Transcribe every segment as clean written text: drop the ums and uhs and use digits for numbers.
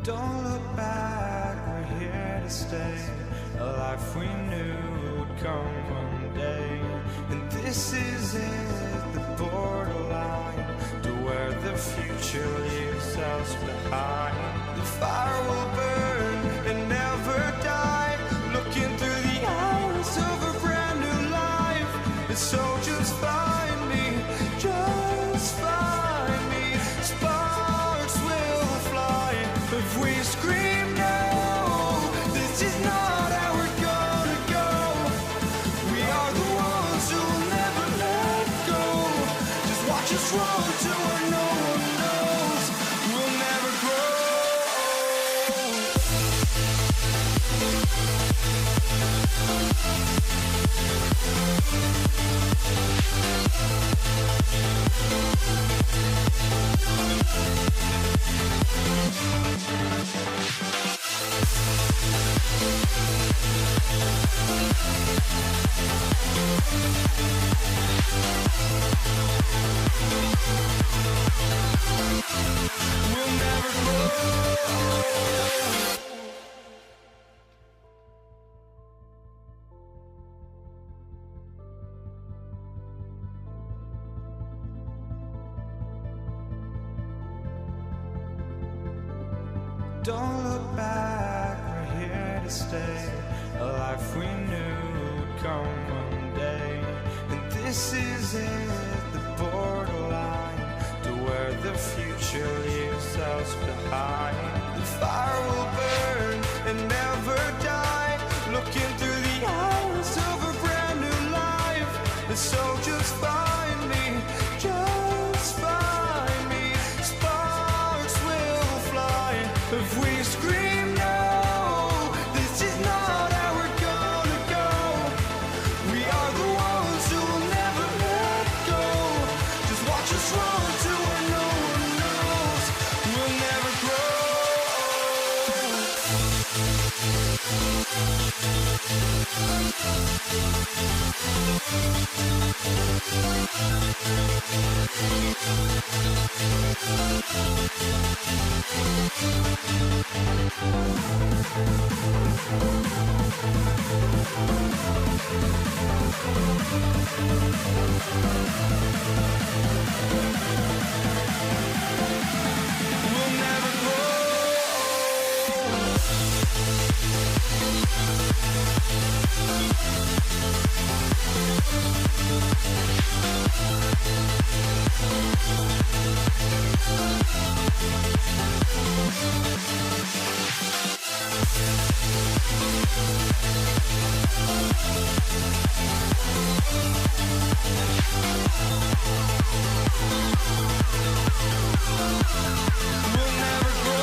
Don't look back, we're here to stay. A life we knew would come one day. And this is it, the borderline to where the future leaves us behind. The fire will burn and never die, looking through the eyes of a brand new life. And so just find me, just find me. Sparks will fly if we scream no. This is not how we're gonna go. We are the ones who will never let go. Just watch us run to where no one knows. We'll never grow. We'll never grow. Don't look back, we're here to stay. A life we knew would come one day. And this is it, the borderline to where the future leaves us behind. The fire will burn and never die, looking through the eyes of a brand new life. And so just find me, just find me. Sparks will fly if we scream no. This is not how we're gonna go. We are the ones who will never let go. Just watch us run to where no one knows. We'll never grow. We'll never grow. We'll never grow.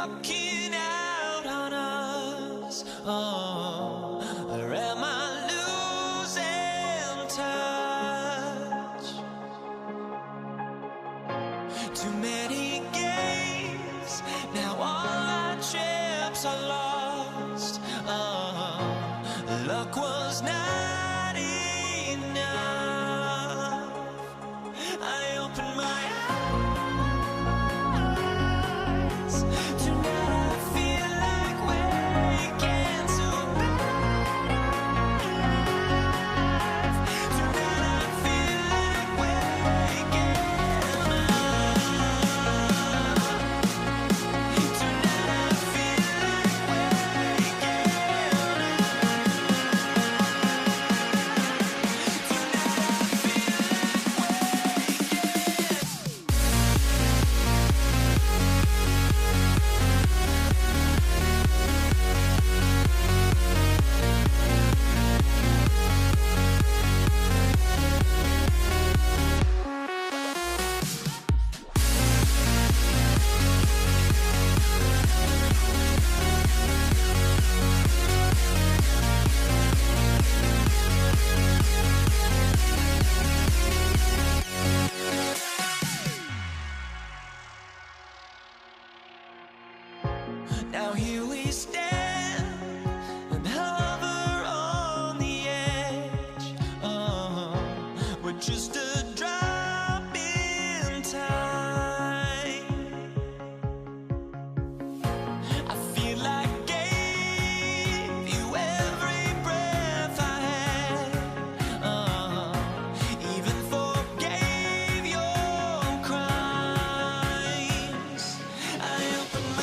walking out on us? Oh, or am I losing touch? Too many games, now all our chips are lost. Oh, luck was not enough. I opened my eyes. Tonight I feel like waking to a better life. Tonight I feel like waking up. Tonight I feel like waking now here we stand and hover on the edge. Oh, we're just a drop in time. I feel like gave you every breath I had. Oh, even forgave your crimes. I opened my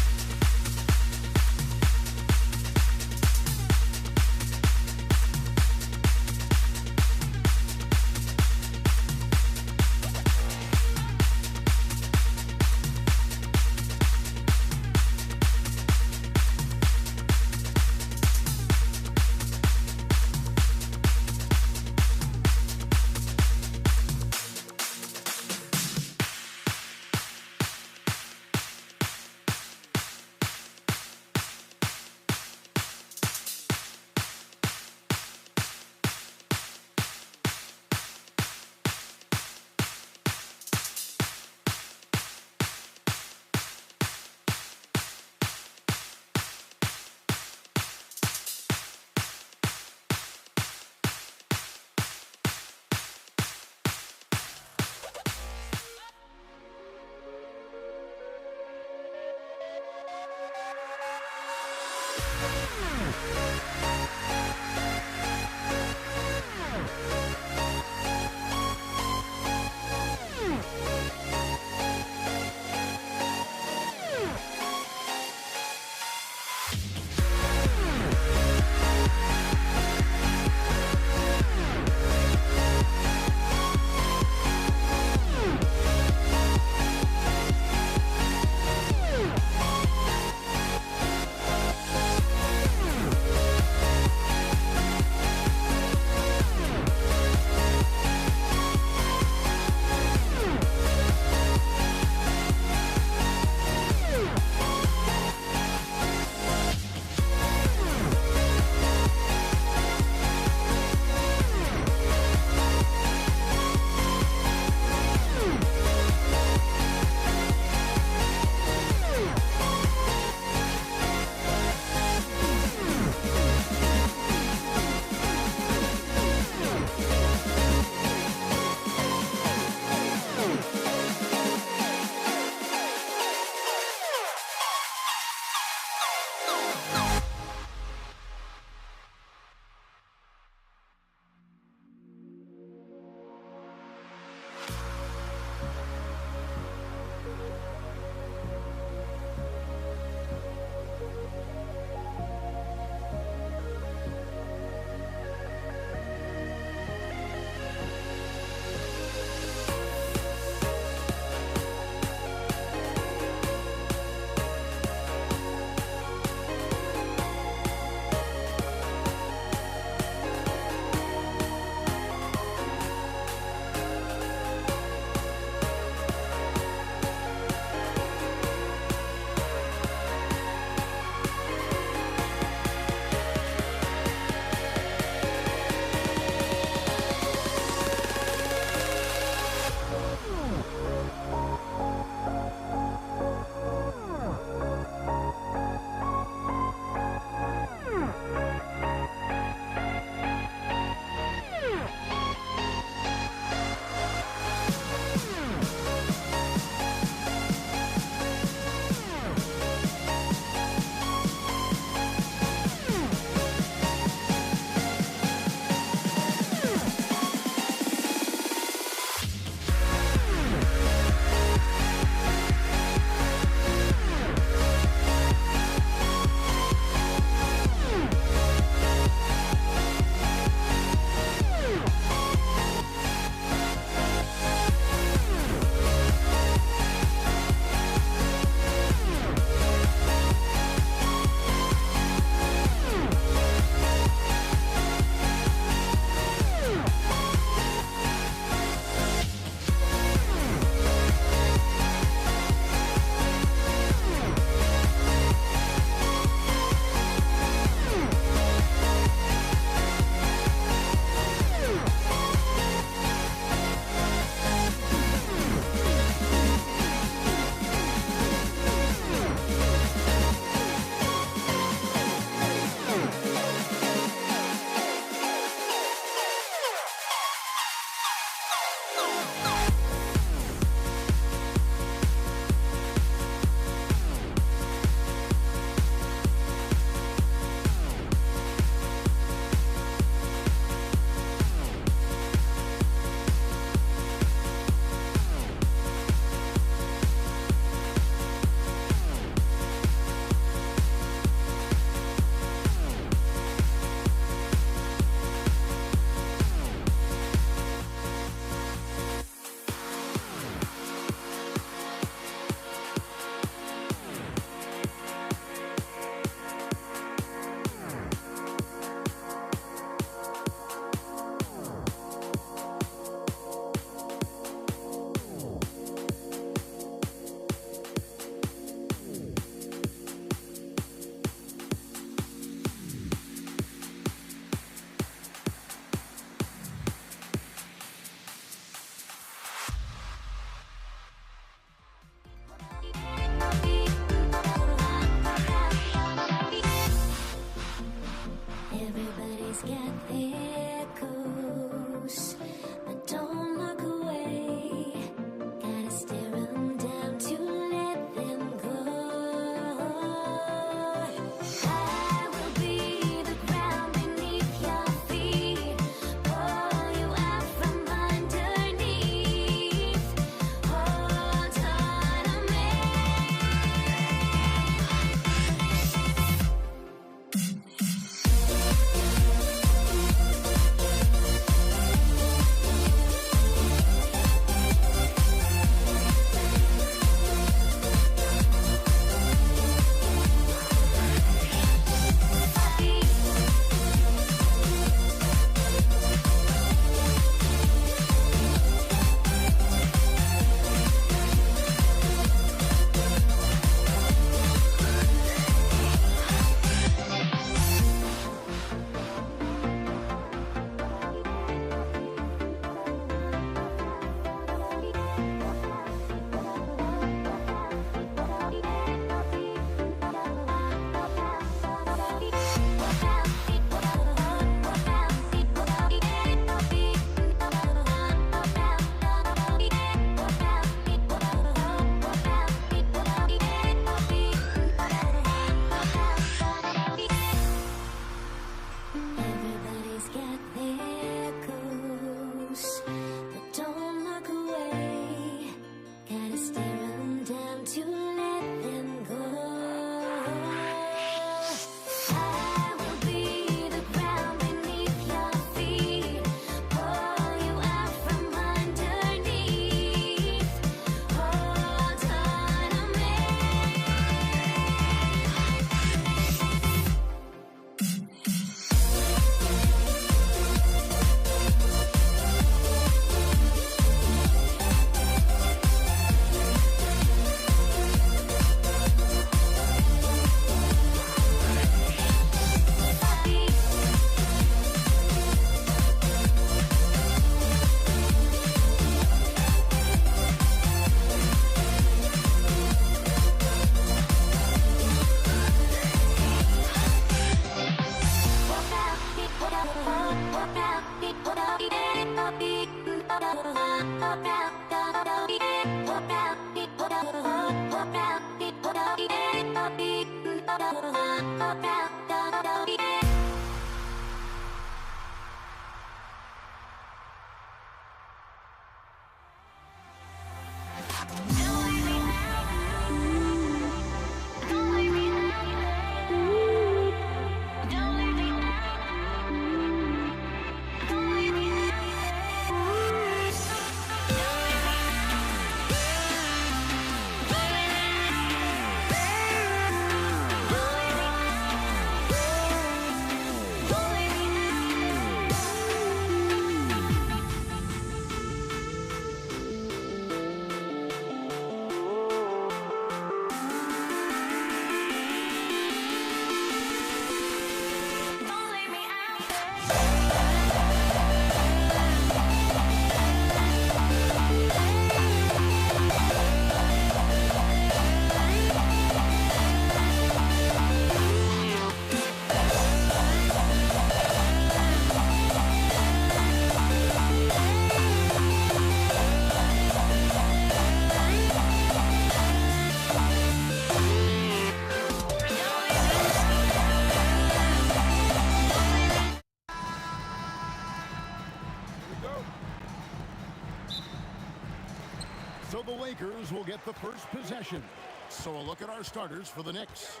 So the Lakers will get the first possession. So a look at our starters for the Knicks.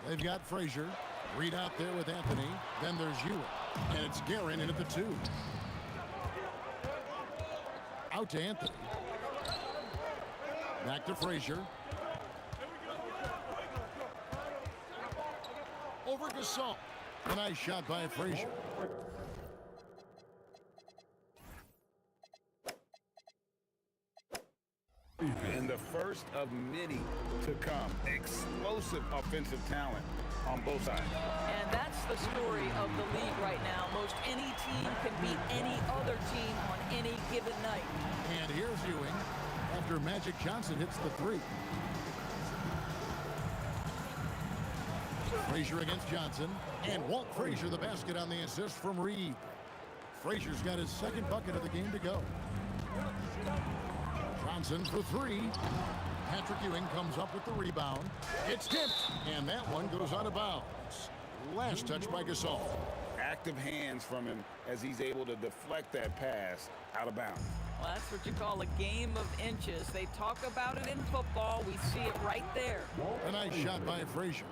They've got Frazier, Reed out there with Anthony. Then there's Ewing, and it's Guerin in at the 2. Out to Anthony. Back to Frazier. Over Gasol. A nice shot by Frazier. And the first of many to come. Explosive offensive talent on both sides. And that's the story of the league right now. Most any team can beat any other team on any given night. And here's Ewing after Magic Johnson hits the 3. Frazier against Johnson. And Walt Frazier the basket on the assist from Reed. Frazier's got his second bucket of the game to go. Johnson for 3. Patrick Ewing comes up with the rebound. It's tipped, and that one goes out of bounds. Last touch by Gasol. Active hands from him as he's able to deflect that pass out of bounds. Well, that's what you call a game of inches. They talk about it in football. We see it right there. A nice shot by Frazier.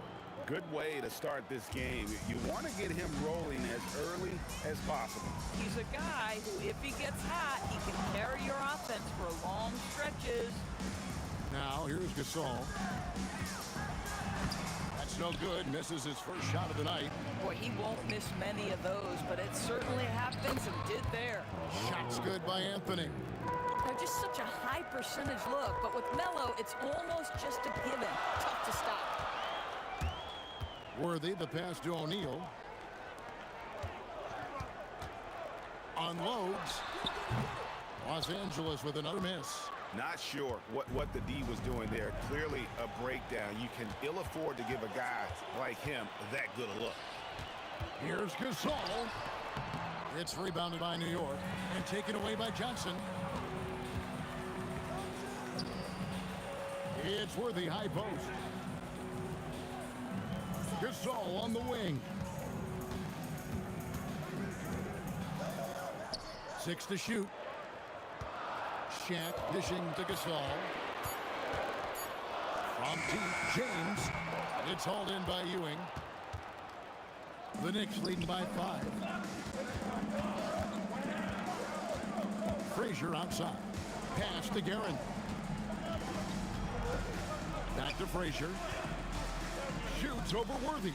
Good way to start this game. You want to get him rolling as early as possible. He's a guy who, if he gets hot, he can carry your offense for long stretches. Now, here's Gasol. That's no good. Misses his first shot of the night. Boy, he won't miss many of those, but it certainly happens and did there. Shot's good by Anthony. They're just such a high percentage look, but with Melo, it's almost just a given. Tough to stop. Worthy, the pass to O'Neal. Unloads. Los Angeles with another miss. Not sure what the D was doing there. Clearly a breakdown. You can ill afford to give a guy like him that good a look. Here's Gasol. It's rebounded by New York and taken away by Johnson. It's Worthy, high post. Gasol on the wing. 6 to shoot. Shaq dishing to Gasol. From deep, James. It's hauled in by Ewing. The Knicks leading by 5. Frazier outside. Pass to Guerin. Back to Frazier. Shoots over Worthy.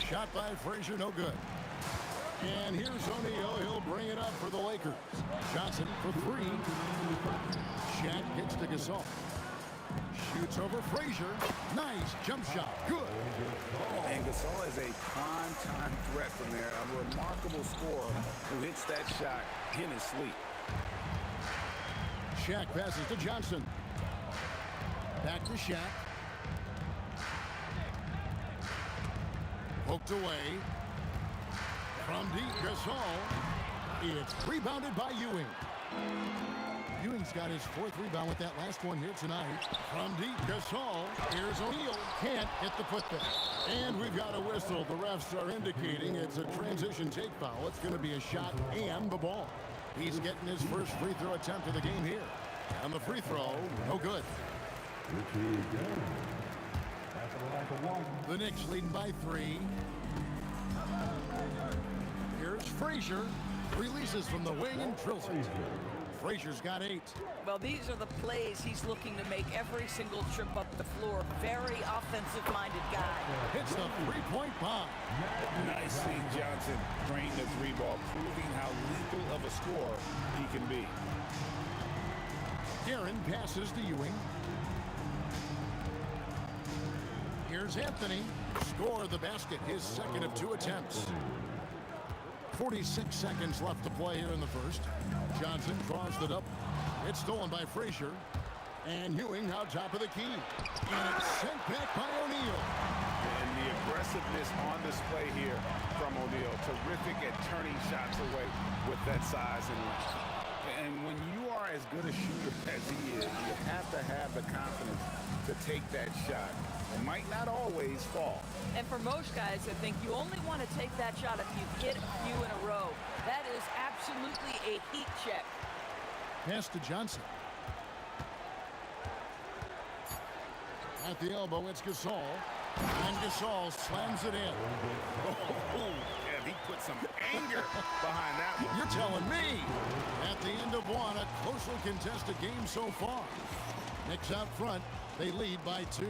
Shot by Frazier, no good. And here's O'Neal. He'll bring it up for the Lakers. Johnson for 3. Shaq hits to Gasol. Shoots over Frazier. Nice jump shot. Good. And Gasol is a prime-time threat from there. A remarkable scorer who hits that shot in his sleep. Shaq passes to Johnson. Back to Shaq. Poked away. From deep, Gasol. It's rebounded by Ewing. Ewing's got his 4th rebound with that last one here tonight. From deep, Gasol. Here's O'Neal. Can't get the putback. And we've got a whistle. The refs are indicating it's a transition take foul. It's going to be a shot and the ball. He's getting his first free throw attempt of the game here. And the free throw, no good. The Knicks leading by 3. Here's Frazier. Releases from the wing and drills it. Frazier's got 8. Well, these are the plays he's looking to make every single trip up the floor. Very offensive-minded guy. Hits the three-point bomb. Nicely, Johnson drained the 3 ball, proving how lethal of a scorer he can be. Aaron passes to Ewing. Here's Anthony. Score the basket, his 2nd of 2 attempts. 46 seconds left to play here in the first. Johnson crossed it up. It's stolen by Frazier. And Ewing out top of the key. And it's sent back by O'Neal. And the aggressiveness on display here from O'Neal. Terrific at turning shots away with that size and length. And when you are as good a shooter as he is, you have to have the confidence to take that shot. It might not always fall. And for most guys, I think you only want to take that shot if you hit a few in a row. That is absolutely a heat check. Pass to Johnson. At the elbow, it's Gasol. And Gasol slams it in. Oh, yeah, he put some anger behind that one. You're telling me. At the end of 1, a closely contested game so far. Knicks out front. They lead by 2.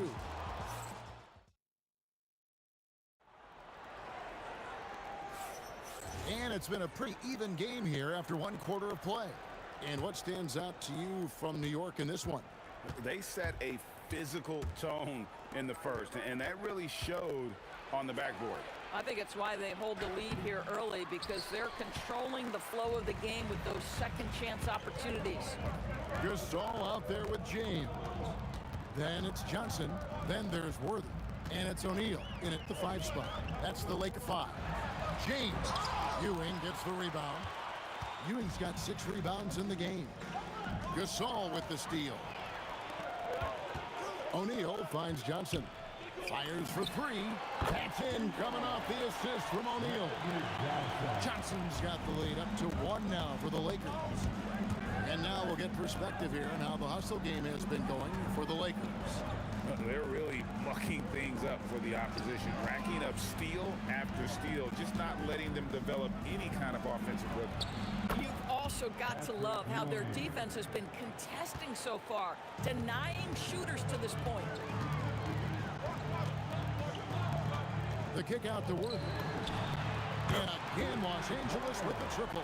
And it's been a pretty even game here after 1 quarter of play. And what stands out to you from New York in this one? They set a physical tone in the first, and that really showed on the backboard. I think it's why they hold the lead here early, because they're controlling the flow of the game with those second chance opportunities. Gasol out there with James. Then it's Johnson. Then there's Worthy. And it's O'Neal in at the 5 spot. That's the Laker 5. James. Ewing gets the rebound. Ewing's got 6 rebounds in the game. Gasol with the steal. O'Neal finds Johnson. Fires for 3. That's in, coming off the assist from O'Neal. Johnson's got the lead up to 1 now for the Lakers. And now we'll get perspective here on how the hustle game has been going for the Lakers. They're really mucking things up for the opposition, racking up steal after steal, just not letting them develop any kind of offensive rhythm. You've also got to love how their defense has been contesting so far, denying shooters to this point. The kick out to Worthy. And again, Los Angeles with the triple.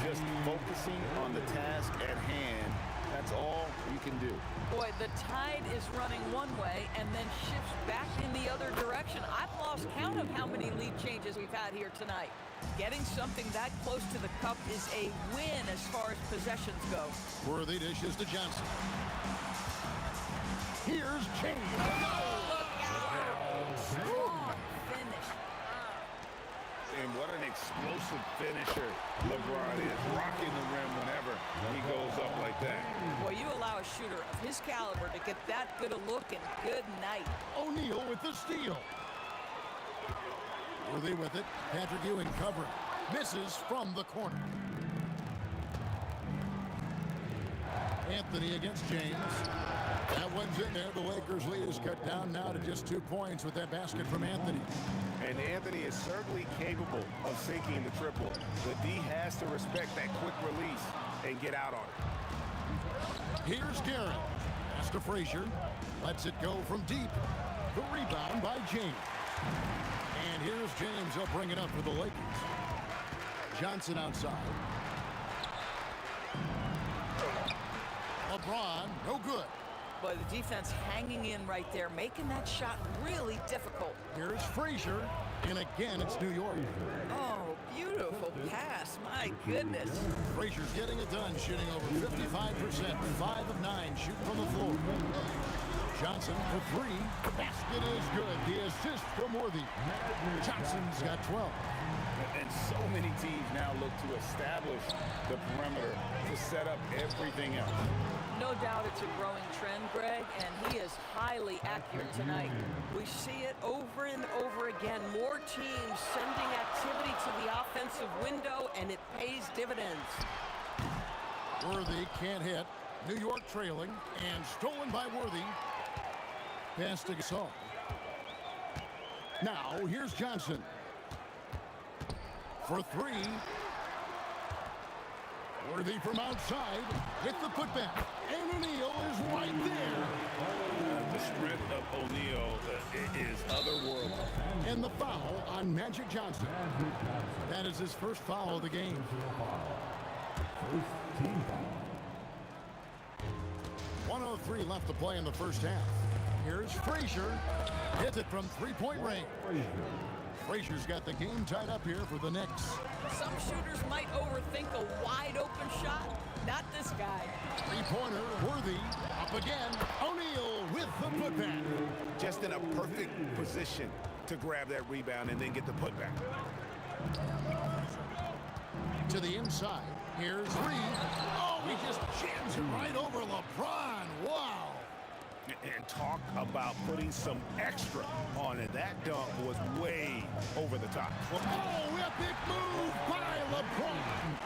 Just focusing on the task at hand. That's all you can do. Boy, the tide is running one way and then shifts back in the other direction. I've lost count of how many lead changes we've had here tonight. Getting something that close to the cup is a win as far as possessions go. Worthy dishes to Johnson. Here's James. Look out! Strong finish. And what an explosive finisher LeBron is, rocking the rim whenever he goes up like that. Boy, you allow a shooter of his caliber to get that good a look, and good night. O'Neal with the steal. Worthy with it. Patrick Ewing covering. Misses from the corner. Anthony against James. That one's in there. The Lakers' lead is cut down now to just 2 points with that basket from Anthony. And Anthony is certainly capable of sinking the triple. The D has to respect that quick release and get out on it. Here's Garrett. Pass to Frazier. Lets it go from deep. The rebound by James. And here's James. He'll bring it up for the Lakers. Johnson outside. LeBron, no good. But the defense hanging in right there, making that shot really difficult. Here's Frazier, and again it's New York. Oh, beautiful pass, my goodness. Frazier's getting it done, shooting over 55%, 5 of 9 shoot from the floor. Johnson for 3, basket is good. The assist from Worthy. Johnson's got 12. And So many teams now look to establish the perimeter to set up everything else. No doubt it's a growing trend, Greg, and he is highly accurate tonight. We see it over and over again. More teams sending activity to the offensive window, and it pays dividends. Worthy can't hit. New York trailing, and stolen by Worthy. Pass to Gasol. Now, here's Johnson. For three. Worthy from outside with the putback. And O'Neal is right there. The strength of O'Neal is otherworldly. And the foul on Magic Johnson. That is his first foul of the game. 1:03 left to play in the first half. Here's Frazier. Hits it from three-point range. Frazier's got the game tied up here for the Knicks. Some shooters might overthink a wide-open shot. Not this guy. Three-pointer, Worthy. Up again. O'Neal with the putback. Just in a perfect position to grab that rebound and then get the putback. To the inside. Here's Reed. Oh, he just jams it right over LeBron. Wow. And talk about putting some extra on it. That dunk was way over the top. Oh, epic move by LeBron.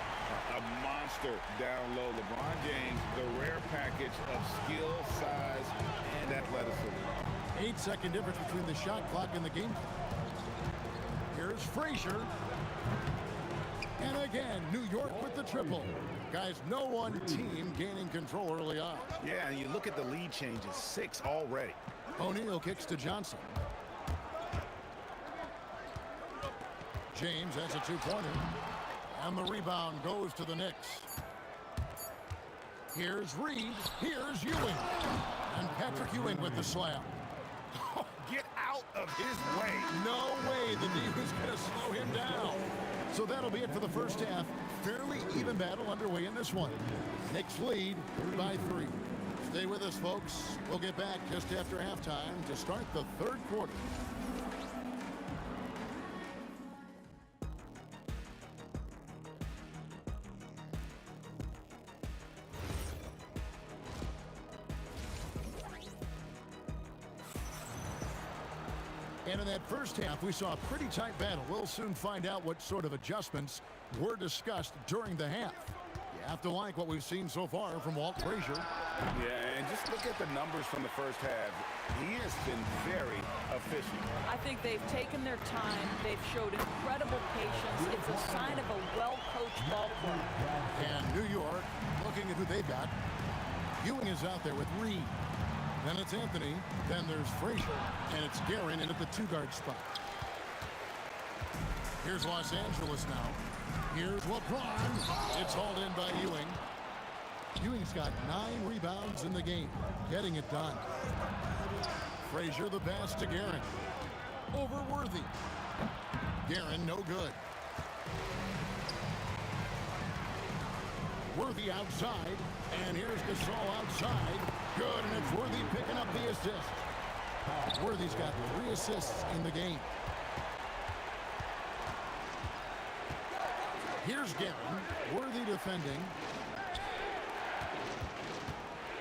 A monster down low. LeBron James, the rare package of skill, size, and athleticism. 8-second difference between the shot clock and the game clock. Here's Frazier. And again, New York with the triple. Guys, no one team gaining control early on. Yeah, and you look at the lead changes, 6 already. O'Neal kicks to Johnson. James has a two-pointer. And the rebound goes to the Knicks. Here's Reed. Here's Ewing. And Patrick Ewing with the slam. Get out of his way. No way the D was going to slow him down. So that'll be it for the first half. Fairly even battle underway in this one. Knicks lead by 3. Stay with us, folks. We'll get back just after halftime to start the third quarter. And in that first half, we saw a pretty tight battle. We'll soon find out what sort of adjustments were discussed during the half. You have to like what we've seen so far from Walt Frazier. Yeah, and just look at the numbers from the first half. He has been very efficient. I think they've taken their time. They've showed incredible patience. It's a sign of a well-coached ball club. And New York, looking at who they've got. Ewing is out there with Reed. Then it's Anthony, then there's Frazier, and it's Guerin in at the 2-guard spot. Here's Los Angeles now. Here's LeBron. It's hauled in by Ewing. Ewing's got 9 rebounds in the game, getting it done. Frazier the pass to Guerin. Over Worthy. Guerin no good. Worthy outside, and here's Gasol outside. Good, and it's Worthy picking up the assist. Worthy's got 3 assists in the game. Here's Guerin. Worthy defending.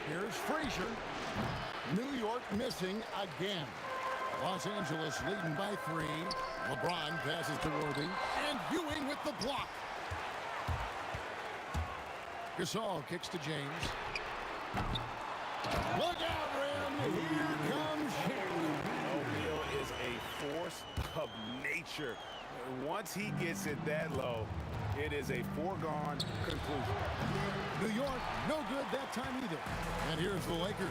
Here's Frazier. New York missing again. Los Angeles leading by 3. LeBron passes to Worthy. And Ewing with the block. Gasol kicks to James. Look out, Rim. Here comes Shane. O'Neal is a force of nature. Once he gets it that low, it is a foregone conclusion. New York, no good that time either. And here's the Lakers.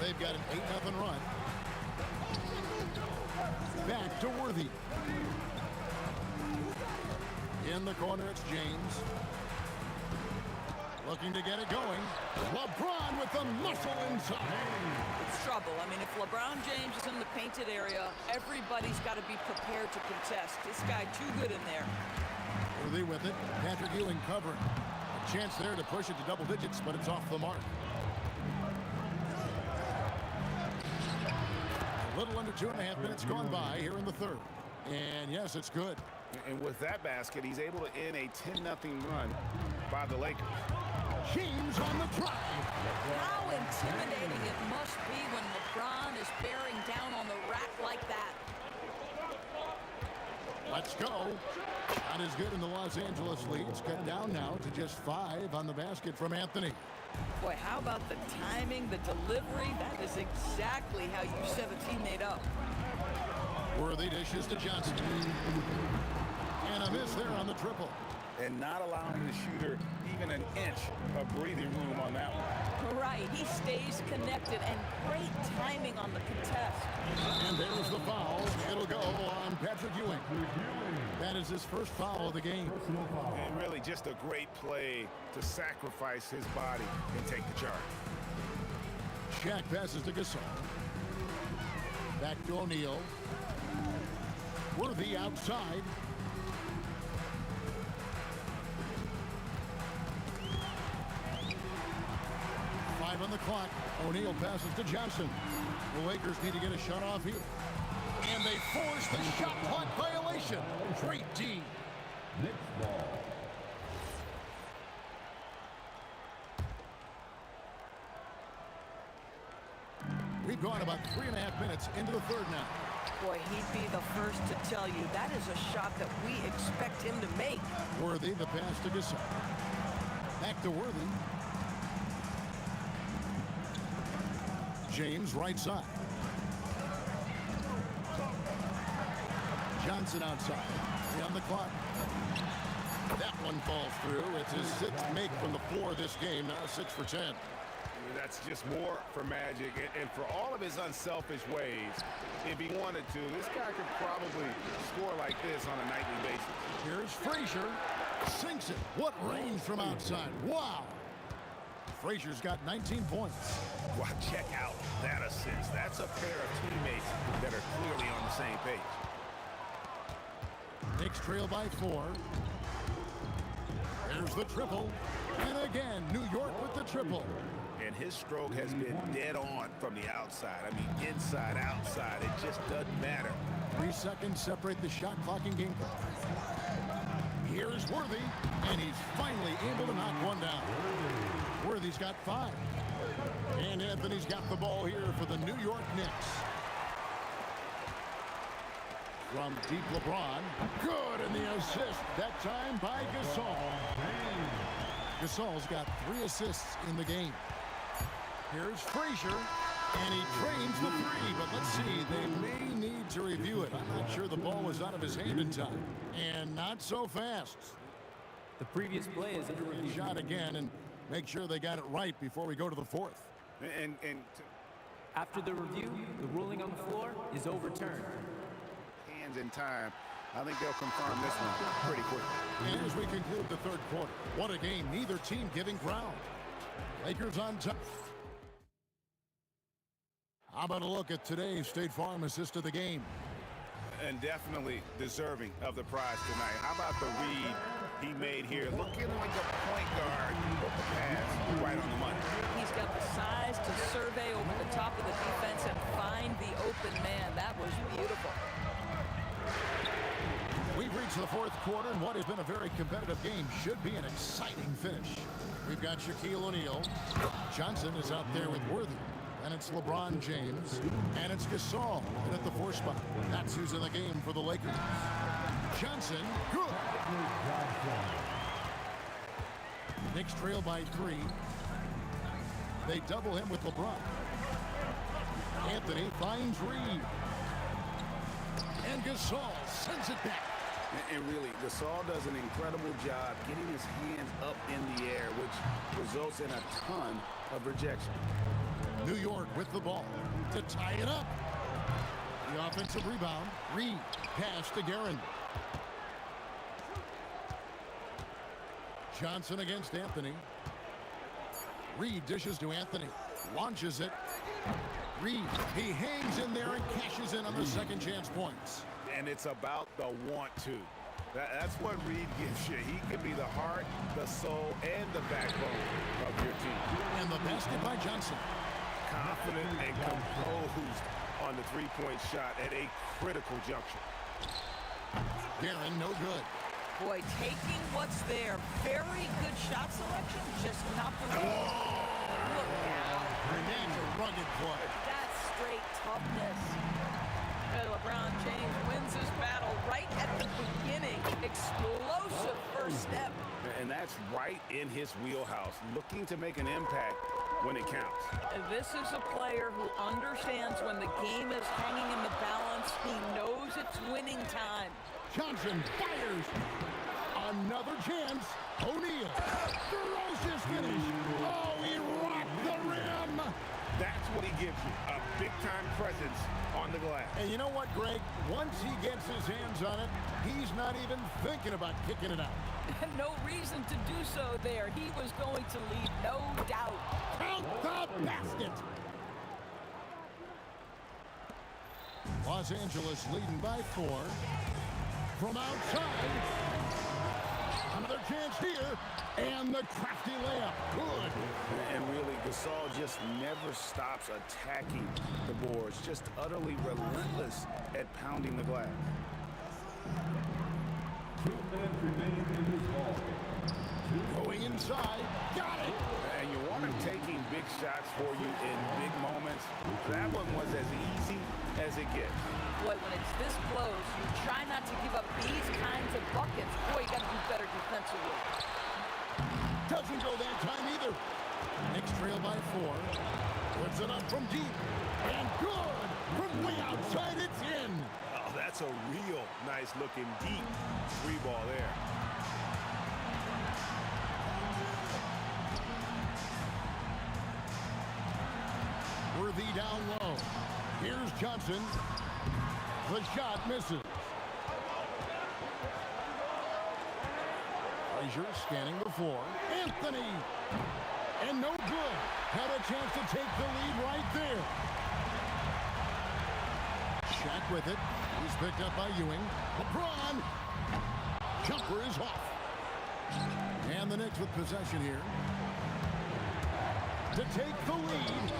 They've got an 8-0 run. Back to Worthy. In the corner, it's James. Looking to get it going. LeBron with the muscle inside. It's trouble. I mean, if LeBron James is in the painted area, everybody's got to be prepared to contest. This guy too good in there. Worthy with it. Patrick Ewing covering. A chance there to push it to double digits, but it's off the mark. A little under 2.5 minutes gone by here in the third. And yes, it's good. And with that basket, he's able to end a 10-0 run by the Lakers. James on the drive. How intimidating it must be when LeBron is bearing down on the rack like that. Let's go. Not as good in the Los Angeles lead. It's cut down now to just 5 on the basket from Anthony. Boy, how about the timing, the delivery? That is exactly how you set a teammate up. Worthy dishes to Johnson. And a miss there on the triple. And not allowing the shooter even an inch of breathing room on that one. Right, he stays connected, and great timing on the contest. And there's the foul. It'll go on Patrick Ewing. That is his first foul of the game. And really just a great play to sacrifice his body and take the charge. Shaq passes to Gasol. Back to O'Neal. Worthy outside. On the clock. O'Neal passes to Johnson. The Lakers need to get a shot off here. And they force the shot clock violation. Great D. Next ball. We've gone about 3.5 minutes into the third now. Boy, he'd be the first to tell you that is a shot that we expect him to make. Worthy, the pass to Gasol. Back to Worthy. James right side. Johnson outside. On the clock. That one falls through. It's his 6th make from the floor this game. Now 6 for 10. That's just more for Magic. And for all of his unselfish ways, if he wanted to, this guy could probably score like this on a nightly basis. Here's Frazier. Sinks it. What range from outside. Wow. Frazier's got 19 points. Wow, check out that assist. That's a pair of teammates that are clearly on the same page. Knicks trail by 4. There's the triple. And again, New York with the triple. And his stroke has been dead on from the outside. I mean, inside, outside, it just doesn't matter. 3 seconds separate the shot clock and game clock. Here's Worthy, and he's finally able to knock one down. Worthy's got 5. And Anthony's got the ball here for the New York Knicks. From deep LeBron. Good, and the assist, that time by Gasol. Gasol's got 3 assists in the game. Here's Frazier, and he trains the 3, but let's see, they may need to review it. I'm not sure the ball was out of his hand in time. And not so fast. The previous play is under review. Shot again, and make sure they got it right before we go to the 4th. After the review, the ruling on the floor is overturned. Hands in time. I think they'll confirm this one pretty quick. And as we conclude the third quarter, what a game, neither team giving ground. Lakers on top. How about a look at today's State Farm assist of the game? And definitely deserving of the prize tonight. How about the read he made here? Looking like a point guard. Put the pass right on the money. He's got the size to survey over the top of the defense and find the open man. That was beautiful. We've reached the 4th quarter, and what has been a very competitive game should be an exciting finish. We've got Shaquille O'Neal. Johnson is out there with Worthy. And it's LeBron James. And it's Gasol at the 4 spot. That's who's in the game for the Lakers. Johnson, good. Knicks trail by 3. They double him with LeBron. Anthony finds Reed. And Gasol sends it back. And really, Gasol does an incredible job getting his hands up in the air, which results in a ton of rejection. New York with the ball to tie it up. The offensive rebound. Reed pass to Guerin. Johnson against Anthony. Reed dishes to Anthony. Launches it. Reed, he hangs in there and cashes in on the second chance points. And it's about the want to. That's what Reed gives you. He can be the heart, the soul, and the backbone of your team. And the basket by Johnson. Confident and composed on the three-point shot at a critical juncture. Guerin, no good. Boy, taking what's there. Very good shot selection, just not the right. Look out. Remains a rugged play. That's straight toughness. And LeBron James wins his battle right at the beginning. Explosive first step. And that's right in his wheelhouse, looking to make an impact when it counts. This is a player who understands when the game is hanging in the balance. He knows it's winning time. Johnson fires. Another chance. O'Neal. Ferocious finish. Oh, he rocked the rim. That's what he gives you, a big-time presence on the glass. And you know what, Greg? Once he gets his hands on it, he's not even thinking about kicking it out. No reason to do so there. He was going to lead, no doubt. Count the basket. Los Angeles leading by 4. From outside. Another chance here. And the crafty layup. Good. And really, Gasol just never stops attacking the boards. Just utterly relentless at pounding the glass. 2 minutes remaining in this ball. Going inside. Got it. And you want him taking big shots for you in big moments. That one was as easy as it gets. Boy, when it's this close, you try not to give up these kinds of buckets. Boy, you got to do better defensively. Doesn't go that time either. Knicks trail by 4. Puts it up from deep. And good. From way outside, it's in. Oh, that's a real nice-looking deep 3-ball there. Worthy down low. Here's Johnson. The shot misses. Frazier scanning the floor. Anthony. And no good. Had a chance to take the lead right there. Shaq with it. He's picked up by Ewing. LeBron. Jumper is off. And the Knicks with possession here. To take the lead.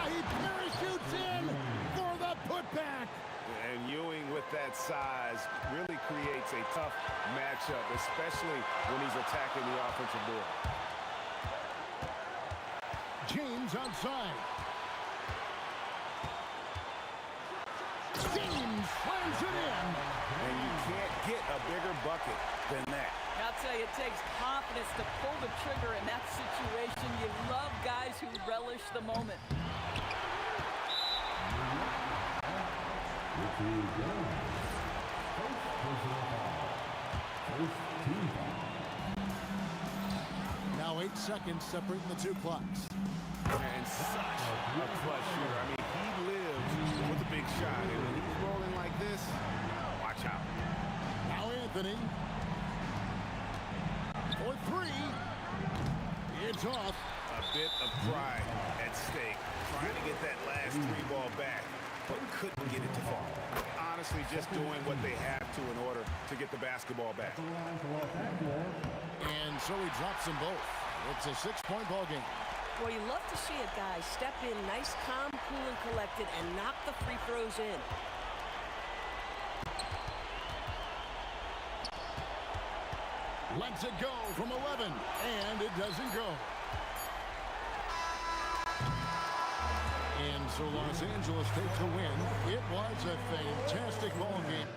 He parachutes in for the putback. And Ewing with that size really creates a tough matchup, especially when he's attacking the offensive board. James outside. James slams it in. And you can't get a bigger bucket than that. I'll tell you, it takes confidence to pull the trigger in that situation. You love guys who relish the moment. Now 8 seconds separating the 2 clocks. And such a clutch shooter. I mean, he lives with a big shot. And when he's rolling like this, watch out. Now Anthony. For 3. It's off. A bit of pride at stake. Trying to get that last 3-ball back, but couldn't get it to fall. Honestly, just doing what they have to in order to get the basketball back. And so he drops them both. It's a 6-point ball game. Well, you love to see a guy step in nice, calm, cool, and collected and knock the free throws in. Lets it go from 11, and it doesn't go. And so Los Angeles takes the win. It was a fantastic ball game.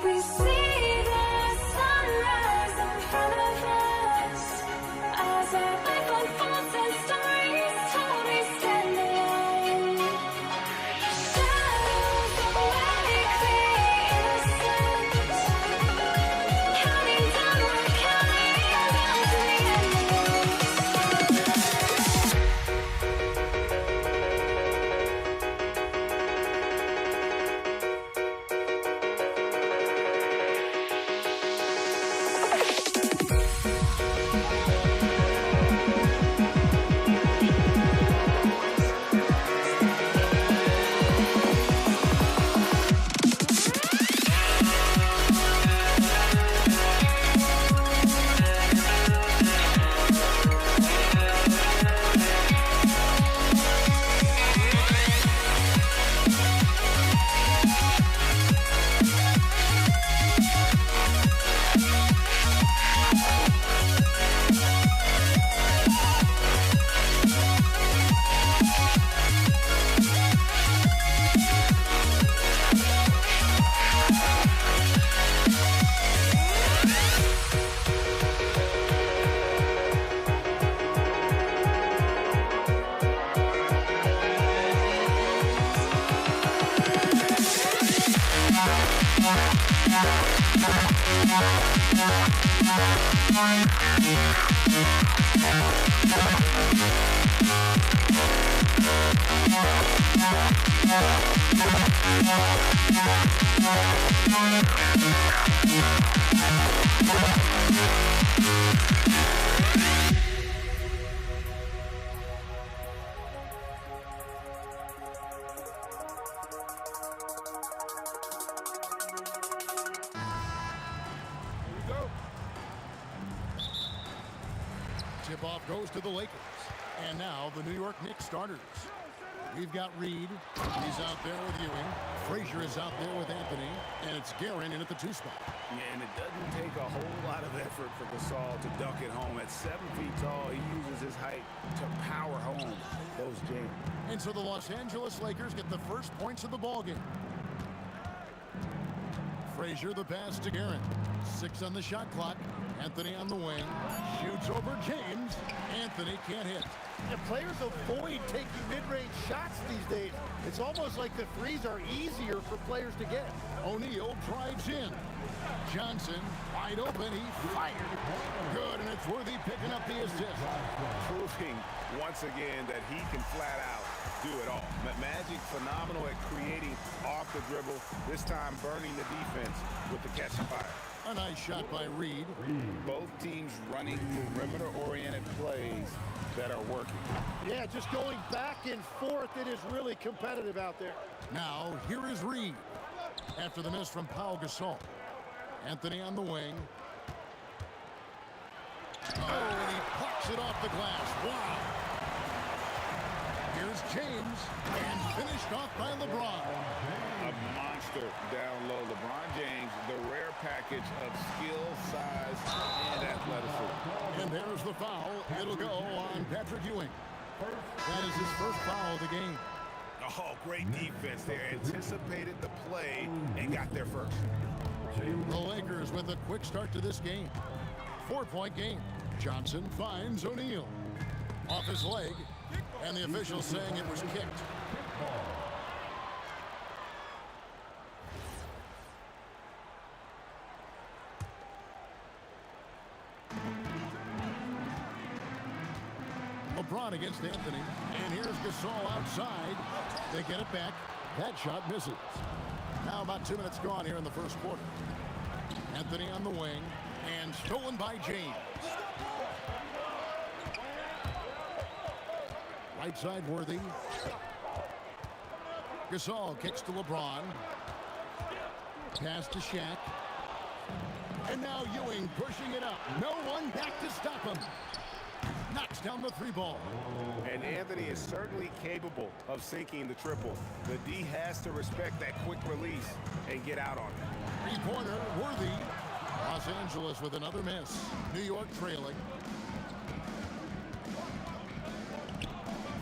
We see the sunrise in front of us as our life unfolds and stories told we stand alone. Shadows awake the innocence, counting down, we're counting down to the end. Tip-off goes to the Lakers. And now the New York Knicks starters. We've got Reed. He's out there with Ewing. Frazier is out there with Anthony. And it's Guerin in at the 2 spot. Yeah, and it doesn't take a whole lot of effort for Gasol to dunk it home. At 7 feet tall, he uses his height to power home those jams. And so the Los Angeles Lakers get the first points of the ballgame. Frazier the pass to Guerin. 6 on the shot clock. Anthony on the wing. Shoots over James. Anthony can't hit. And players avoid taking mid-range shots these days. It's almost like the threes are easier for players to get. O'Neal drives in. Johnson wide open. He fired. Good, and it's Worthy picking up the assist. Proving once again that he can flat out do it all. Magic phenomenal at creating off the dribble. This time burning the defense with the catch and fire. A nice shot by Reed. Both teams running perimeter-oriented plays that are working. Yeah, just going back and forth. It is really competitive out there. Now, here is Reed. After the miss from Pau Gasol. Anthony on the wing. Oh, and he plucks it off the glass. Wow. Here's James. And finished off by LeBron. A monster down low. LeBron James, the rare package of skill, size, and athleticism. And there's the foul. It'll go on Patrick Ewing. That is his first foul of the game. Oh, great defense there. Anticipated the play and got there first. The Lakers with a quick start to this game. 4-point game. Johnson finds O'Neal. Off his leg. And the official saying it was kicked. LeBron against Anthony. And here's Gasol outside. They get it back. That shot misses. Now about 2 minutes gone here in the first quarter. Anthony on the wing. And stolen by James. Right side Worthy. Gasol kicks to LeBron. Pass to Shaq. And now Ewing pushing it up. No one back to stop him. Knocks down the 3 ball. And Anthony is certainly capable of sinking the triple. The D has to respect that quick release and get out on it. 3-pointer, Worthy. Los Angeles with another miss. New York trailing.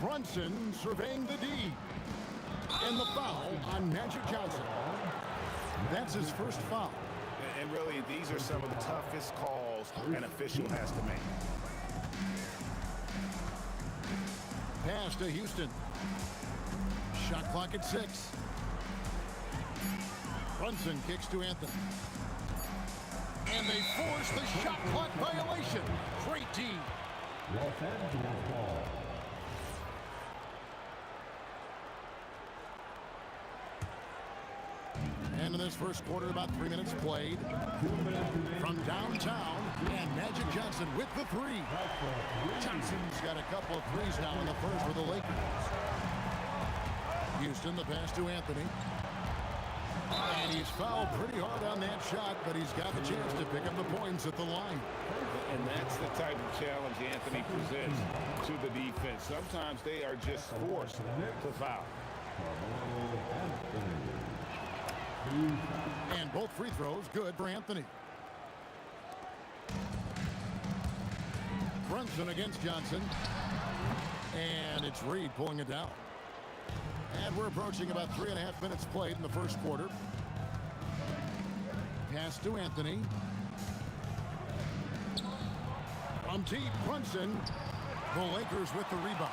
Brunson surveying the D. And the foul on Magic Johnson. That's his first foul. And really, these are some of the toughest calls an official has to make. Pass to Houston. Shot clock at 6. Brunson kicks to Anthony. And they force the shot clock violation. Great D. Los Angeles ball. And in this first quarter, about 3 minutes played. From downtown, and Magic Johnson with the 3. Johnson's got a couple of threes now in the first for the Lakers. Houston, the pass to Anthony. And he's fouled pretty hard on that shot, but he's got the chance to pick up the points at the line. And that's the type of challenge Anthony presents to the defense. Sometimes they are just forced to foul. And both free throws good for Anthony. Brunson against Johnson. And it's Reed pulling it down. And we're approaching about 3.5 minutes played in the first quarter. Pass to Anthony. From deep, Brunson. The Lakers with the rebound.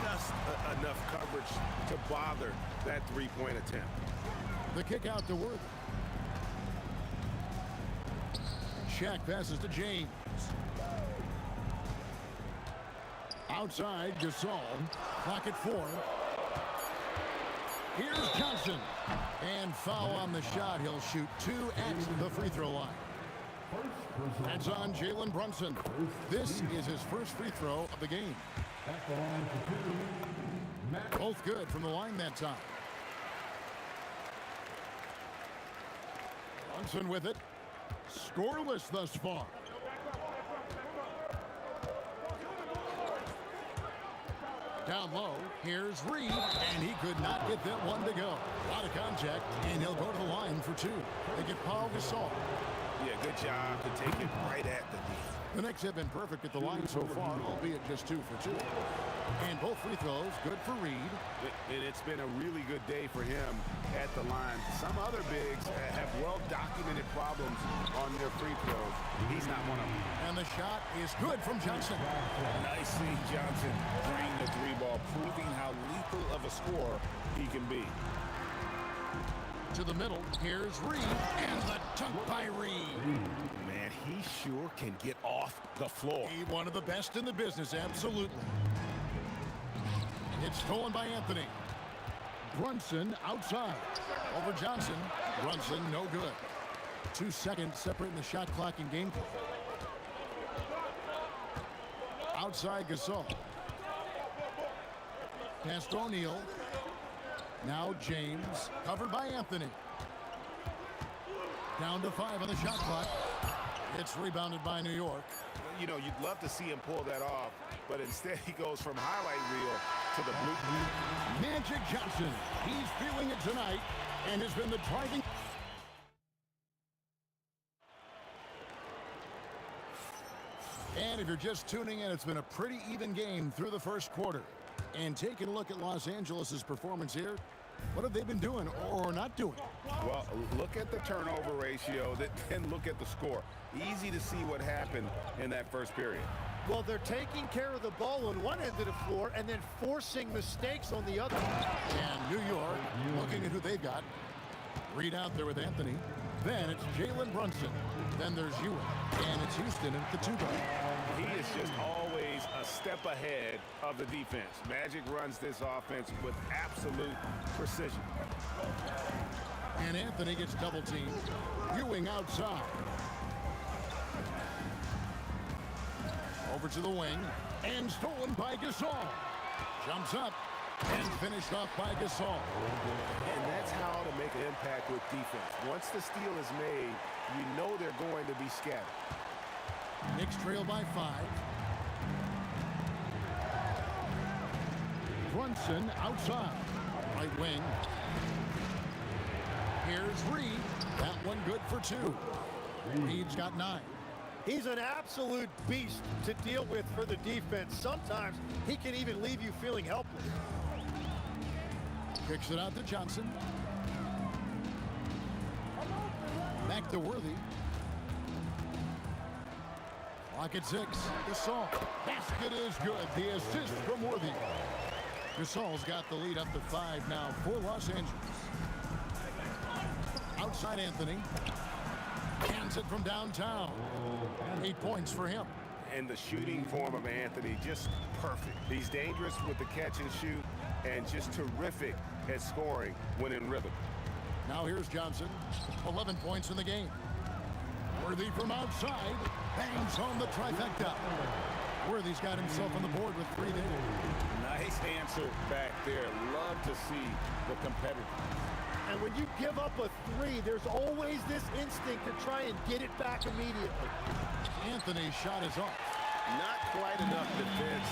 Just enough coverage to bother that three-point attempt. The kick out to Worthy. Shaq passes to James. Outside, Gasol. Clock at 4. Here's Johnson. And foul on the shot. He'll shoot 2 at the free throw line. That's on Jalen Brunson. This is his first free throw of the game. Both good from the line that time. Brunson with it. Scoreless thus far. Down low, here's Reed, and he could not get that one to go. A lot of contact, and he'll go to the line for 2. They get Paul Gasol. Yeah, good job to take it right at the D. The Knicks have been perfect at the line so far, albeit just 2 for 2. And both free throws good for Reed. And it's been a really good day for him at the line. Some other bigs have well-documented problems on their free throws. He's not one of them. And the shot is good from Johnson. Nice seeing Johnson drain the 3-ball, proving how lethal of a scorer he can be. To the middle, here's Reed, and the dunk by Reed. Man, he sure can get off the floor. He's one of the best in the business, absolutely. It's stolen by Anthony. Brunson outside. Over Johnson. Brunson no good. 2 seconds separating the shot clock and game clock. Outside Gasol. Pass to O'Neal. Now James. Covered by Anthony. Down to 5 on the shot clock. It's rebounded by New York. You know, you'd love to see him pull that off, but instead he goes from highlight reel to the blue. Magic Johnson. He's feeling it tonight and has been the driving. And if you're just tuning in, it's been a pretty even game through the first quarter. And taking a look at Los Angeles' performance here, what have they been doing or not doing? Well, look at the turnover ratio, then look at the score. Easy to see what happened in that first period. Well, they're taking care of the ball on one end of the floor and then forcing mistakes on the other. And New York looking at who they've got. Reed out there with Anthony. Then it's Jalen Brunson. Then there's Ewing. And it's Houston at the 2-guard. He is just always a step ahead of the defense. Magic runs this offense with absolute precision. And Anthony gets double teamed. Ewing outside. Over to the wing. And stolen by Gasol. Jumps up. And finished off by Gasol. And that's how to make an impact with defense. Once the steal is made, you know they're going to be scattered. Knicks trail by 5. Brunson outside. Right wing. Here's Reed. That one good for 2. Reed's got 9. He's an absolute beast to deal with for the defense. Sometimes he can even leave you feeling helpless. Kicks it out to Johnson. Back to Worthy. Clock at 6. Gasol. Basket is good. The assist from Worthy. Gasol's got the lead up to 5 now for Los Angeles. Outside Anthony. Hands it from downtown. 8 points for him. And the shooting form of Anthony, just perfect. He's dangerous with the catch and shoot and just terrific at scoring when in rhythm. Now here's Johnson. 11 points in the game. Worthy from outside. Bangs home the trifecta. Worthy's got himself on the board with 3 there. Nice answer back there. Love to see the competitor. And when you give up a 3, there's always this instinct to try and get it back immediately. Anthony's shot is off. Not quite enough defense.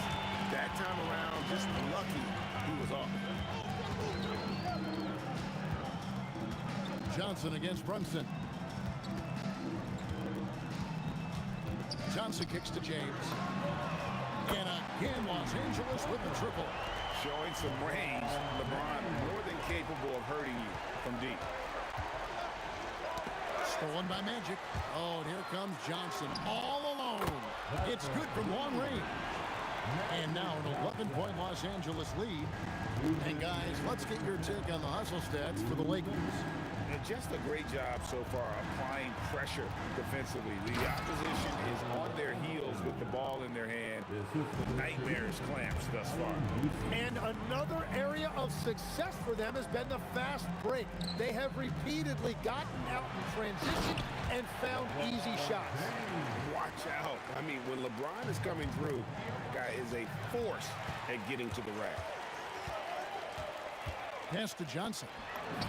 That time around, just lucky he was off. Johnson against Brunson. Johnson kicks to James. And again, Los Angeles with the triple. Showing some range. LeBron more than capable of hurting you from deep. Stolen by Magic. Oh, and here comes Johnson all alone. It's good from long range. And now an 11-point Los Angeles lead. And guys, let's get your take on the hustle stats for the Lakers. And just a great job so far applying pressure defensively. The opposition is on their heels with the ball in their hand. Nightmarish clamps thus far. And another area of success for them has been the fast break. They have repeatedly gotten out in transition and found easy shots. Watch out. I mean, when LeBron is coming through, guy is a force at getting to the rack. Pass to Johnson.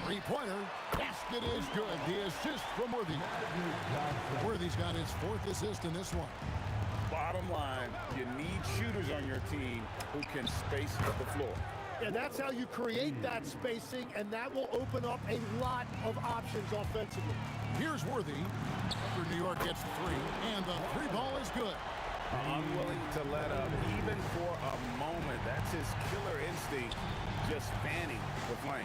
3-pointer. Basket is good. The assist from Worthy. Worthy's got his 4th assist in this one. Bottom line, you need shooters on your team who can space the floor. And that's how you create that spacing, and that will open up a lot of options offensively. Here's Worthy. After New York gets 3, and the 3 ball is good. Unwilling to let up even for a moment. That's his killer instinct, just fanning the flame.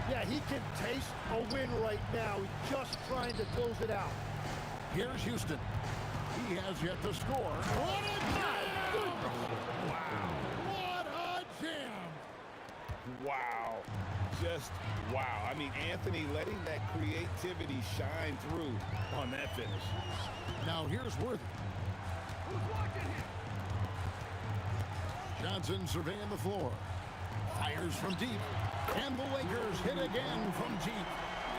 Yeah, he can taste a win right now, just trying to close it out. Here's Houston. He has yet to score. What a jam! Wow. What a jam! Wow. Just wow. I mean, Anthony letting that creativity shine through on that finish. Now here's Worthy. Johnson surveying the floor. Fires from deep. And the Lakers hit again from deep.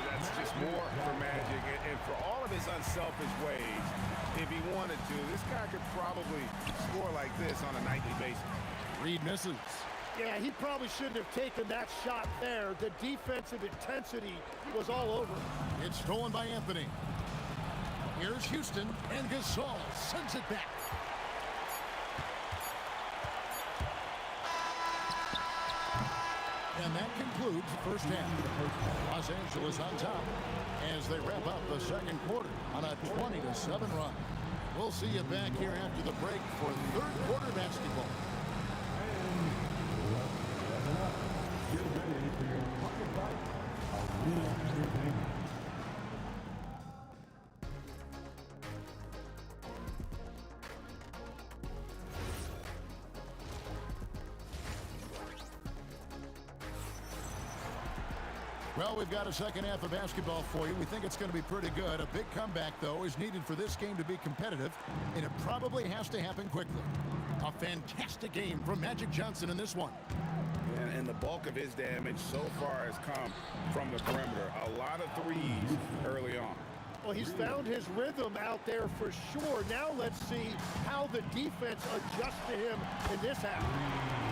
That's just more for Magic. And for all of his unselfish ways, if he wanted to, this guy could probably score like this on a nightly basis. Reed misses. Yeah, he probably shouldn't have taken that shot there. The defensive intensity was all over. It's stolen by Anthony. Here's Houston, and Gasol sends it back. And that concludes the first half. Los Angeles on top as they wrap up the second quarter on a 20-7 run. We'll see you back here after the break for third quarter basketball. Get ready for your pocket bite of real entertainment. Well, we've got a second half of basketball for you. We think it's going to be pretty good. A big comeback, though, is needed for this game to be competitive, and it probably has to happen quickly. A fantastic game from Magic Johnson in this one. And the bulk of his damage so far has come from the perimeter. A lot of threes early on. Well, he's found his rhythm out there for sure. Now let's see how the defense adjusts to him in this half.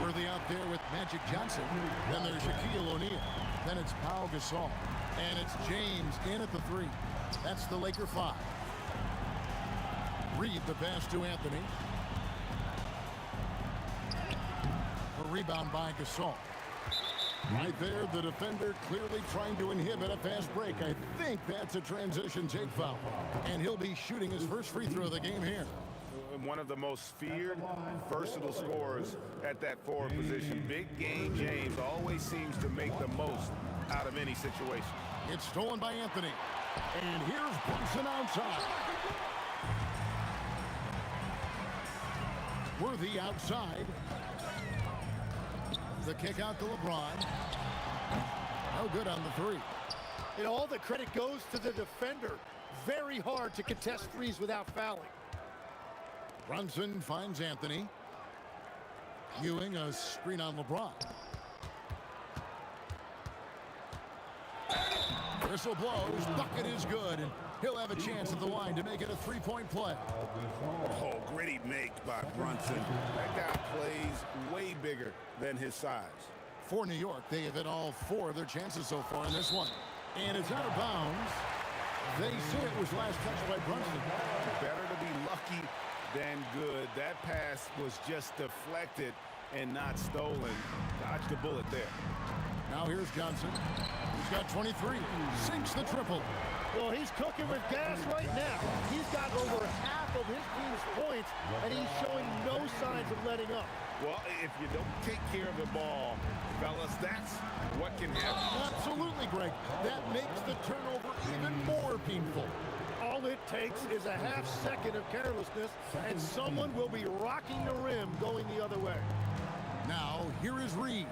Worthy out there with Magic Johnson. Then there's Shaquille O'Neal. Then it's Pau Gasol. And it's James in at the 3. That's the Laker 5. Reed the pass to Anthony. A rebound by Gasol. Right there, the defender clearly trying to inhibit a fast break. I think that's a transition take foul. And he'll be shooting his first free throw of the game here. One of the most feared, versatile scorers at that forward position. Big game James always seems to make the most out of any situation. It's stolen by Anthony. And here's Brunson outside. Worthy outside. The kick out to LeBron. No good on the three. And all the credit goes to the defender. Very hard to contest threes without fouling. Brunson finds Anthony. Ewing a screen on LeBron. Whistle blows. Bucket is good. And he'll have a chance at the line to make it a three-point play. Oh, gritty make by Brunson. That guy plays way bigger than his size. For New York, they have hit all four of their chances so far in this one. And it's out of bounds. They say it was last touched by Brunson. Better to be lucky than good. That pass was just deflected and not stolen. Dodged the bullet there. Now here's Johnson. He's got 23. Sinks the triple. Well, he's cooking with gas right now. He's got over half of his team's points, and he's showing no signs of letting up. Well, if you don't take care of the ball, fellas, that's what can happen. Absolutely, Greg. That makes the turnover even more painful. All it takes is a half second of carelessness, and someone will be rocking the rim going the other way. Now, here is Reed.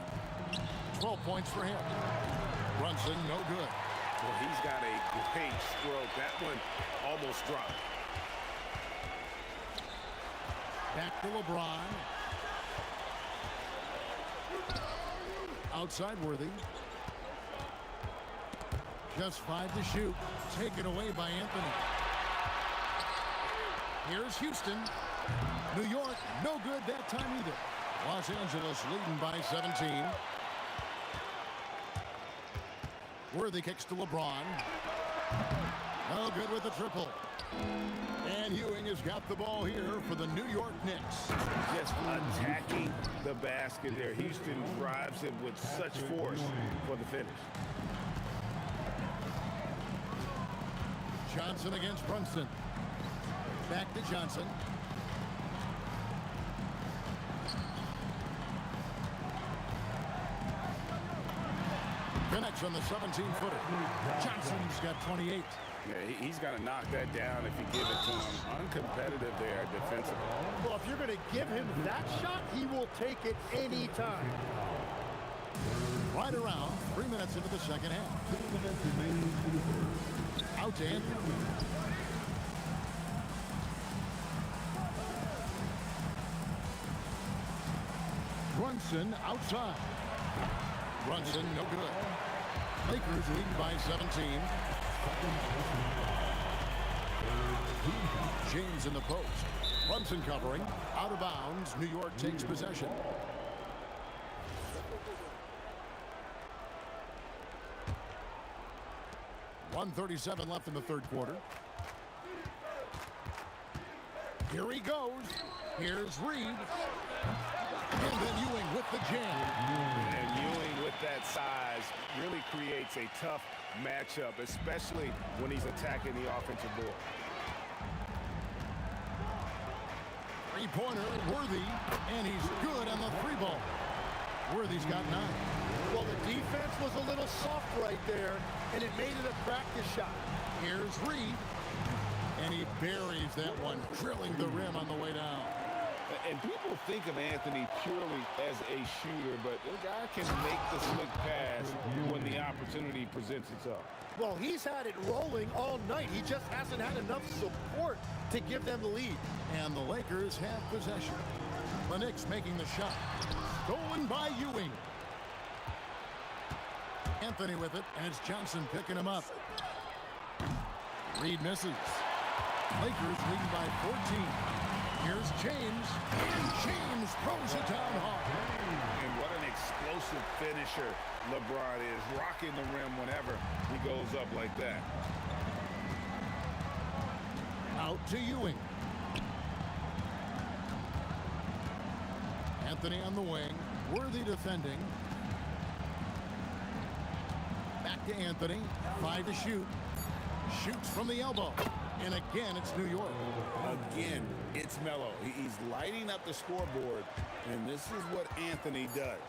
12 points for him. Brunson, no good. Well, he's got a great stroke. That one almost dropped. Back to LeBron. Outside Worthy. Just 5 to shoot. Taken away by Anthony. Here's Houston. New York, no good that time either. Los Angeles leading by 17. Worthy kicks to LeBron. No good with the triple. And Ewing has got the ball here for the New York Knicks. Just attacking the basket there. Houston drives it with such force for the finish. Johnson against Brunson. Back to Johnson. Connects on the 17-footer. Johnson's got 28. Yeah, he's got to knock that down if you give it to him. Uncompetitive there defensively. Well, if you're going to give him that shot, he will take it any time. Right around 3 minutes into the second half. 2 minutes remaining in the first. Out to Anthony. Brunson outside. Brunson no good. Lakers lead by 17. James in the post. Brunson covering. Out of bounds. New York takes possession. .137 left in the third quarter. Here he goes. Here's Reed. And then Ewing with the jam. And Ewing with that size really creates a tough matchup, especially when he's attacking the offensive board. Three-pointer, Worthy, and he's good on the three ball. Worthy's got 9. Well, the defense was a little soft right there, and it made it a practice shot. Here's Reed, and he buries that one, drilling the rim on the way down. And people think of Anthony purely as a shooter, but the guy can make the slick pass when the opportunity presents itself. Well, he's had it rolling all night. He just hasn't had enough support to give them the lead. And the Lakers have possession. The Knicks making the shot. Stolen by Ewing. Anthony with it, and it's Johnson picking him up. Reed misses. Lakers lead by 14. Here's James. And James throws it down hard. And what an explosive finisher LeBron is, rocking the rim whenever he goes up like that. Out to Ewing. Anthony on the wing. Worthy defending. Back to Anthony. 5 to shoot. Shoots from the elbow. And again, it's New York. Again, it's Melo. He's lighting up the scoreboard, and this is what Anthony does.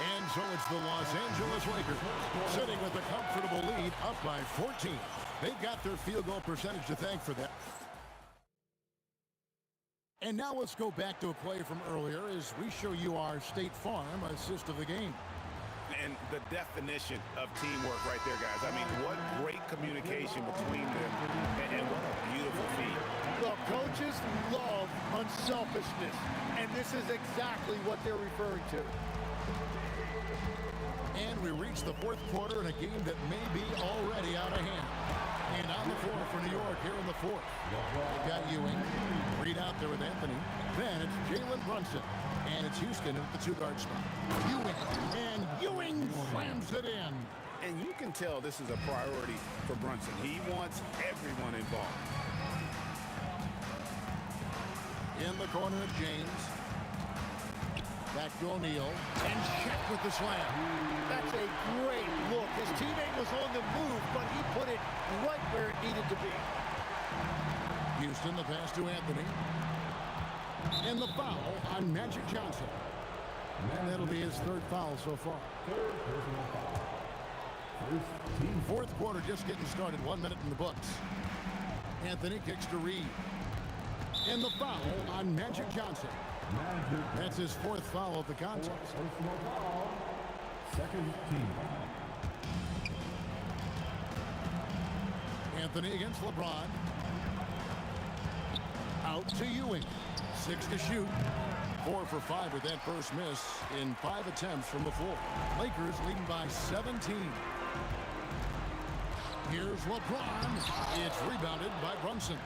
And so it's the Los Angeles Lakers sitting with a comfortable lead up by 14. They've got their field goal percentage to thank for that. And now let's go back to a play from earlier as we show you our State Farm assist of the game. And the definition of teamwork right there, guys. I mean, what great communication between them, and what a beautiful feat. The coaches love unselfishness, and this is exactly what they're referring to. And we reach the fourth quarter in a game that may be already out of hand. And on the floor for New York here in the fourth. They've got Ewing. Reed out there with Anthony. Then it's Jalen Brunson. And it's Houston at the two-guard spot. Ewing. And Ewing slams it in. And you can tell this is a priority for Brunson. He wants everyone involved. In the corner of James. Back to O'Neal. And Shaq with the slam. That's a great look. His teammate was on the move, but he put it right where it needed to be. Houston, the pass to Anthony. And the foul on Magic Johnson. And that'll be his third foul so far. Fourth quarter just getting started. 1 minute in the books. Anthony kicks to Reed. And the foul on Magic Johnson. That's his fourth foul of the contest. Second team. Anthony against LeBron. Out to Ewing. 6 to shoot. 4 for 5 with that first miss in 5 attempts from the floor. Lakers leading by 17. Here's LeBron. It's rebounded by Brunson.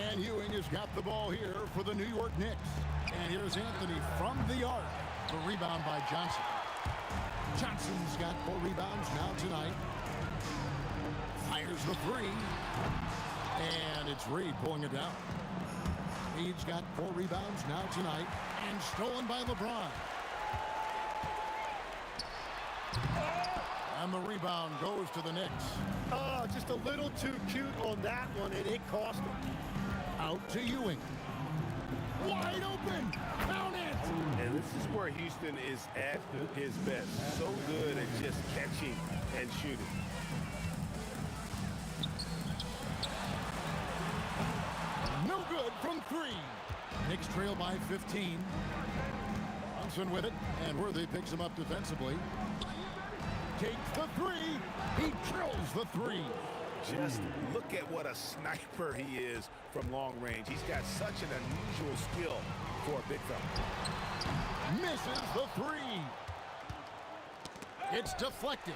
And Ewing has got the ball here for the New York Knicks. And here's Anthony from the arc. The rebound by Johnson. Johnson's got 4 rebounds now tonight. Fires the 3. And it's Reed pulling it down. Reed's got 4 rebounds now tonight. And stolen by LeBron. And the rebound goes to the Knicks. Oh, just a little too cute on that one, and it cost him. Out to Ewing. Wide open. Count it. And this is where Houston is at his best. So good at just catching and shooting. No good from 3. Knicks trail by 15. Brunson with it, and Worthy picks him up defensively. Takes the 3. He drills the 3. Just look at what a sniper he is from long range. He's got such an unusual skill for a big fella. Misses the 3. It's deflected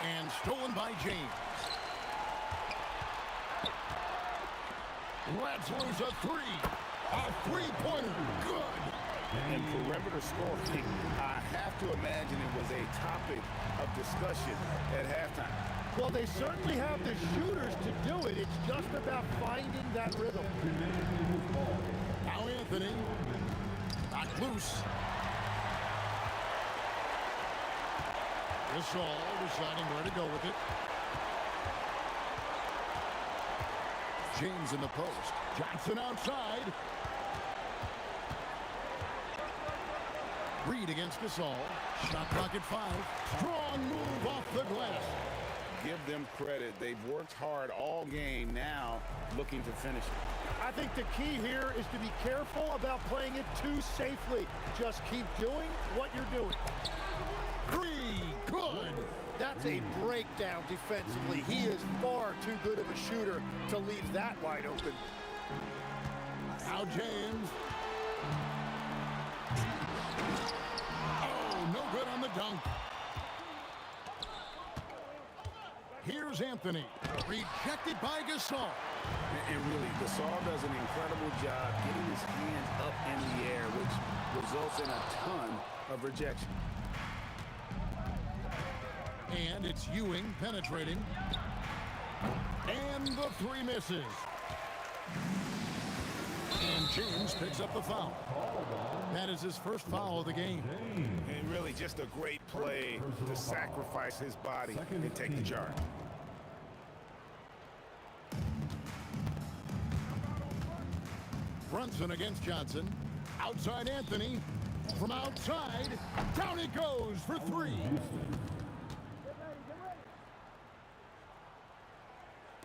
and stolen by James. Let's lose a 3. A three-pointer. Good. And perimeter scoring, I have to imagine it was a topic of discussion at halftime. Well, they certainly have the shooters to do it. It's just about finding that rhythm. Now Anthony. Knocked loose. Gasol deciding where to go with it. James in the post. Johnson outside. Reed against Gasol. Shot clock at 5. Strong move off the glass. Give them credit. They've worked hard all game, now looking to finish it. I think the key here is to be careful about playing it too safely. Just keep doing what you're doing. 3. Good. That's a breakdown defensively. He is far too good of a shooter to leave that wide open. Now James. Oh, no good on the dunk. Here's Anthony. Rejected by Gasol. And really, Gasol does an incredible job getting his hands up in the air, which results in a ton of rejection. And it's Ewing penetrating. And the 3 misses. And James picks up the foul. That is his first foul of the game. And really just a great play to sacrifice his body and take the charge. Brunson against Johnson. Outside Anthony. From outside, down he goes for three.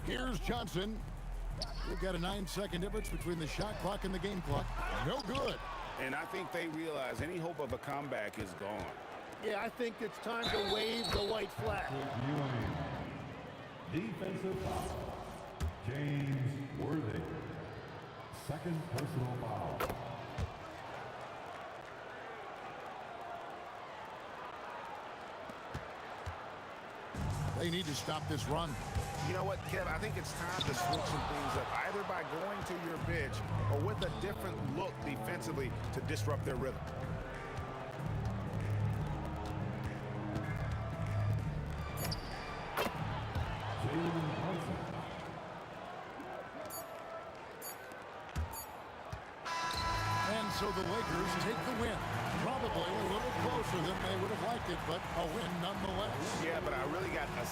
Here's Johnson. We've got a 9-second difference between the shot clock and the game clock. No good. And I think they realize any hope of a comeback is gone. Yeah, I think it's time to wave the white flag. Defensive foul. James Worthy. Second personal foul. They need to stop this run. You know what, Kev? I think it's time to switch some things up, either by going to your bench or with a different look defensively to disrupt their rhythm. And so the Lakers take the win. Probably a little closer than they would have liked it, but a win nonetheless. Yeah, but I really got a...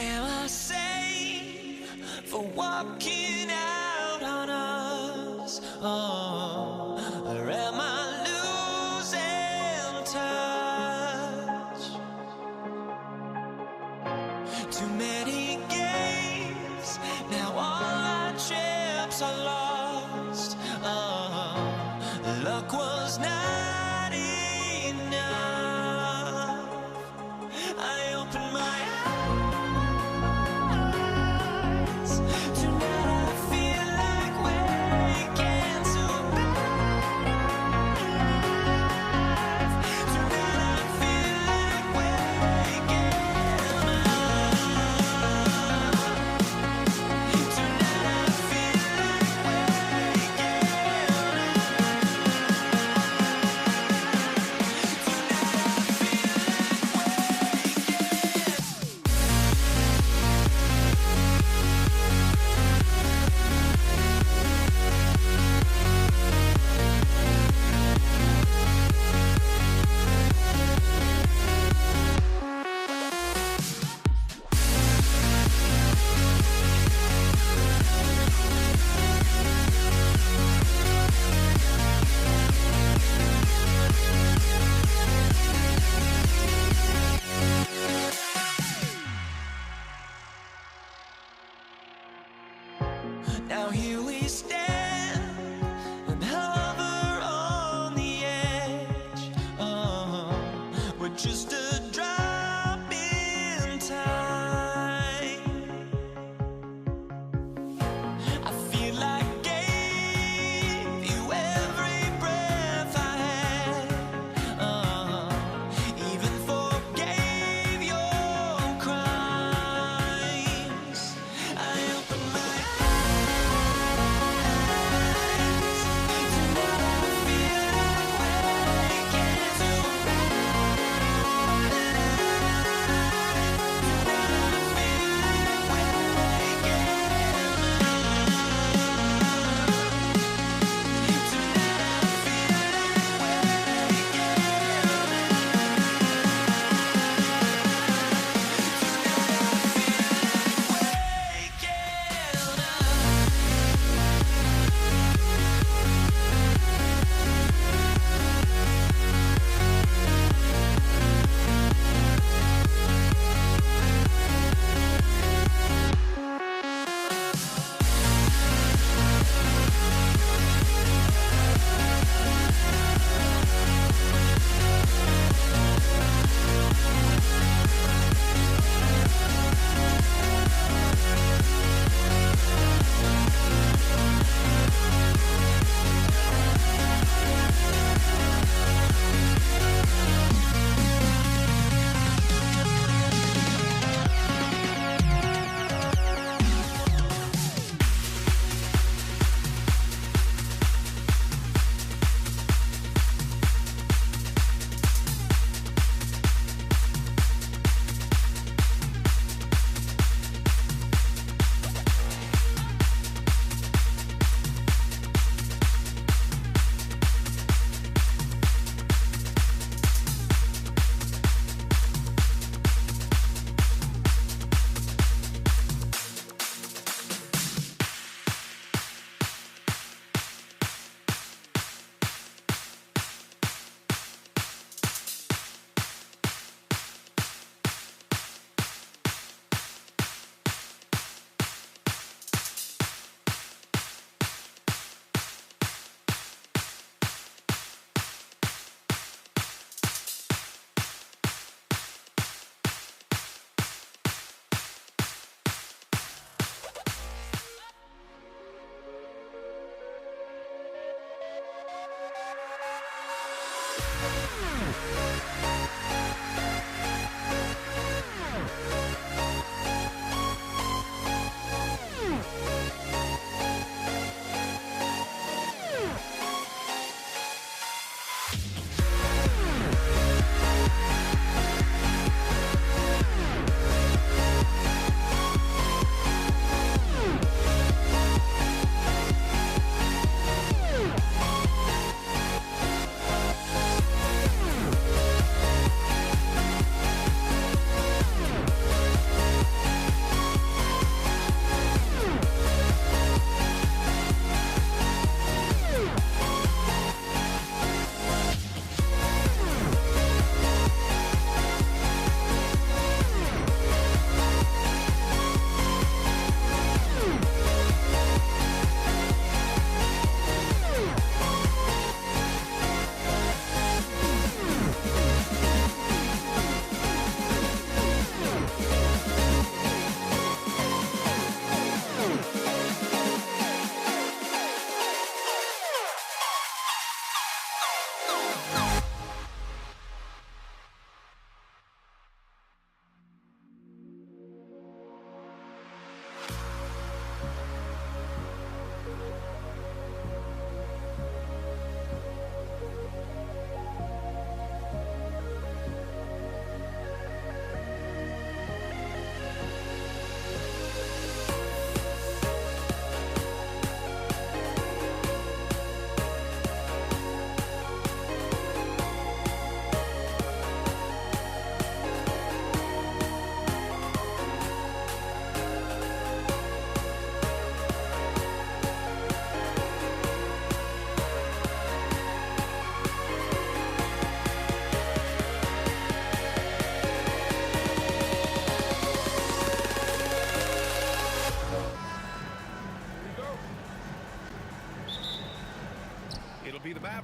Am I safe for walking out on us? Oh, or am I losing touch? Too many games, now all our chips are lost. Oh, luck was not enough. I opened my eyes.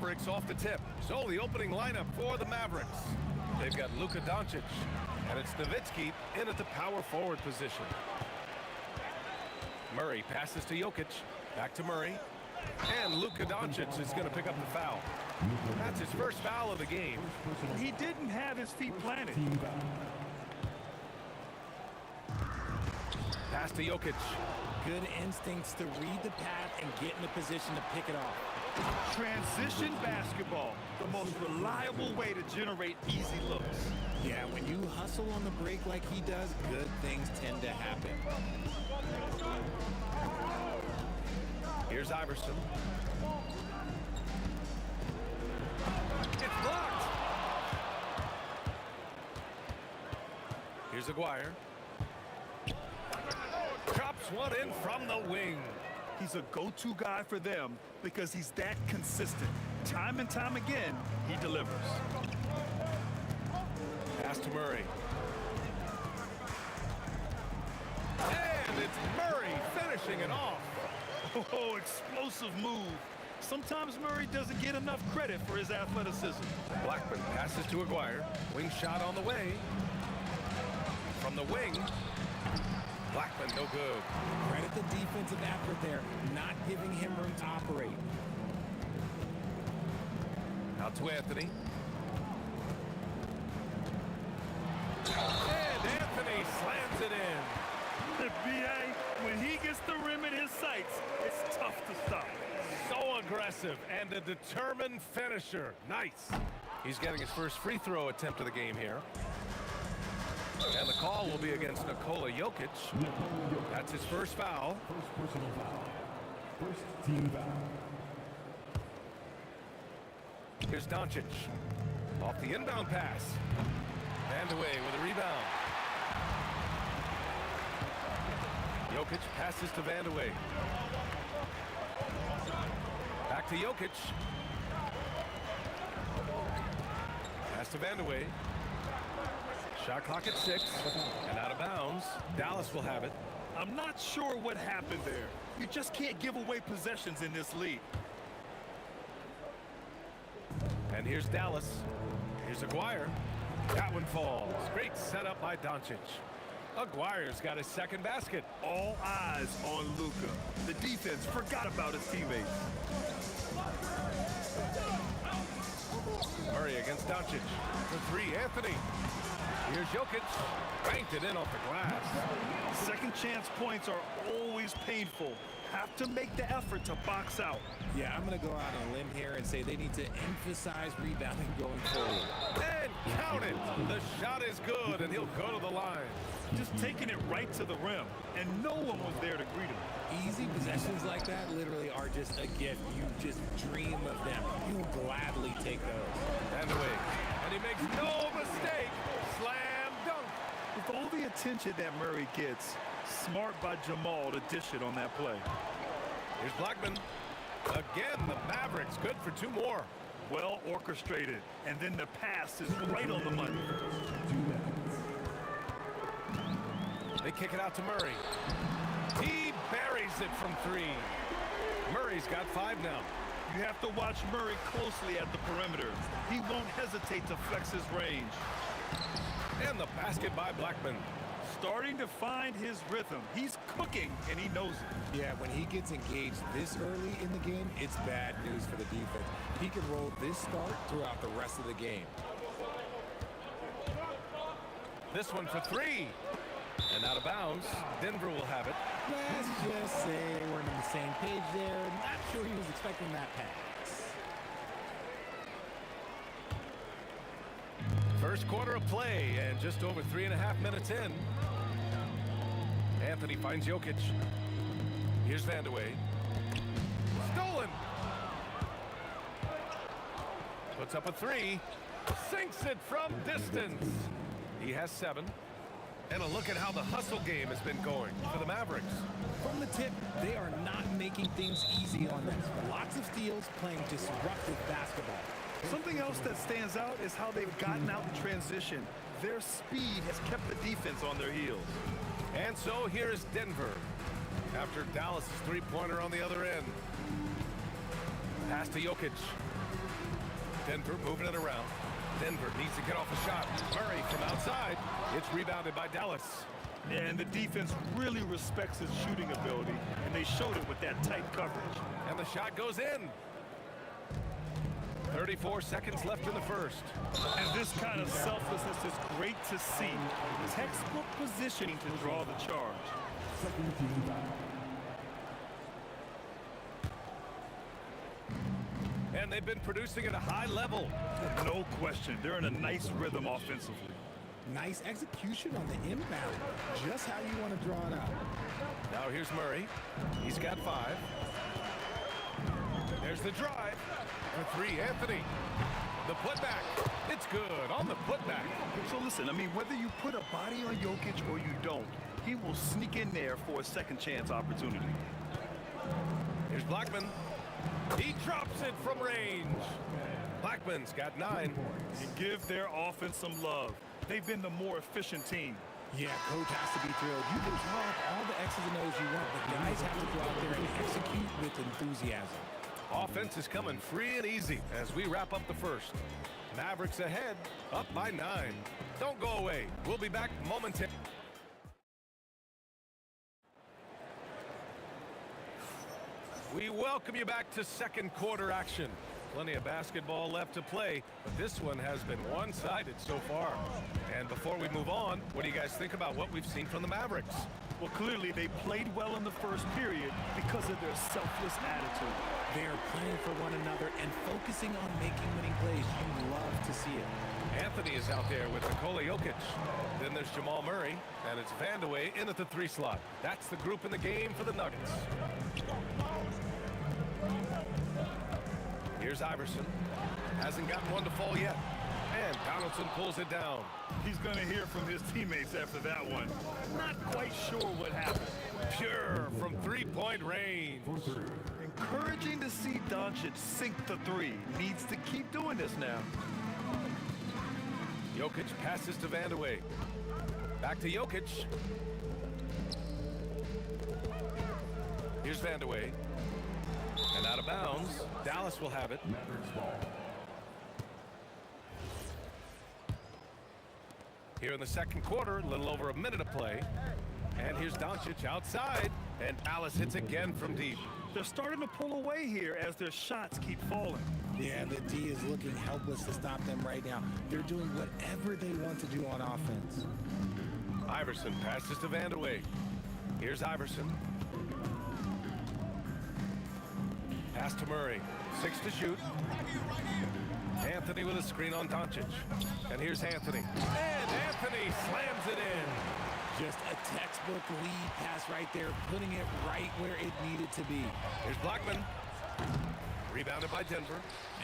Mavericks off the tip. So the opening lineup for the Mavericks. They've got Luka Doncic, and it's Nowitzki in at the power forward position. Murray passes to Jokic, back to Murray, and Luka Doncic is going to pick up the foul. That's his first foul of the game. He didn't have his feet planted. Pass to Jokic. Good instincts to read the path and get in a position to pick it off. Transition basketball, the most reliable way to generate easy looks. Yeah, when you hustle on the break like he does, good things tend to happen. Here's Iverson. It's blocked. Here's Aguirre. Chops one in from the wing. He's a go-to guy for them because he's that consistent. Time and time again, he delivers. Pass to Murray. And it's Murray finishing it off. Oh, explosive move. Sometimes Murray doesn't get enough credit for his athleticism. Blackman passes to Aguirre. Wing shot on the way. From the wing. Blackman no good. Credit the defensive effort there, not giving him room to operate. Out to Anthony. And Anthony slams it in. The BA, when he gets the rim in his sights, it's tough to stop. So aggressive and a determined finisher. Nice. He's getting his first free throw attempt of the game here. And the call will be against Nikola Jokic. That's his first foul. First personal foul. First team foul. Here's Doncic. Off the inbound pass. And away with a rebound. Jokic passes to Vandeweghe. Back to Jokic. Pass to Vandeweghe. Shot clock at 6 and out of bounds. Dallas will have it. I'm not sure what happened there. You just can't give away possessions in this league. And here's Dallas. Here's Aguirre. That one falls. Great setup by Doncic. Aguirre's got his second basket. All eyes on Luka. The defense forgot about his teammates. Murray against Doncic. For 3, Anthony. Here's Jokic. Banked it in off the glass. Second chance points are always painful. Have to make the effort to box out. Yeah, I'm going to go out on a limb here and say they need to emphasize rebounding going forward. And count it. The shot is good, and he'll go to the line. Just taking it right to the rim, and no one was there to greet him. Easy possessions like that literally are just a gift. You just dream of them. You gladly take those. And away. And he makes no mistake. Slam dunk. With all the attention that Murray gets, smart by Jamal to dish it on that play. Here's Blackman. Again, the Mavericks good for 2 more. Well orchestrated, and then the pass is right on the money. They kick it out to Murray. He buries it from 3. Murray's got 5 now. You have to watch Murray closely at the perimeter. He won't hesitate to flex his range. And the basket by Blackman. Starting to find his rhythm. He's cooking, and he knows it. Yeah, when he gets engaged this early in the game, it's bad news for the defense. He can roll this start throughout the rest of the game. This one for 3. And out of bounds. Denver will have it. Let's just say they weren't on the same page there. Not sure he was expecting that pass. First quarter of play and just over 3.5 minutes in. Anthony finds Jokic. Here's Vandeweghe. Stolen. Puts up a 3. Sinks it from distance. He has 7. And a look at how the hustle game has been going for the Mavericks. From the tip, they are not making things easy on them. Lots of steals, playing disruptive basketball. Something else that stands out is how they've gotten out in transition. Their speed has kept the defense on their heels. And so here is Denver after Dallas' 3-pointer on the other end. Pass to Jokic. Denver moving it around. Denver needs to get off a shot. Murray from outside. It's rebounded by Dallas. And the defense really respects his shooting ability, and they showed it with that tight coverage. And the shot goes in. 34 seconds left in the first. And this kind of selflessness is great to see. Textbook positioning to draw the charge. And they've been producing at a high level. No question. They're in a nice rhythm offensively. Nice execution on the inbound. Just how you want to draw it out. Now here's Murray. He's got 5. There's the drive. For 3, Anthony. The putback. It's good on the putback. So listen, I mean, whether you put a body on Jokic or you don't, he will sneak in there for a second chance opportunity. Here's Blackman. He drops it from range. Blackman's got 9. And give their offense some love. They've been the more efficient team. Yeah, coach has to be thrilled. You can draw up all the X's and O's you want, but guys have to go out there and execute with enthusiasm. Offense is coming free and easy as we wrap up the first. Mavericks ahead, up by 9. Don't go away. We'll be back momentarily. We welcome you back to second quarter action. Plenty of basketball left to play, but this one has been one-sided so far. And before we move on, what do you guys think about what we've seen from the Mavericks? Well, clearly they played well in the first period because of their selfless attitude. They are playing for one another and focusing on making winning plays. You love to see it. Anthony is out there with Nikola Jokic. Then there's Jamal Murray, and it's Vandeweghe in at the 3 slot. That's the group in the game for the Nuggets. Here's Iverson. Hasn't gotten one to fall yet. And Donaldson pulls it down. He's going to hear from his teammates after that one. Not quite sure what happened. Pure from 3-point range. Encouraging to see Doncic sink the 3. Needs to keep doing this now. Jokic passes to Vandeweghe. Back to Jokic. Here's Vandeweghe. And out of bounds. Dallas will have it. Here in the second quarter, a little over a minute of play. And here's Doncic outside. And Dallas hits again from deep. They're starting to pull away here as their shots keep falling. Yeah, the D is looking helpless to stop them right now. They're doing whatever they want to do on offense. Iverson passes to Vandeweghe. Here's Iverson. Pass to Murray. 6 to shoot. Anthony with a screen on Doncic. And here's Anthony. And Anthony slams it in. Just a textbook lead pass right there, putting it right where it needed to be. Here's Blackman. Rebounded by Denver.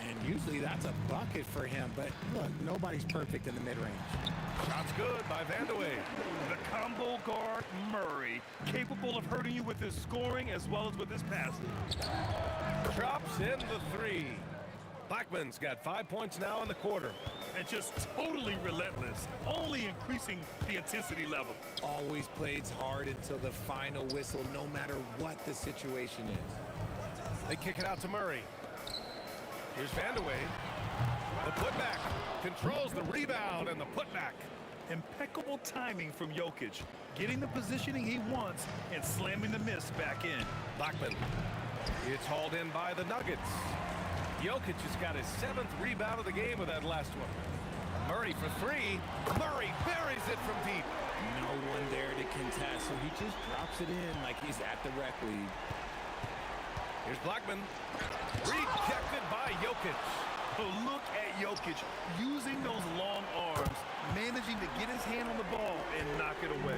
And usually that's a bucket for him, but look, nobody's perfect in the mid-range. Shot's good by Vandeweghe. The combo guard Murray, capable of hurting you with his scoring as well as with his passing. Drops in the 3. Blackman's got 5 points now in the quarter. And just totally relentless, only increasing the intensity level. Always plays hard until the final whistle, no matter what the situation is. They kick it out to Murray. Here's Vandeweghe. The putback. Controls the rebound and the putback. Impeccable timing from Jokic, getting the positioning he wants and slamming the miss back in. Blackman. It's hauled in by the Nuggets. Jokic has got his 7th rebound of the game with that last one. Murray for 3. Murray buries it from deep. No one there to contest, so he just drops it in like he's at the rec league. Here's Blackman. Rejected by Jokic. But look at Jokic using those long arms, managing to get his hand on the ball and knock it away.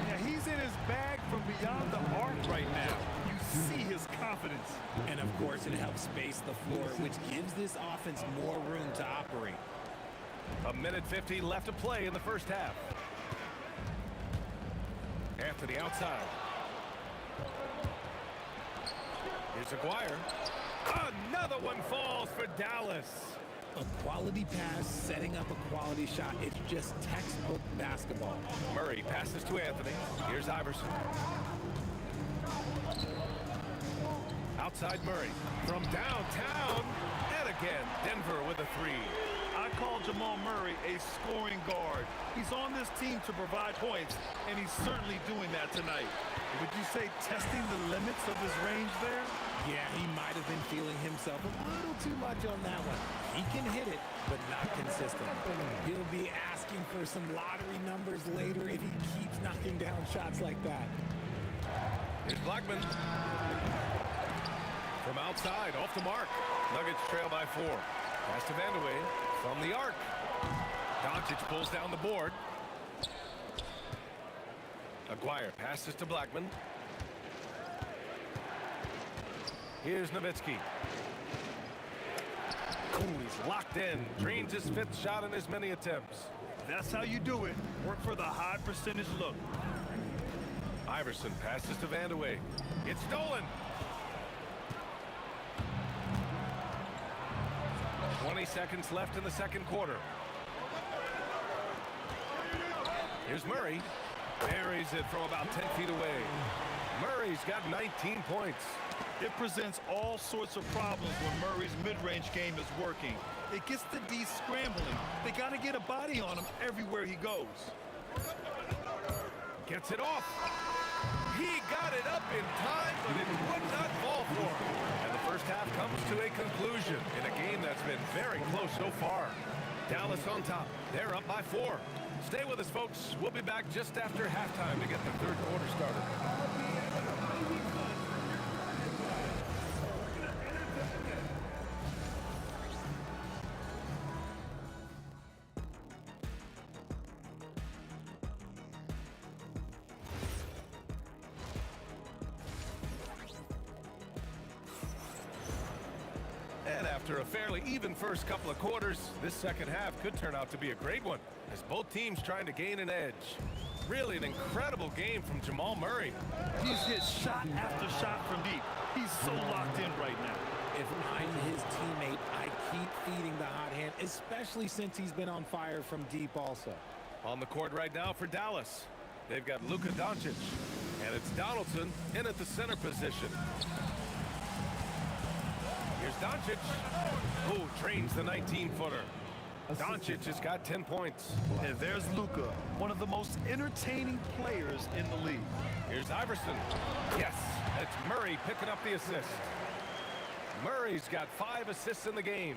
Now he's in his bag from beyond the arc right now. You see his confidence. And of course it helps space the floor, which gives this offense more room to operate. A minute 50 left to play in the first half. Anthony outside. Here's Aguirre. Another one falls for Dallas. A quality pass, setting up a quality shot. It's just textbook basketball. Murray passes to Anthony. Here's Iverson. Outside Murray. From downtown. And a again. Denver with a three. I call Jamal Murray a scoring guard. He's on this team to provide points, and he's certainly doing that tonight. Would you say testing the limits of his range there? Yeah, he might have been feeling himself a little too much on that one. He can hit it, but not consistent. He'll be asking for some lottery numbers later if he keeps knocking down shots like that. Here's Blackman. From outside, off the mark. Nuggets trail by 4. Pass to Vandeweghe from the arc. Doncic pulls down the board. Aguirre passes to Blackman. Here's Nowitzki. He's locked in. Drains his 5th shot in as many attempts. That's how you do it. Work for the high percentage look. Iverson passes to Vandeweghe. It's stolen. 20 seconds left in the second quarter. Here's Murray. Buries it from about 10 feet away. Murray's got 19 points. It presents all sorts of problems when Murray's mid-range game is working. It gets the D scrambling. They got to get a body on him everywhere he goes. Gets it off. He got it up in time, but it would not fall for him. And the first half comes to a conclusion in a game that's been very close so far. Dallas on top. They're up by 4. Stay with us, folks. We'll be back just after halftime to get the third quarter started. And after a fairly even first couple of quarters, this second half could turn out to be a great one, as both teams trying to gain an edge. Really an incredible game from Jamal Murray. He's hit shot after shot from deep. He's so locked in right now. If I'm his teammate, I keep feeding the hot hand, especially since he's been on fire from deep also. On the court right now for Dallas, they've got Luka Doncic, and it's Donaldson in at the center position. Here's Doncic, who drains the 19-footer. Doncic has got 10 points. And there's Luka, one of the most entertaining players in the league. Here's Iverson. Yes, it's Murray picking up the assist. Murray's got 5 assists in the game.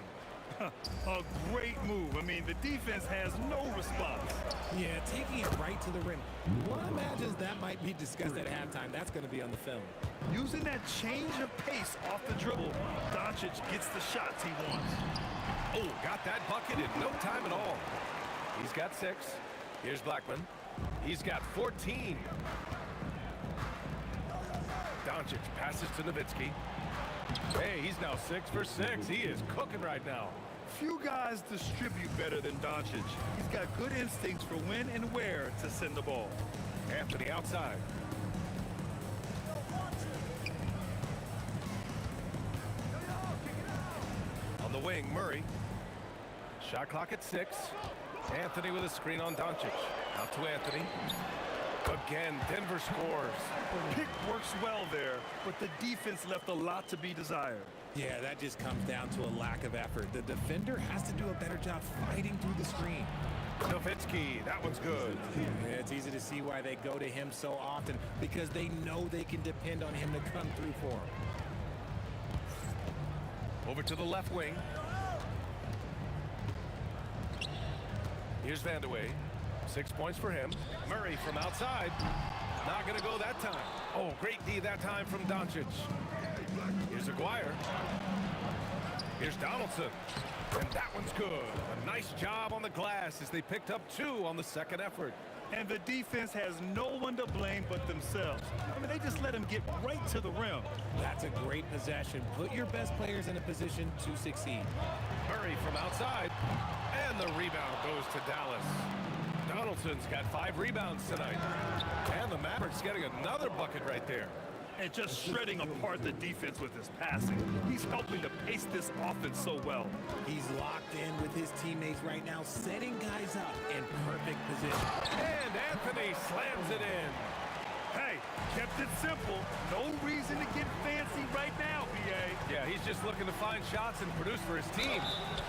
A great move. I mean, the defense has no response. Yeah, taking it right to the rim. One imagines that might be discussed at halftime. That's going to be on the film. Using that change of pace off the dribble, Doncic gets the shots he wants. Oh, got that bucket in no time at all. He's got 6. Here's Blackman. He's got 14. Doncic passes to Nowitzki. Hey, he's now 6 for 6. He is cooking right now. Few guys distribute better than Doncic. He's got good instincts for when and where to send the ball. Anthony outside. On the wing, Murray. Shot clock at 6. Anthony with a screen on Doncic. Out to Anthony. Again, Denver scores. Pick works well there, but the defense left a lot to be desired. Yeah, that just comes down to a lack of effort. The defender has to do a better job fighting through the screen. Nowitzki, that one's good. Yeah, it's easy to see why they go to him so often, because they know they can depend on him to come through for them. Over to the left wing. Here's Vandeweghe. 6 points for him. Murray from outside. Not going to go that time. Oh, great D that time from Doncic. Here's Aguirre. Here's Donaldson. And that one's good. A nice job on the glass as they picked up 2 on the second effort. And the defense has no one to blame but themselves. I mean, they just let him get right to the rim. That's a great possession. Put your best players in a position to succeed. Murray from outside. And the rebound goes to Dallas. Donaldson's got 5 rebounds tonight. And the Mavericks getting another bucket right there. And just shredding apart the defense with his passing. He's helping to pace this offense so well. He's locked in with his teammates right now, setting guys up in perfect position. And Anthony slams it in. Hey, kept it simple. No reason to get fancy right now, BA. Yeah, he's just looking to find shots and produce for his team.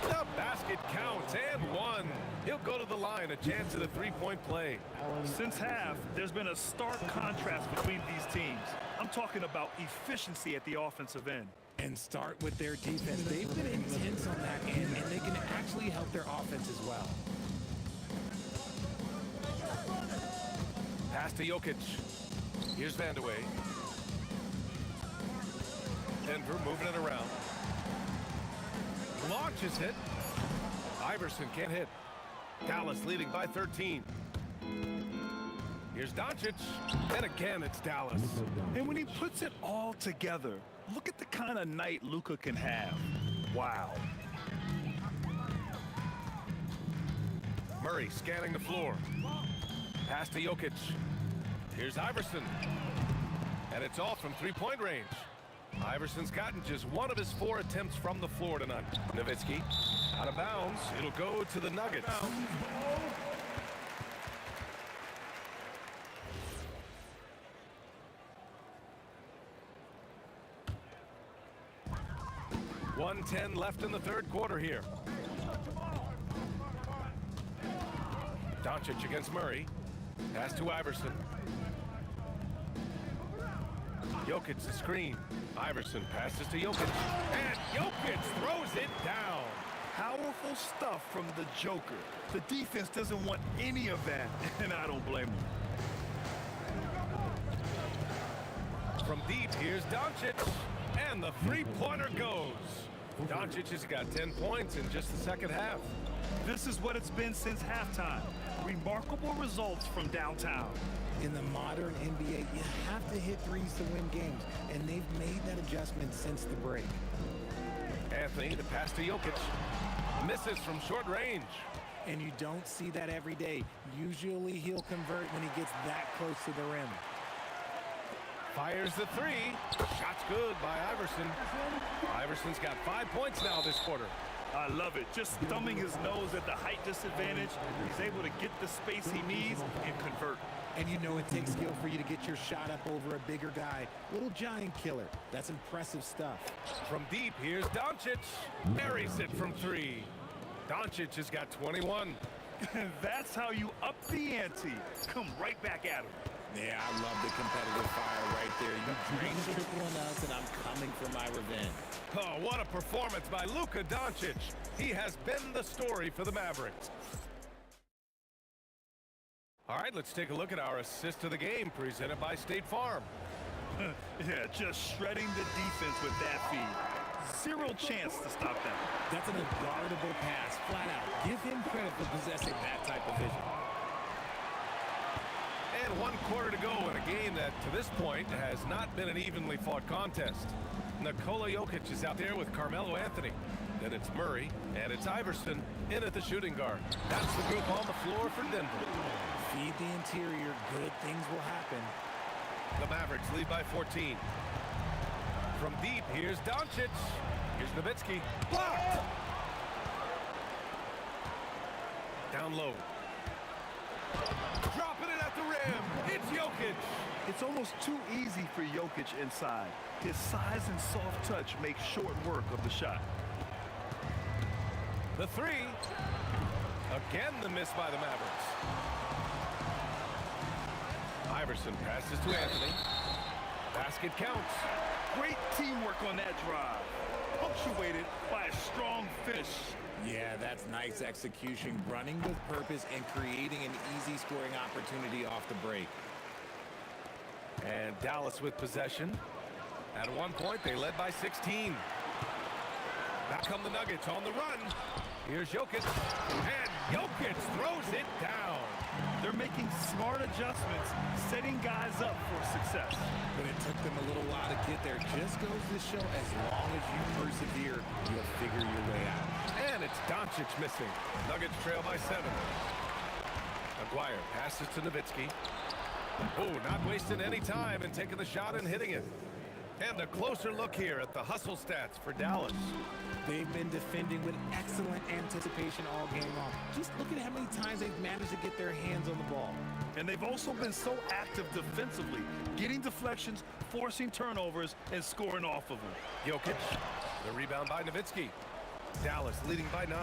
The basket counts and one. He'll go to the line, a chance at a three-point play. Since half, there's been a stark contrast between these teams. I'm talking about efficiency at the offensive end. And start with their defense. They've been intense on that end, and they can actually help their offense as well. Pass to Jokic. Here's Vandeweghe. Denver moving it around. Launch is hit. Iverson can't hit. Dallas leading by 13. Here's Doncic. And again, it's Dallas. And when he puts it all together, look at the kind of night Luka can have. Wow. Murray scanning the floor. Pass to Jokic. Here's Iverson. And it's off from three-point range. Iverson's gotten just one of his 4 attempts from the floor tonight. Nowitzki out of bounds. It'll go to the Nuggets. .110 left in the third quarter here. Doncic against Murray. Pass to Iverson. Jokic the screen. Iverson passes to Jokic. And Jokic throws it down. Powerful stuff from the Joker. The defense doesn't want any of that, and I don't blame them. From deep, here's Doncic. And the three-pointer goes. Doncic has got 10 points in just the second half. This is what it's been since halftime. Remarkable results from downtown. In the modern NBA, you have to hit threes to win games, and they've made that adjustment since the break. Anthony, the pass to Jokic. Misses from short range. And you don't see that every day. Usually he'll convert when he gets that close to the rim. Fires the three. Shot's good by Iverson. Iverson's got 5 points now this quarter. I love it. Just thumbing his nose at the height disadvantage. He's able to get the space he needs and convert. And you know it takes skill for you to get your shot up over a bigger guy. Little giant killer. That's impressive stuff. From deep, here's Doncic. Buries it from three. Doncic has got 21. That's how you up the ante. Come right back at him. Yeah, I love the competitive fire right there. You drain the triple on us, and I'm coming for my revenge. Oh, what a performance by Luka Doncic. He has been the story for the Mavericks. All right, let's take a look at our assist of the game presented by State Farm. Yeah, just shredding the defense with that feed. Zero chance to stop them. That's an unguardable pass, flat out. Give him credit for possessing that type of vision. And 1 quarter to go in a game that, to this point, has not been an evenly fought contest. Nikola Jokic is out there with Carmelo Anthony. Then it's Murray, and it's Iverson in at the shooting guard. That's the group on the floor for Denver. Feed the interior, good things will happen. The Mavericks lead by 14. From deep, here's Doncic. Here's Nowitzki. Blocked! Down low. Dropping it at the rim. It's Jokic. It's almost too easy for Jokic inside. His size and soft touch make short work of the shot. The three. Again, the miss by the Mavericks. Iverson passes to Anthony. Basket counts. Great teamwork on that drive. Punctuated by a strong finish. Yeah, that's nice execution, running with purpose and creating an easy scoring opportunity off the break. And Dallas with possession. At one point, they led by 16. Back come the Nuggets on the run. Here's Jokic. And Jokic throws it down. They're making smart adjustments, setting guys up for success. But it took them a little while to get there. Just goes to show, as long as you persevere, you'll figure your way out. And it's Doncic missing. Nuggets trail by 7. Maguire passes to Nowitzki. Oh, not wasting any time and taking the shot and hitting it. And a closer look here at the hustle stats for Dallas. They've been defending with excellent anticipation all game long. Just look at how many times they've managed to get their hands on the ball. And they've also been so active defensively, getting deflections, forcing turnovers, and scoring off of them. Jokic, the rebound by Nowitzki. Dallas leading by 9.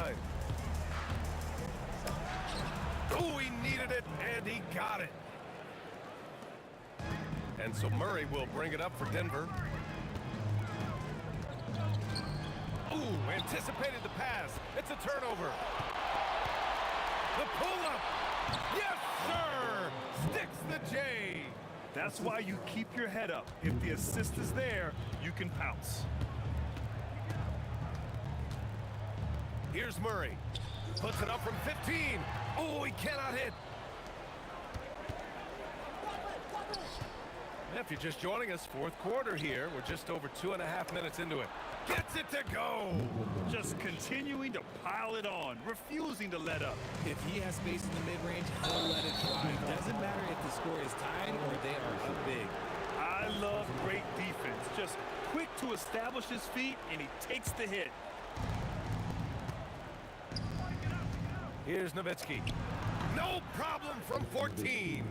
Oh, he needed it, and he got it. And so Murray will bring it up for Denver. Ooh, anticipated the pass. It's a turnover. The pull-up. Yes, sir! Sticks the J. That's why you keep your head up. If the assist is there, you can pounce. Here's Murray. Puts it up from 15. Oh, he cannot hit. If you're just joining us, fourth quarter here. We're just over 2.5 minutes into it. Gets it to go. Just continuing to pile it on, refusing to let up. If he has space in the mid-range, he'll let it fly. It doesn't matter if the score is tied or they are up big. I love great defense. Just quick to establish his feet, and he takes the hit. Here's Nowitzki. No problem from 14.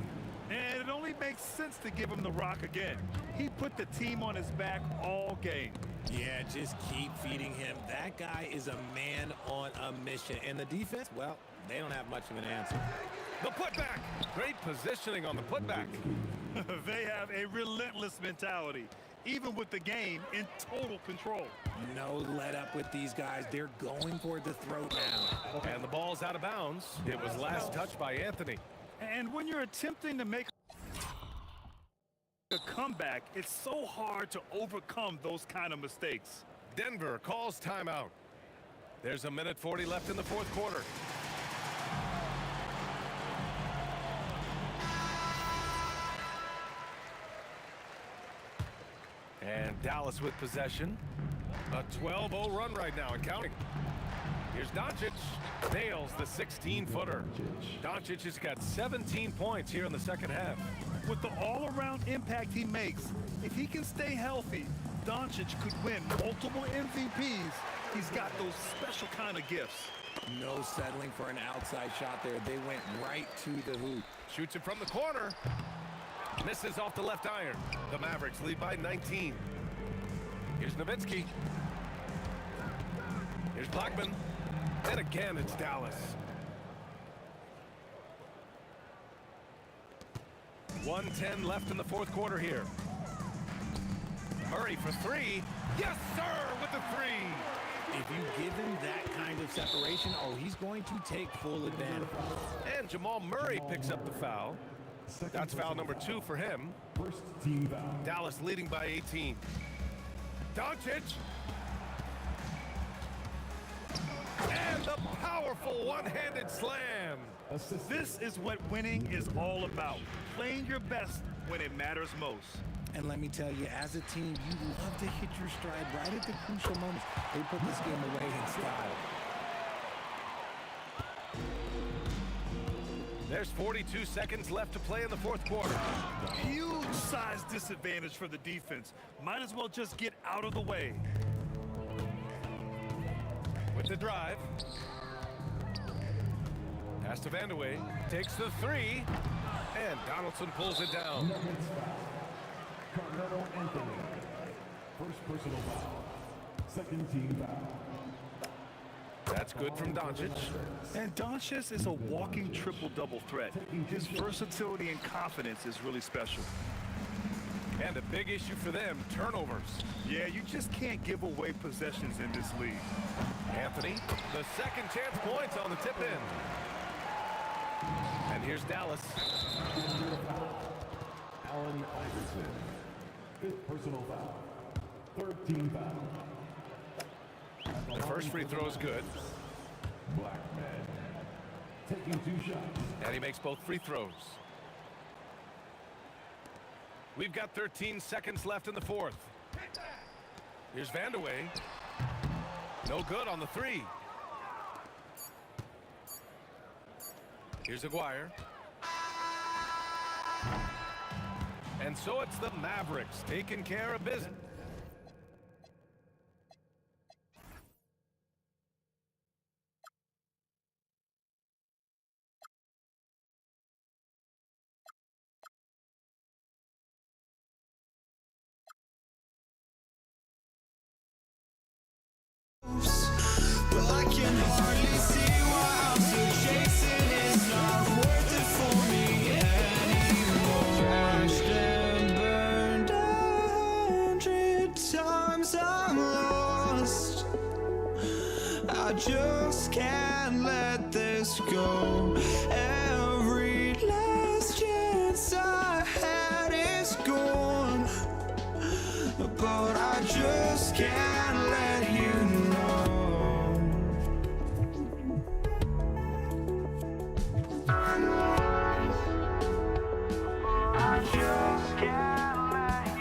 And it only makes sense to give him the rock again. He put the team on his back all game. Yeah, just keep feeding him. That guy is a man on a mission. And the defense, well, they don't have much of an answer. The putback. Great positioning on the putback. They have a relentless mentality, even with the game in total control. No let up with these guys. They're going for the throat now. And the ball's out of bounds. It was last touched by Anthony. And when you're attempting to make a comeback, it's so hard to overcome those kind of mistakes. Denver calls timeout. There's a minute 40 left in the fourth quarter. And Dallas with possession. A 12-0 run right now and counting. Here's Doncic. Nails the 16-footer. Doncic has got 17 points here in the second half. With the all-around impact he makes, if he can stay healthy, Doncic could win multiple MVPs. He's got those special kind of gifts. No settling for an outside shot there. They went right to the hoop. Shoots it from the corner. Misses off the left iron. The Mavericks lead by 19. Here's Nowitzki. Here's Blackman. And again, it's Dallas. 1:10 left in the fourth quarter here. Murray for 3. Yes, sir, with the 3. If you give him that kind of separation, oh, he's going to take full advantage. And Jamal Murray picks up the foul. That's foul number 2 for him. First team foul. Dallas leading by 18. Doncic. And the powerful one-handed slam. This is what winning is all about. Playing your best when it matters most. And let me tell you, as a team, you love to hit your stride right at the crucial moments. They put this game away in style. There's 42 seconds left to play in the fourth quarter. Huge size disadvantage for the defense. Might as well just get out of the way. With the drive. Pass to Vandeweghe. Takes the 3. And Donaldson pulls it down. Carmelo Anthony. First personal foul. Second team foul. That's good from Doncic. And Doncic is a walking triple-double threat. His versatility and confidence is really special. And a big issue for them, turnovers. Yeah, you just can't give away possessions in this league. Anthony, the second chance points on the tip in. And here's Dallas. Allen Iverson. Fifth personal foul. Third team foul. The first free throw is good. Blackman. Taking 2 shots. And he makes both free throws. We've got 13 seconds left in the fourth. Here's Vandeweghe. No good on the 3. Here's Aguirre. And so it's the Mavericks taking care of business. hardly see why I'm still chasing. It's not worth it for me anymore. Crashed and burned 100 times. I'm lost. I just can't let this go. Every last chance I had is gone, but I just can't let you know. I just can't let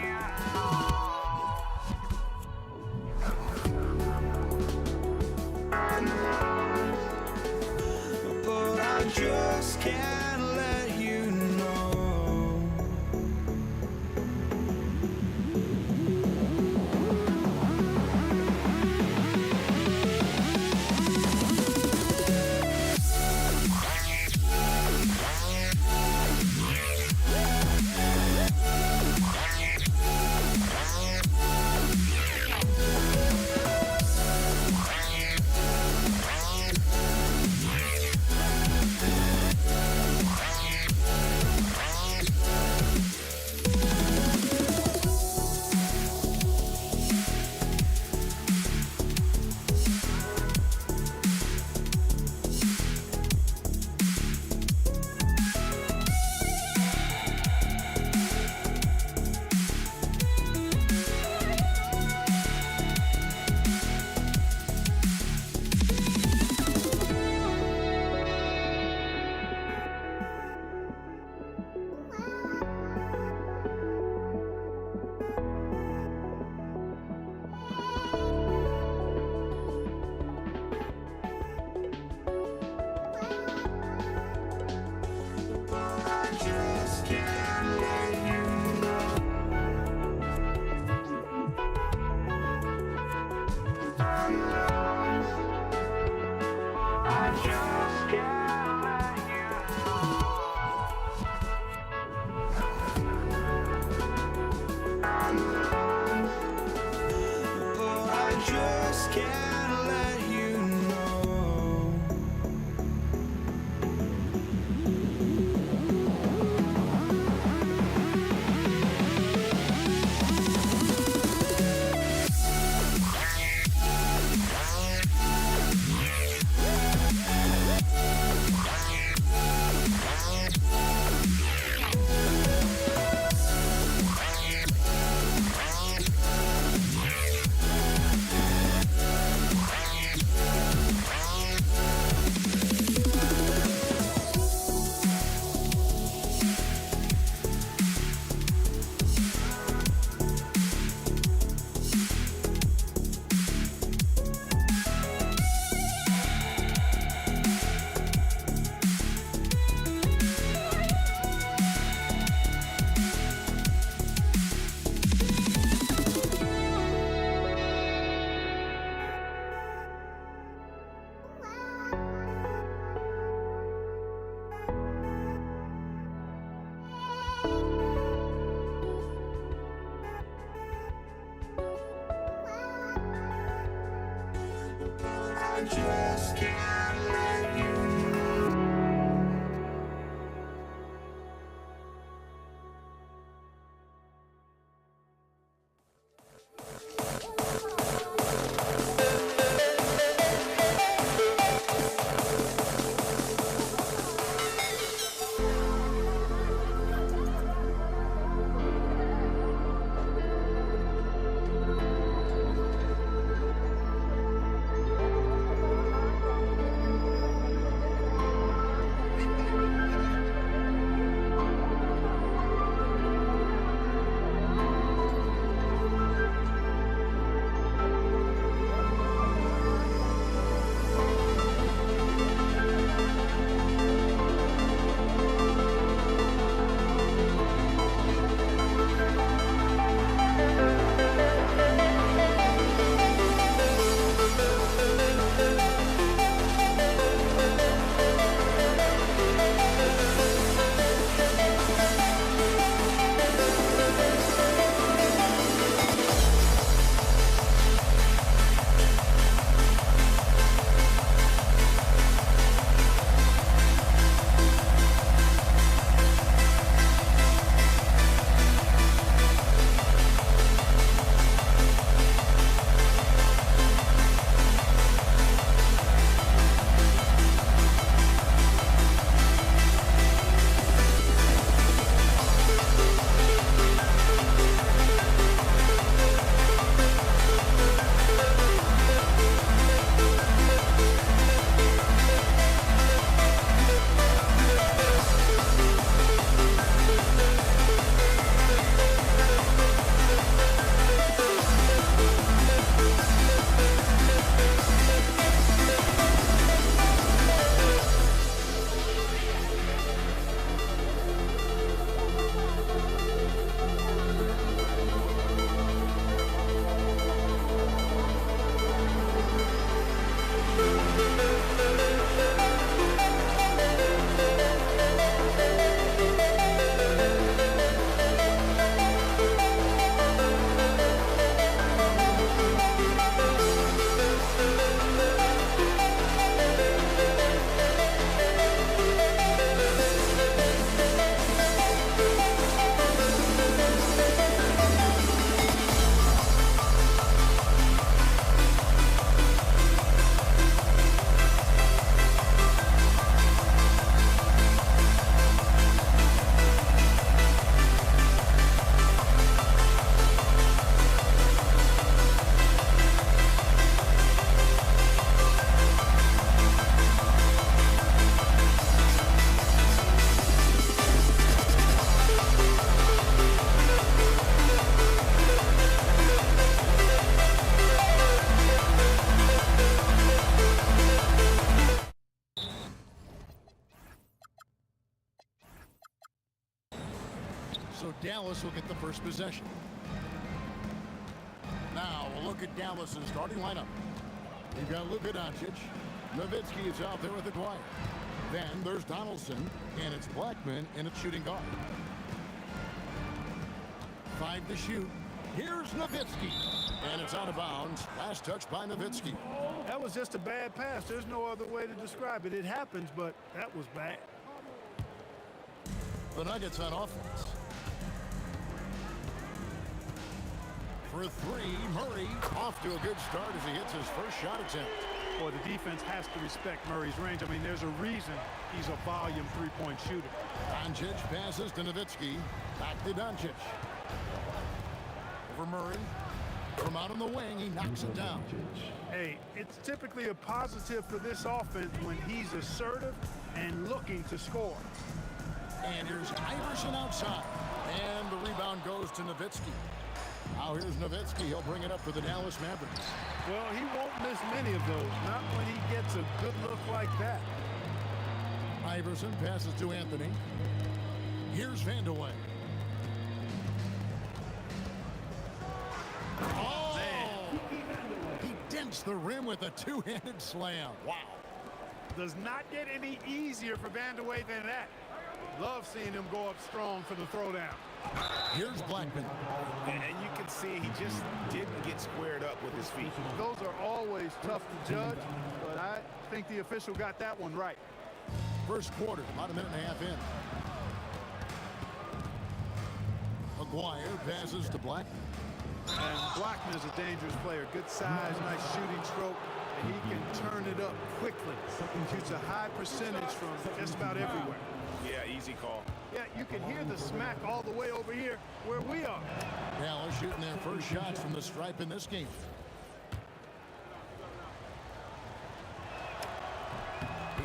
you know. But I just can't let you know. I just can't let you know. Dallas will get the first possession. Now, a look at Dallas' starting lineup. You've got Luka Doncic. Nowitzki is out there with Aguirre. Then there's Donaldson, and it's Blackman in its shooting guard. 5 to shoot. Here's Nowitzki, and it's out of bounds. Last touch by Nowitzki. That was just a bad pass. There's no other way to describe it. It happens, but that was bad. The Nuggets on offense. For 3, Murray off to a good start as he hits his first shot attempt. Boy, the defense has to respect Murray's range. I mean, there's a reason he's a volume three-point shooter. Doncic passes to Nowitzki. Back to Doncic. Over Murray. From out on the wing, he knocks it down. Hey, it's typically a positive for this offense when he's assertive and looking to score. And here's Iverson outside. And the rebound goes to Nowitzki. Now here's Nowitzki. He'll bring it up for the Dallas Mavericks. Well, he won't miss many of those. Not when he gets a good look like that. Iverson passes to Anthony. Here's Vandeweghe. Oh! Man. He dents the rim with a two-handed slam. Wow. Does not get any easier for Vandeweghe than that. Love seeing him go up strong for the throwdown. Here's Blackman. And you can see he just didn't get squared up with his feet. Those are always tough to judge, but I think the official got that one right. First quarter, about a minute and a half in. Aguirre passes to Blackman. And Blackman is a dangerous player. Good size, nice shooting stroke, and he can turn it up quickly. Shoots a high percentage from just about everywhere. Yeah, easy call. Yeah, you can hear the smack all the way over here where we are. Dallas shooting their first shots from the stripe in this game.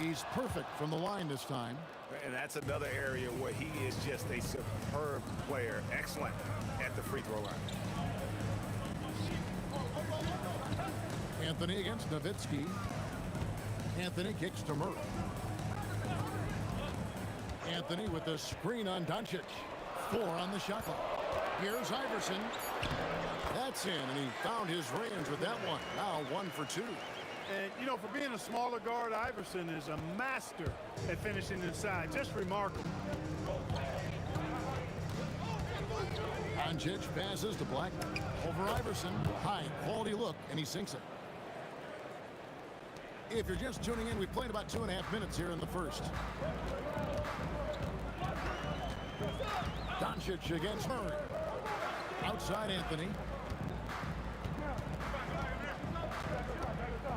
He's perfect from the line this time. And that's another area where he is just a superb player. Excellent at the free throw line. Anthony against Nowitzki. Anthony kicks to Murray. Anthony with the screen on Doncic. 4 on the shot clock. Here's Iverson. That's in, and he found his range with that one. Now 1 for 2. And, you know, for being a smaller guard, Iverson is a master at finishing inside. Just remarkable. Doncic passes to Blackman. Over Iverson. High quality look, and he sinks it. If you're just tuning in, we've played about 2.5 minutes here in the first. Doncic against Murray. Outside Anthony.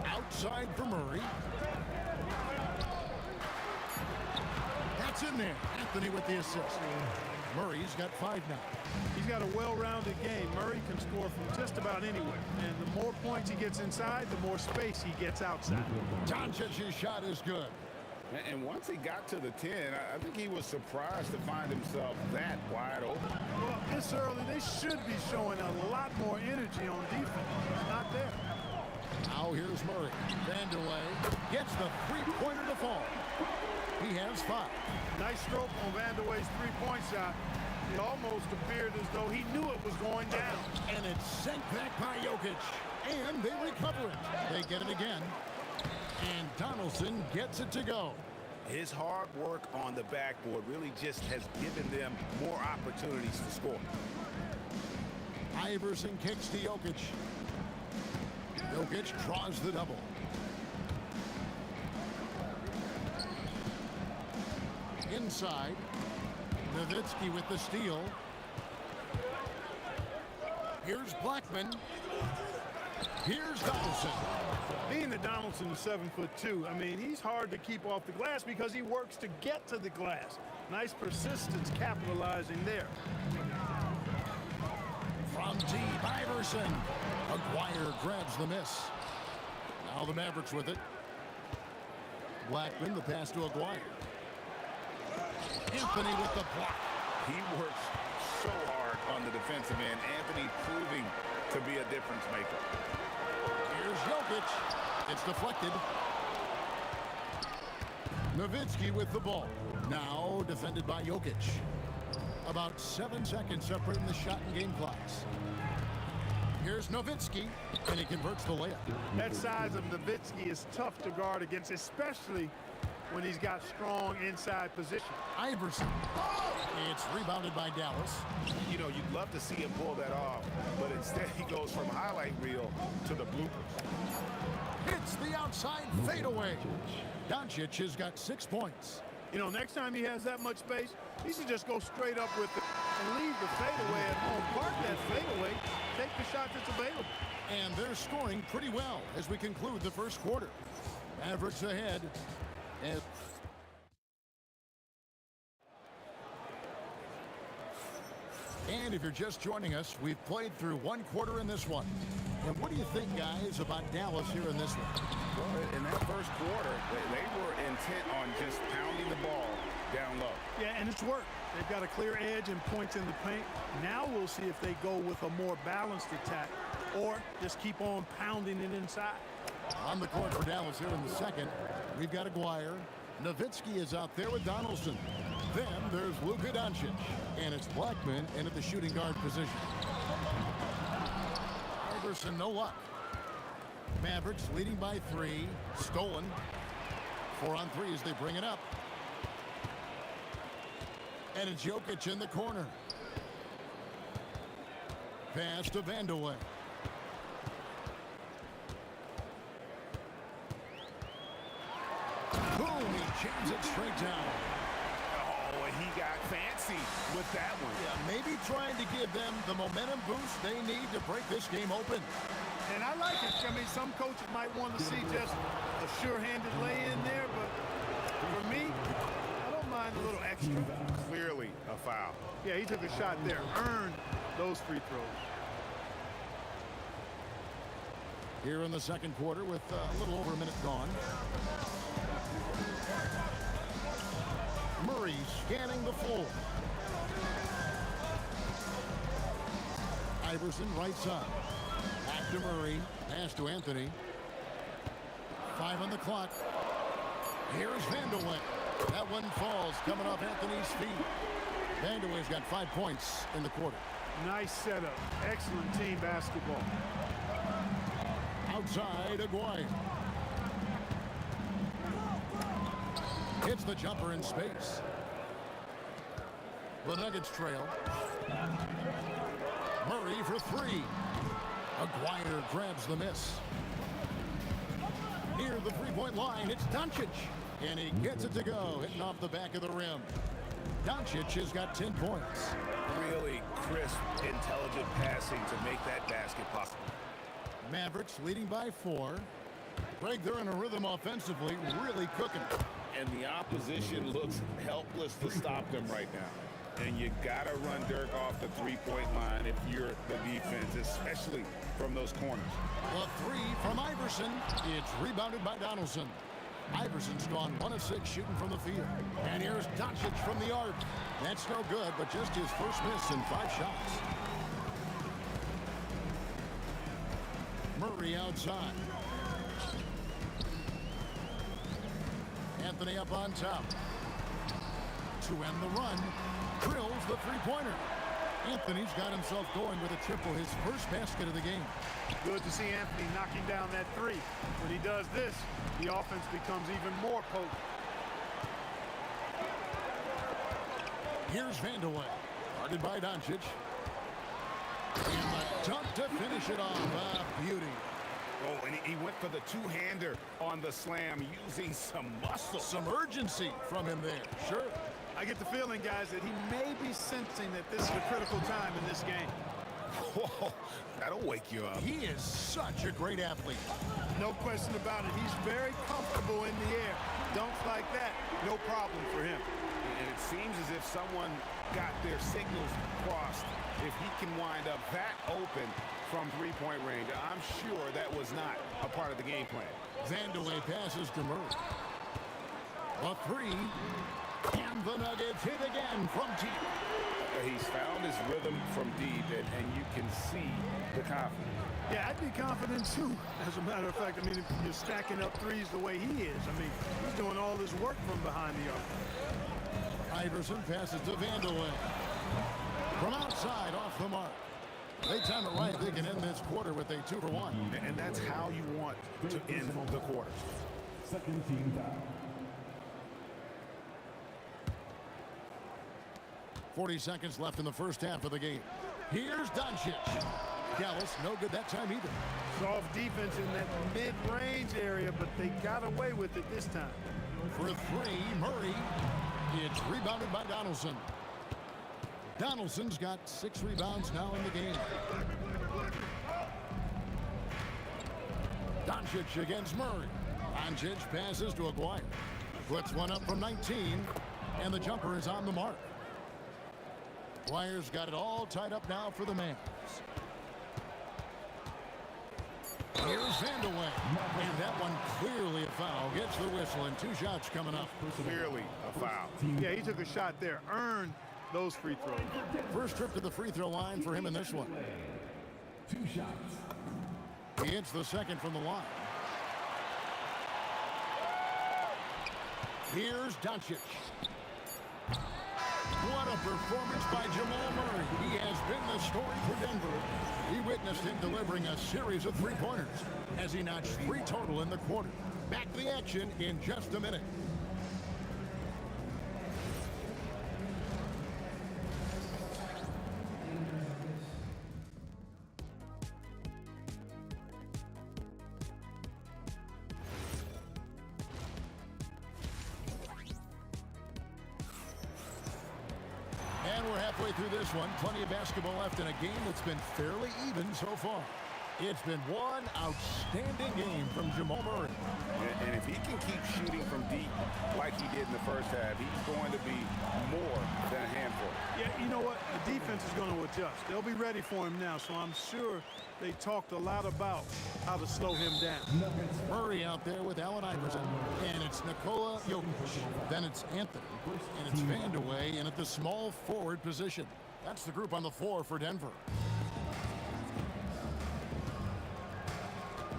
Outside for Murray. That's in there. Anthony with the assist. Murray's got 5 now. He's got a well-rounded game. Murray can score from just about anywhere. And the more points he gets inside, the more space he gets outside. Doncic's shot is good. And once he got to the 10, I think he was surprised to find himself that wide open. Well, this early, they should be showing a lot more energy on defense. It's not there. Now here's Murray. Vandeweghe gets the three-pointer to fall. He has 5. Nice stroke on Vandeweghe's three-point shot. It almost appeared as though he knew it was going down. And it's sent back by Jokic. And they recover it. They get it again. And Donaldson gets it to go. His hard work on the backboard really just has given them more opportunities to score. Iverson kicks to Jokic. Jokic draws the double. Inside. Nowitzki with the steal. Here's Blackman. Here's Donaldson. Being that Donaldson is 7'2", I mean, he's hard to keep off the glass because he works to get to the glass. Nice persistence capitalizing there. From deep, Iverson. Aguirre grabs the miss. Now the Mavericks with it. Blackman, the pass to Aguirre. Anthony with the block. He works so hard on the defensive end. Anthony proving to be a difference maker. Here's Jokic. It's deflected. Nowitzki with the ball. Now defended by Jokic. About 7 seconds separating the shot and game clocks. Here's Nowitzki, and he converts the layup. That size of Nowitzki is tough to guard against, especially when he's got strong inside position. Iverson. It's rebounded by Dallas. You know, you'd love to see him pull that off, but instead he goes from highlight reel to the bloopers. Hits the outside fadeaway. Doncic has got 6 points. You know, next time he has that much space, he should just go straight up with it and leave the fadeaway at home. Park that fadeaway, take the shot that's available. And they're scoring pretty well as we conclude the first quarter. Mavericks ahead. And if you're just joining us, we've played through one quarter in this one. And what do you think, guys, about Dallas here in this one? Well, in that first quarter, they were intent on just pounding the ball down low. Yeah, and it's worked. They've got a clear edge and points in the paint. Now we'll see if they go with a more balanced attack or just keep on pounding it inside. On the court for Dallas here in the second, we've got Aguirre. Nowitzki is out there with Donaldson. Then there's Luka Doncic. And it's Blackman in at the shooting guard position. Iverson, no luck. Mavericks leading by 3. Stolen. 4 on 3 as they bring it up. And it's Jokic in the corner. Pass to Vandeweghe. Boom, he jams it straight down. Oh, and he got fancy with that one. Yeah, maybe trying to give them the momentum boost they need to break this game open. And I like it. I mean, some coaches might want to see just a sure-handed lay-in there, but for me, I don't mind a little extra. Clearly a foul. Yeah, he took a shot there, earned those free throws. Here in the second quarter with a little over a minute gone. Murray scanning the floor. Iverson right side. Back to Murray. Pass to Anthony. 5 on the clock. Here's Vandeweghe. That one falls coming off Anthony's feet. Vandeweghe's got 5 points in the quarter. Nice setup. Excellent team basketball. Outside, Aguirre. Hits the jumper in space. The Nuggets trail. Murray for 3. Aguirre grabs the miss. Near the three-point line, it's Doncic. And he gets it to go, hitting off the back of the rim. Doncic has got 10 points. Really crisp, intelligent passing to make that basket possible. Mavericks leading by 4. Greg, they're in a rhythm offensively, really cooking. And the opposition looks helpless to stop them right now. And you got to run Dirk off the three-point line if you're the defense, especially from those corners. The 3 from Iverson. It's rebounded by Donaldson. Iverson's gone 1 of 6 shooting from the field. And here's Doncic from the arc. That's no good, but just his first miss in 5 shots. Murray outside. Anthony up on top. To end the run. Drills the three-pointer. Anthony's got himself going with a triple, his first basket of the game. Good to see Anthony knocking down that 3. When he does this, the offense becomes even more potent. Here's Vandeweghe. Guarded by Doncic. And the dunk to finish it off. Beauty. Oh, and he went for the two-hander on the slam using some muscle. Some urgency from him there. Sure. I get the feeling, guys, that he may be sensing that this is a critical time in this game. Whoa, that'll wake you up. He is such a great athlete. No question about it. He's very comfortable in the air. Dunks like that, no problem for him. And it seems as if someone got their signals crossed. If he can wind up that open from three-point range, I'm sure that was not a part of the game plan. Vandeweghe passes to Murray. A 3. And the Nuggets hit again from deep. He's found his rhythm from deep, and you can see the confidence. Yeah, I'd be confident too. As a matter of fact, I mean, if you're stacking up threes the way he is, I mean, he's doing all his work from behind the arc. Iverson passes to Vandeweghe. From outside, off the mark. They time it right. They can end this quarter with a 2-for-1. And that's how you want to end the quarter. Second team foul. 40 seconds left in the first half of the game. Here's Doncic. Dallas, no good that time either. Soft defense in that mid-range area, but they got away with it this time. For three, Murray. It's rebounded by Donaldson. Donaldson's got 6 rebounds now in the game. Doncic against Murray. Doncic passes to Aguirre. Puts one up from 19, and the jumper is on the mark. Aguirre's got it all tied up now for the Mavs. Here's Vandeweghe, and that one clearly a foul. Gets the whistle, and 2 shots coming up. Clearly a foul. Yeah, he took a shot there, earned those free throws. First trip to the free throw line for him in this one. 2 shots. He hits the second from the line. Here's Doncic. What a performance by Jamal Murray. He has been the story for Denver. We witnessed him delivering a series of three-pointers as he notched 3 total in the quarter. Back to the action in just a minute. And we're halfway through this one. Plenty of basketball left in a game that's been fairly even so far. It's been one outstanding game from Jamal Murray. And if he can keep shooting from deep like he did in the first half, he's going to be more than a handful. Yeah, you know what? The defense is going to adjust. They'll be ready for him now, so I'm sure they talked a lot about how to slow him down. Murray out there with Allen Iverson. And it's Nikola Jokic. Then it's Anthony. And it's Vandeweghe in at the small forward position. That's the group on the floor for Denver.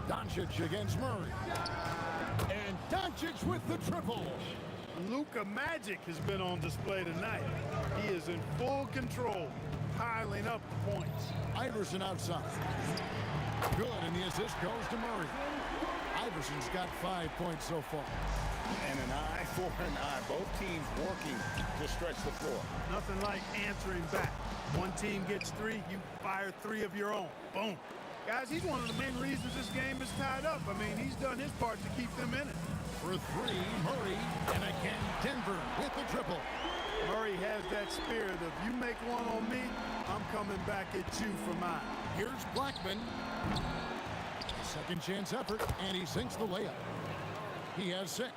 Doncic against Murray. And Doncic with the triple. Luka Magic has been on display tonight. He is in full control, piling up points. Iverson outside. Good, and the assist goes to Murray. Iverson's got 5 points so far. And an eye for an eye. Both teams working to stretch the floor. Nothing like answering back. One team gets 3, you fire 3 of your own. Boom. Guys, he's one of the main reasons this game is tied up. I mean, he's done his part to keep them in it. For 3, Murray, and again Denver with the triple. Murray has that spirit of, you make one on me, I'm coming back at you for mine. Here's Blackman. Second chance effort, and he sinks the layup. He has 6.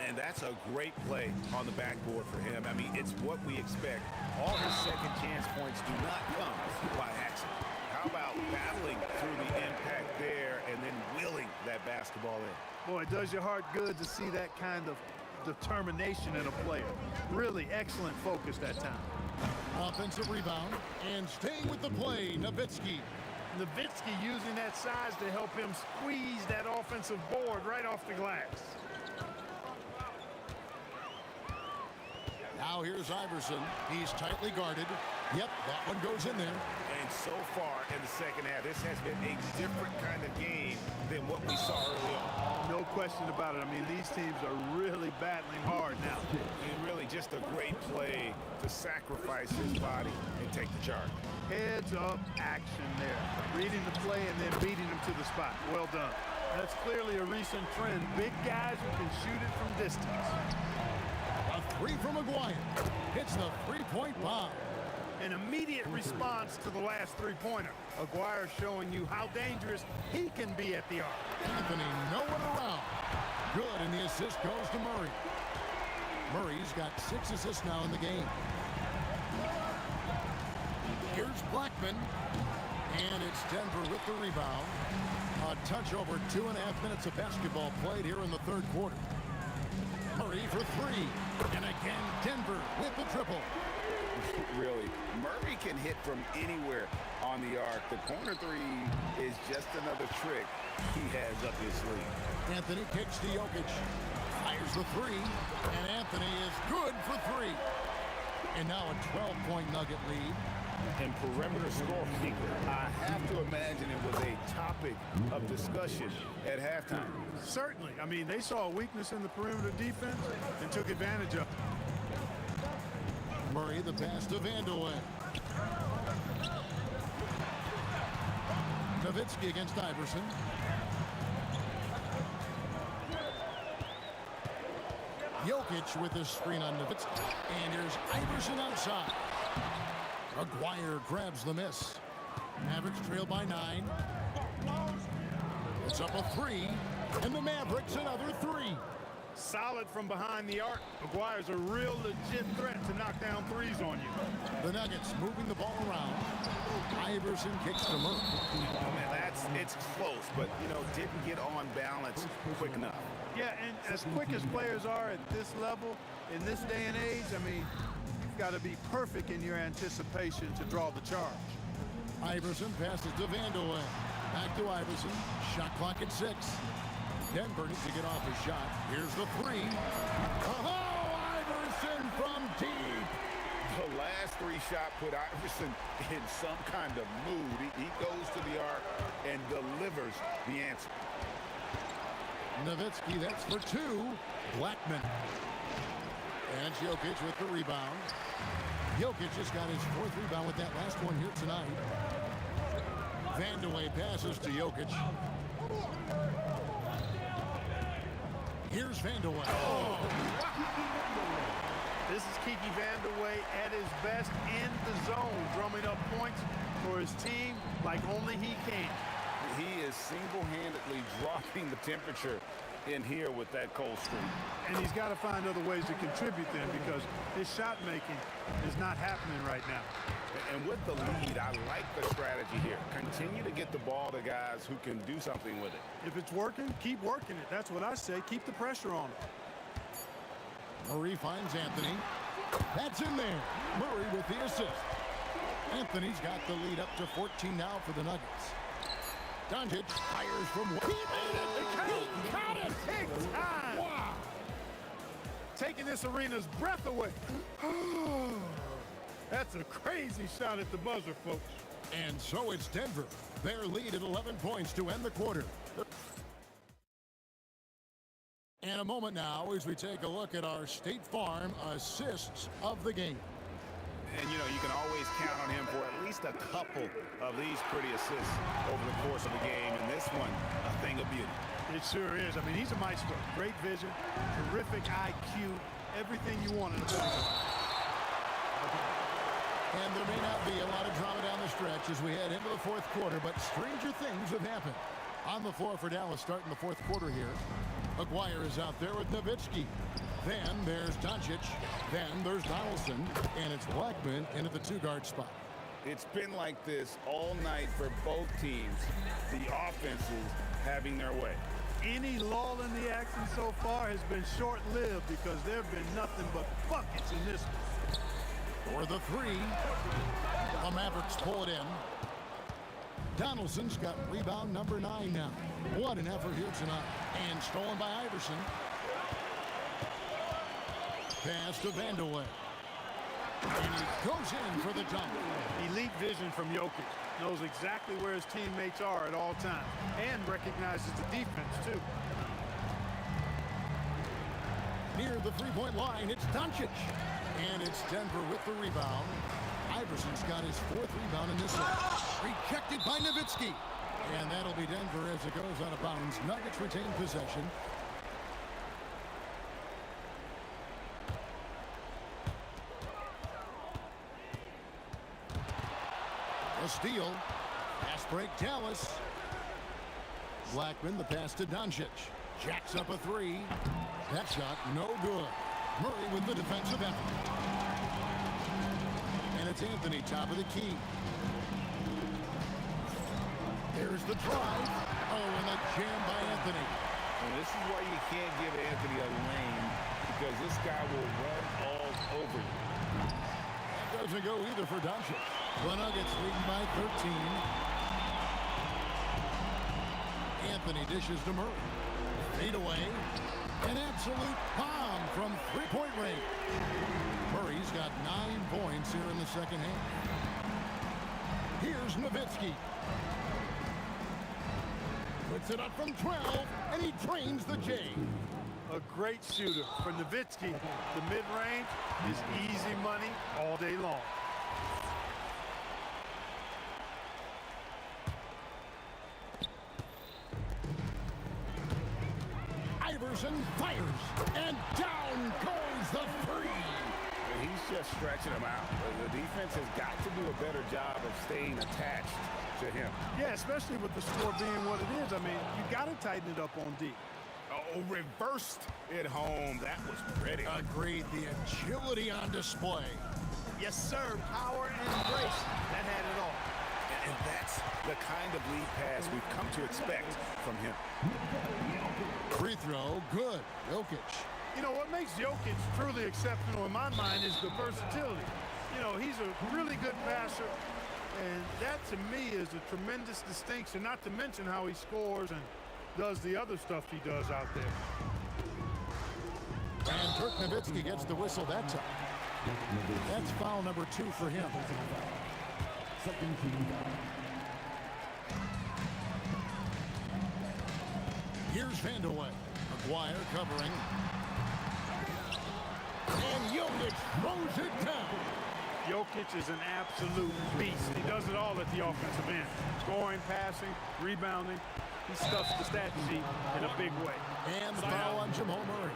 And that's a great play on the backboard for him. I mean, it's what we expect. All his second chance points do not come by accident. How about battling through the impact there and then willing that basketball in? Boy, it does your heart good to see that kind of determination in a player. Really excellent focus that time. Offensive rebound, and staying with the play, Nowitzki. Nowitzki using that size to help him squeeze that offensive board right off the glass. Now here's Iverson. He's tightly guarded. Yep, that one goes in there. And so far in the second half, this has been a different kind of game than what we saw early on. No question about it. I mean, these teams are really battling hard now. And really just a great play to sacrifice his body and take the charge. Heads-up action there. Reading the play and then beating him to the spot. Well done. That's clearly a recent trend. Big guys who can shoot it from distance. A 3 from Aguirre. Hits the three-point bomb. An immediate response to the last three-pointer. Aguirre showing you how dangerous he can be at the arc. Anthony nowhere around. Good, and the assist goes to Murray. Murray's got 6 assists now in the game. Here's Blackman. And it's Denver with the rebound. A touch over 2.5 minutes of basketball played here in the third quarter. Murray for 3. And again, Denver with the triple. Really, Murray can hit from anywhere on the arc. The corner 3 is just another trick he has up his sleeve. Anthony kicks to Jokic. Fires the 3. And Anthony is good for 3. And now a 12-point Nugget lead. And perimeter scoring, I have to imagine it was a topic of discussion at halftime. Certainly. I mean, they saw a weakness in the perimeter defense and took advantage of it. Murray, the pass to Vandeweghe. Nowitzki against Iverson. Jokic with the screen on Nowitzki. And here's Iverson outside. Aguirre grabs the miss. Mavericks trail by 9. It's up a 3. And the Mavericks another 3. Solid from behind the arc. Aguirre's a real legit threat to knock down threes on you. The Nuggets moving the ball around. Iverson kicks to Murray. Oh, man, it's close, but, didn't get on balance quick enough. Yeah, and as quick as players are at this level, in this day and age, I mean, you've got to be perfect in your anticipation to draw the charge. Iverson passes to Vandeweghe. Back to Iverson. Shot clock at 6. Denver needs to get off his shot. Here's the 3. Oh, Iverson from deep. The last 3 shot put Iverson in some kind of mood. He goes to the arc and delivers the answer. Nowitzki, that's for 2. Blackman. And Jokic with the rebound. Jokic just got his 4th rebound with that last one here tonight. Vandeweghe passes to Jokic. Here's Vandeweghe. Oh. This is Kiki Vandeweghe at his best in the zone, drumming up points for his team like only he can. He is single-handedly dropping the temperature in here with that cold streak. And he's got to find other ways to contribute then, because his shot making is not happening right now. And with the lead, I like the strategy here. Continue to get the ball to guys who can do something with it. If it's working, keep working it. That's what I say. Keep the pressure on him. Murray finds Anthony. That's in there. Murray with the assist. Anthony's got the lead up to 14 now for the Nuggets. Doncic fires from... He got it! Big time! Wow! Taking this arena's breath away. That's a crazy shot at the buzzer, folks. And so it's Denver. Their lead at 11 points to end the quarter. And a moment now as we take a look at our State Farm assists of the game. And, you can always count on him for at least a couple of these pretty assists over the course of the game. And this one, a thing of beauty. It sure is. I mean, he's a maestro. Great vision, terrific IQ, everything you want in a point guard. And there may not be a lot of drama down the stretch as we head into the 4th quarter, but stranger things have happened. On the floor for Dallas starting the 4th quarter here. Aguirre is out there with Nowitzki. Then there's Doncic. Then there's Donaldson. And it's Blackman in at the 2-guard spot. It's been like this all night for both teams. The offenses having their way. Any lull in the action so far has been short-lived because there have been nothing but buckets in this one. For the 3. The Mavericks pull it in. Donaldson's got rebound number 9 now. What an effort here tonight. And stolen by Iverson. Pass to Vandeweghe. And he goes in for the dunk. Elite vision from Jokic. Knows exactly where his teammates are at all times. And recognizes the defense, too. Near the 3-point line, it's Doncic. And it's Denver with the rebound. Iverson's got his 4th rebound in this one. Rejected by Nowitzki. And that'll be Denver as it goes out of bounds. Nuggets retain possession. A steal. Fast break, Dallas. Blackman, the pass to Doncic. Jacks up a 3. That shot, no good. Murray with the defensive effort. And it's Anthony, top of the key. There's the drive. Oh, and a jam by Anthony. And this is why you can't give Anthony a lane, because this guy will run all over you. That doesn't go either for Doncic. The Nuggets leading by 13. Anthony dishes to Murray. Fade away. An absolute bomb from 3-point range. Murray's got 9 points here in the second half. Here's Nowitzki. Puts it up from 12, and he drains the J. A great shooter. For Nowitzki, the mid-range is easy money all day long. Iverson fires, and down goes the three. He's just stretching him out. The defense has got to do a better job of staying attached to him. Yeah, especially with the score being what it is. I mean, you got to tighten it up on D. Oh, reversed it home. That was pretty. Agreed. The agility on display. Yes, sir. Power and grace. That had it all. And that's the kind of lead pass we've come to expect from him. Free throw, good. Jokic. You know, what makes Jokic truly exceptional in my mind is the versatility. You know, he's a really good passer, and that to me is a tremendous distinction, not to mention how he scores and does the other stuff he does out there. And Dirk Nowitzki gets the whistle that time. That's foul number 2 for him. Second team foul. Here's Vandeweghe. McGuire covering. And Jokic throws it down. Jokic is an absolute beast. He does it all at the offensive end. Scoring, passing, rebounding. He stuffs the stat sheet in a big way. And the foul on Jamal Murray.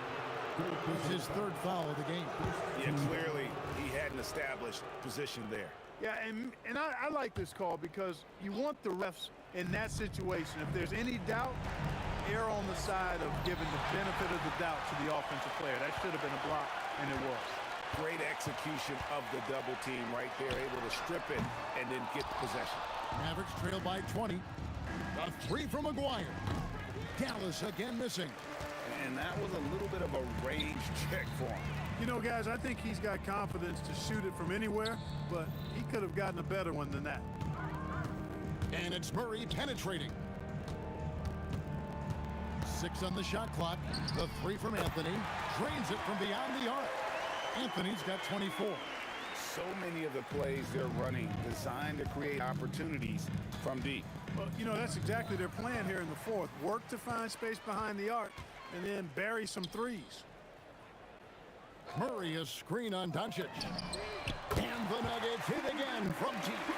It's his 3rd foul of the game. Yeah, clearly he had an established position there. Yeah, and I like this call because you want the refs in that situation. If there's any doubt, err on the side of giving the benefit of the doubt to the offensive player. That should have been a block, and it was. Great execution of the double team right there, able to strip it and then get the possession. Mavericks trail by 20. A 3 from McGuire. Dallas again missing. And that was a little bit of a range check for him. You know, guys, I think he's got confidence to shoot it from anywhere, but he could have gotten a better one than that. And it's Murray penetrating. 6 on the shot clock. The 3 from Anthony. Drains it from beyond the arc. Anthony's got 24. So many of the plays they're running designed to create opportunities from deep. Well, you know, that's exactly their plan here in the 4th. Work to find space behind the arc and then bury some threes. Murray, a screen on Doncic. And the Nuggets hit again from deep.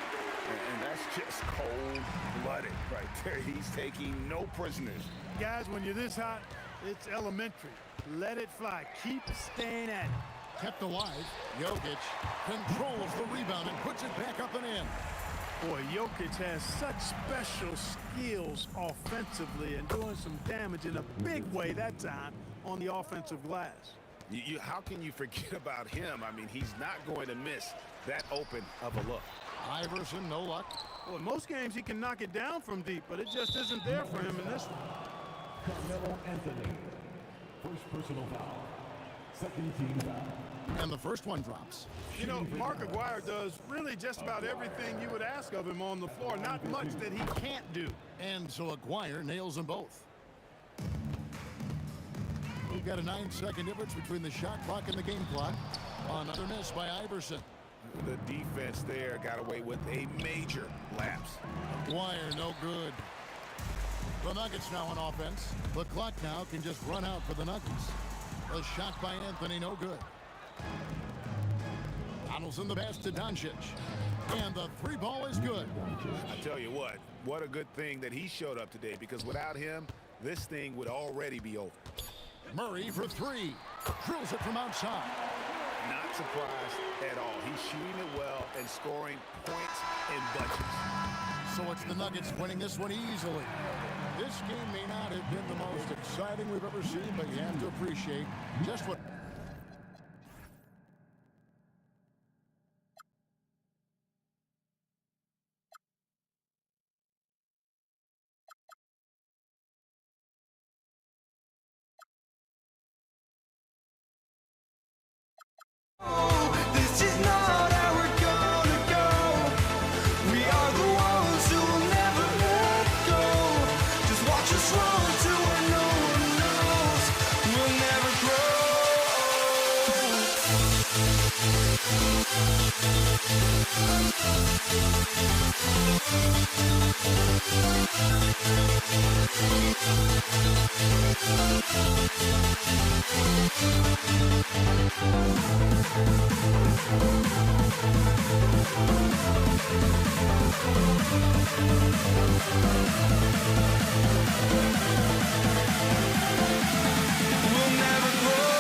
And that's just cold-blooded right there. He's taking no prisoners. Guys, when you're this hot, it's elementary. Let it fly. Keep staying at it. Kept alive. Jokic controls the rebound and puts it back up and in. Boy, Jokic has such special skills offensively and doing some damage in a big way that time on the offensive glass. How can you forget about him? I mean, he's not going to miss that open of a look. Iverson, no luck. Well, in most games he can knock it down from deep, but it just isn't there for him in this one. Carmelo Anthony. First personal foul. Second team foul. And the first one drops. You know, Mark Aguirre does really just about everything you would ask of him on the floor. Not much that he can't do. And so Aguirre nails them both. We've got a 9-second difference between the shot clock and the game clock. Another miss by Iverson. The defense there got away with a major lapse. Aguirre, no good. The Nuggets now on offense. The clock now can just run out for the Nuggets. A shot by Anthony, no good. Donaldson the pass to Doncic. And the 3 ball is good. I tell you what a good thing that he showed up today, because without him, this thing would already be over. Murray for 3. Drills it from outside. Not surprised at all. He's shooting it well and scoring points in bunches. So it's the Nuggets winning this one easily. This game may not have been the most exciting we've ever seen, but you have to appreciate just what... This is not how we're gonna go. We are the ones who will never let go. Just watch us run to where no one knows. We'll never grow. We'll never grow. We'll never grow.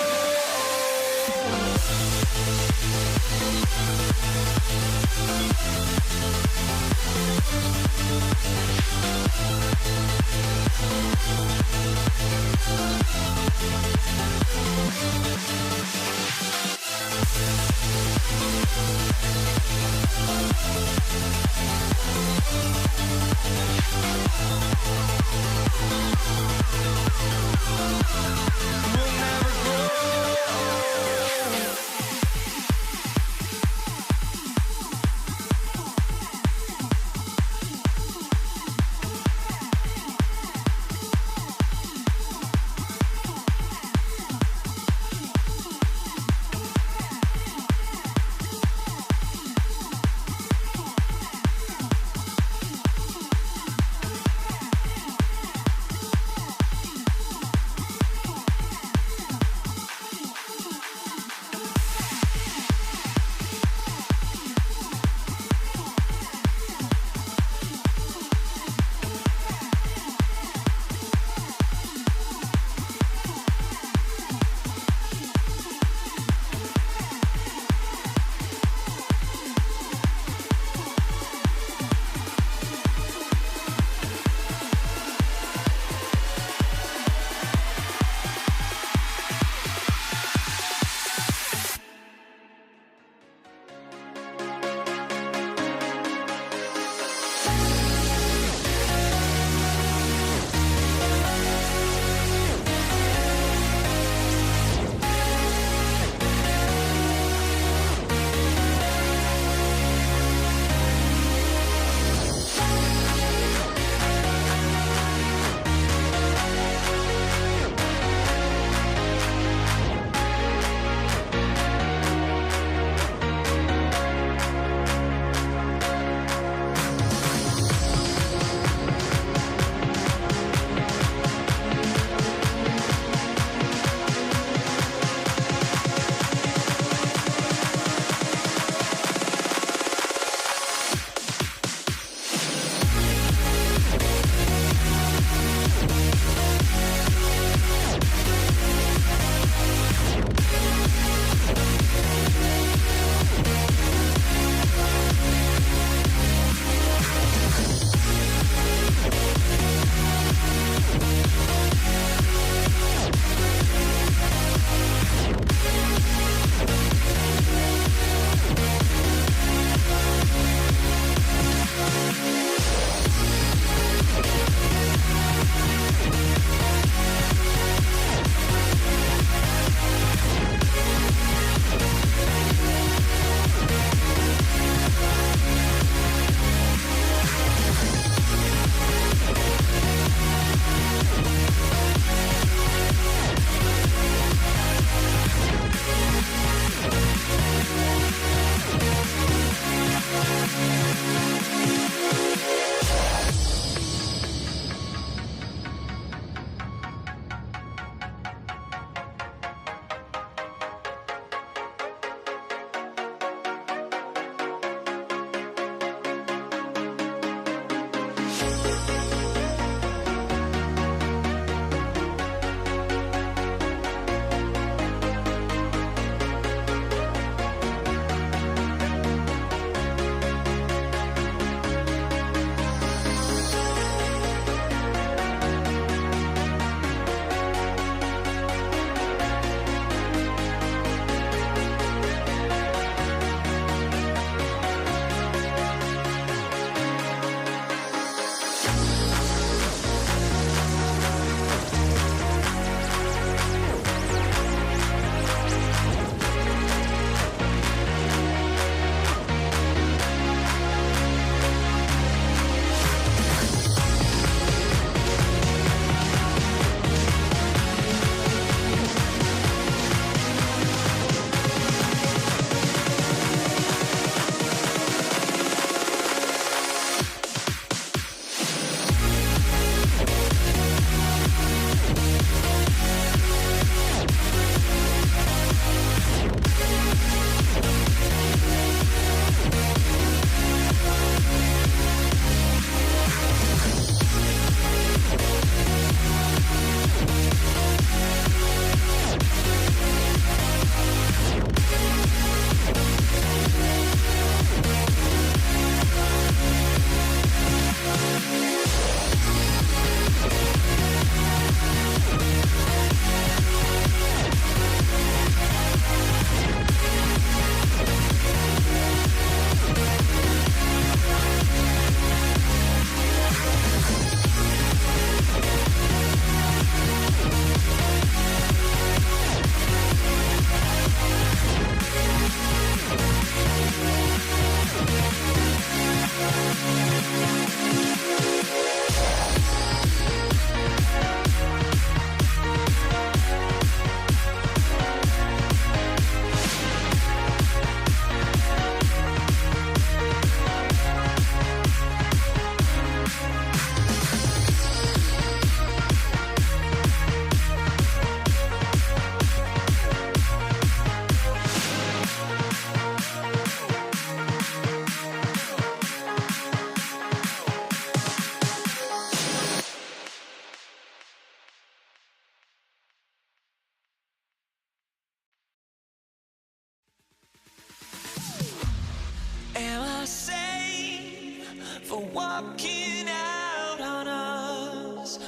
walking out on us.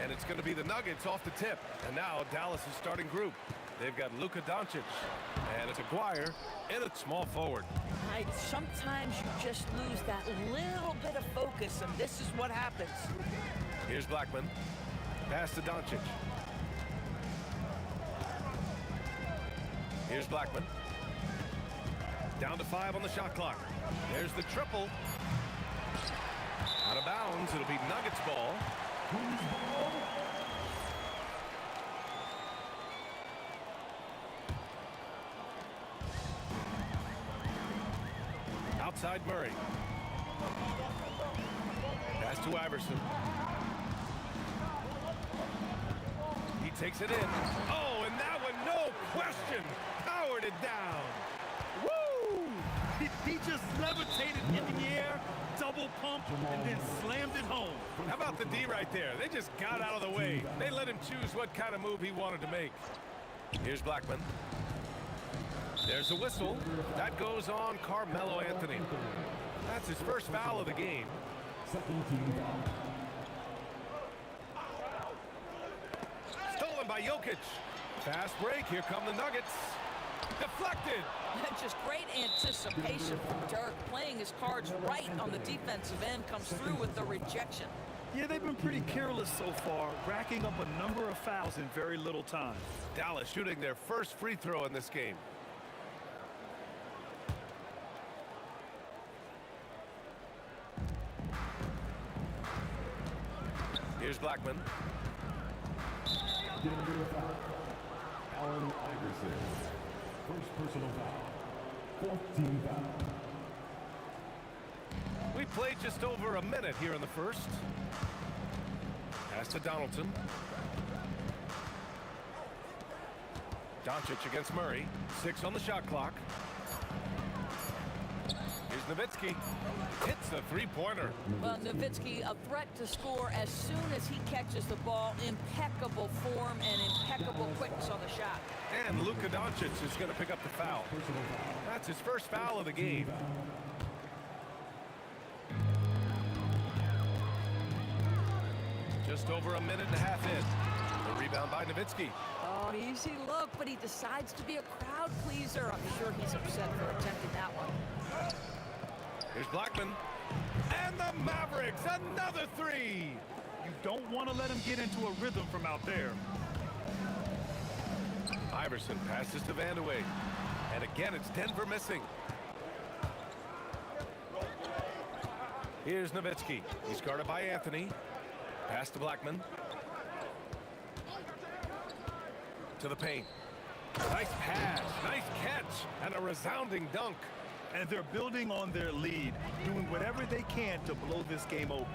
And it's going to be the Nuggets off the tip. And now Dallas' starting group. They've got Luka Doncic, and it's Aguirre in at small forward. Sometimes you just lose that little bit of focus, and this is what happens. Here's Blackman. Pass to Doncic. Here's Blackman. Down to 5 on the shot clock. There's the triple. Out of bounds. It'll be Nuggets ball. Outside Murray. Pass to Iverson. He takes it in. Oh, and that one, no question, powered it down. Woo! He just levitated in the air, double pump, and then slammed it home. How about the D right there? They just got out of the way. They let him choose what kind of move he wanted to make. Here's Blackman. There's a whistle. That goes on Carmelo Anthony. That's his first foul of the game. Stolen by Jokic. Fast break. Here come the Nuggets. Deflected. Just great anticipation from Dirk, playing his cards right on the defensive end, comes through with the rejection. Yeah, they've been pretty careless so far, racking up a number of fouls in very little time. Dallas shooting their first free throw in this game. Here's Blackman. Allen Iverson. First personal foul. 14 foul. We played just over a minute here in the first. Pass to Donaldson. Doncic against Murray. 6 on the shot clock. Here's Nowitzki. Hits a three-pointer. Well, Nowitzki, a threat to score as soon as he catches the ball. Impeccable form and impeccable quickness on the shot. And Luka Doncic is going to pick up the foul. That's his first foul of the game. Just over a minute and a half in. The rebound by Nowitzki. Oh, easy look, but he decides to be a crowd pleaser. I'm sure he's upset for attempting that one. Here's Blackman. And the Mavericks, another three. You don't want to let him get into a rhythm from out there. Iverson passes to Vandeweghe. And again, it's Denver missing. Here's Nowitzki. He's guarded by Anthony. Pass to Blackman. To the paint. Nice pass, nice catch, and a resounding dunk. And they're building on their lead, doing whatever they can to blow this game open.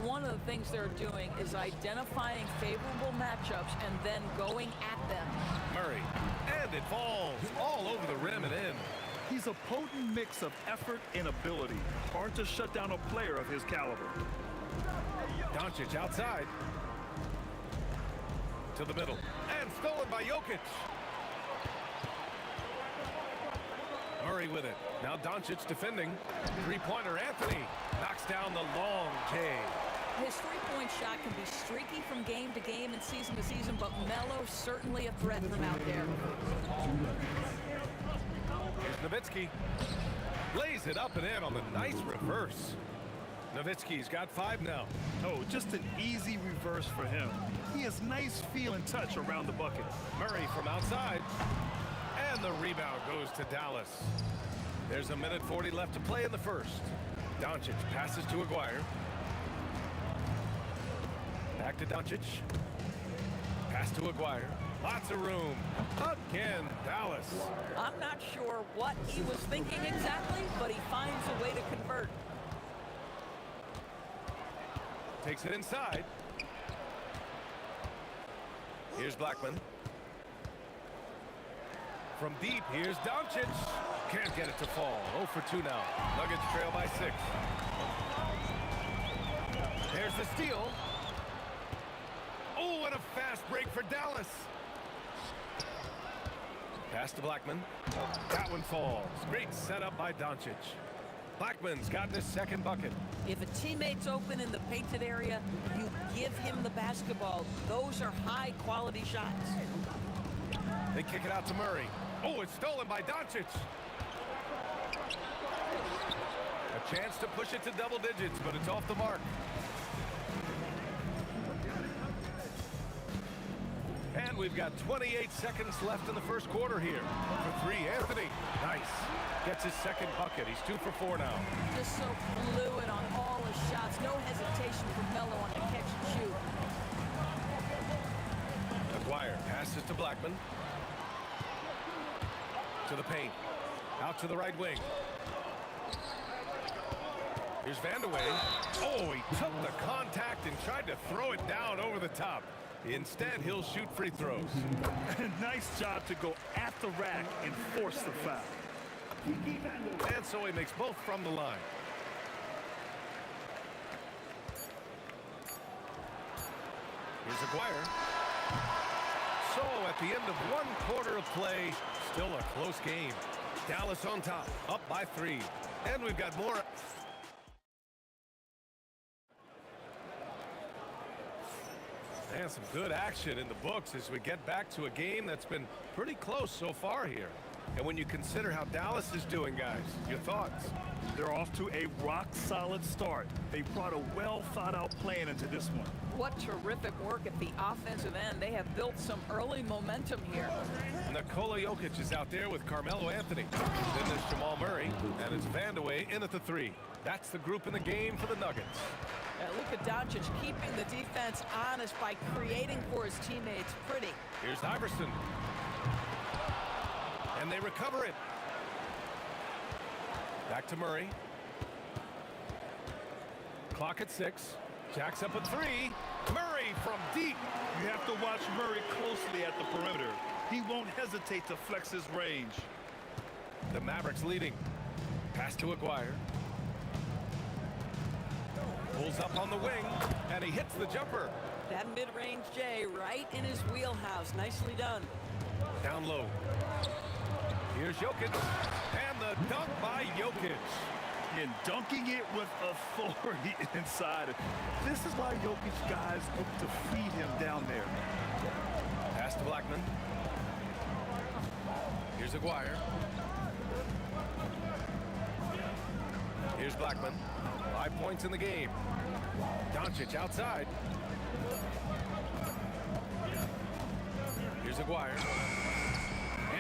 One of the things they're doing is identifying favorable matchups and then going at them. Murray, and it falls all over the rim and in. He's a potent mix of effort and ability. Hard to shut down a player of his caliber. Doncic outside. To the middle. And stolen by Jokic. Murray with it. Now Doncic defending. Three-pointer Anthony knocks down the long J. His three-point shot can be streaky from game to game and season to season, but Melo's certainly a threat from out there. Here's Nowitzki. Lays it up and in on the nice reverse. Nowitzki's got 5 now. Oh, just an easy reverse for him. He has nice feel and touch around the bucket. Murray from outside. And the rebound goes to Dallas. There's a minute 40 left to play in the first. Doncic passes to Aguirre. Back to Doncic. Pass to Aguirre. Lots of room. Again, Dallas. I'm not sure what he was thinking exactly, but he finds a way to convert. Takes it inside. Here's Blackman. From deep, here's Doncic. Can't get it to fall. 0 for 2 now. Nuggets trail by 6. There's the steal. Oh, and a fast break for Dallas. Pass to Blackman. That one falls. Great setup by Doncic. Blackman's gotten his second bucket. If a teammate's open in the painted area, you give him the basketball. Those are high-quality shots. They kick it out to Murray. Oh, it's stolen by Doncic. A chance to push it to double digits, but it's off the mark. And we've got 28 seconds left in the first quarter here. For three, Anthony. Nice. Gets his second bucket. He's 2 for 4 now. Just so fluid on all his shots. No hesitation for Melo on the catch and shoot. McGuire passes to Blackman. To the paint. Out to the right wing. Here's Vandeweghe. Oh, he took the contact and tried to throw it down over the top. Instead, he'll shoot free throws. Nice job to go at the rack and force the foul. And so he makes both from the line. Here's Aguirre. So at the end of 1 quarter of play, still a close game. Dallas on top, up by 3. And we've got more. And some good action in the books as we get back to a game that's been pretty close so far here. And when you consider how Dallas is doing, guys, your thoughts? They're off to a rock-solid start. They brought a well-thought-out plan into this one. What terrific work at the offensive end. They have built some early momentum here. Nikola Jokic is out there with Carmelo Anthony. Then there's Jamal Murray, and it's Vandeweghe in at the 3. That's the group in the game for the Nuggets. Look at Doncic keeping the defense honest by creating for his teammates. Pretty. Here's Iverson. And they recover it. Back to Murray. Clock at 6. Jacks up a 3. Murray from deep. You have to watch Murray closely at the perimeter. He won't hesitate to flex his range. The Mavericks leading. Pass to Aguirre. Pulls up on the wing, and he hits the jumper. That mid-range J right in his wheelhouse. Nicely done. Down low. Here's Jokic, and the dunk by Jokic. And dunking it with authority inside. This is why Jokic guys look to feed him down there. Pass to Blackman. Here's Aguirre. Here's Blackman. 5 points in the game. Doncic outside. Here's Aguirre.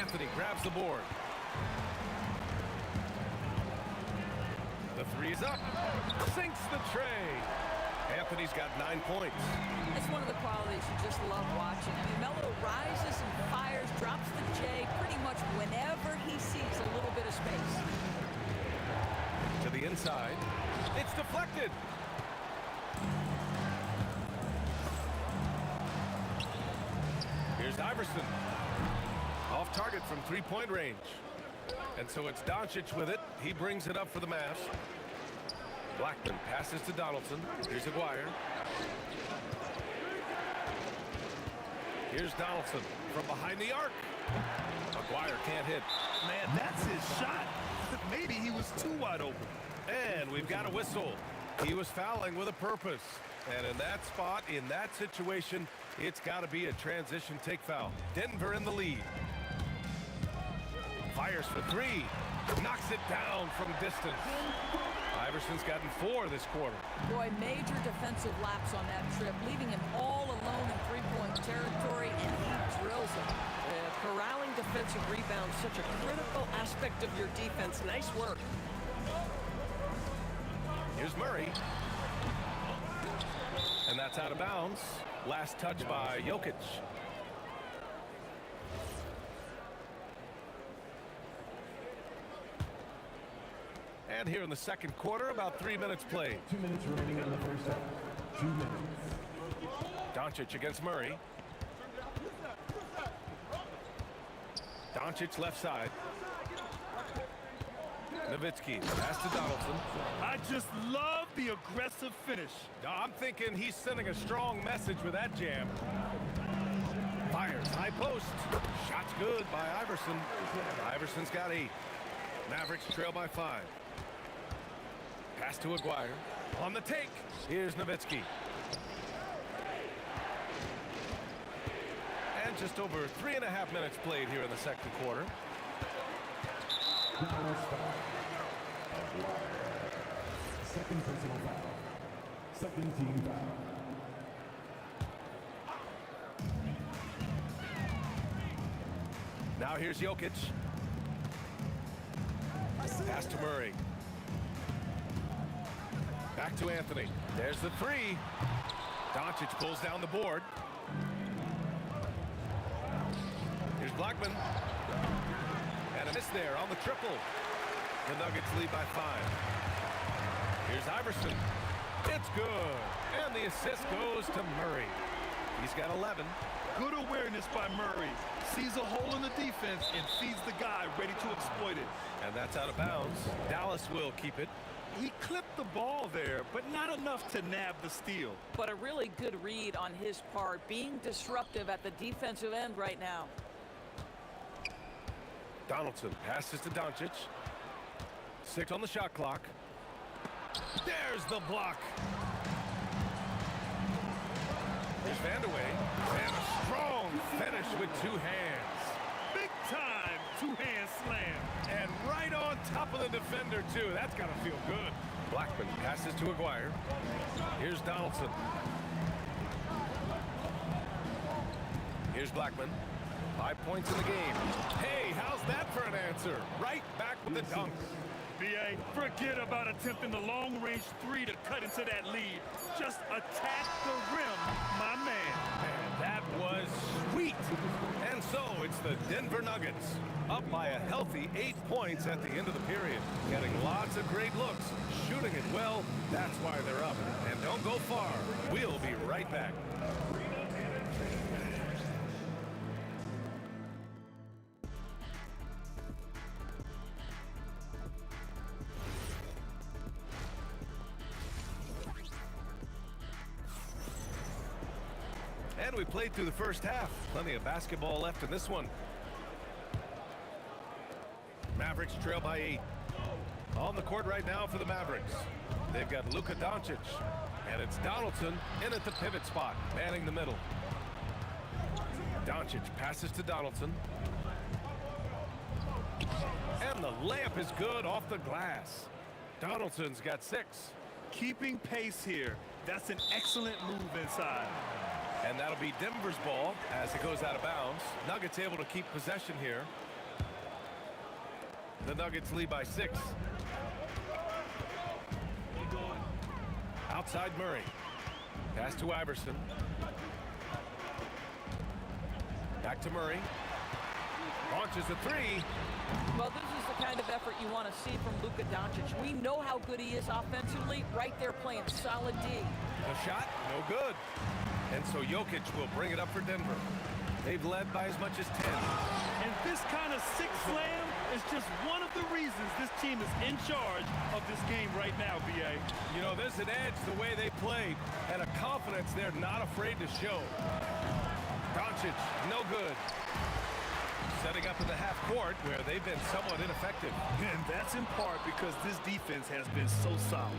Anthony grabs the board. The 3 is up. Sinks the tray. Anthony's got 9 points. It's one of the qualities you just love watching. I mean, Melo rises and fires, drops the J pretty much whenever he sees a little bit of space. To the inside. It's deflected. Here's Iverson. Off target from 3-point range. And so it's Doncic with it. He brings it up for the Mavs. Blackman passes to Donaldson. Here's Aguirre. Here's Donaldson from behind the arc. Aguirre can't hit. Man, that's his shot. Maybe he was too wide open. And we've got a whistle. He was fouling with a purpose. And in that spot, in that situation, it's got to be a transition take foul. Denver in the lead. Fires for 3. Knocks it down from distance. Iverson's gotten 4 this quarter. Boy, major defensive lapse on that trip, leaving him all alone in three-point territory, and he drills it. Corralling defensive rebounds, such a critical aspect of your defense. Nice work. Here's Murray. And that's out of bounds. Last touch by Jokic. And here in the second quarter, about 3 minutes played. 2 minutes remaining in the first half. 2 minutes. Doncic against Murray. Doncic left side. Nowitzki pass to Donaldson. I just love the aggressive finish. I'm thinking he's sending a strong message with that jam. Fires. Fires high post. Shot's good by Iverson. Iverson's got 8. Mavericks trail by 5. Pass to Aguirre. On the take. Here's Nowitzki. And just over 3.5 minutes played here in the second quarter. Second personal foul. Second team foul. Now here's Jokic. Pass to Murray. Back to Anthony. There's the 3. Doncic pulls down the board. Here's Blackman. And a miss there on the triple. The Nuggets lead by 5. Here's Iverson. It's good. And the assist goes to Murray. He's got 11. Good awareness by Murray. Sees a hole in the defense and feeds the guy ready to exploit it. And that's out of bounds. Dallas will keep it. He clipped the ball there, but not enough to nab the steal. But a really good read on his part, being disruptive at the defensive end right now. Donaldson passes to Doncic. 6 on the shot clock. There's the block. There's Vandeweghe. And a strong finish with 2 hands. Big time two-hand slam. And right on top of the defender, too. That's got to feel good. Blackman passes to Aguirre. Here's Donaldson. Here's Blackman. 5 points in the game. Hey, how's that for an answer? Right back with the dunk. B.A., forget about attempting the long-range 3 to cut into that lead. Just attack the rim, my man. And that was sweet. And so it's the Denver Nuggets up by a healthy 8 points at the end of the period. Getting lots of great looks, shooting it well. That's why they're up. And don't go far. We'll be right back. And we played through the first half. Plenty of basketball left in this one. Mavericks trail by 8. On the court right now for the Mavericks. They've got Luka Doncic. And it's Donaldson in at the pivot spot, manning the middle. Doncic passes to Donaldson. And the layup is good off the glass. Donaldson's got 6. Keeping pace here. That's an excellent move inside. And that'll be Denver's ball as it goes out of bounds. Nuggets able to keep possession here. The Nuggets lead by 6. Outside Murray. Pass to Iverson. Back to Murray. Launches a 3. Well, this is the kind of effort you want to see from Luka Doncic. We know how good he is offensively. Right there playing solid D. The shot, no good. And so Jokic will bring it up for Denver. They've led by as much as 10. And this kind of 6 slam is just one of the reasons this team is in charge of this game right now, B.A. You know, there's an edge the way they played and a confidence they're not afraid to show. Doncic, no good. Setting up in the half court where they've been somewhat ineffective. And that's in part because this defense has been so solid.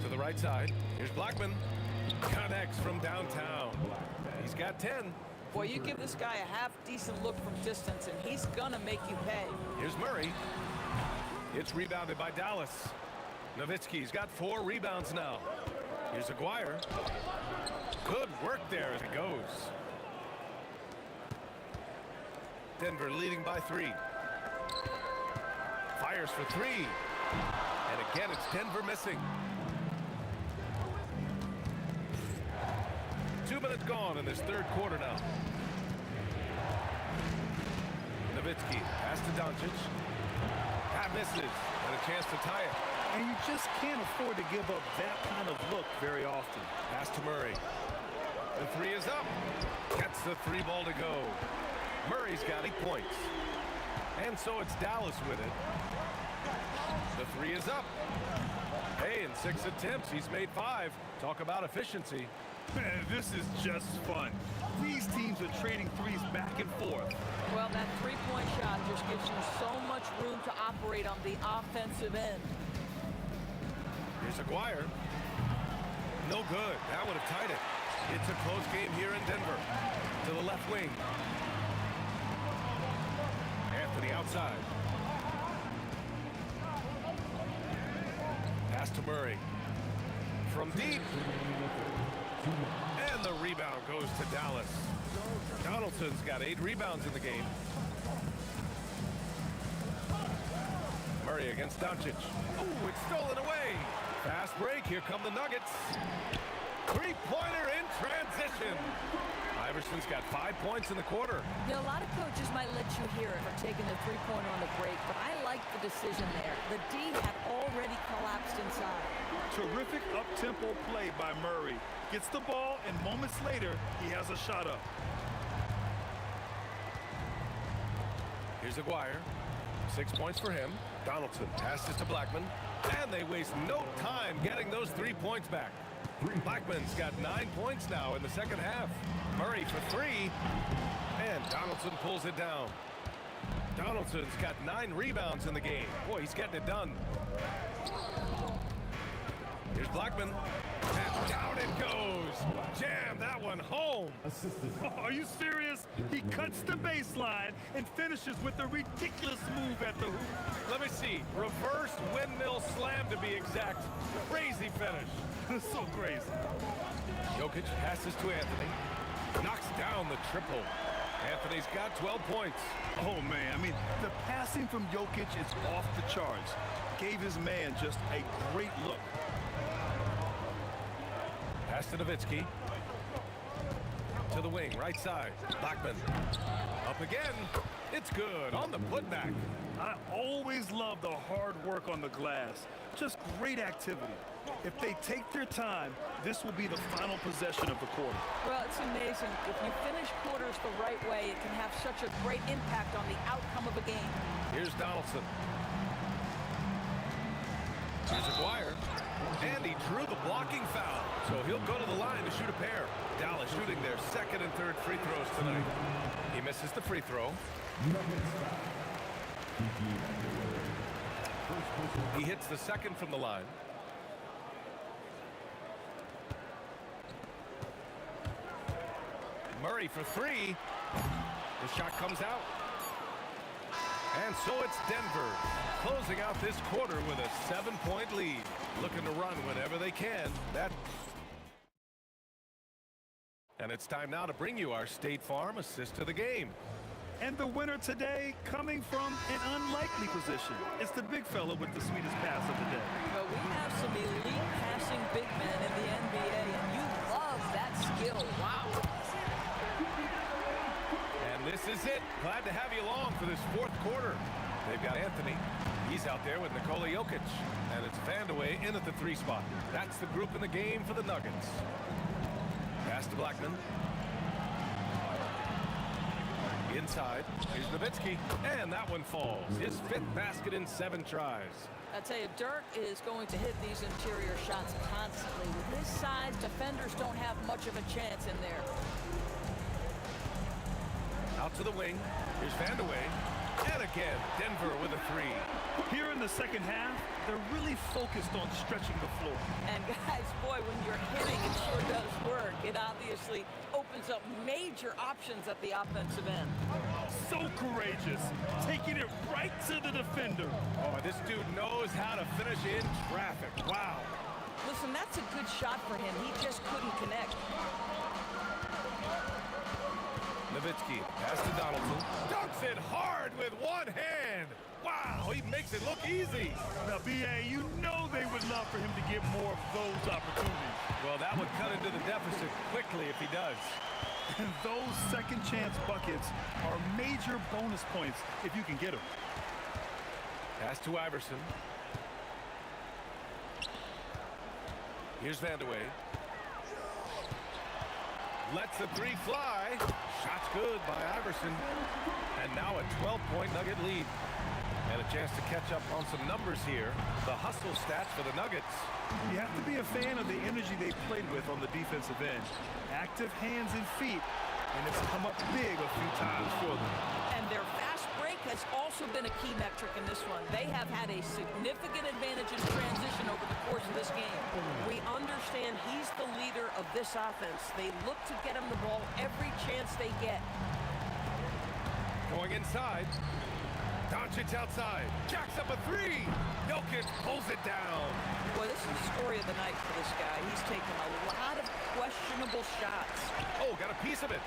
To the right side, here's Blackman. Connects from downtown. He's got 10. Boy, you give this guy a half-decent look from distance, and he's gonna make you pay. Here's Murray. It's rebounded by Dallas. Nowitzki's got 4 rebounds now. Here's Aguirre. Good work there as it goes. Denver leading by 3. Fires for 3. And again, it's Denver missing. 2 minutes gone in this third quarter now. Nowitzki pass to Doncic. That misses. And a chance to tie it. And you just can't afford to give up that kind of look very often. Pass to Murray. The 3 is up. Gets the 3 ball to go. Murray's got 8 points. And so it's Dallas with it. The 3 is up. Hey, in 6 attempts, he's made 5. Talk about efficiency. Man, this is just fun. These teams are trading threes back and forth. Well, that three-point shot just gives you so much room to operate on the offensive end. Here's Aguirre. No good. That would have tied it. It's a close game here in Denver. To the left wing. Anthony outside. Pass to Murray. From deep. And the rebound goes to Dallas. Donaldson's got 8 rebounds in the game. Murray against Doncic. Oh, it's stolen away. Fast break. Here come the Nuggets. Three-pointer in transition. Iverson's got 5 points in the quarter. You know, a lot of coaches might let you hear it for taking the three-pointer on the break, but I like the decision there. The D had already collapsed inside. Terrific up-tempo play by Murray. Gets the ball, and moments later, he has a shot up. Here's Aguirre. 6 points for him. Donaldson passes to Blackman. And they waste no time getting those 3 points back. Blackman's got 9 points now in the second half. Murray for 3. And Donaldson pulls it down. Donaldson's got 9 rebounds in the game. Boy, he's getting it done. Here's Blackman. And down it goes. Jam that one home. Oh, are you serious? He cuts the baseline and finishes with a ridiculous move at the hoop. Let me see. Reverse windmill slam to be exact. Crazy finish. So crazy. Jokic passes to Anthony. Knocks down the triple. Anthony's got 12 points. Oh, man. I mean, the passing from Jokic is off the charts. Gave his man just a great look. Pass to Nowitzki. To the wing, right side. Blackman. Up again. It's good on the putback. I always love the hard work on the glass. Just great activity. If they take their time, this will be the final possession of the quarter. Well, it's amazing. If you finish quarters the right way, it can have such a great impact on the outcome of a game. Here's Donaldson. Here's Aguirre. And he drew the blocking foul. So he'll go to the line to shoot a pair. Dallas shooting their second and third free throws tonight. He misses the free throw. He hits the second from the line. Murray for 3. The shot comes out. And so it's Denver closing out this quarter with a 7-point lead. Looking to run whenever they can. And it's time now to bring you our State Farm assist of the game. And the winner today coming from an unlikely position. It's the big fella with the sweetest pass of the day. Well, we have some elite passing big men in the NBA, and you love that skill. Wow. And this is it. Glad to have you along for this fourth quarter. They've got Anthony. He's out there with Nikola Jokic. And it's Vandeweghe in at the 3 spot. That's the group in the game for the Nuggets. Pass to Blackman. Inside. Here's Nowitzki. And that one falls. His 5th basket in 7 tries. I tell you, Dirk is going to hit these interior shots constantly. With his size, defenders don't have much of a chance in there. Out to the wing. Here's Vandeweghe. And again, Denver with a 3. Here in the second half, they're really focused on stretching the floor. And guys, boy, when you're hitting, it sure does work. It obviously opens up major options at the offensive end. So courageous, taking it right to the defender. Oh, this dude knows how to finish in traffic. Wow. Listen, that's a good shot for him. He just couldn't connect. Nowitzki, pass to Donaldson. Dunks it hard with one hand. Wow, he makes it look easy. Now, B.A., you know they would love for him to get more of those opportunities. Well, that would cut into the deficit quickly if he does. And those second chance buckets are major bonus points if you can get them. Pass to Iverson. Here's Vandeweghe. Lets the 3 fly. Shot's good by Iverson. And now a 12-point Nugget lead. And a chance to catch up on some numbers here. The hustle stats for the Nuggets. You have to be a fan of the energy they played with on the defensive end. Active hands and feet, and it's come up big a few times for them. And their fast break has also been a key metric in this one. They have had a significant advantage in transition over the course of this game. We understand he's the leader of this offense. They look to get him the ball every chance they get. Going inside. Doncic outside. Jacks up a three. Jokic pulls it down. Boy, this is the story of the night for this guy. He's taken a lot of questionable shots. Oh, got a piece of it.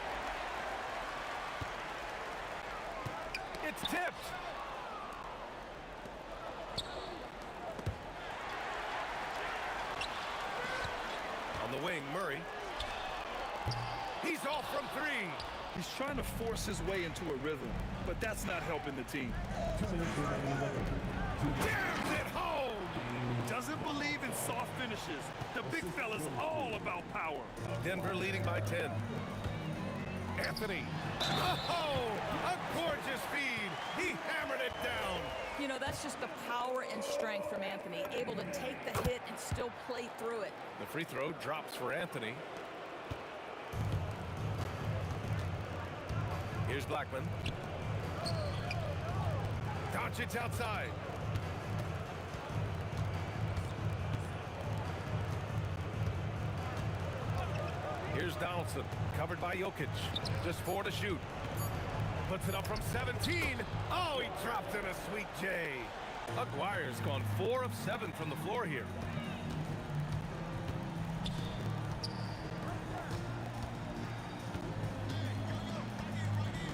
It's tipped. On the wing, Murray. He's off from three. He's trying to force his way into a rhythm, but that's not helping the team. Jams it home. Doesn't believe in soft finishes. The big fella's all about power. Denver leading by 10. Anthony. Oh, a gorgeous feed. He hammered it down. You know, that's just the power and strength from Anthony, able to take the hit and still play through it. The free throw drops for Anthony. Here's Blackman. Doncic outside. Here's Donaldson, covered by Jokic. Just 4 to shoot. Puts it up from 17. Oh, he dropped in a sweet J. Aguirre's gone 4 of 7 from the floor here.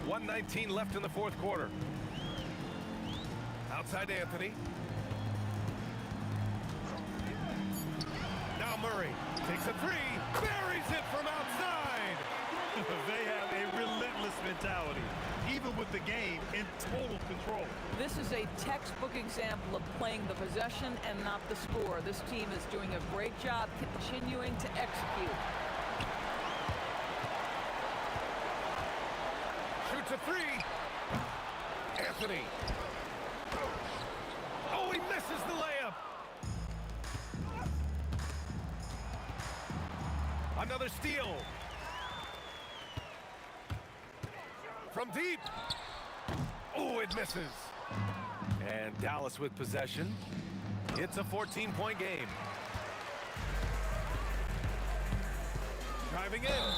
.119 left in the fourth quarter. Outside Anthony. Now Murray takes a three, buries it from outside. They have a relentless mentality, even with the game in total control. This is a textbook example of playing the possession and not the score. This team is doing a great job continuing to execute. Shoots a three. Anthony. Oh, he misses the layup. Another steal. From deep. Oh, it misses. And Dallas with possession. It's a 14-point game. Driving in.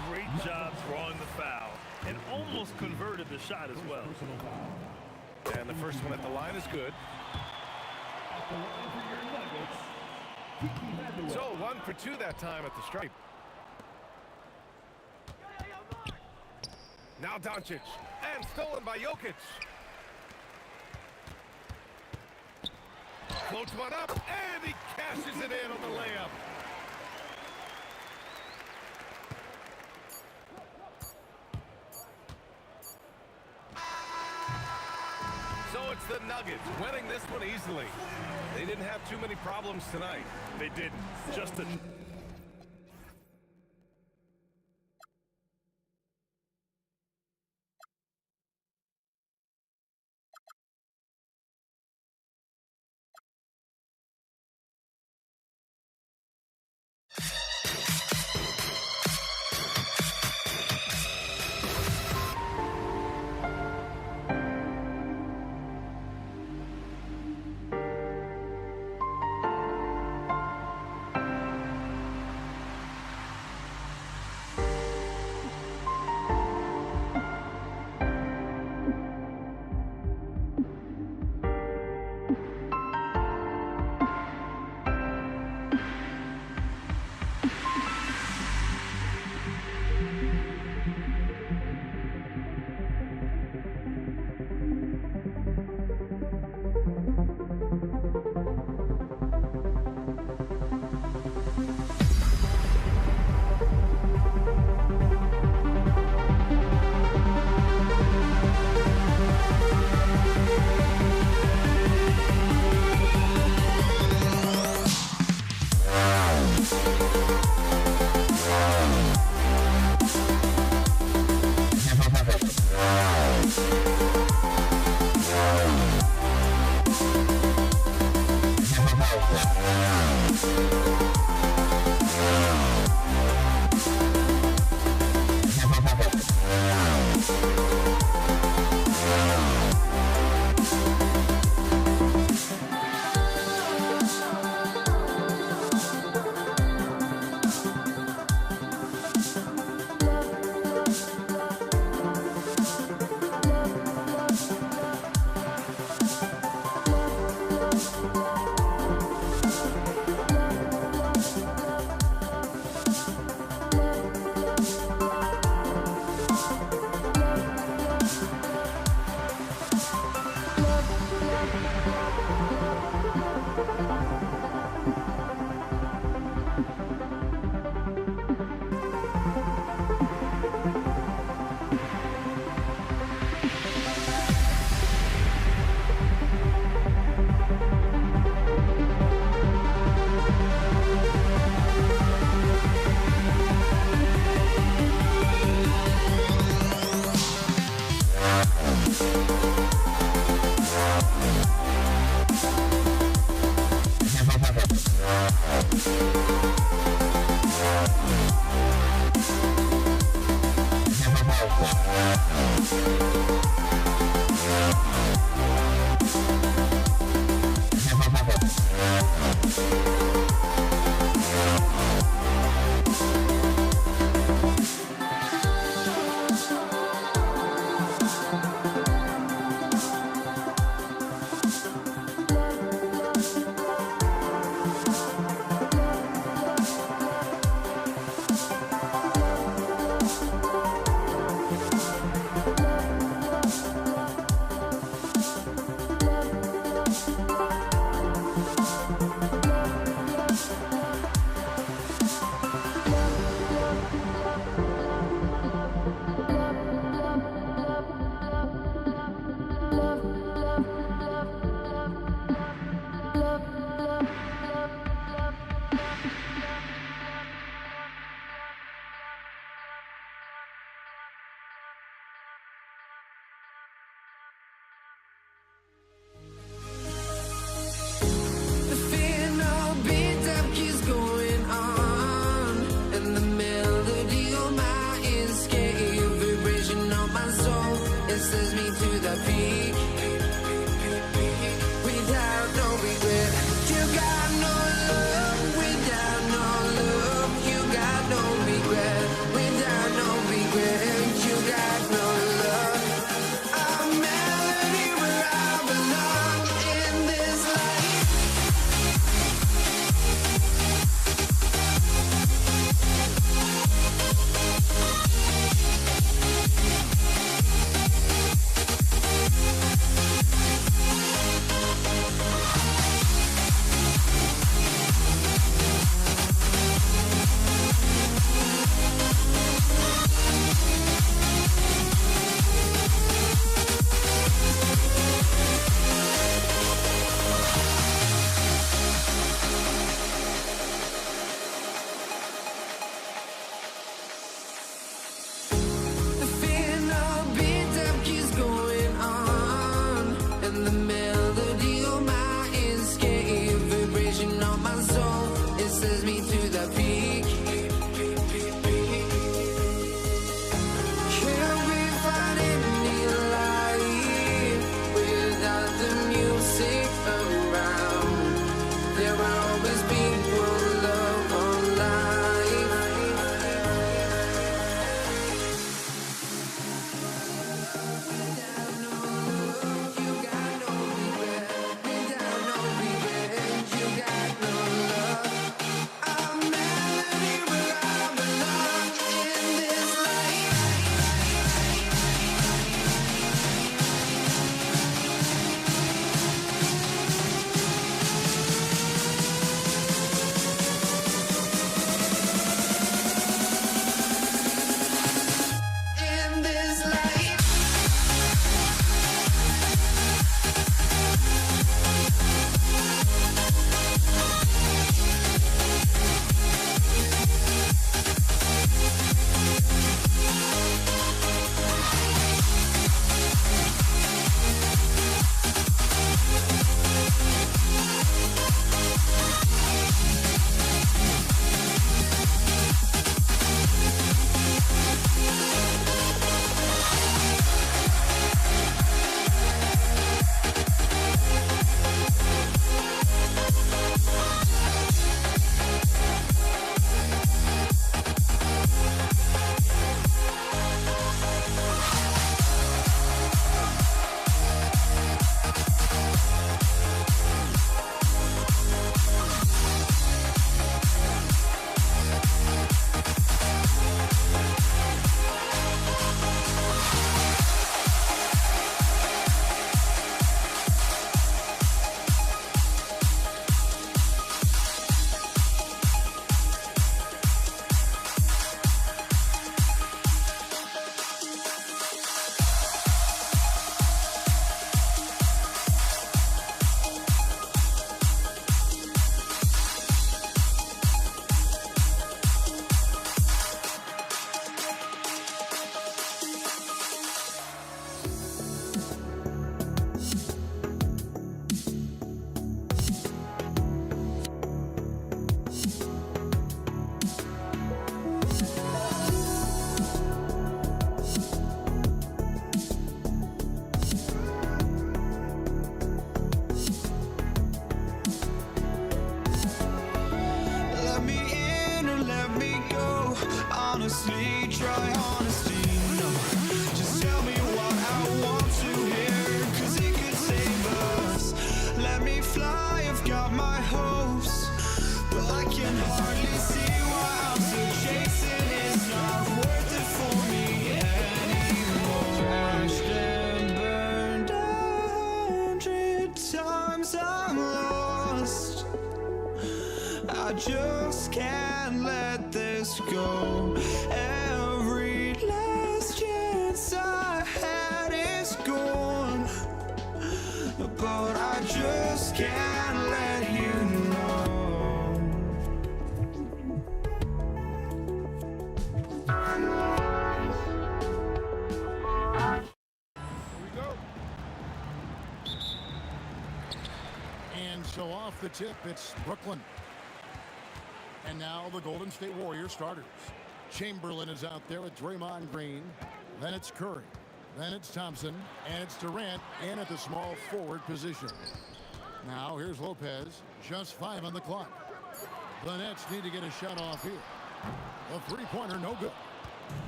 Great job drawing the foul and almost converted the shot as well. And the first one at the line is good. So 1 for 2 that time at the stripe. Now Doncic, and stolen by Jokic. Floats one up, and he cashes it in on the layup. So it's the Nuggets winning this one easily. They didn't have too many problems tonight. They didn't. Just a... honestly, try honesty. No, just tell me what I want to hear, 'cause it could save us. Let me fly, I've got my hopes, but I can hardly see why I'm still chasing. It's not worth it for me anymore. Crashed and burned 100 times, I'm lost. I just can't let this go. Every last chance I had is gone, but I just can't let you know. Here we go. And so off the tip, it's Brooklyn. And now the Golden State Warriors starters. Chamberlain is out there with Draymond Green. Then it's Curry. Then it's Thompson. And it's Durant in at the small forward position. Now here's Lopez. Just 5 on the clock. The Nets need to get a shot off here. A three-pointer, no good.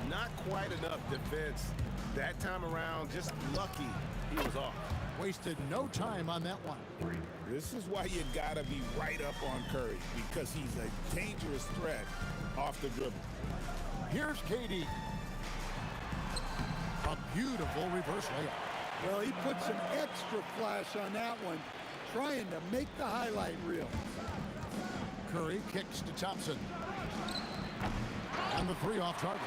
Not quite enough defense that time around. Just lucky he was off. Wasted no time on that one. This is why you gotta be right up on Curry, because he's a dangerous threat off the dribble. Here's KD. A beautiful reverse layup. Well, he put some extra flash on that one, trying to make the highlight reel. Curry kicks to Thompson. And the three off target.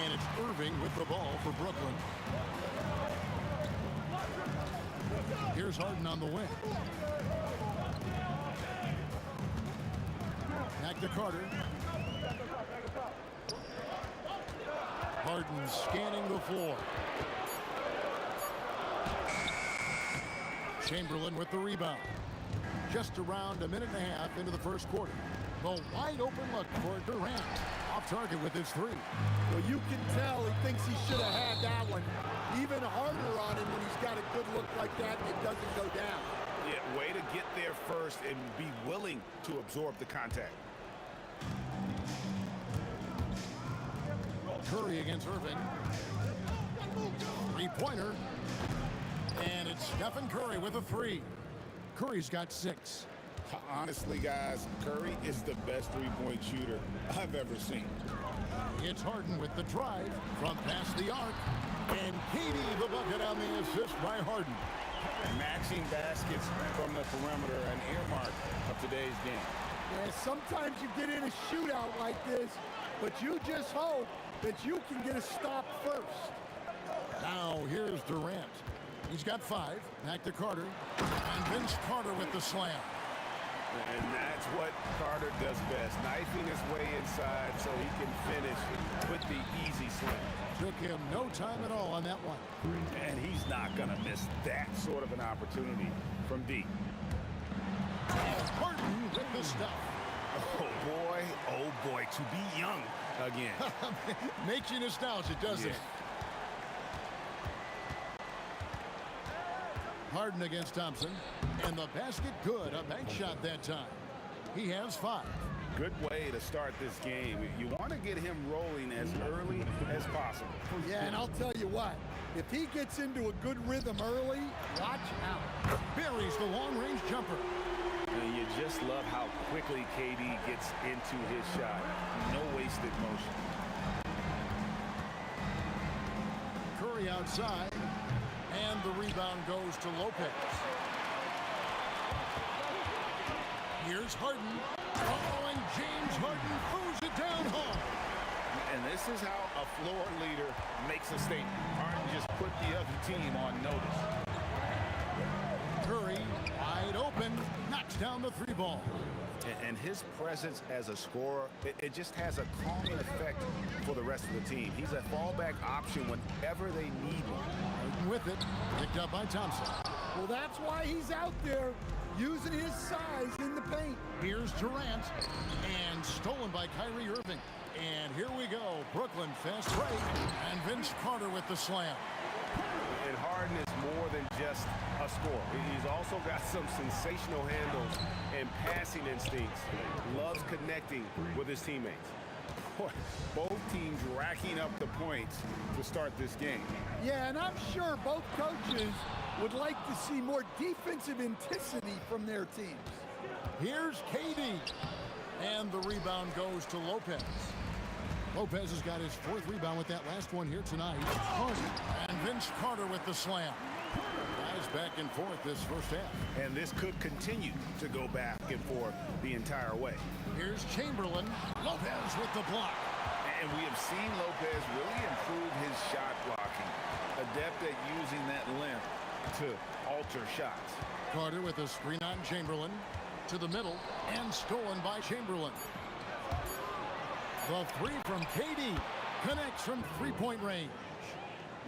And it's Irving with the ball for Brooklyn. Here's Harden on the wing. Back to Carter. Harden scanning the floor. Chamberlain with the rebound. Just around a minute and a half into the first quarter. The wide open look for Durant. Off target with his three. Well, you can tell he thinks he should have had that one. Even harder on him when he's got a good look like that and it doesn't go down. Yeah, way to get there first and be willing to absorb the contact. Curry against Irving. Three-pointer. And it's Stephen Curry with a three. Curry's got 6. Honestly, guys, Curry is the best three-point shooter I've ever seen. It's Harden with the drive from past the arc. And KD the bucket on the assist by Harden. Matching baskets from the perimeter, an earmark of today's game. Yeah, sometimes you get in a shootout like this, but you just hope that you can get a stop first. Now here's Durant. He's got 5. Back to Carter. And Vince Carter with the slam. And that's what Carter does best, knifing his way inside so he can finish with the easy slam. Took him no time at all on that one. And he's not going to miss that sort of an opportunity from deep. Harden with the stuff. Oh boy, to be young again. Makes you nostalgic, doesn't it? Harden against Thompson. And the basket good. A bank shot that time. He has 5. Good way to start this game. You want to get him rolling as early as possible. Yeah, and I'll tell you what. If he gets into a good rhythm early, watch out. Buries the long-range jumper. And you just love how quickly KD gets into his shot. No wasted motion. Curry outside. And the rebound goes to Lopez. Here's Harden. Oh, and James Harden throws it down hard. And this is how a floor leader makes a statement. Harden just put the other team on notice. Curry, wide open, knocks down the 3 ball. And his presence as a scorer, it just has a calming effect for the rest of the team. He's a fallback option whenever they need one. Harden with it, picked up by Thompson. Well, that's why he's out there, using his size in the paint. Here's Durant, and stolen by Kyrie Irving. And here we go, Brooklyn fast break, and Vince Carter with the slam. And Harden is more than just a scorer. He's also got some sensational handles and passing instincts. Loves connecting with his teammates. Boy, both teams racking up the points to start this game. Yeah, and I'm sure both coaches would like to see more defensive intensity from their teams. Here's KD. And the rebound goes to Lopez. Lopez has got his 4th rebound with that last one here tonight. And Vince Carter with the slam. Guys back and forth this first half. And this could continue to go back and forth the entire way. Here's Chamberlain. Lopez with the block. And we have seen Lopez really improve his shot blocking. Adept at using that length to alter shots. Carter with a screen on Chamberlain. To the middle. And stolen by Chamberlain. The 3 from KD. Connects from 3-point range.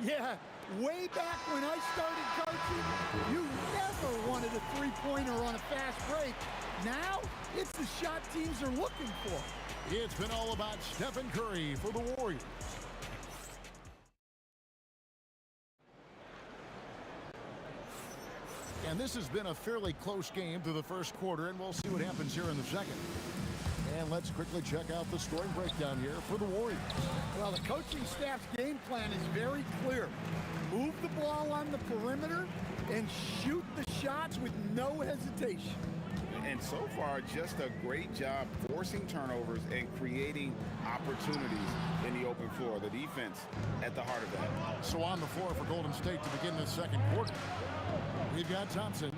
Yeah, way back when I started coaching, you never wanted a 3-pointer on a fast break. Now, it's the shot teams are looking for. It's been all about Stephen Curry for the Warriors. And this has been a fairly close game through the first quarter, and we'll see what happens here in the second. And let's quickly check out the scoring breakdown here for the Warriors. Well, the coaching staff's game plan is very clear. Move the ball on the perimeter and shoot the shots with no hesitation. And so far, just a great job forcing turnovers and creating opportunities in the open floor. The defense at the heart of that. So on the floor for Golden State to begin the second quarter. We've got Thompson.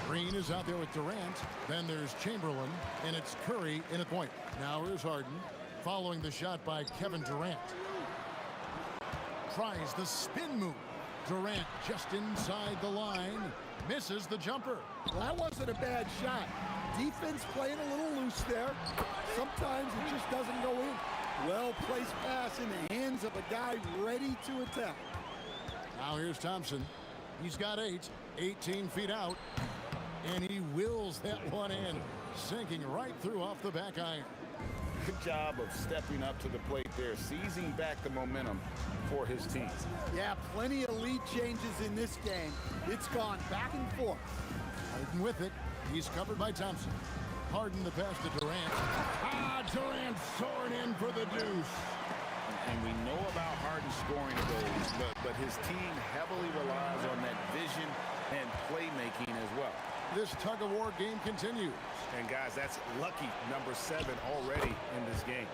Green is out there with Durant. Then there's Chamberlain, and it's Curry in a point. Now here's Harden, following the shot by Kevin Durant. Tries the spin move. Durant just inside the line. Misses the jumper. Well, that wasn't a bad shot. Defense playing a little loose there. Sometimes it just doesn't go in. Well-placed pass in the hands of a guy ready to attack. Now here's Thompson. He's got 18 feet out. And he wills that one in, sinking right through off the back iron. Good job of stepping up to the plate there, seizing back the momentum for his team. Yeah, plenty of lead changes in this game. It's gone back and forth. Harden with it. He's covered by Thompson. Harden the pass to Durant. Durant soaring in for the deuce. And we know about Harden scoring goals, but his team heavily relies on that vision and playmaking as well. This tug-of-war game continues. And guys, that's lucky number 7 already in this game.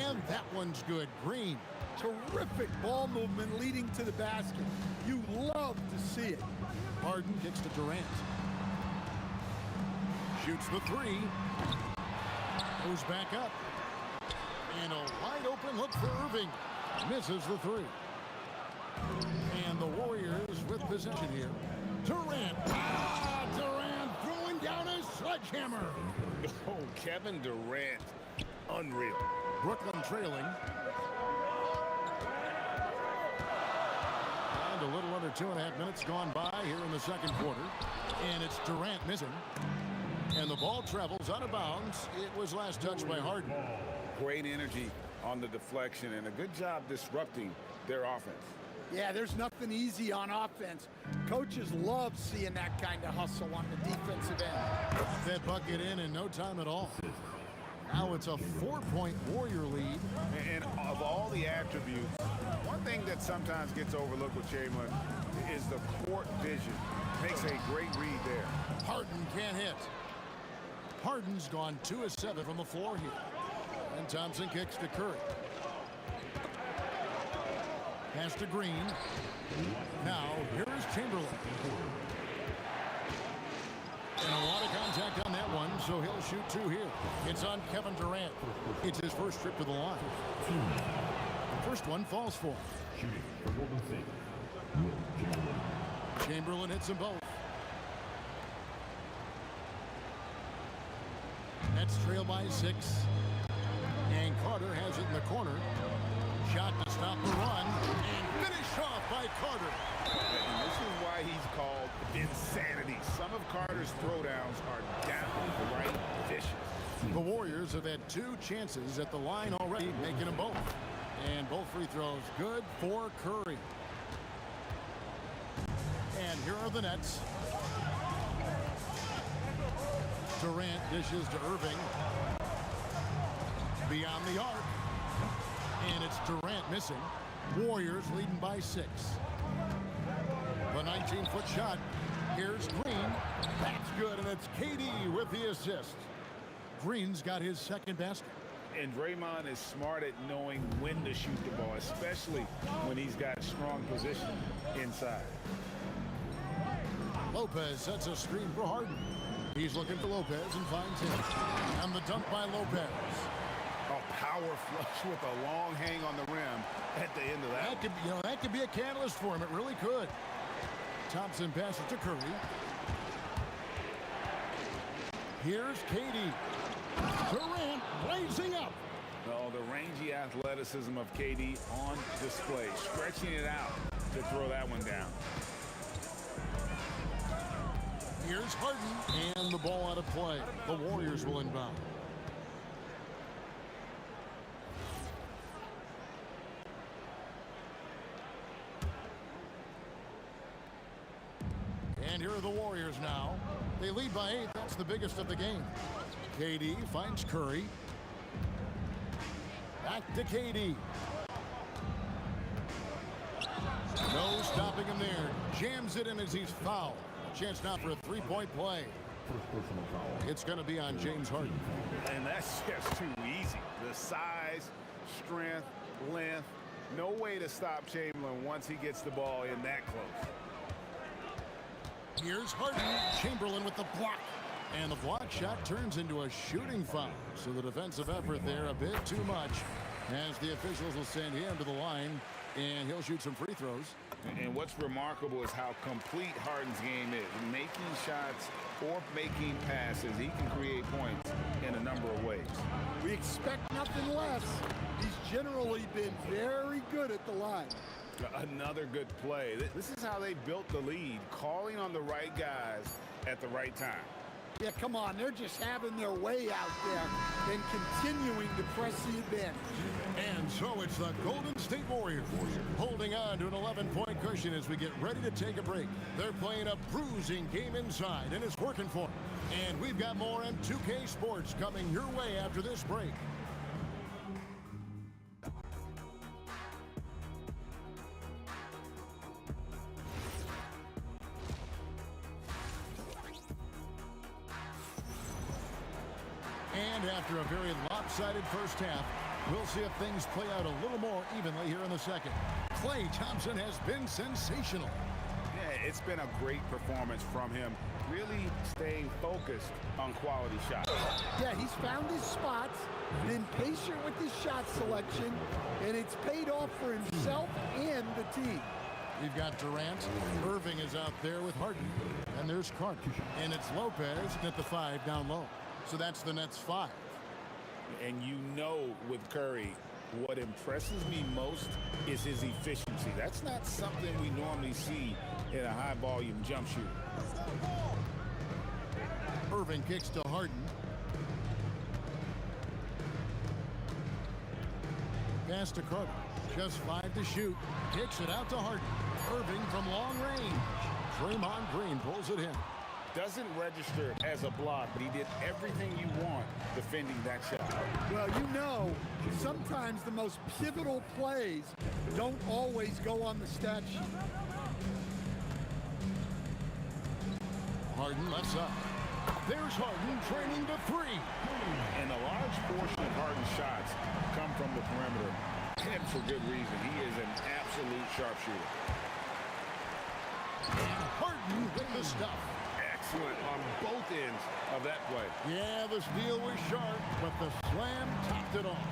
And that one's good. Green. Terrific ball movement leading to the basket. You love to see it. Harden kicks to Durant. Shoots the 3. Goes back up. And a wide open look for Irving. Misses the 3. And the Warriors with possession here. Durant. Durant throwing down a sledgehammer. Oh, Kevin Durant. Unreal. Brooklyn trailing. And a little under 2.5 minutes gone by here in the second quarter. And it's Durant missing. And the ball travels out of bounds. It was last touched by Harden. Great energy on the deflection and a good job disrupting their offense. Yeah, there's nothing easy on offense. Coaches love seeing that kind of hustle on the defensive end. That bucket in no time at all. Now it's a 4-point Warrior lead. And of all the attributes, one thing that sometimes gets overlooked with Chamberlain is the court vision. Makes a great read there. Harden can't hit. Harden's gone 2 of 7 from the floor here. And Thompson kicks to Curry. Pass to Green. Now, here's Chamberlain. And a lot of contact on that one, so he'll shoot 2 here. It's on Kevin Durant. It's his first trip to the line. The first one falls for him. Shooting for Golden State. Chamberlain hits them both. Nets trail by 6. And Carter has it in the corner. Shot to stop the run. And finish off by Carter. And this is why he's called insanity. Some of Carter's throwdowns are downright vicious. The Warriors have had 2 chances at the line already, making them both. And both free throws good for Curry. And here are the Nets. Durant dishes to Irving. Beyond the arc. And it's Durant missing. Warriors leading by 6. The 19-foot shot. Here's Green. That's good, and it's KD with the assist. Green's got his second basket. And Draymond is smart at knowing when to shoot the ball, especially when he's got strong position inside. Lopez sets a screen for Harden. He's looking for Lopez and finds him. And the dunk by Lopez. A power flush with a long hang on the rim at the end of that. That could be a catalyst for him. It really could. Thompson passes to Curry. Here's KD. Durant blazing up. Oh, the rangy athleticism of KD on display, stretching it out to throw that one down. Here's Harden, and the ball out of play. The Warriors will inbound. And here are the Warriors now. They lead by 8. That's the biggest of the game. KD finds Curry. Back to KD. No stopping him there. Jams it in as he's fouled. Chance now for a three-point play. First personal foul. It's going to be on James Harden. And that's just too easy. The size, strength, length. No way to stop Chamberlain once he gets the ball in that close. Here's Harden. Chamberlain with the block. And the block shot turns into a shooting foul. So the defensive effort there a bit too much, as the officials will send him to the line, and he'll shoot some free throws. And what's remarkable is how complete Harden's game is. Making shots or making passes, he can create points in a number of ways. We expect nothing less. He's generally been very good at the line. Another good play. This is how they built the lead, calling on the right guys at the right time. Yeah, come on. They're just having their way out there and continuing to press the advantage. And so it's the Golden State Warriors holding on to an 11-point cushion as we get ready to take a break. They're playing a bruising game inside, and it's working for them. And we've got more M2K Sports coming your way after this break. And after a very lopsided first half, we'll see if things play out a little more evenly here in the second. Klay Thompson has been sensational. Yeah, it's been a great performance from him. Really staying focused on quality shots. Yeah, he's found his spots, been patient with his shot selection, and it's paid off for himself and the team. We've got Durant. Irving is out there with Harden. And there's Carter. And it's Lopez at the 5 down low. So that's the Nets 5. And you know with Curry, what impresses me most is his efficiency. That's not something we normally see in a high-volume jump shooter. Irving kicks to Harden. Pass to Carter. Just 5 to shoot. Kicks it out to Harden. Irving from long range. Draymond Green pulls it in. Doesn't register as a block, but he did everything you want defending that shot. Well, you know, sometimes the most pivotal plays don't always go on the stat sheet. Harden left side. There's Harden training to 3. And a large portion of Harden's shots come from the perimeter, and for good reason. He is an absolute sharpshooter. And Harden with the stuff. Excellent on both ends of that play. Yeah, the steal was sharp, but the slam topped it off.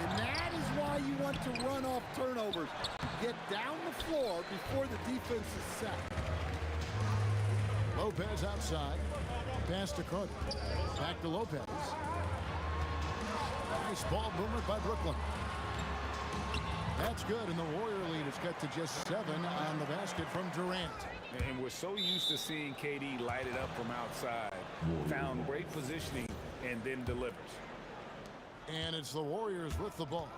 And that is why you want to run off turnovers. Get down the floor before the defense is set. Lopez outside. Pass to Carter. Back to Lopez. Nice ball movement by Brooklyn. That's good, and the Warrior lead is cut to just 7 on the basket from Durant. And we're so used to seeing KD light it up from outside. Found great positioning and then delivers. And it's the Warriors with the ball.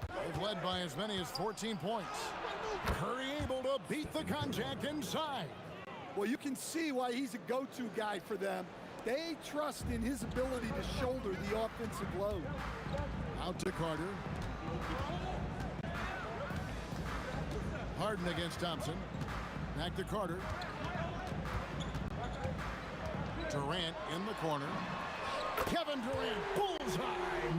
They've led by as many as 14 points. Curry able to beat the contact inside. Well, you can see why he's a go-to guy for them. They trust in his ability to shoulder the offensive load. Out to Carter. Harden against Thompson. Back to Carter. Durant in the corner. Kevin Durant, bullseye,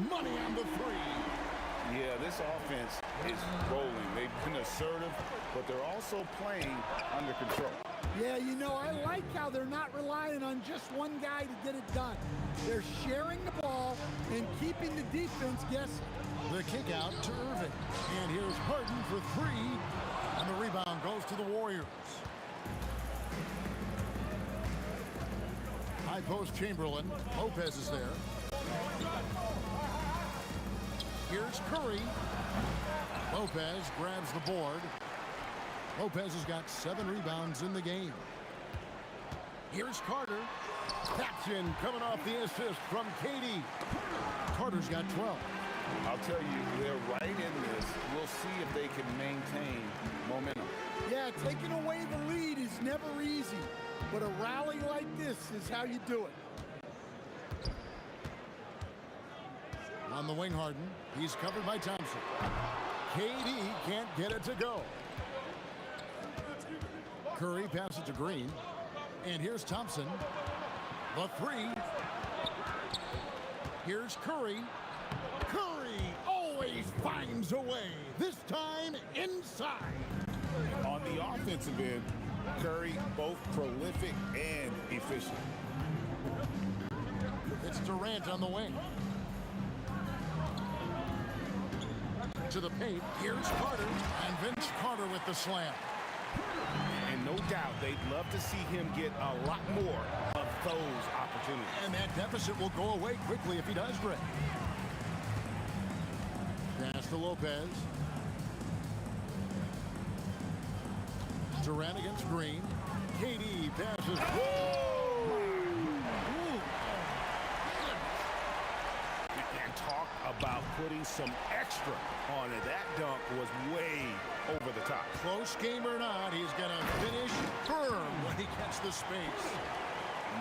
money on the three. Yeah, this offense is rolling. They've been assertive, but they're also playing under control. Yeah, you know, I like how they're not relying on just one guy to get it done. They're sharing the ball and keeping the defense guessing. The kick out to Irving. And here's Harden for three. And the rebound goes to the Warriors. High post Chamberlain. Lopez is there. Here's Curry. Lopez grabs the board. Lopez has got 7 rebounds in the game. Here's Carter. Caption coming off the assist from KD. Carter's got 12. I'll tell you, they're right in this. We'll see if they can maintain momentum. Yeah, taking away the lead is never easy, but a rally like this is how you do it. On the wing, Harden. He's covered by Thompson. KD can't get it to go. Curry passes to Green. And here's Thompson. The three. Here's Curry. Curry always finds a way. This time inside. On the offensive end, Curry both prolific and efficient. It's Durant on the wing. To the paint. Here's Carter. And Vince Carter with the slam. And no doubt they'd love to see him get a lot more of those opportunities. And that deficit will go away quickly if he does, Rick. Pass to Lopez. Durant against Green. KD passes. And talk about putting some extra on it. That dunk was way over the top. Close game or not, he's going to finish firm when he gets the space.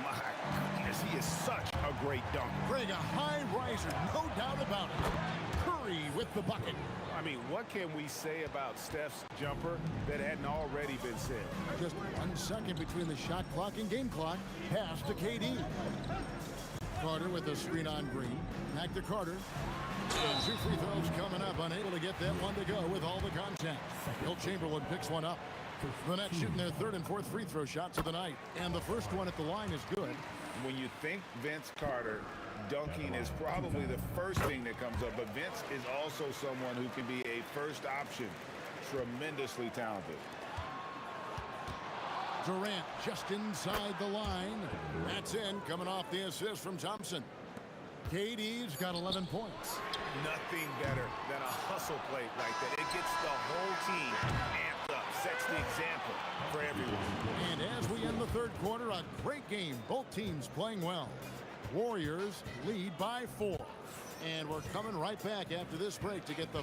My goodness, he is such a great dunker. Greg, a high riser, no doubt about it. Curry with the bucket. I mean, what can we say about Steph's jumper that hadn't already been said? Just 1 second between the shot clock and game clock. Pass to KD. Carter with a screen on Green. Back to Carter. And 2 free throws coming up. Unable to get that one to go with all the contact. Will Chamberlain picks one up. The Nets shooting their 3rd and 4th free throw shots of the night. And the first one at the line is good. When you think Vince Carter, dunking is probably the first thing that comes up. But Vince is also someone who can be a first option. Tremendously talented. Durant just inside the line. That's in, coming off the assist from Thompson. KD's got 11 points. Nothing better than a hustle play like that. It gets the whole team amped up, sets the example for everyone. And as we end the 3rd quarter, a great game. Both teams playing well. Warriors lead by 4. And we're coming right back after this break to get the...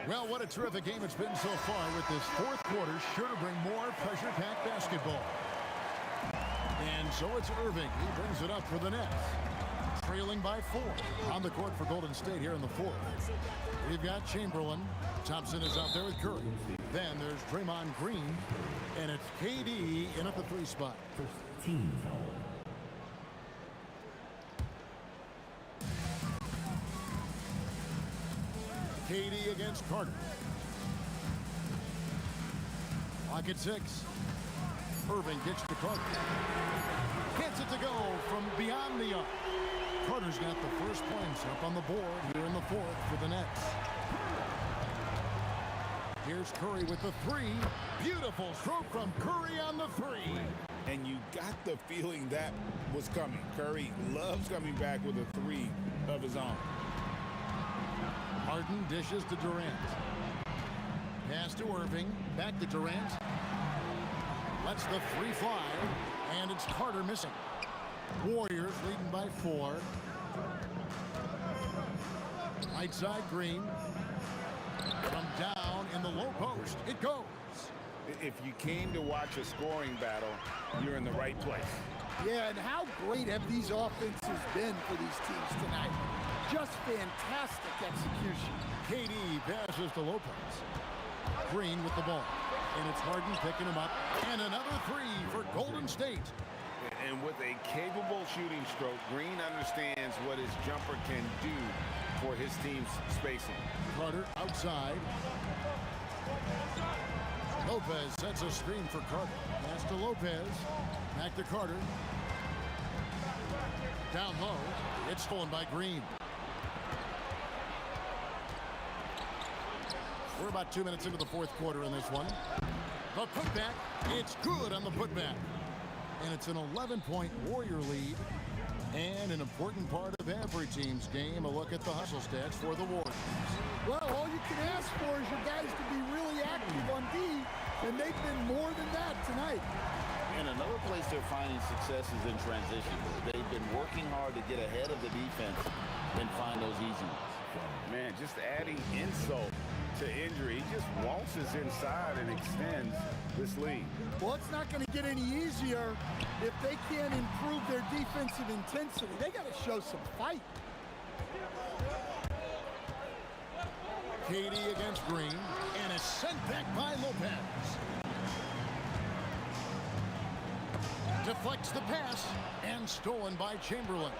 Well, what a terrific game it's been so far, with this 4th quarter sure to bring more pressure-packed basketball. And so it's Irving. He brings it up for the Nets. Trailing by 4. On the court for Golden State here in the 4th. We've got Chamberlain. Thompson is out there with Curry. Then there's Draymond Green. And it's KD in at the 3 spot. First team foul. KD against Carter. Clock at 6. Irving gets to Carter. Gets it to go from beyond the arc. Carter's got the first points up on the board here in the 4th for the Nets. Here's Curry with the 3. Beautiful stroke from Curry on the 3. And you got the feeling that was coming. Curry loves coming back with a 3 of his own. Harden dishes to Durant. Pass to Irving. Back to Durant. Lets the 3 fly. And it's Carter missing. Warriors leading by 4. Right side Green. From down in the low post. It goes. If you came to watch a scoring battle, you're in the right place. Yeah, and how great have these offenses been for these teams tonight? Just fantastic execution. KD passes to Lopez. Green with the ball. And it's Harden picking him up. And another three for Golden State. And with a capable shooting stroke, Green understands what his jumper can do for his team's spacing. Carter outside. Lopez sets a screen for Carter. Pass to Lopez. Back to Carter. Down low. It's stolen by Green. We're about 2 minutes into the fourth quarter in this one. The putback. It's good on the putback. And it's an 11-point Warrior lead. And an important part of every team's game, a look at the hustle stats for the Warriors. Well, all you can ask for is your guys to be really active on D, and they've been more than that tonight. And another place they're finding success is in transition. They've been working hard to get ahead of the defense and find those easy ones. Man, just adding insult to injury. He just waltzes inside and extends this lead. Well, it's not going to get any easier if they can't improve their defensive intensity. They got to show some fight. KD against Green, and is sent back by Lopez. Deflects the pass, and stolen by Chamberlain.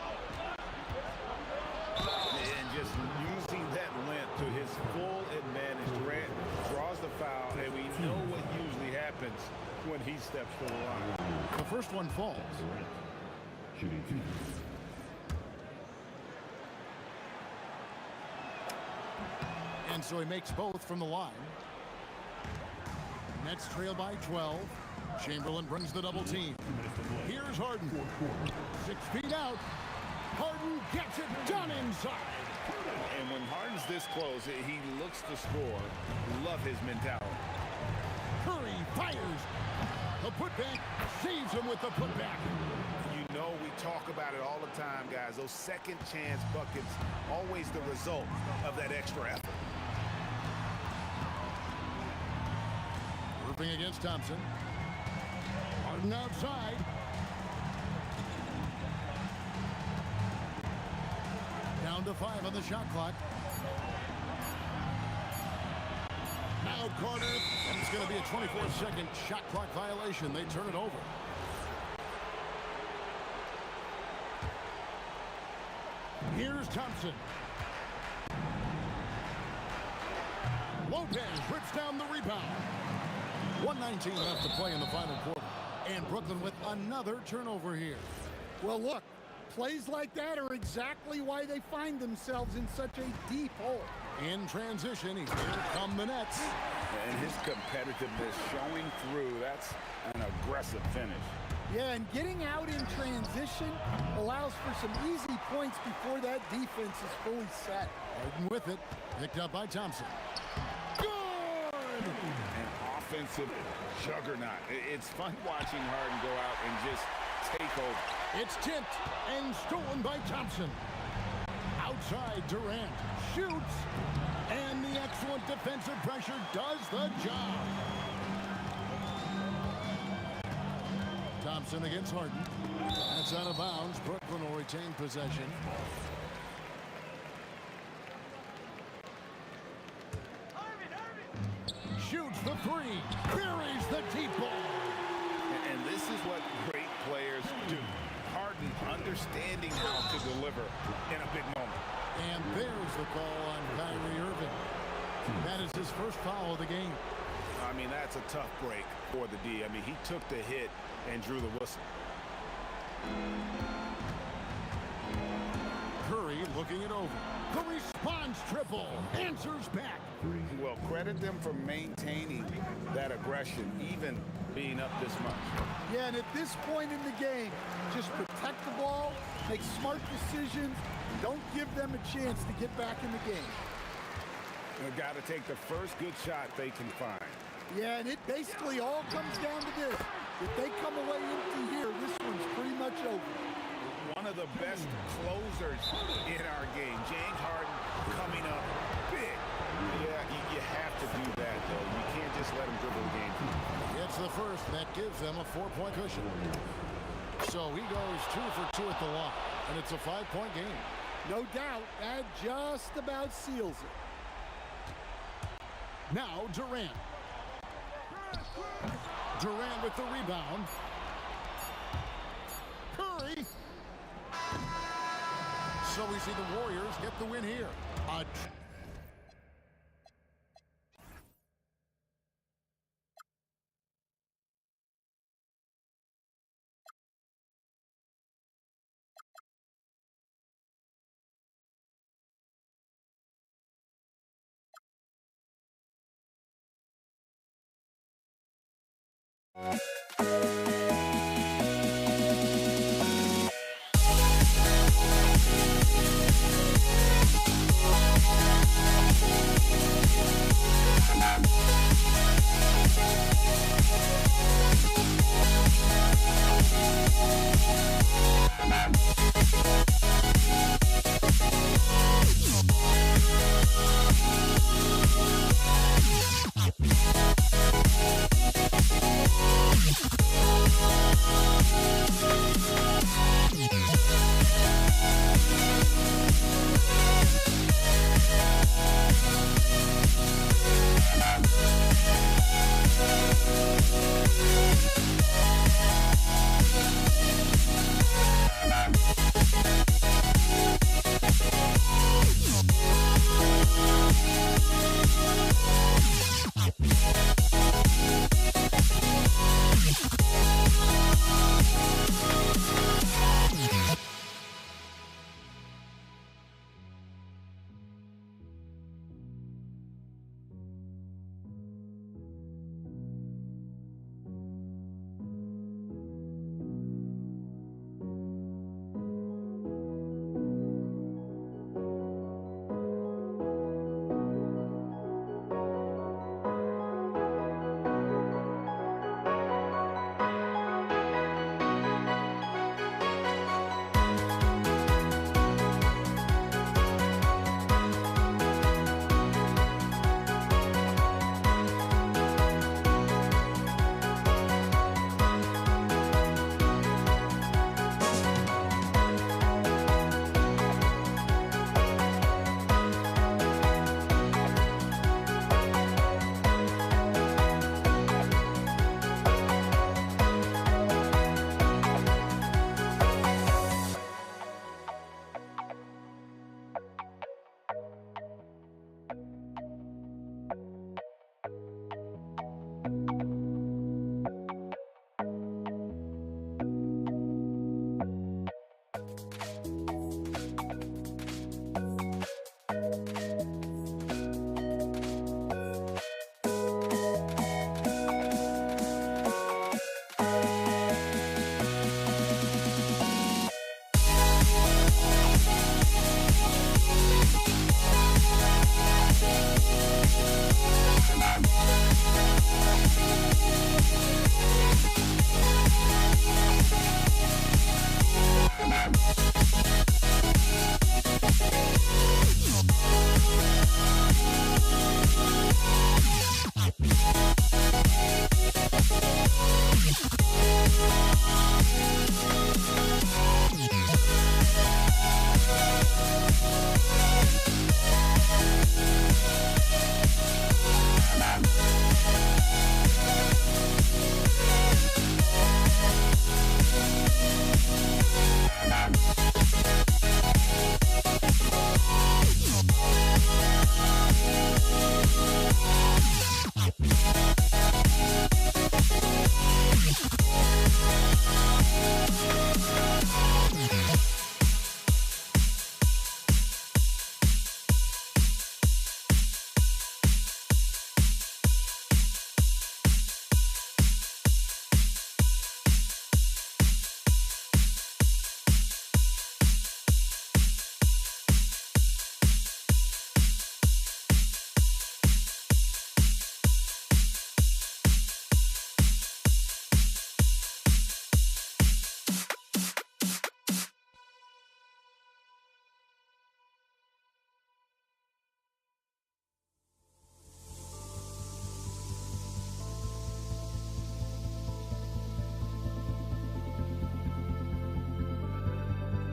And just using that length to his full advantage. Durant draws the foul, and we know what usually happens when he steps to the line. The first one falls. Shooting 2. And so he makes both from the line. Nets trail by 12. Chamberlain brings the double team. Here's Harden. 6 feet out. Harden gets it done inside. And when Harden's this close, he looks to score. Love his mentality. Curry fires. The putback saves him with the putback. You know, we talk about it all the time, guys. Those second chance buckets, always the result of that extra effort. Working against Thompson. Harden outside. Down to 5 on the shot clock. Now Carter, and it's going to be a 24-second shot clock violation. They turn it over. Here's Thompson. Lopez rips down the rebound. 1:19 left to play in the final quarter. And Brooklyn with another turnover here. Well, look, plays like that are exactly why they find themselves in such a deep hole. In transition, here come the Nets. And his competitiveness showing through. That's an aggressive finish. Yeah, and getting out in transition allows for some easy points before that defense is fully set. Harden with it. Picked up by Thompson. Good! An offensive juggernaut. It's fun watching Harden go out and just take over. It's tipped and stolen by Thompson. Outside, Durant shoots, and the excellent defensive pressure does the job. Thompson against Harden. That's out of bounds. Brooklyn will retain possession. Shoots the three. Buries the deep ball. And this is what great players do. Harden understanding how to deliver in a big moment. And there's the call on Kyrie Irving. That is his first foul of the game. I mean, that's a tough break for the D. I mean, he took the hit and drew the whistle. Curry looking it over. The response triple. Answers back. Well, credit them for maintaining that aggression, even being up this much. Yeah, and at this point in the game, just protect the ball, make smart decisions, and don't give them a chance to get back in the game. They've got to take the first good shot they can find. Yeah, and it basically all comes down to this. If they come away empty here, this one's pretty much over. One of the best closers in our game, James Harden, coming up big. Yeah, you have to do that, though. You can't just let him dribble the game. It's the first. That gives them a 4-point cushion. So he goes 2 for 2 at the line, and it's a 5-point game. No doubt, that just about seals it. Now Durant. Durant with the rebound. Curry. So we see the Warriors get the win here.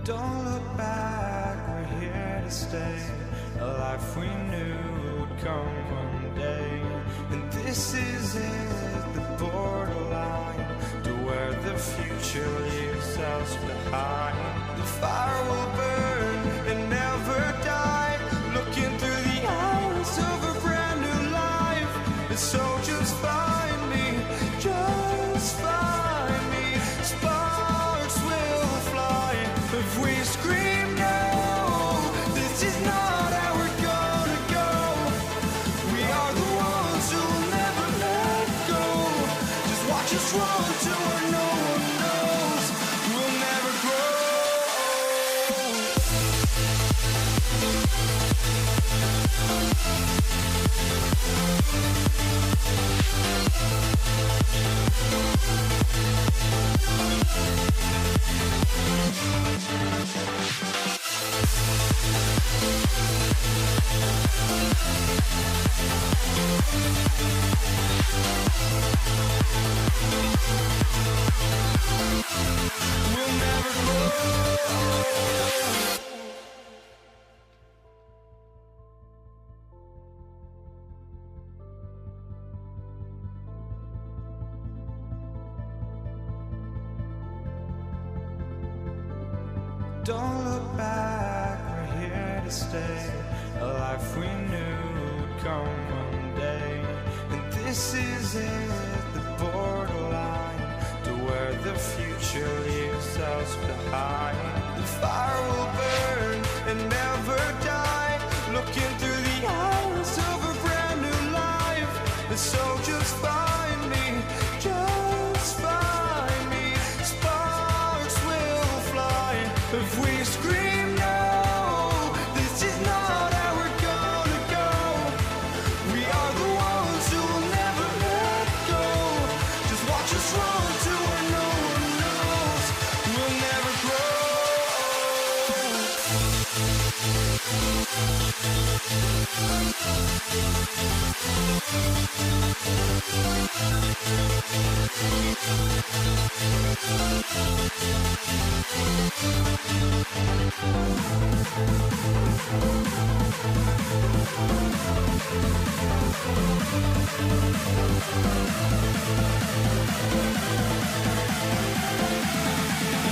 Don't look back, we're here to stay, a life we knew would come one day. And this is it, the borderline, to where the future leaves us behind. The fire will burn and never die, looking through the eyes of a brand new life. And so just find me, just find me. Sparks will fly if we scream no. This is not how we're gonna go. We are the ones who will never let go. Just watch us run to where no one knows. We'll never grow. We'll never grow. Don't look back, we're here to stay, a life we knew would come one day. And this is it, the borderline, to where the future leaves us behind. The fire will burn and never die, looking through the eyes of a brand new life. And so just find me, just find me. Sparks will fly if we scream no. This is not how we're gonna go. We are the ones who will never let go. Just watch us run to where no one knows. We'll never grow.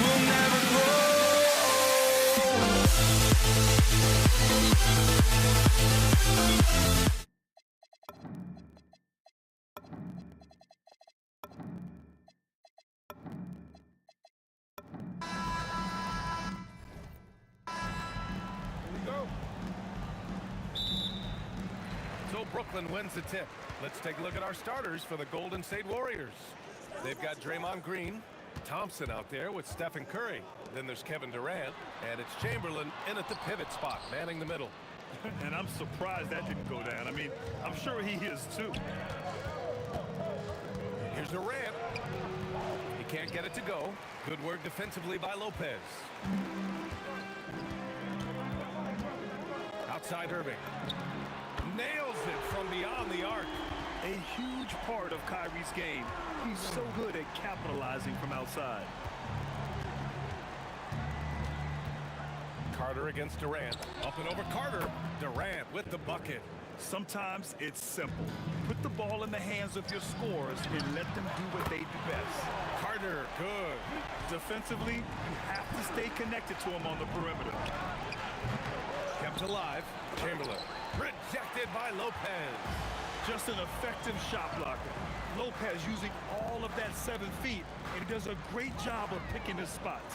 We'll never grow. So Brooklyn wins the tip. Let's take a look at our starters for the Golden State Warriors. They've got Draymond Green, Thompson out there with Stephen Curry. Then there's Kevin Durant, and it's Chamberlain in at the pivot spot, manning the middle. And I'm surprised that didn't go down. I mean, I'm sure he is too. Here's Durant. He can't get it to go. Good work defensively by Lopez. Outside Irving. Nails it from beyond the arc. A huge part of Kyrie's game. He's so good at capitalizing from outside. Carter against Durant. Up and over Carter. Durant with the bucket. Sometimes it's simple. Put the ball in the hands of your scorers and let them do what they do best. Carter, good. Defensively, you have to stay connected to him on the perimeter. Kept alive. Chamberlain. Rejected by Lopez. Just an effective shot blocker. Lopez using all of that 7 feet, and he does a great job of picking his spots.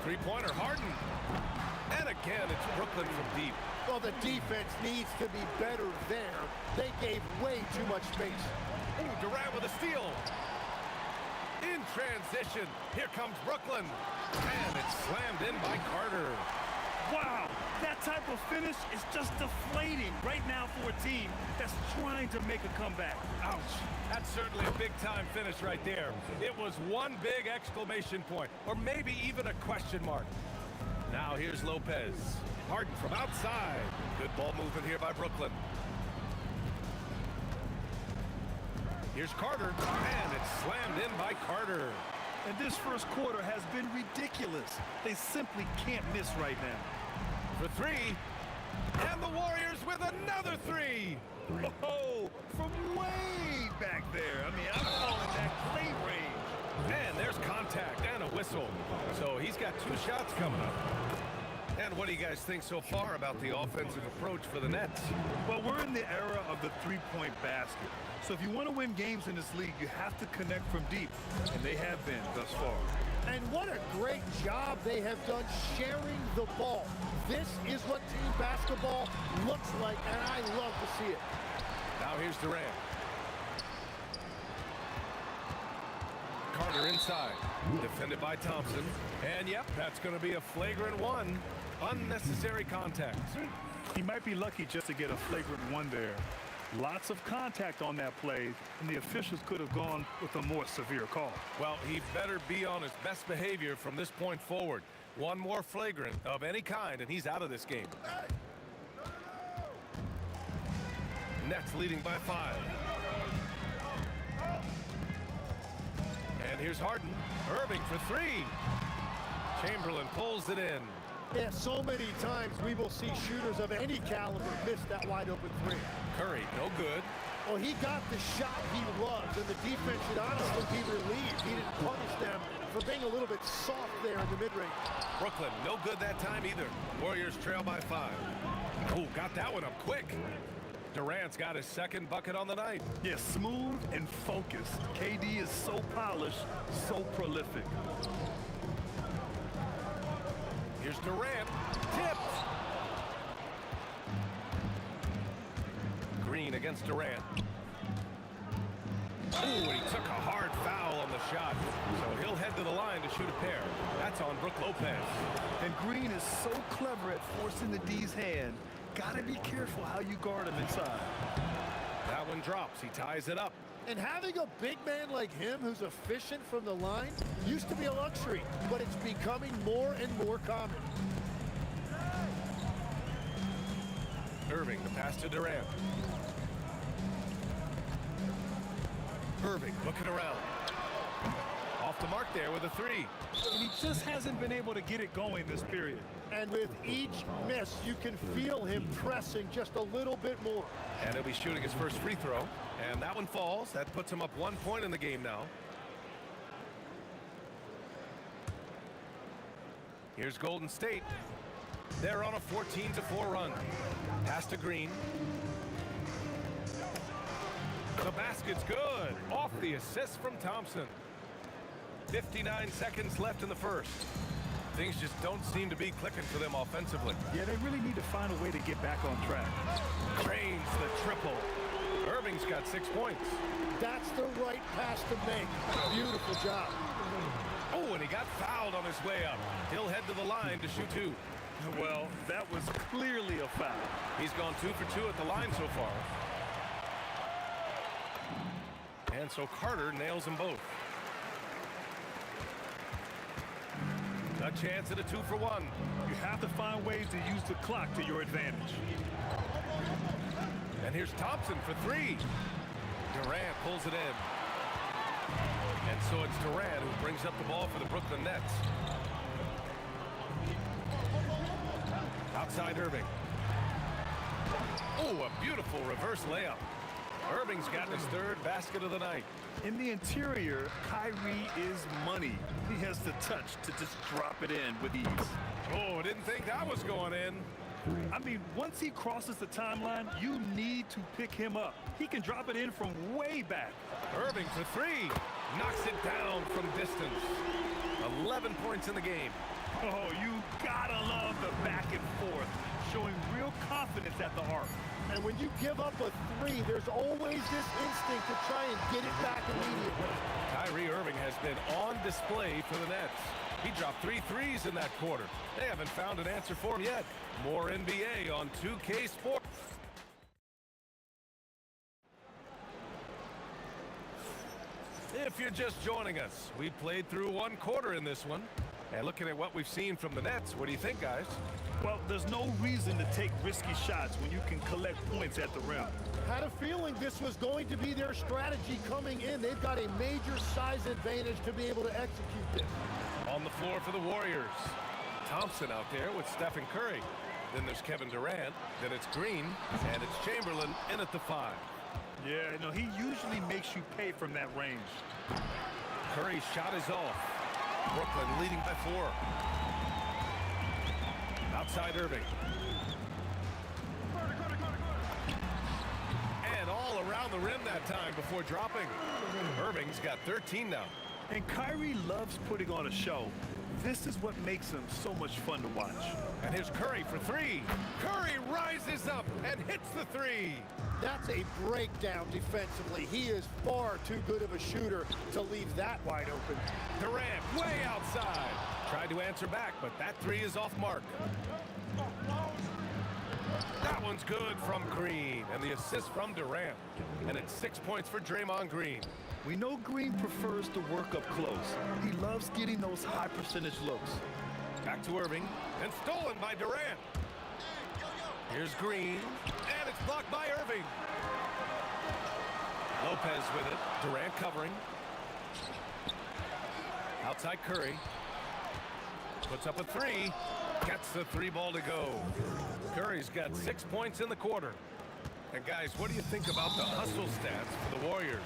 Three-pointer, Harden. And again, it's Brooklyn from deep. Well, the defense needs to be better there. They gave way too much space. Ooh, Durant with a steal. In transition, here comes Brooklyn. And it's slammed in by Carter. Wow, that type of finish is just deflating right now for a team that's trying to make a comeback. Ouch. That's certainly a big-time finish right there. It was one big exclamation point, or maybe even a question mark. Now here's Lopez. Harden from outside. Good ball movement here by Brooklyn. Here's Carter, and it's slammed in by Carter. And this first quarter has been ridiculous. They simply can't miss right now. For three, And the Warriors with another three. Oh, from way back there. I mean, I'm calling that great range. And there's contact and a whistle. So he's got 2 shots coming up. And what do you guys think so far about the offensive approach for the Nets? Well, we're in the era of the three-point basket. So if you want to win games in this league, you have to connect from deep. And they have been thus far. And what a great job they have done sharing the ball. This is what team basketball looks like, and I love to see it. Now here's Durant. Carter inside. Defended by Thompson. And yep, that's going to be a flagrant 1. Unnecessary contact. He might be lucky just to get a flagrant 1 there. Lots of contact on that play, and the officials could have gone with a more severe call. Well, he better be on his best behavior from this point forward. 1 more flagrant of any kind, and he's out of this game. Nets leading by 5. And here's Harden. Irving for 3. Chamberlain pulls it in. Yeah, so many times we will see shooters of any caliber miss that wide open 3. Curry, no good. Well, he got the shot he loves, and the defense should honestly be relieved. He didn't punish them for being a little bit soft there in the mid-range. Brooklyn, no good that time either. Warriors trail by 5. Oh, got that one up quick. Durant's got his 2nd bucket on the night. Yeah, smooth and focused. KD is so polished, so prolific. Here's Durant. Tipped. Green against Durant. Ooh, and he took a hard foul on the shot. So he'll head to the line to shoot a pair. That's on Brook Lopez. And Green is so clever at forcing the D's hand. Gotta be careful how you guard him inside. That one drops. He ties it up. And having a big man like him who's efficient from the line used to be a luxury, but it's becoming more and more common. Irving, the pass to Durant. Irving looking around. Off the mark there with a 3. And he just hasn't been able to get it going this period. And with each miss, you can feel him pressing just a little bit more. And he'll be shooting his first free throw. And that one falls. That puts him up 1 point in the game now. Here's Golden State. They're on a 14-4 run. Pass to Green. The basket's good. Off the assist from Thompson. 59 seconds left in the first. Things just don't seem to be clicking for them offensively. Yeah, they really need to find a way to get back on track. Drains the triple. Irving's got 6 points. That's the right pass to make. Beautiful job. Oh, and he got fouled on his way up. He'll head to the line to shoot 2. Well, that was clearly a foul. He's gone 2 for 2 at the line so far. And so Carter nails them both. A chance at a 2 for 1. You have to find ways to use the clock to your advantage. And here's Thompson for 3. Durant pulls it in. And so it's Durant who brings up the ball for the Brooklyn Nets. Outside Irving. Oh, a beautiful reverse layup. Irving's gotten his 3rd basket of the night. In the interior, Kyrie is money. He has the touch to just drop it in with ease. Oh, I didn't think that was going in. I mean, once he crosses the timeline, you need to pick him up. He can drop it in from way back. Irving for 3. Knocks it down from distance. 11 points in the game. Oh, you gotta love the back and forth, showing real confidence at the arc. And when you give up a 3, there's always this instinct to try and get it back immediately. Kyrie Irving has been on display for the Nets. He dropped 3 threes in that quarter. They haven't found an answer for him yet. More NBA on 2K Sports. If you're just joining us, we played through 1 quarter in this one. And looking at what we've seen from the Nets, what do you think, guys? Well, there's no reason to take risky shots when you can collect points at the rim. Had a feeling this was going to be their strategy coming in. They've got a major size advantage to be able to execute this. On the floor for the Warriors. Thompson out there with Stephen Curry. Then there's Kevin Durant. Then it's Green. And it's Chamberlain in at the 5. Yeah, you know, he usually makes you pay from that range. Curry's shot is off. Brooklyn leading by 4. Outside Irving. And all around the rim that time before dropping. Irving's got 13 now. And Kyrie loves putting on a show. This is what makes him so much fun to watch. And here's Curry for 3. Curry rises up and hits the 3. That's a breakdown defensively. He is far too good of a shooter to leave that wide open. Durant way outside. Tried to answer back, but that 3 is off mark. That one's good from Green, and the assist from Durant. And it's 6 points for Draymond Green. We know Green prefers to work up close. He loves getting those high percentage looks. Back to Irving, and stolen by Durant. Here's Green, and it's blocked by Irving. Lopez with it, Durant covering. Outside Curry. Puts up a 3, gets the 3 ball to go. Curry's got 6 points in the quarter. And guys, what do you think about the hustle stats for the Warriors?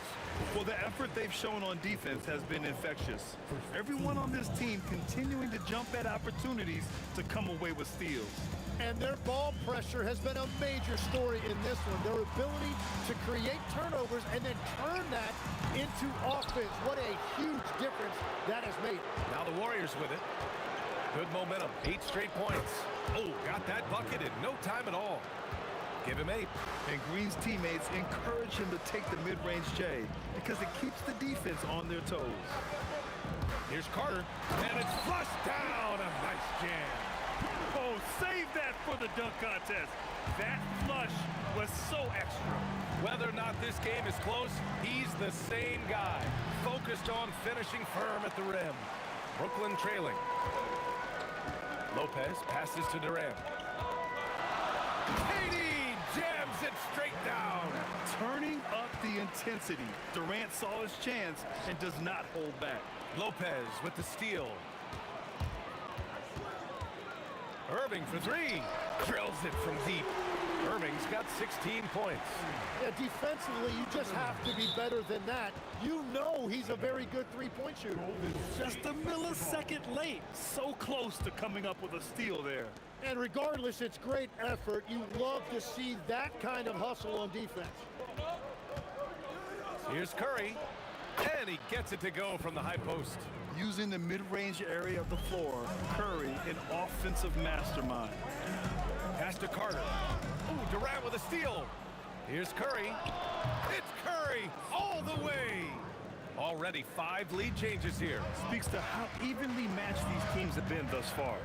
Well, the effort they've shown on defense has been infectious. Everyone on this team continuing to jump at opportunities to come away with steals. And their ball pressure has been a major story in this one. Their ability to create turnovers and then turn that into offense. What a huge difference that has made. Now the Warriors with it. Good momentum, 8 straight points. Oh, got that bucket in no time at all. Give him 8. And Green's teammates encourage him to take the mid-range J because it keeps the defense on their toes. Here's Carter, and it's flushed down. A nice jam. Oh, save that for the dunk contest. That flush was so extra. Whether or not this game is close, he's the same guy. Focused on finishing firm at the rim. Brooklyn trailing. Lopez passes to Durant. KD jams it straight down. Turning up the intensity. Durant saw his chance and does not hold back. Lopez with the steal. Irving for 3. Drills it from deep. Irving's got 16 points. Yeah, defensively, you just have to be better than that. You know he's a very good three-point shooter. Just a millisecond late. So close to coming up with a steal there. And regardless, it's great effort. You love to see that kind of hustle on defense. Here's Curry, and he gets it to go from the high post. Using the mid-range area of the floor, Curry, an offensive mastermind. Pass to Carter. Ooh, Durant with a steal. Here's Curry. It's Curry all the way. Already 5 lead changes here. Speaks to how evenly matched these teams have been thus far.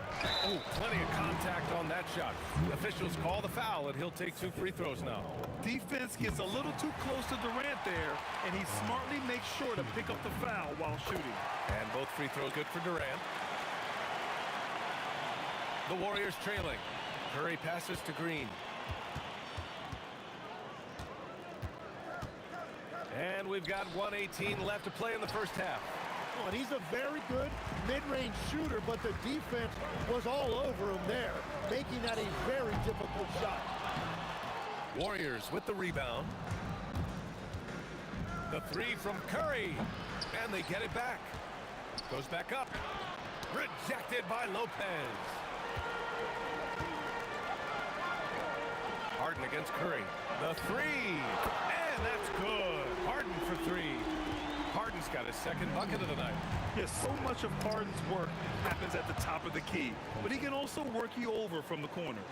Oh, plenty of contact on that shot. Officials call the foul, and he'll take 2 free throws now. Defense gets a little too close to Durant there, and he smartly makes sure to pick up the foul while shooting. And both free throws good for Durant. The Warriors trailing. Curry passes to Green. And we've got 1:18 left to play in the first half. Oh, and he's a very good mid-range shooter, but the defense was all over him there, making that a very difficult shot. Warriors with the rebound. The 3 from Curry. And they get it back. Goes back up. Rejected by Lopez. Harden against Curry. The 3. And that's good. Harden for 3. Harden's got his second bucket of the night. Yes, so much of Harden's work happens at the top of the key, but he can also work you over from the corners.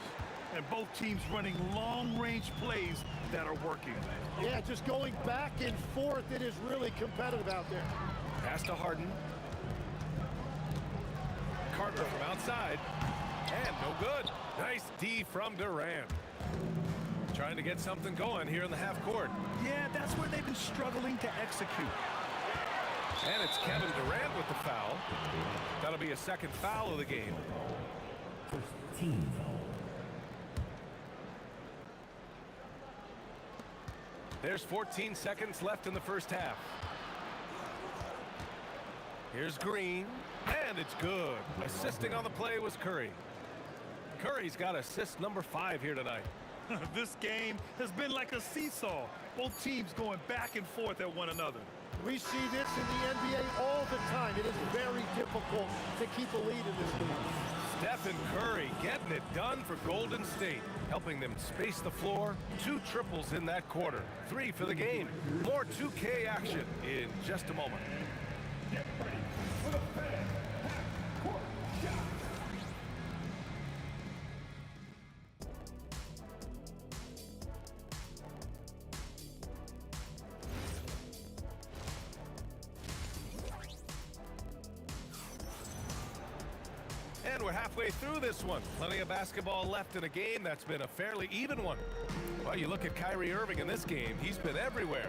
And both teams running long-range plays that are working. Yeah, just going back and forth, it is really competitive out there. Pass to Harden. Carter from outside. And no good. Nice D from Durant. Trying to get something going here in the half court. Yeah, that's where they've been struggling to execute. And it's Kevin Durant with the foul. That'll be a second foul of the game. First team foul. There's 14 seconds left in the first half. Here's Green, and it's good. Assisting on the play was Curry. Curry's got assist number 5 here tonight. This game has been like a seesaw. Both teams going back and forth at one another. We see this in the NBA all the time. It is very difficult to keep a lead in this game. Stephen Curry getting it done for Golden State, helping them space the floor. 2 triples in that quarter. 3 for the game. More 2K action in just a moment. Get ready for the fans. Half-court shot. And we're halfway through this one. Plenty of basketball left in a game that's been a fairly even one. Well, you look at Kyrie Irving in this game, he's been everywhere.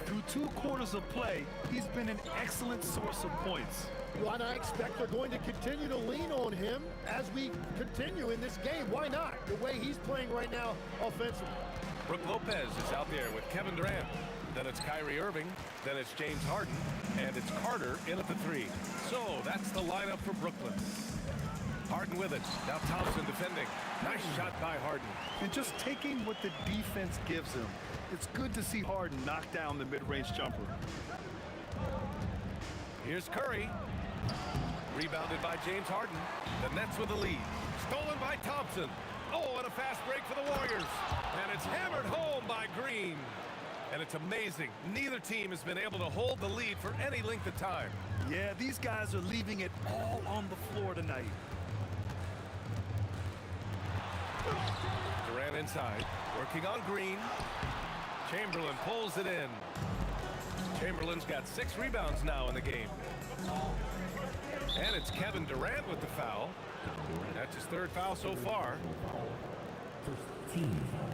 Through 2 quarters of play, he's been an excellent source of points. Well, and I expect they're going to continue to lean on him as we continue in this game. Why not? The way he's playing right now offensively. Brook Lopez is out there with Kevin Durant. Then it's Kyrie Irving. Then it's James Harden. And it's Carter in at the 3. So that's the lineup for Brooklyn. Harden with it. Now Thompson defending. Nice shot by Harden. And just taking what the defense gives him. It's good to see Harden knock down the mid-range jumper. Here's Curry. Rebounded by James Harden. The Nets with the lead. Stolen by Thompson. Oh, and a fast break for the Warriors. And it's hammered home by Green. And it's amazing. Neither team has been able to hold the lead for any length of time. Yeah, these guys are leaving it all on the floor tonight. Durant inside, working on Green. Chamberlain pulls it in. Chamberlain's got 6 rebounds now in the game. And it's Kevin Durant with the foul. That's his 3rd foul so far. First team foul.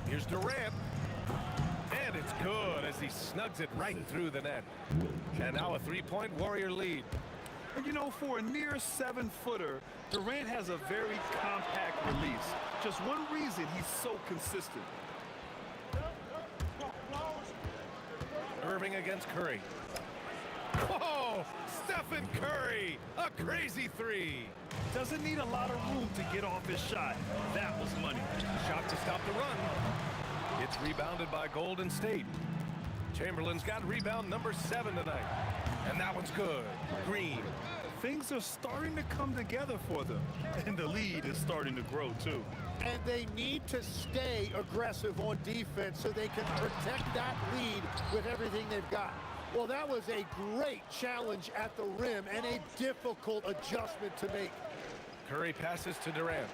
Here's Durant. And it's good as he snugs it right through the net. And now a 3-point Warrior lead. And you know, for a near 7-footer, Durant has a very compact release. Just one reason he's so consistent. Irving against Curry. Whoa! Stephen Curry! A crazy 3. Doesn't need a lot of room to get off his shot. That was money. Shot to stop the run. It's rebounded by Golden State. Chamberlain's got rebound number 7 tonight. And that one's good. Green. Things are starting to come together for them. And the lead is starting to grow, too. And they need to stay aggressive on defense so they can protect that lead with everything they've got. Well, that was a great challenge at the rim and a difficult adjustment to make. Curry passes to Durant.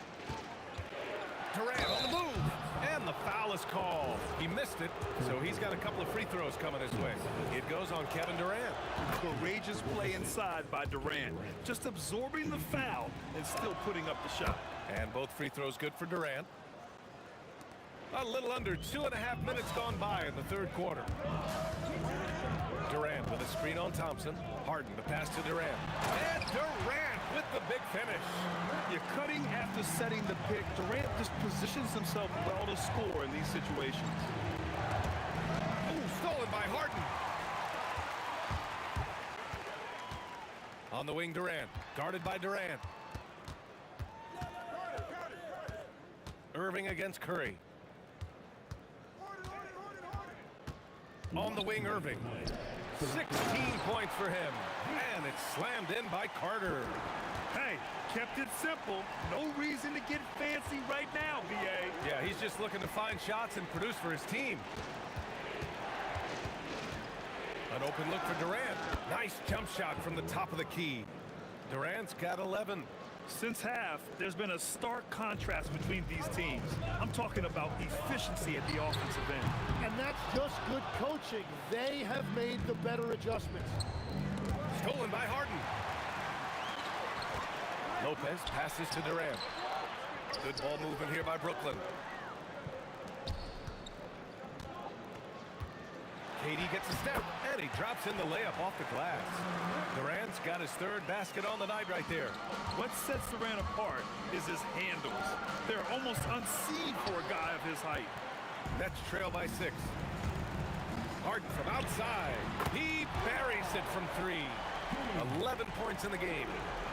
Durant on the move. And the foul is called. He missed it, so he's got a couple of free throws coming his way. It goes on Kevin Durant. Courageous play inside by Durant. Just absorbing the foul and still putting up the shot. And both free throws good for Durant. A little under 2.5 minutes gone by in the 3rd quarter. Durant with a screen on Thompson. Harden the pass to Durant. And Durant with the big finish. You're cutting after setting the pick. Durant just positions himself well to score in these situations. Ooh, stolen by Harden. On the wing, Durant. Guarded by Durant. Irving against Curry. On the wing, Irving. 16 points for him. And it's slammed in by Carter. Hey, kept it simple. No reason to get fancy right now, BA. Yeah, he's just looking to find shots and produce for his team. An open look for Durant. Nice jump shot from the top of the key. Durant's got 11. Since half, there's been a stark contrast between these teams. I'm talking about efficiency at the offensive end. And that's just good coaching. They have made the better adjustments. Stolen by Harden. Lopez passes to Durant. Good ball movement here by Brooklyn. KD gets a step, and he drops in the layup off the glass. Durant's got his 3rd basket on the night right there. What sets Durant apart is his handles. They're almost unseen for a guy of his height. Nets trail by 6. Harden from outside. He buries it from 3. 11 points in the game.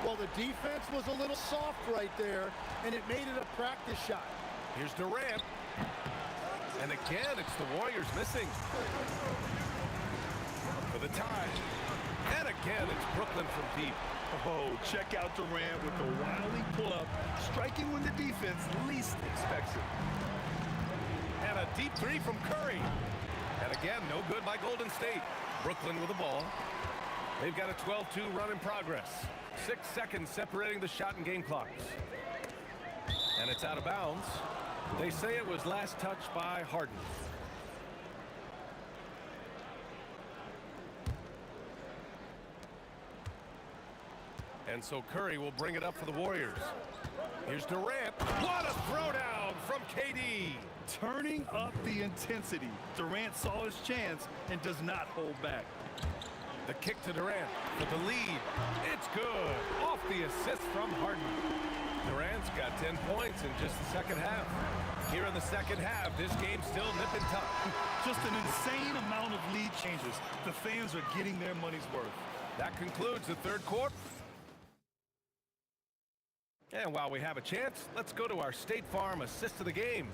Well, the defense was a little soft right there, and it made it a practice shot. Here's Durant. And again, it's the Warriors missing. For the tie. And again, it's Brooklyn from deep. Oh, check out Durant with the wily pull-up, striking when the defense least expects it. And a deep three from Curry. And again, no good by Golden State. Brooklyn with the ball. They've got a 12-2 run in progress. 6 seconds separating the shot and game clocks. And it's out of bounds. They say it was last touched by Harden. And so Curry will bring it up for the Warriors. Here's Durant. What a throwdown from KD. Turning up the intensity. Durant saw his chance and does not hold back. The kick to Durant for the lead. It's good. Off the assist from Harden. Durant's got 10 points in just the second half. Here in the second half, this game's still nipping tough. Just an insane amount of lead changes. The fans are getting their money's worth. That concludes the third quarter. And while we have a chance, let's go to our State Farm assist of the game.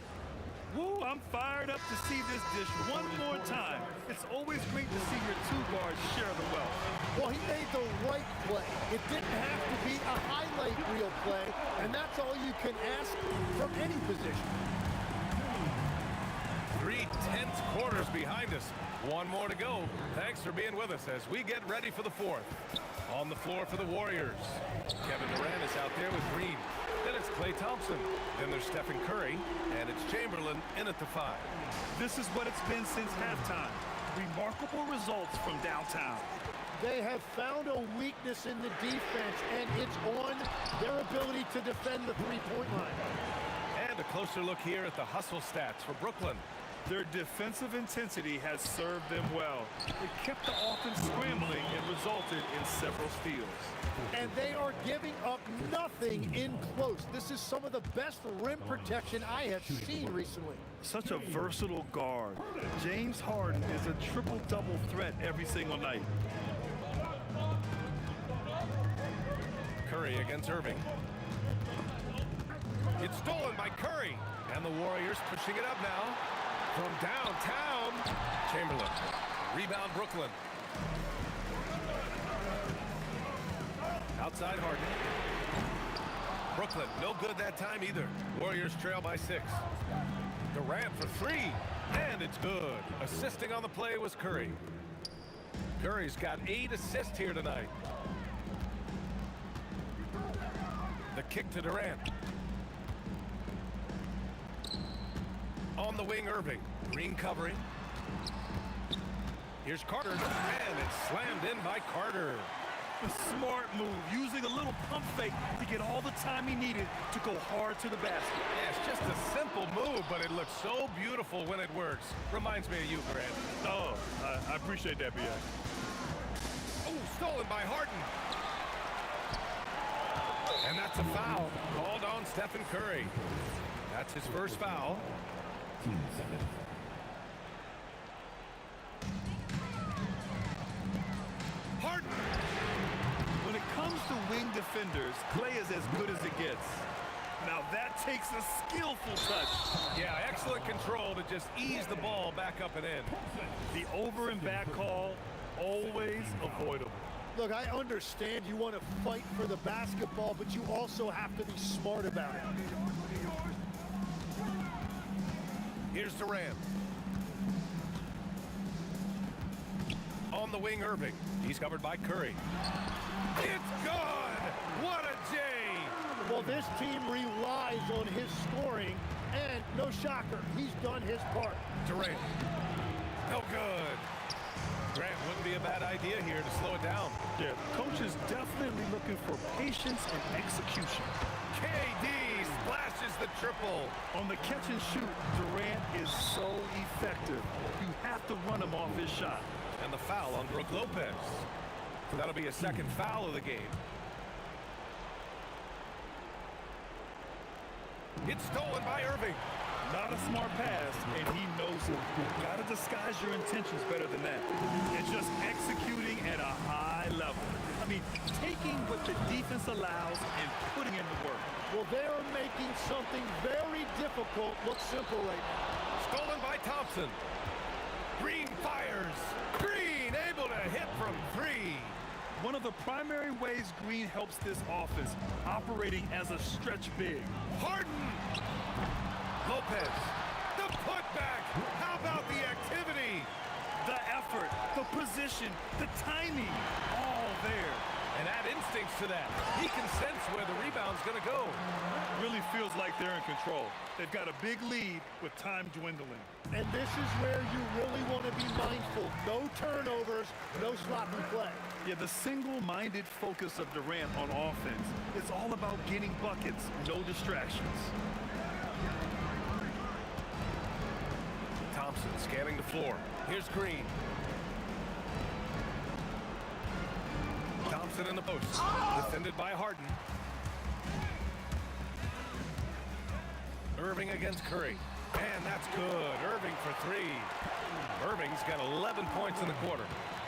Woo, I'm fired up to see this dish one more time. It's always great to see your two guards share the wealth. Well, he made the right play. It didn't have to be a highlight reel play, and that's all you can ask from any position. 3 tense quarters behind us. One more to go. Thanks for being with us as we get ready for the fourth. On the floor for the Warriors. Kevin Durant is out there with Green. Then it's Klay Thompson. Then there's Stephen Curry. And it's Chamberlain in at the 5. This is what it's been since halftime. Remarkable results from downtown. They have found a weakness in the defense, and it's on their ability to defend the three-point line. And a closer look here at the hustle stats for Brooklyn. Their defensive intensity has served them well. It kept the offense scrambling and resulted in several steals. And they are giving up nothing in close. This is some of the best rim protection I have seen recently. Such a versatile guard. James Harden is a triple-double threat every single night. Curry against Irving. It's stolen by Curry. And the Warriors pushing it up now. From downtown, Chamberlain. Rebound, Brooklyn. Outside Harden. Brooklyn, no good that time either. Warriors trail by 6. Durant for 3, and it's good. Assisting on the play was Curry. Curry's got 8 assists here tonight. The kick to Durant. On the wing, Irving. Green covering. Here's Carter, and it's slammed in by Carter. A smart move, using a little pump fake to get all the time he needed to go hard to the basket. Yeah, it's just a simple move, but it looks so beautiful when it works. Reminds me of you, Grant. Oh, I appreciate that, B.I. Oh, stolen by Harden. And that's a foul called on Stephen Curry. That's his first foul. Harden. When it comes to wing defenders, Klay is as good as it gets. Now that takes a skillful touch. Yeah, excellent control to just ease the ball back up and in. The over and back call, always avoidable. Look, I understand you want to fight for the basketball, but you also have to be smart about it. Here's Durant. On the wing, Irving. He's covered by Curry. It's good! What a J! Well, this team relies on his scoring, and no shocker, he's done his part. Durant. No good. Grant, wouldn't be a bad idea here to slow it down. Yeah, coach is definitely looking for patience and execution. KD splashes the triple. On the catch and shoot, Durant is so effective. You have to run him off his shot. And the foul on Brook Lopez. That'll be a second foul of the game. It's stolen by Irving. Not a smart pass, and he knows it. Gotta disguise your intentions better than that. And just executing at a high level. what the defense allows and putting in the work. Well, they are making something very difficult look simple right now. Stolen by Thompson. Green fires. Green able to hit from 3. One of the primary ways Green helps this offense, operating as a stretch big. Harden. Lopez. The putback. How about the activity? The effort, the position, the timing, all there. And add instincts to that. He can sense where the rebound's going to go. Really feels like they're in control. They've got a big lead with time dwindling. And this is where you really want to be mindful. No turnovers, no sloppy play. Yeah, the single-minded focus of Durant on offense. It's all about getting buckets, no distractions. Thompson scanning the floor. Here's Green. Thompson in the post. Defended by Harden. Irving against Curry. And that's good. Irving for 3. Irving's got 11 points in the quarter.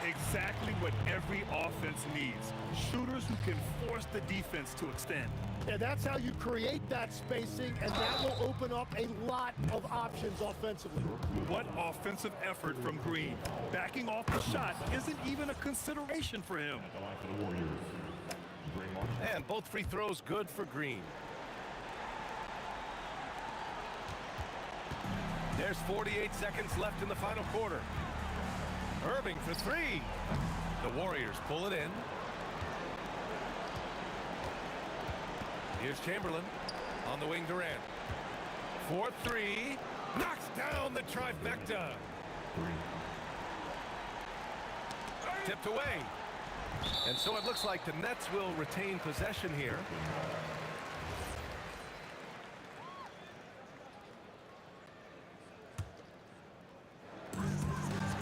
Exactly what every offense needs. Shooters who can force the defense to extend. And that's how you create that spacing, and that will open up a lot of options offensively. What offensive effort from Green. Backing off the shot isn't even a consideration for him. And both free throws good for Green. There's 48 seconds left in the final quarter. Irving for 3. The Warriors pull it in. Here's Chamberlain on the wing. Durant for 3. Knocks down the trifecta. Tipped away. And so it looks like the Nets will retain possession here.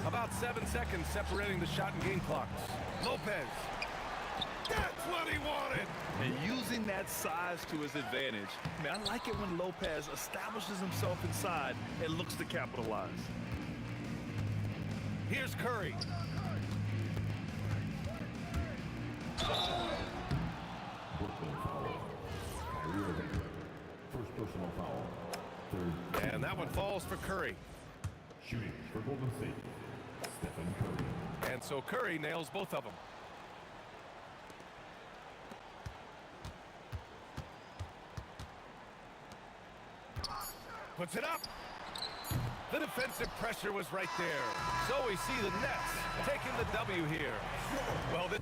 About 7 seconds separating the shot and game clocks. Lopez. That's what he wanted. And using that size to his advantage. I mean, I like it when Lopez establishes himself inside and looks to capitalize. Here's Curry. First personal foul. And that one falls for Curry. Shooting for Golden State, Stephen Curry. And so Curry nails both of them. Puts it up. The defensive pressure was right there. So we see the Nets taking the W here. Well, this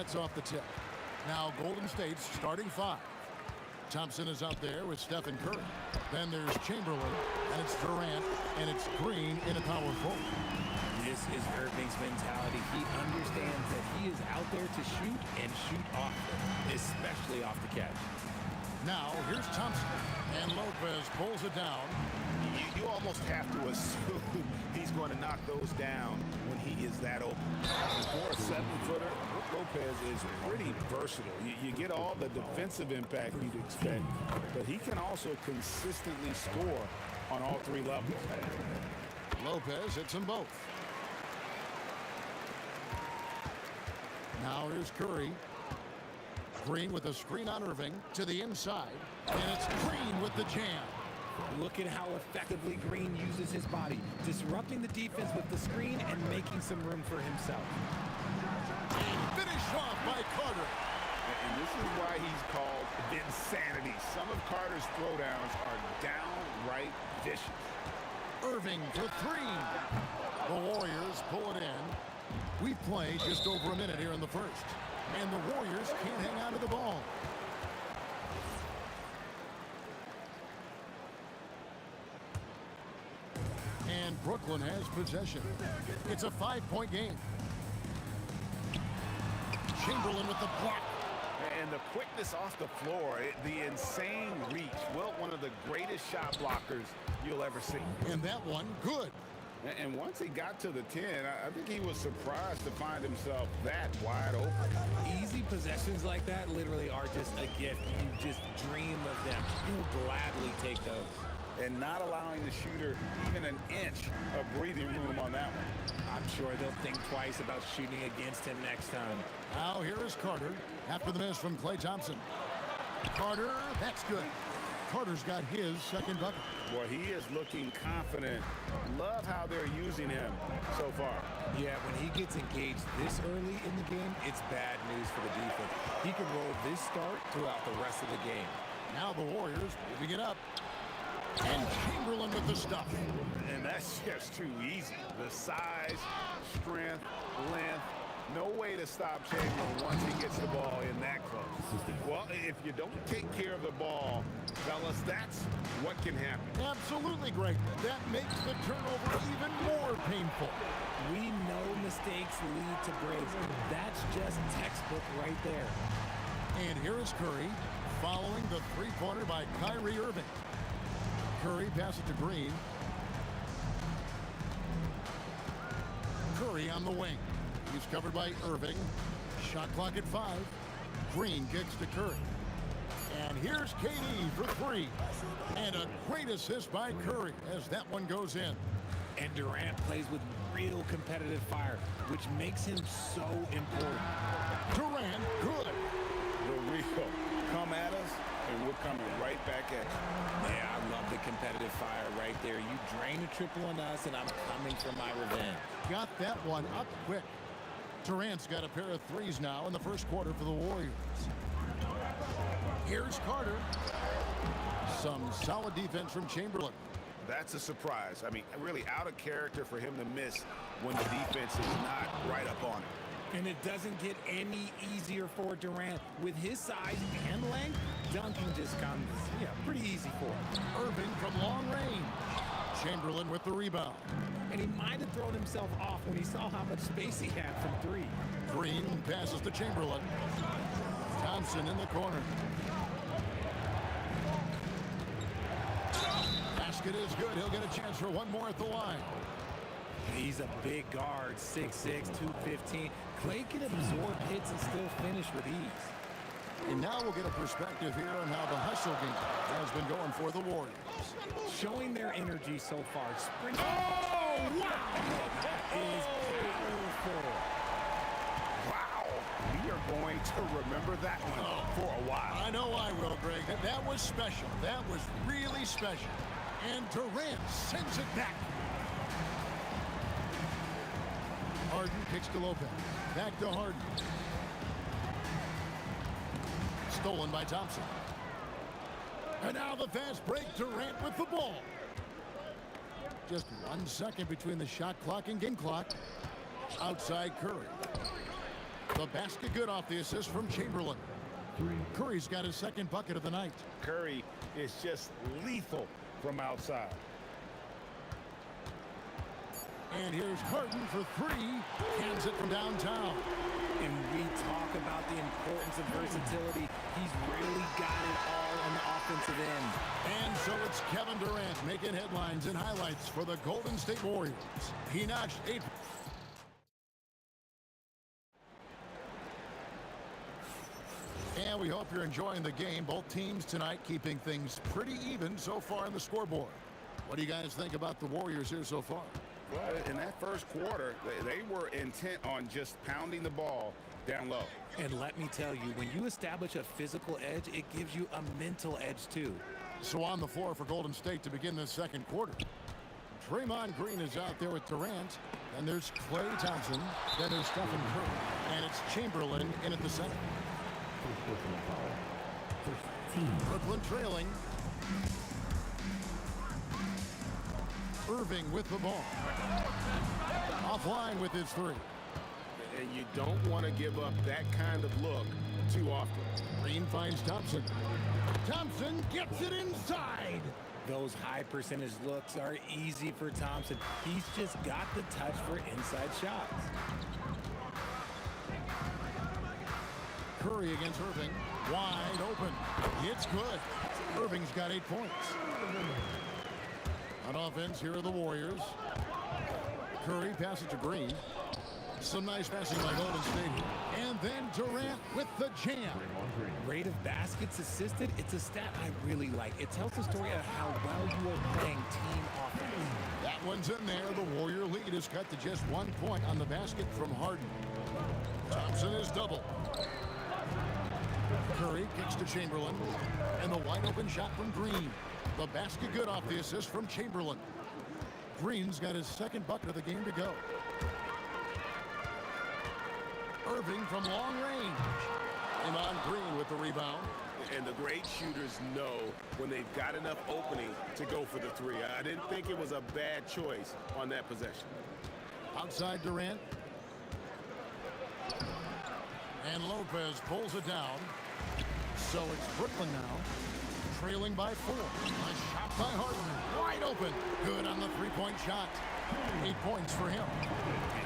minutes off the tip. Now Golden State's starting 5. Thompson is out there with Stephen Curry. Then there's Chamberlain, and it's Durant, and it's Green in a power forward. This is Irving's mentality. He understands that he is out there to shoot and shoot often, especially off the catch. Now here's Thompson, and Lopez pulls it down. You almost have to assume he's going to knock those down when he is that open. For a 7-footer, Lopez is pretty versatile. You get all the defensive impact you'd expect, but he can also consistently score on all 3 levels. Lopez hits them both. Now here's Curry. Green with a screen on Irving to the inside, and it's Green with the jam. Look at how effectively Green uses his body, disrupting the defense with the screen and making some room for himself. Finished off by Carter. And this is why he's called Vinsanity. Some of Carter's throwdowns are downright vicious. Irving for 3. The Warriors pull it in. We've played just over a minute here in the first, and the Warriors can't hang on to the ball. And Brooklyn has possession. It's a 5-point game. Chamberlain with the block. And the quickness off the floor, the insane reach. Well, one of the greatest shot blockers you'll ever see. And that one, good. And once he got to the 10, I think he was surprised to find himself that wide open. Easy possessions like that literally are just a gift. You just dream of them. You'll gladly take those. And not allowing the shooter even an inch of breathing room on that one. I'm sure they'll think twice about shooting against him next time. Now here is Carter after the miss from Klay Thompson. Carter, that's good. Carter's got his second bucket. Boy, he is looking confident. Love how they're using him so far. Yeah, when he gets engaged this early in the game, it's bad news for the defense. He can roll this start throughout the rest of the game. Now the Warriors moving it up. And Chamberlain with the stuff. And that's just too easy. The size, strength, length. No way to stop Chamberlain once he gets the ball in that close. Well, if you don't take care of the ball, fellas, that's what can happen. Absolutely, Greg. That makes the turnover even more painful. We know mistakes lead to breaks. That's just textbook right there. And here is Curry following the 3-pointer by Kyrie Irving. Curry passes to Green. Curry on the wing. He's covered by Irving. Shot clock at 5. Green kicks to Curry. And here's KD for 3. And a great assist by Curry as that one goes in. And Durant plays with real competitive fire, which makes him so important. Durant, good. The real come at us, and we're coming right back at you. Yeah, I love the competitive fire right there. You drain a triple on us, and I'm coming for my revenge. Got that one up quick. Durant's got a pair of 3s now in the first quarter for the Warriors. Here's Carter. Some solid defense from Chamberlain. That's a surprise. I mean, really out of character for him to miss when the defense is not right up on it. And it doesn't get any easier for Durant. With his size and length, dunking just comes, pretty easy for him. Irving from long range. Chamberlain with the rebound. And he might have thrown himself off when he saw how much space he had from 3. Green passes to Chamberlain. Thompson in the corner. Basket is good. He'll get a chance for one more at the line. He's a big guard, 6'6", 215. Klay can absorb hits and still finish with ease. And now we'll get a perspective here on how the hustle game has been going for the Warriors. Showing their energy so far. Oh, wow! That is beautiful. Wow. We are going to remember that one for a while. I know I will, Greg. That was special. That was really special. And Durant sends it back. Harden kicks to Lopez. Back to Harden. Stolen by Thompson. And now the fast break. Durant with the ball. Just 1 second between the shot clock and game clock. Outside Curry. The basket good off the assist from Chamberlain. Curry's got his second bucket of the night. Curry is just lethal from outside. And here's Harden for three. Hands it from downtown. And we talk about the importance of versatility. He's really got it all on the offensive end. And so it's Kevin Durant making headlines and highlights for the Golden State Warriors. He notched 8. And we hope you're enjoying the game. Both teams tonight keeping things pretty even so far in the scoreboard. What do you guys think about the Warriors here so far? Well, in that first quarter, they were intent on just pounding the ball down low. And let me tell you, when you establish a physical edge, it gives you a mental edge too. So on the floor for Golden State to begin this second quarter. Draymond Green is out there with Durant. And there's Klay Thompson. Then there's Stephen Curry. And it's Chamberlain in at the center. Brooklyn trailing. Irving with the ball. Offline with his three. And you don't want to give up that kind of look too often. Green finds Thompson. Thompson gets it inside. Those high percentage looks are easy for Thompson. He's just got the touch for inside shots. Curry against Irving. Wide open. It's good. Irving's got 8 points. On offense, here are the Warriors. Curry passes to Green. Some nice passing by Golden State. And then Durant with the jam. Rate of baskets assisted, it's a stat I really like. It tells the story of how well you are playing team offense. That one's in there. The Warrior lead is cut to just 1 point on the basket from Harden. Thompson is double. Curry kicks to Chamberlain. And the wide open shot from Green. The basket good off the assist from Chamberlain. Green's got his second bucket of the game to go. Irving from long range. And on Green with the rebound. And the great shooters know when they've got enough opening to go for the three. I didn't think it was a bad choice on that possession. Outside Durant. And Lopez pulls it down. So it's Brooklyn now. Trailing by 4. A shot by Harden. Wide open. Good on the three-point shot. 8 points for him.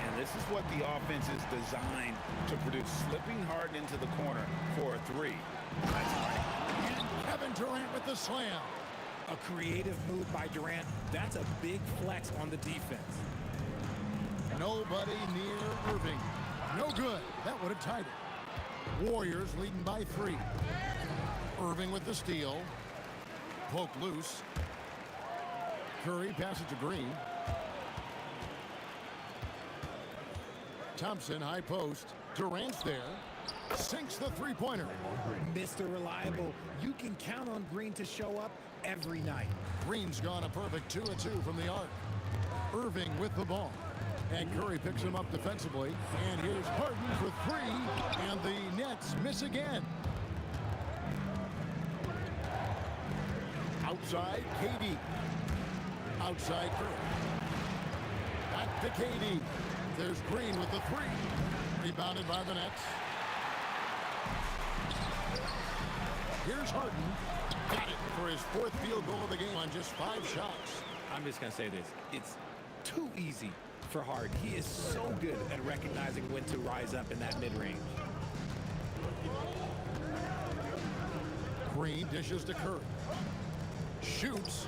And this is what the offense is designed to produce. Slipping Harden into the corner for a three. That's right. And Kevin Durant with the slam. A creative move by Durant. That's a big flex on the defense. Nobody near Irving. No good. That would have tied it. Warriors leading by 3. Irving with the steal. Poke loose. Curry passes to Green. Thompson, high post. Durant's there. Sinks the three-pointer. Mr. Reliable, you can count on Green to show up every night. Green's gone a perfect 2 of 2 from the arc. Irving with the ball. And Curry picks him up defensively. And here's Harden for 3. And the Nets miss again. Outside, KD. Outside, Curry. Back to KD. There's Green with the 3. Rebounded by the Nets. Here's Harden. Got it for his 4th field goal of the game on just 5 shots. I'm just going to say this. It's too easy for Harden. He is so good at recognizing when to rise up in that mid-range. Green dishes to Curry. Shoots.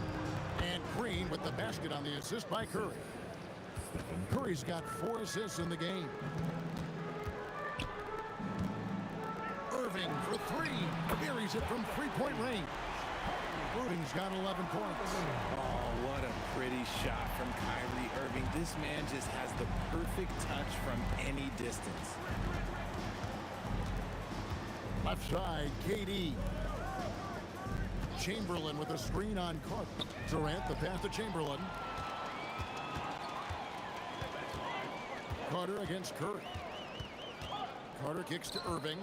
And Green with the basket on the assist by Curry. Curry's got 4 assists in the game. Irving for 3. Buries it from 3-point range. Irving's got 11 points. Oh, what a pretty shot from Kyrie Irving. This man just has the perfect touch from any distance. Left side, KD. Chamberlain with a screen on Cook. Durant, the pass to Chamberlain. Carter against Curry. Carter kicks to Irving.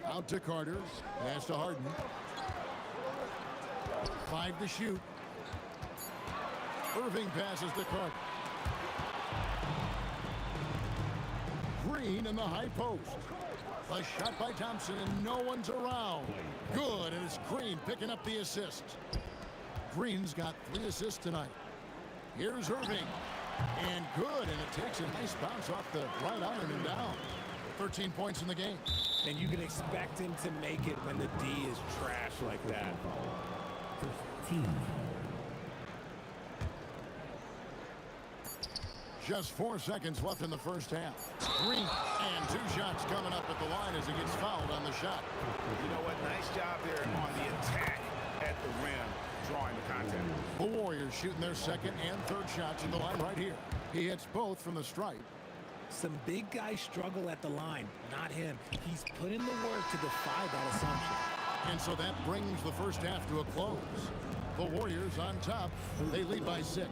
Out to Carter. Pass to Harden. 5 to shoot. Irving passes to Carter. Green in the high post. A shot by Thompson, and no one's around. Good, and it's Green picking up the assist. Green's got 3 assists tonight. Here's Irving. And good, and it takes a nice bounce off the right iron and down. 13 points in the game. And you can expect him to make it when the D is trash like that. 15. Just 4 seconds left in the first half. Green, and 2 shots coming up at the line as he gets fouled on the shot. You know what? Nice job there on the attack at the rim, drawing the contact. The Warriors shooting their second and third shots at the line right here. He hits both from the stripe. Some big guys struggle at the line, not him. He's put in the work to defy that assumption. And so that brings the first half to a close. The Warriors on top. They lead by 6.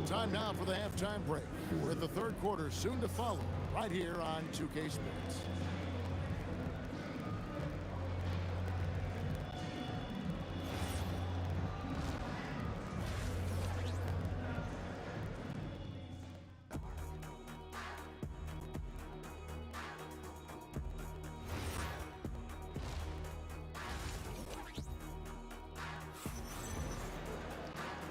Time now for the halftime break, with the third quarter soon to follow right here on 2K Sports.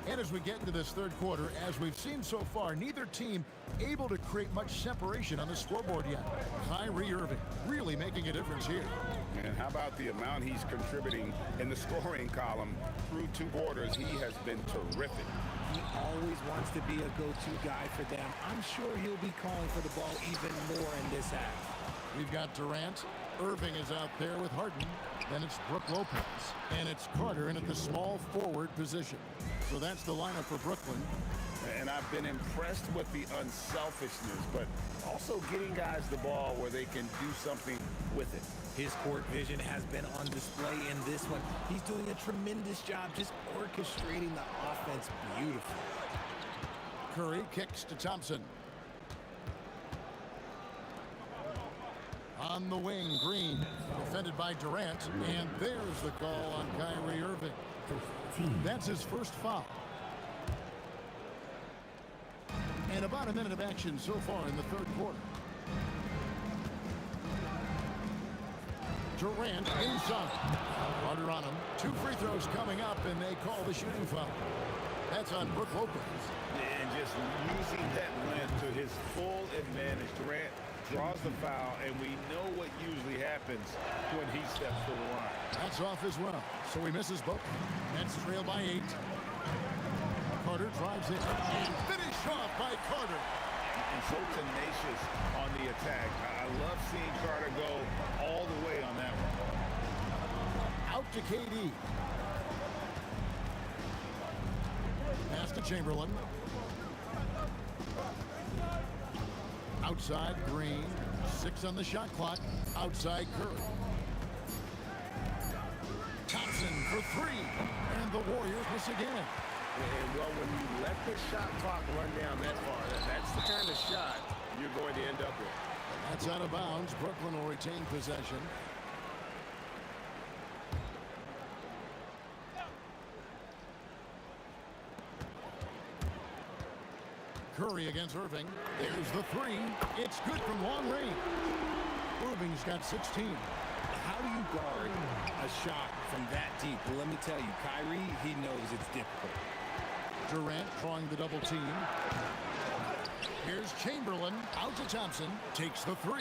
And as we get into this third quarter, as we've seen so far, neither team able to create much separation on the scoreboard yet. Kyrie Irving really making a difference here. And how about the amount he's contributing in the scoring column through 2 quarters? He has been terrific. He always wants to be a go-to guy for them. I'm sure he'll be calling for the ball even more in this half. We've got Durant. Irving is out there with Harden. Then it's Brook Lopez. And it's Carter in at the small forward position. So that's the lineup for Brooklyn. And I've been impressed with the unselfishness, but also getting guys the ball where they can do something with it. His court vision has been on display in this one. He's doing a tremendous job just orchestrating the offense beautifully. Curry kicks to Thompson. On the wing, Green, defended by Durant, and there's the call on Kyrie Irving. That's his first foul. And about a minute of action so far in the third quarter. Durant inside. Carter on him. 2 free throws coming up, and they call the shooting foul. That's on Brook Lopez. And just using that length to his full advantage. Durant draws the foul, and we know what usually happens when he steps to the line. That's off as well, so he misses both. Nets trail by 8. Carter drives it, and finish off by Carter. And so tenacious on the attack. I love seeing Carter go all the way on that one. Out to KD. Pass to Chamberlain. Outside Green. 6 on the shot clock. Outside Curry. Thompson for 3. And the Warriors miss again. And well, when you let the shot clock run down that far, that's the kind of shot you're going to end up with. That's out of bounds. Brooklyn will retain possession. Curry against Irving. There's the 3. It's good from long range. Irving's got 16. How do you guard a shot from that deep? Well, let me tell you, Kyrie, he knows it's difficult. Durant drawing the double team. Here's Chamberlain out to Thompson. Takes the 3.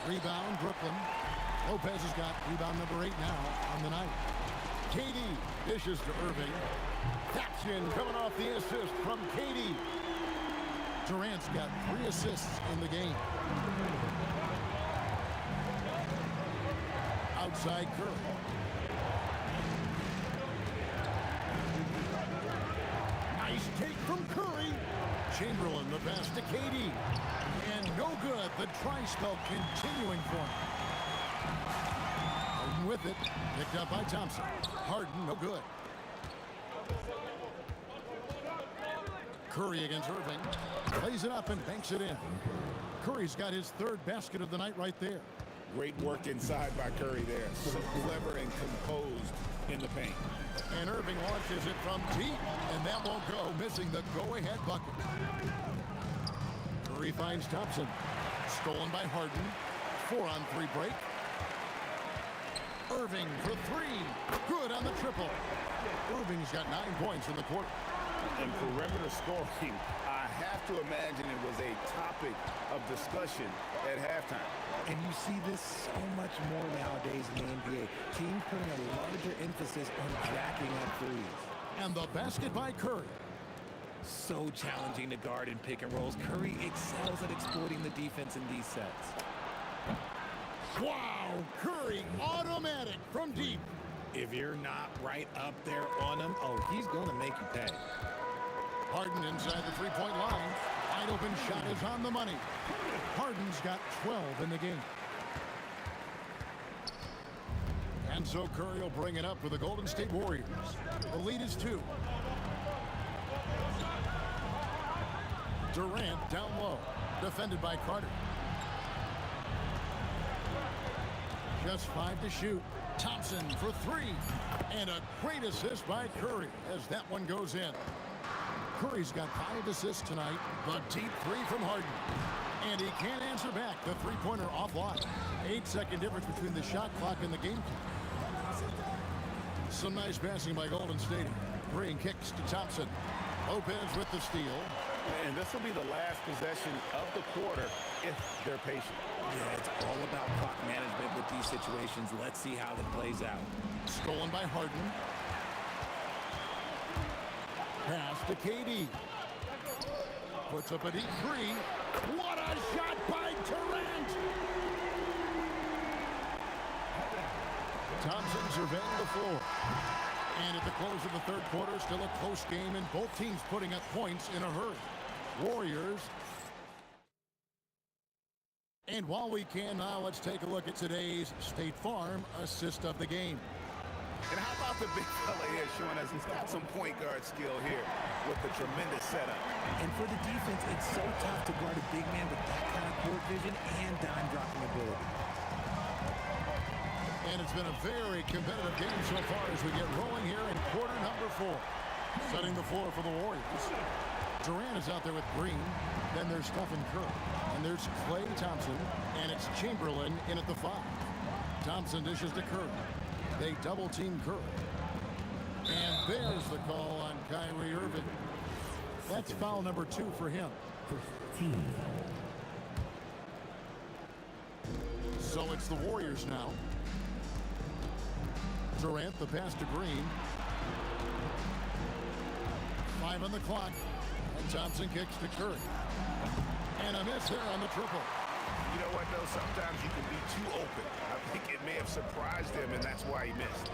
Rebound, Brooklyn. Lopez has got rebound number 8 now on the night. KD dishes to Irving. Thompson coming off the assist from KD. Durant's got 3 assists in the game. Outside Curry. Nice take from Curry. Chamberlain the pass to KD. And no good. The try spell continuing for him. Harden with it. Picked up by Thompson. Harden no good. Curry against Irving. Plays it up and banks it in. Curry's got his 3rd basket of the night right there. Great work inside by Curry there. So clever and composed in the paint. And Irving launches it from deep, and that won't go, missing the go-ahead bucket. Curry finds Thompson. Stolen by Harden. 4-on-3 break. Irving for three. Good on the triple. Irving's got 9 points in the quarter. And perimeter scoring, I have to imagine it was a topic of discussion at halftime. And you see this so much more nowadays in the NBA. Teams putting a larger emphasis on jacking up threes. And the basket by Curry. So challenging to guard in pick and rolls. Curry excels at exploiting the defense in these sets. Wow, Curry automatic from deep. If you're not right up there on him, oh, he's going to make you pay. Harden inside the three-point line. Wide open shot is on the money. Harden's got 12 in the game. And so Curry will bring it up for the Golden State Warriors. The lead is 2. Durant down low, defended by Carter. Just 5 to shoot. Thompson for 3. And a great assist by Curry as that one goes in. Curry's got 5 assists tonight. The deep 3 from Harden. And he can't answer back. The three-pointer offline. 8-second difference between the shot clock and the game clock. Some nice passing by Golden State. Green kicks to Thompson. Lopez with the steal. And this will be the last possession of the quarter if they're patient. Yeah, it's all about clock management with these situations. Let's see how it plays out. Stolen by Harden. Pass to KD. Puts up a deep 3. What a shot by Durant! Thompson surveying the floor. And at the close of the third quarter, still a close game, and both teams putting up points in a hurry. Warriors. And while we can now, let's take a look at today's State Farm assist of the game. And how about the big fella here showing us he's got some point guard skill here with the tremendous setup. And for the defense, it's so tough to guard a big man with that kind of court vision and dime dropping ability. And it's been a very competitive game so far as we get rolling here in quarter number 4. Setting the floor for the Warriors. Durant is out there with Green. Then there's Stephen Curry. And there's Klay Thompson. And it's Chamberlain in at the 5. Thompson dishes to Curry. They double-team Curry. And there's the call on Kyrie Irving. That's foul number 2 for him. So it's the Warriors now. Durant, the pass to Green. 5 on the clock. And Thompson kicks to Curry. And a miss there on the triple. You know what, though? Sometimes you can be too open. I think it may have surprised him, and that's why he missed.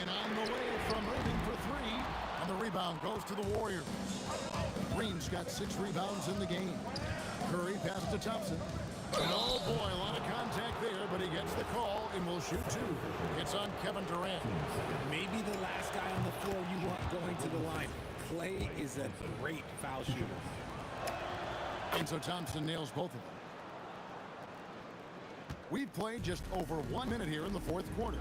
And on the way from Irving for 3. And the rebound goes to the Warriors. Green's got 6 rebounds in the game. Curry passes to Thompson. And oh boy, a lot of contact there, but he gets the call and will shoot 2. It's on Kevin Durant. Maybe the last guy on the floor you want going to the line. Klay is a great foul shooter. And so Thompson nails both of them. We've played just over 1 minute here in the fourth quarter.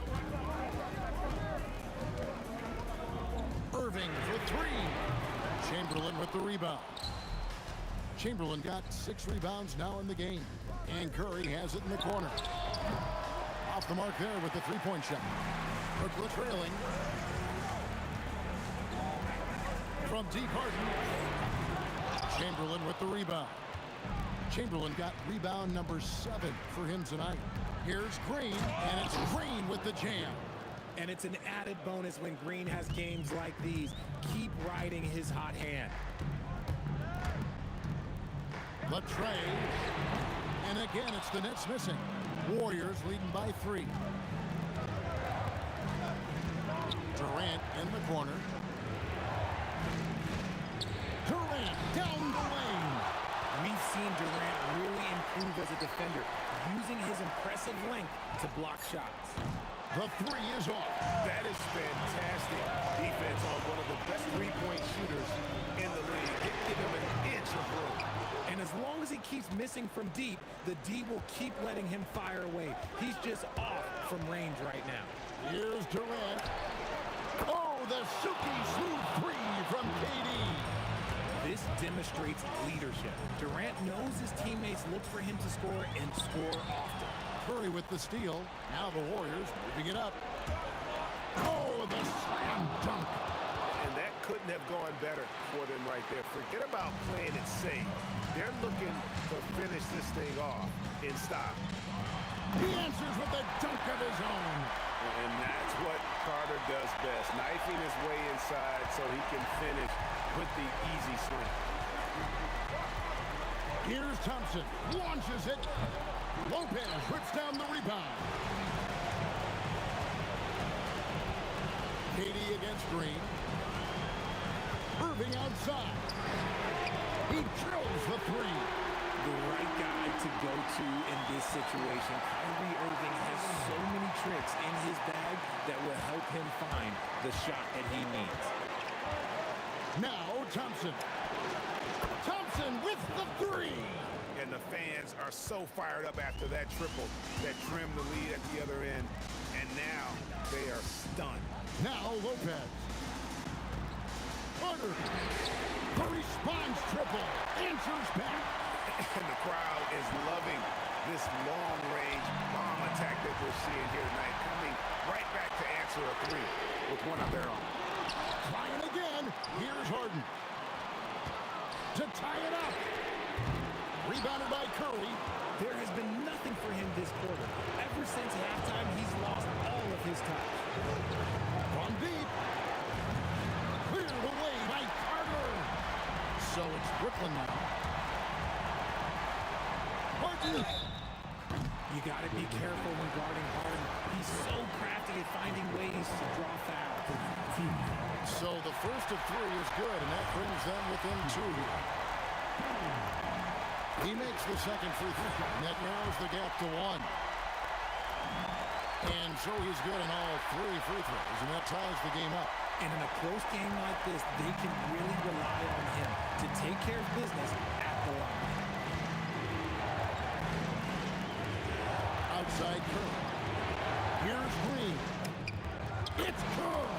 Irving for 3. Chamberlain with the rebound. Chamberlain got 6 rebounds now in the game. And Curry has it in the corner. Off the mark there with the three-point shot. Brooklyn trailing. From deep, Harden. Chamberlain with the rebound. Chamberlain got rebound number 7 for him tonight. Here's Green, and it's Green with the jam. And it's an added bonus when Green has games like these. Keep riding his hot hand. The tray. And again, it's the Nets missing. Warriors leading by 3. Durant in the corner. Durant down the lane. We've seen Durant really improve as a defender, using his impressive length to block shots. The 3 is off. That is fantastic defense on one of the best three-point shooters in the league. Give him an inch of room. And as long as he keeps missing from deep, the D will keep letting him fire away. He's just off from range right now. Here's Durant. Oh, the silky smooth 3 from KD. This This demonstrates leadership. Durant knows his teammates look for him to score and score often. Curry with the steal. Now the Warriors moving it up. Oh, the slam dunk. And that couldn't have gone better for them right there. Forget about playing it safe. They're looking to finish this thing off in style. He answers with a dunk of his own. And that's what Carter does best. Knifing his way inside so he can finish with the easy swing. Here's Thompson. Launches it. Lopez rips down the rebound. Katie against Green. Irving outside. He drills the three. The right guy to go to in this situation. Kyrie Irving has so many tricks in his bag that will help him find the shot that he needs. Now Thompson. Thompson with the three. And the fans are so fired up after that triple that trimmed the lead at the other end. And now they are stunned. Now Lopez. Carter. The response triple. Answers back. And the crowd is loving this long-range bomb attack that we're seeing here tonight, coming right back to answer a three with one of their own. Trying again. Here's Harden. To tie it up. Rebounded by Curry. There has been nothing for him this quarter. Ever since halftime, he's lost all of his touch. From deep. Cleared away by Carter. So it's Brooklyn now. Harden. You got to be careful when guarding Harden. He's so crafty at finding ways to draw fouls. So the first of three is good, and that brings them within two. He makes the second free throw, and that narrows the gap to one. And so he's good in all three free throws, and that ties the game up. And in a close game like this, they can really rely on him to take care of business at the line. Outside Curry. Here's Green. It's Curry.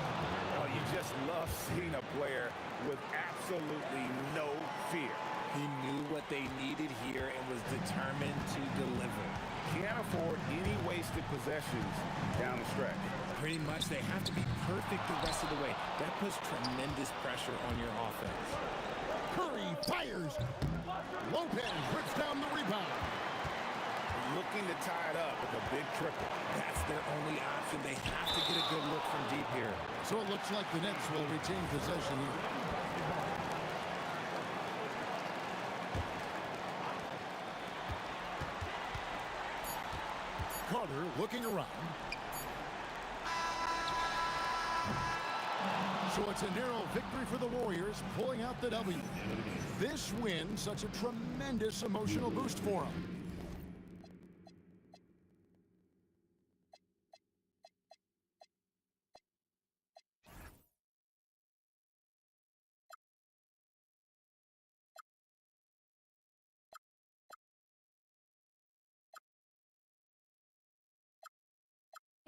Oh, you just love seeing a player with absolutely no fear. He knew what they needed here and was determined to deliver. Can't afford any wasted possessions down the stretch. Pretty much, they have to be perfect the rest of the way. That puts tremendous pressure on your offense. Curry fires. Lopez rips down the rebound. Looking to tie it up with a big triple. That's their only option. They have to get a good look from deep here. So it looks like the Nets will retain possession here. Carter looking around. So it's a narrow victory for the Warriors, pulling out the W. This win, such a tremendous emotional boost for them.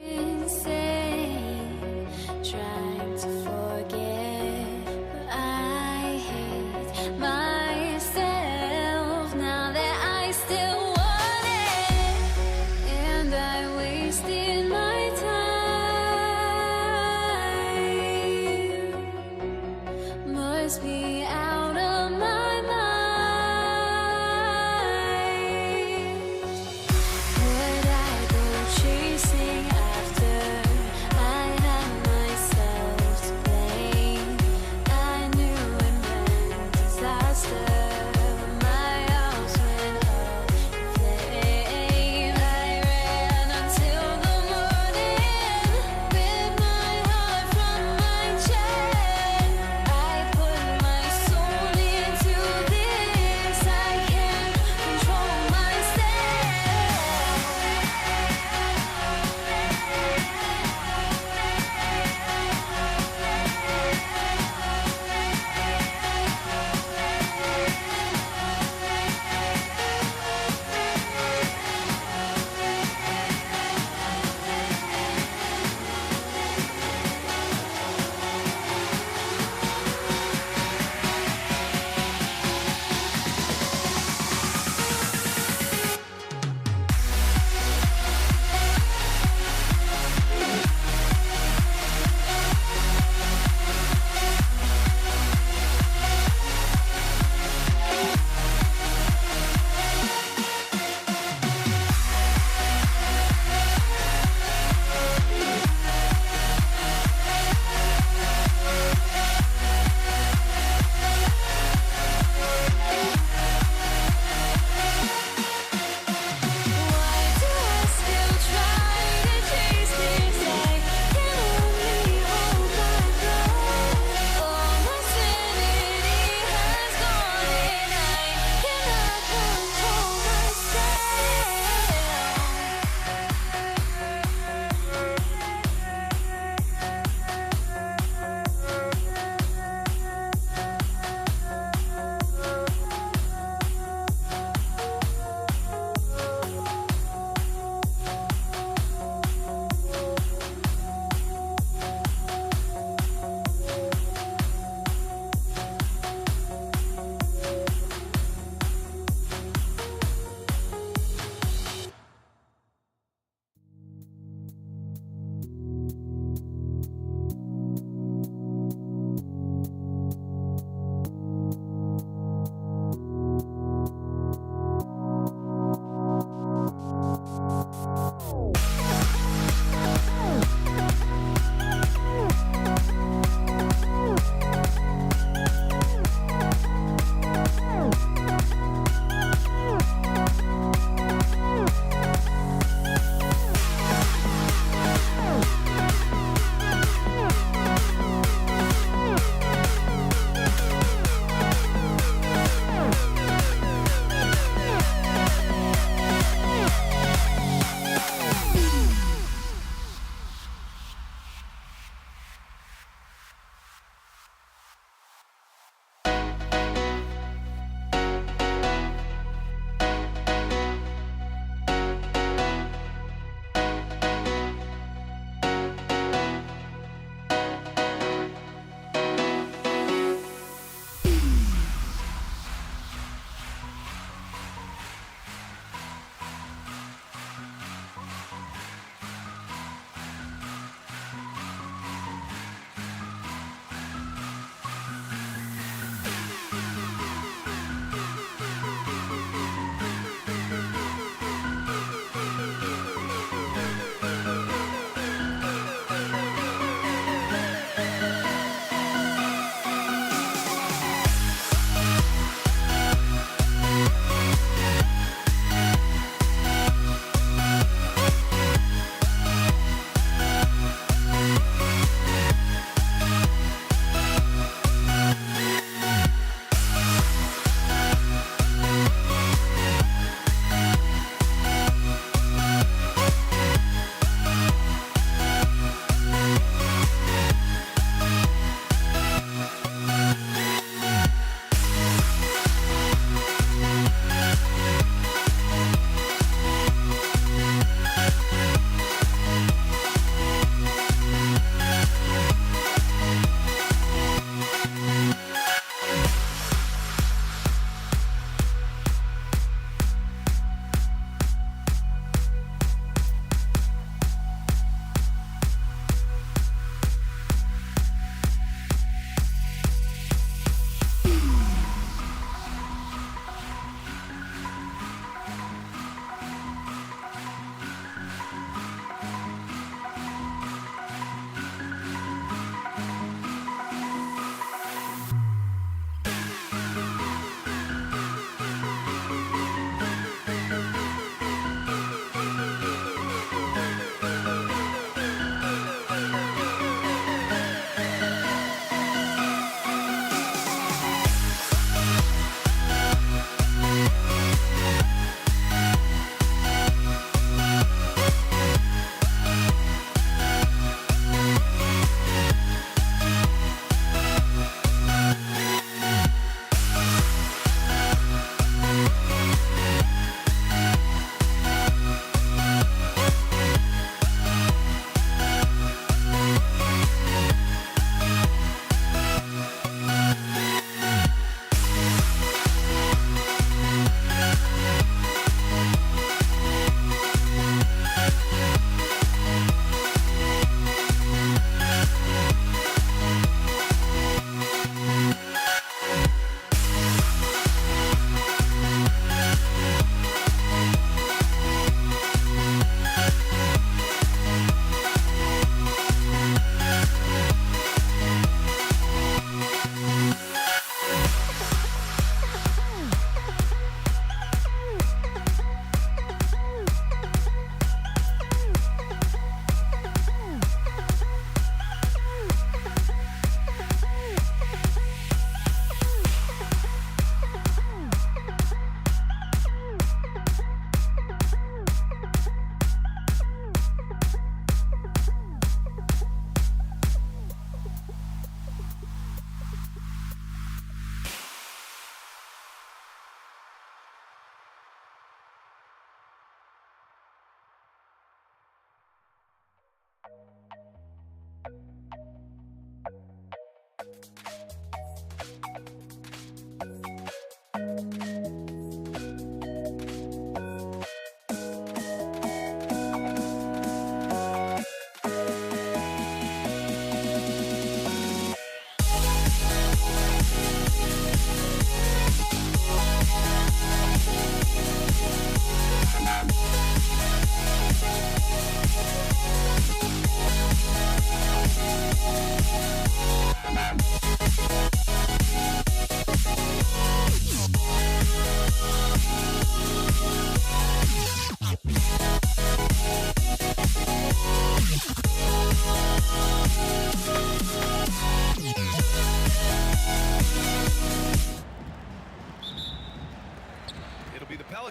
Insane, trying to forget, but I hate myself now that I still want it, and I wasted my time. Must be out of my mind. Would I go chasing after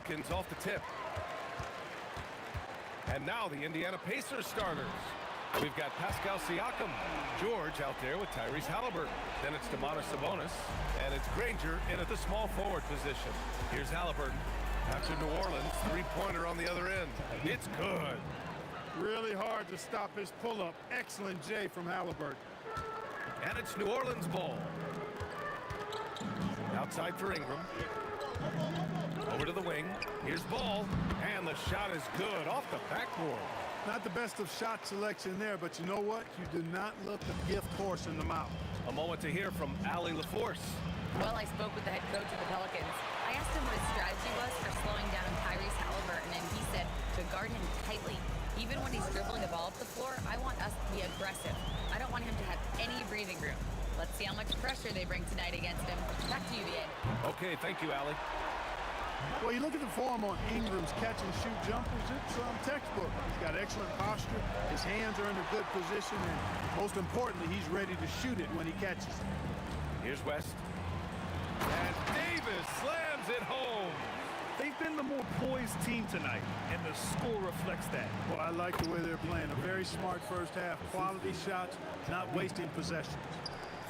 Pelicans off the tip. And now the Indiana Pacers starters. We've got Pascal Siakam, George out there with Tyrese Halliburton. Then it's Domantas Sabonis, and it's Granger in at the small forward position. Here's Halliburton. After New Orleans, three-pointer on the other end. It's good. Really hard to stop his pull-up. Excellent J from Halliburton. And it's New Orleans ball. Outside for Ingram. Over to the wing. Here's Ball. And the shot is good off the backboard. Not the best of shot selection there, but you know what? You do not look a gift horse in the mouth. A moment to hear from Allie LaForce. Well, I spoke with the head coach of the Pelicans. I asked him what his strategy was for slowing down Tyrese Halliburton, and he said to guard him tightly. Even when he's dribbling the ball up the floor, I want us to be aggressive. I don't want him to have any breathing room. Let's see how much pressure they bring tonight against him. Back to you, VA. Okay, thank you, Allie. Well, you look at the form on Ingram's catch-and-shoot jumpers, it's textbook. He's got excellent posture, his hands are in a good position, and most importantly, he's ready to shoot it when he catches it. Here's West. And Davis slams it home. They've been the more poised team tonight, and the score reflects that. Well, I like the way they're playing. A very smart first half, quality shots, not wasting possessions.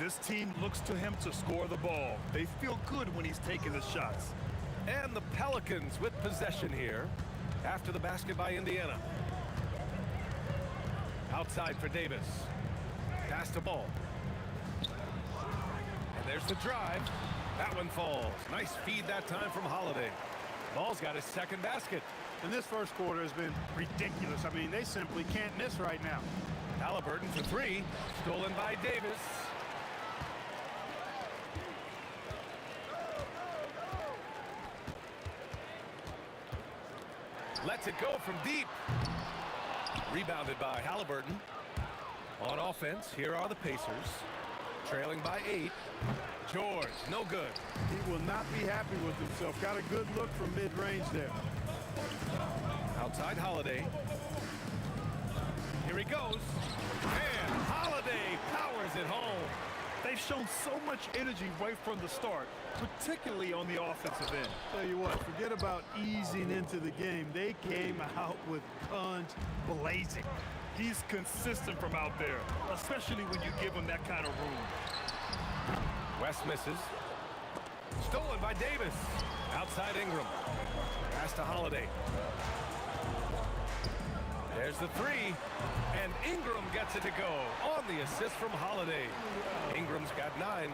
This team looks to him to score the ball. They feel good when he's taking the shots. And the Pelicans with possession here after the basket by Indiana. Outside for Davis. Pass the ball. And there's the drive. That one falls. Nice feed that time from Holiday. Ball's got his second basket. And this first quarter has been ridiculous. I mean, they simply can't miss right now. Halliburton for three. Stolen by Davis. Lets it go from deep. Rebounded by Halliburton. On offense, here are the Pacers. Trailing by 8. George, no good. He will not be happy with himself. Got a good look from mid-range there. Outside Holiday. Here he goes. And Holiday powers it home. They've shown so much energy right from the start, particularly on the offensive end. Tell you what, forget about easing into the game. They came out with guns blazing. He's consistent from out there, especially when you give him that kind of room. West misses. Stolen by Davis. Outside Ingram. Pass to Holiday. There's the three. And Ingram gets it to go on the assist from Holiday. Ingram's got 9.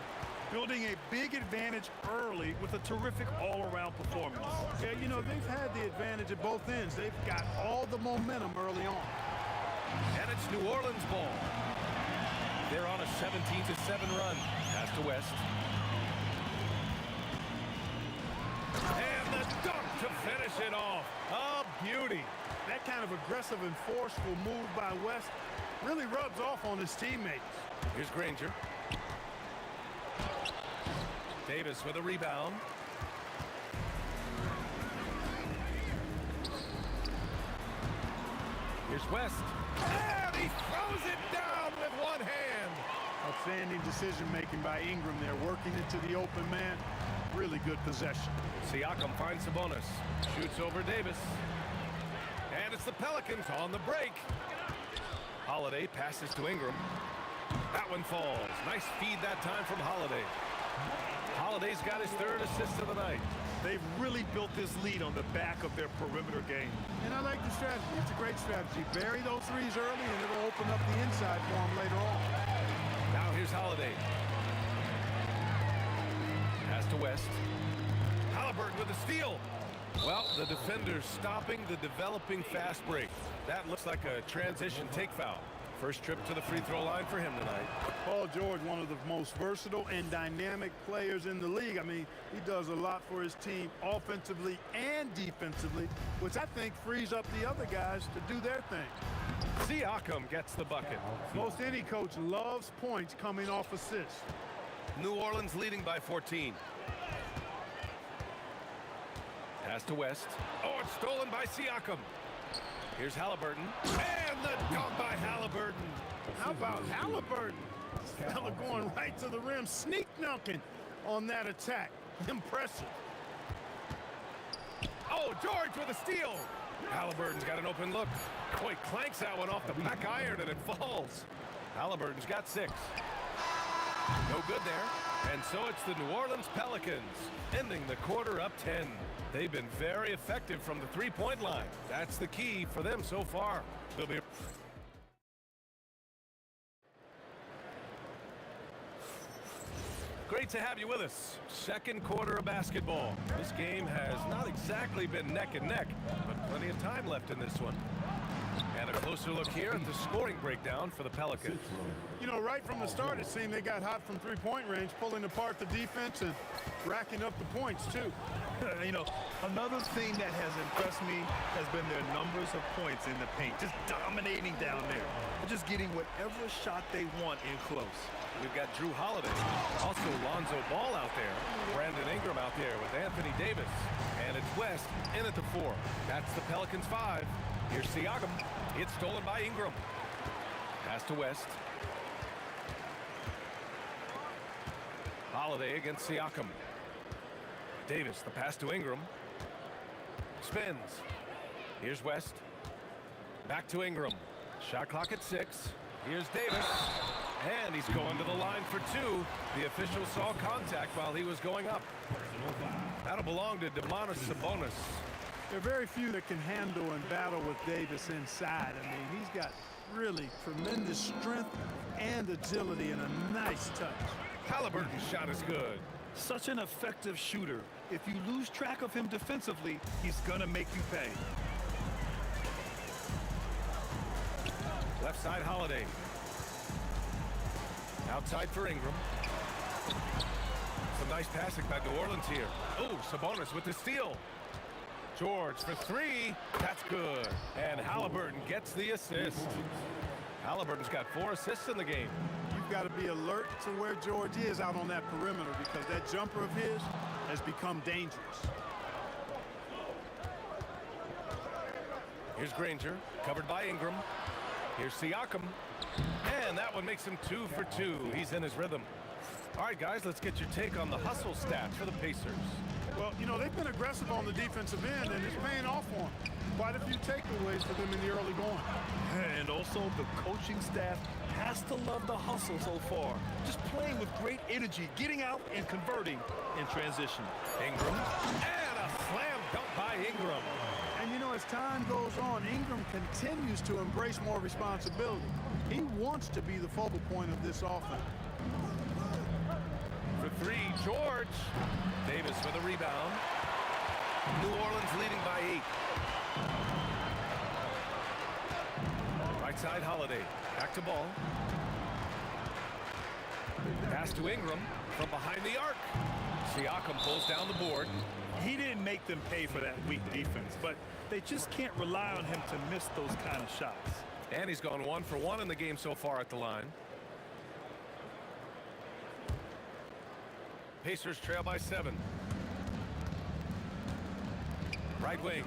Building a big advantage early with a terrific all-around performance. Yeah, you know, they've had the advantage at both ends. They've got all the momentum early on. And it's New Orleans ball. They're on a 17-7 run. Pass to West. And the dunk to finish it off. A beauty. That kind of aggressive and forceful move by West really rubs off on his teammates. Here's Granger. Davis with a rebound. Here's West. And he throws it down with one hand. Outstanding decision-making by Ingram there, working into the open man. Really good possession. Siakam finds Sabonis. Shoots over Davis. And it's the Pelicans on the break. Holiday passes to Ingram. That one falls. Nice feed that time from Holiday. Holiday's got his 3rd assist of the night. They've really built this lead on the back of their perimeter game. And I like the strategy. It's a great strategy. Bury those threes early, and it'll open up the inside for them later on. Now here's Holiday. Pass to West. Halliburton with a steal. Well, the defender's stopping the developing fast break. That looks like a transition take foul. First trip to the free throw line for him tonight. Paul George, one of the most versatile and dynamic players in the league. I mean, he does a lot for his team offensively and defensively, which I think frees up the other guys to do their thing. Siakam gets the bucket. Most any coach loves points coming off assists. New Orleans leading by 14. Pass to West. Oh, it's stolen by Siakam. Here's Halliburton. And the dunk by Halliburton. How about Halliburton? This fella going right to the rim, sneak dunking on that attack. Impressive. Oh, George with a steal. Halliburton's got an open look. Boy, clanks that one off the back iron and it falls. Halliburton's got 6. No good there. And so it's the New Orleans Pelicans ending the quarter up 10. They've been very effective from the three-point line. That's the key for them so far. They'll be... Great to have you with us. Second quarter of basketball. This game has not exactly been neck and neck, but plenty of time left in this one. And a closer look here at the scoring breakdown for the Pelicans. You know, right from the start, it seemed they got hot from three-point range, pulling apart the defense and racking up the points, too. You know, another thing that has impressed me has been their numbers of points in the paint, just dominating down there. They're just getting whatever shot they want in close. We've got Drew Holiday, also Lonzo Ball out there, Brandon Ingram out there with Anthony Davis, and it's West in at the 4. That's the Pelicans 5. Here's Siakam. It's stolen by Ingram. Pass to West. Holiday against Siakam. Davis, the pass to Ingram. Spins. Here's West. Back to Ingram. Shot clock at 6. Here's Davis. And he's going to the line for 2. The official saw contact while he was going up. That'll belong to Domantas Sabonis. There are very few that can handle and battle with Davis inside. I mean, he's got really tremendous strength and agility and a nice touch. Halliburton's shot is good. Such an effective shooter. If you lose track of him defensively, he's going to make you pay. Left side, Holiday. Outside for Ingram. Some nice passing by New Orleans here. Oh, Sabonis with the steal. George for 3. That's good. And Halliburton gets the assist. Halliburton's got 4 assists in the game. You've got to be alert to where George is out on that perimeter because that jumper of his has become dangerous. Here's Granger, covered by Ingram. Here's Siakam. And that one makes him 2 for 2. He's in his rhythm. All right, guys, let's get your take on the hustle stats for the Pacers. Well, you know, they've been aggressive on the defensive end, and it's paying off for them. Quite a few takeaways for them in the early going. And also, the coaching staff has to love the hustle so far. Just playing with great energy, getting out and converting in transition. Ingram. And a slam dunk by Ingram. And, you know, as time goes on, Ingram continues to embrace more responsibility. He wants to be the focal point of this offense. For 3, George. Davis with a rebound. New Orleans leading by 8. Right side, Holiday. Back to Ball. Pass to Ingram from behind the arc. Siakam pulls down the board. He didn't make them pay for that weak defense, but they just can't rely on him to miss those kind of shots. And he's gone 1 for 1 in the game so far at the line. Pacers trail by 7. Right wing.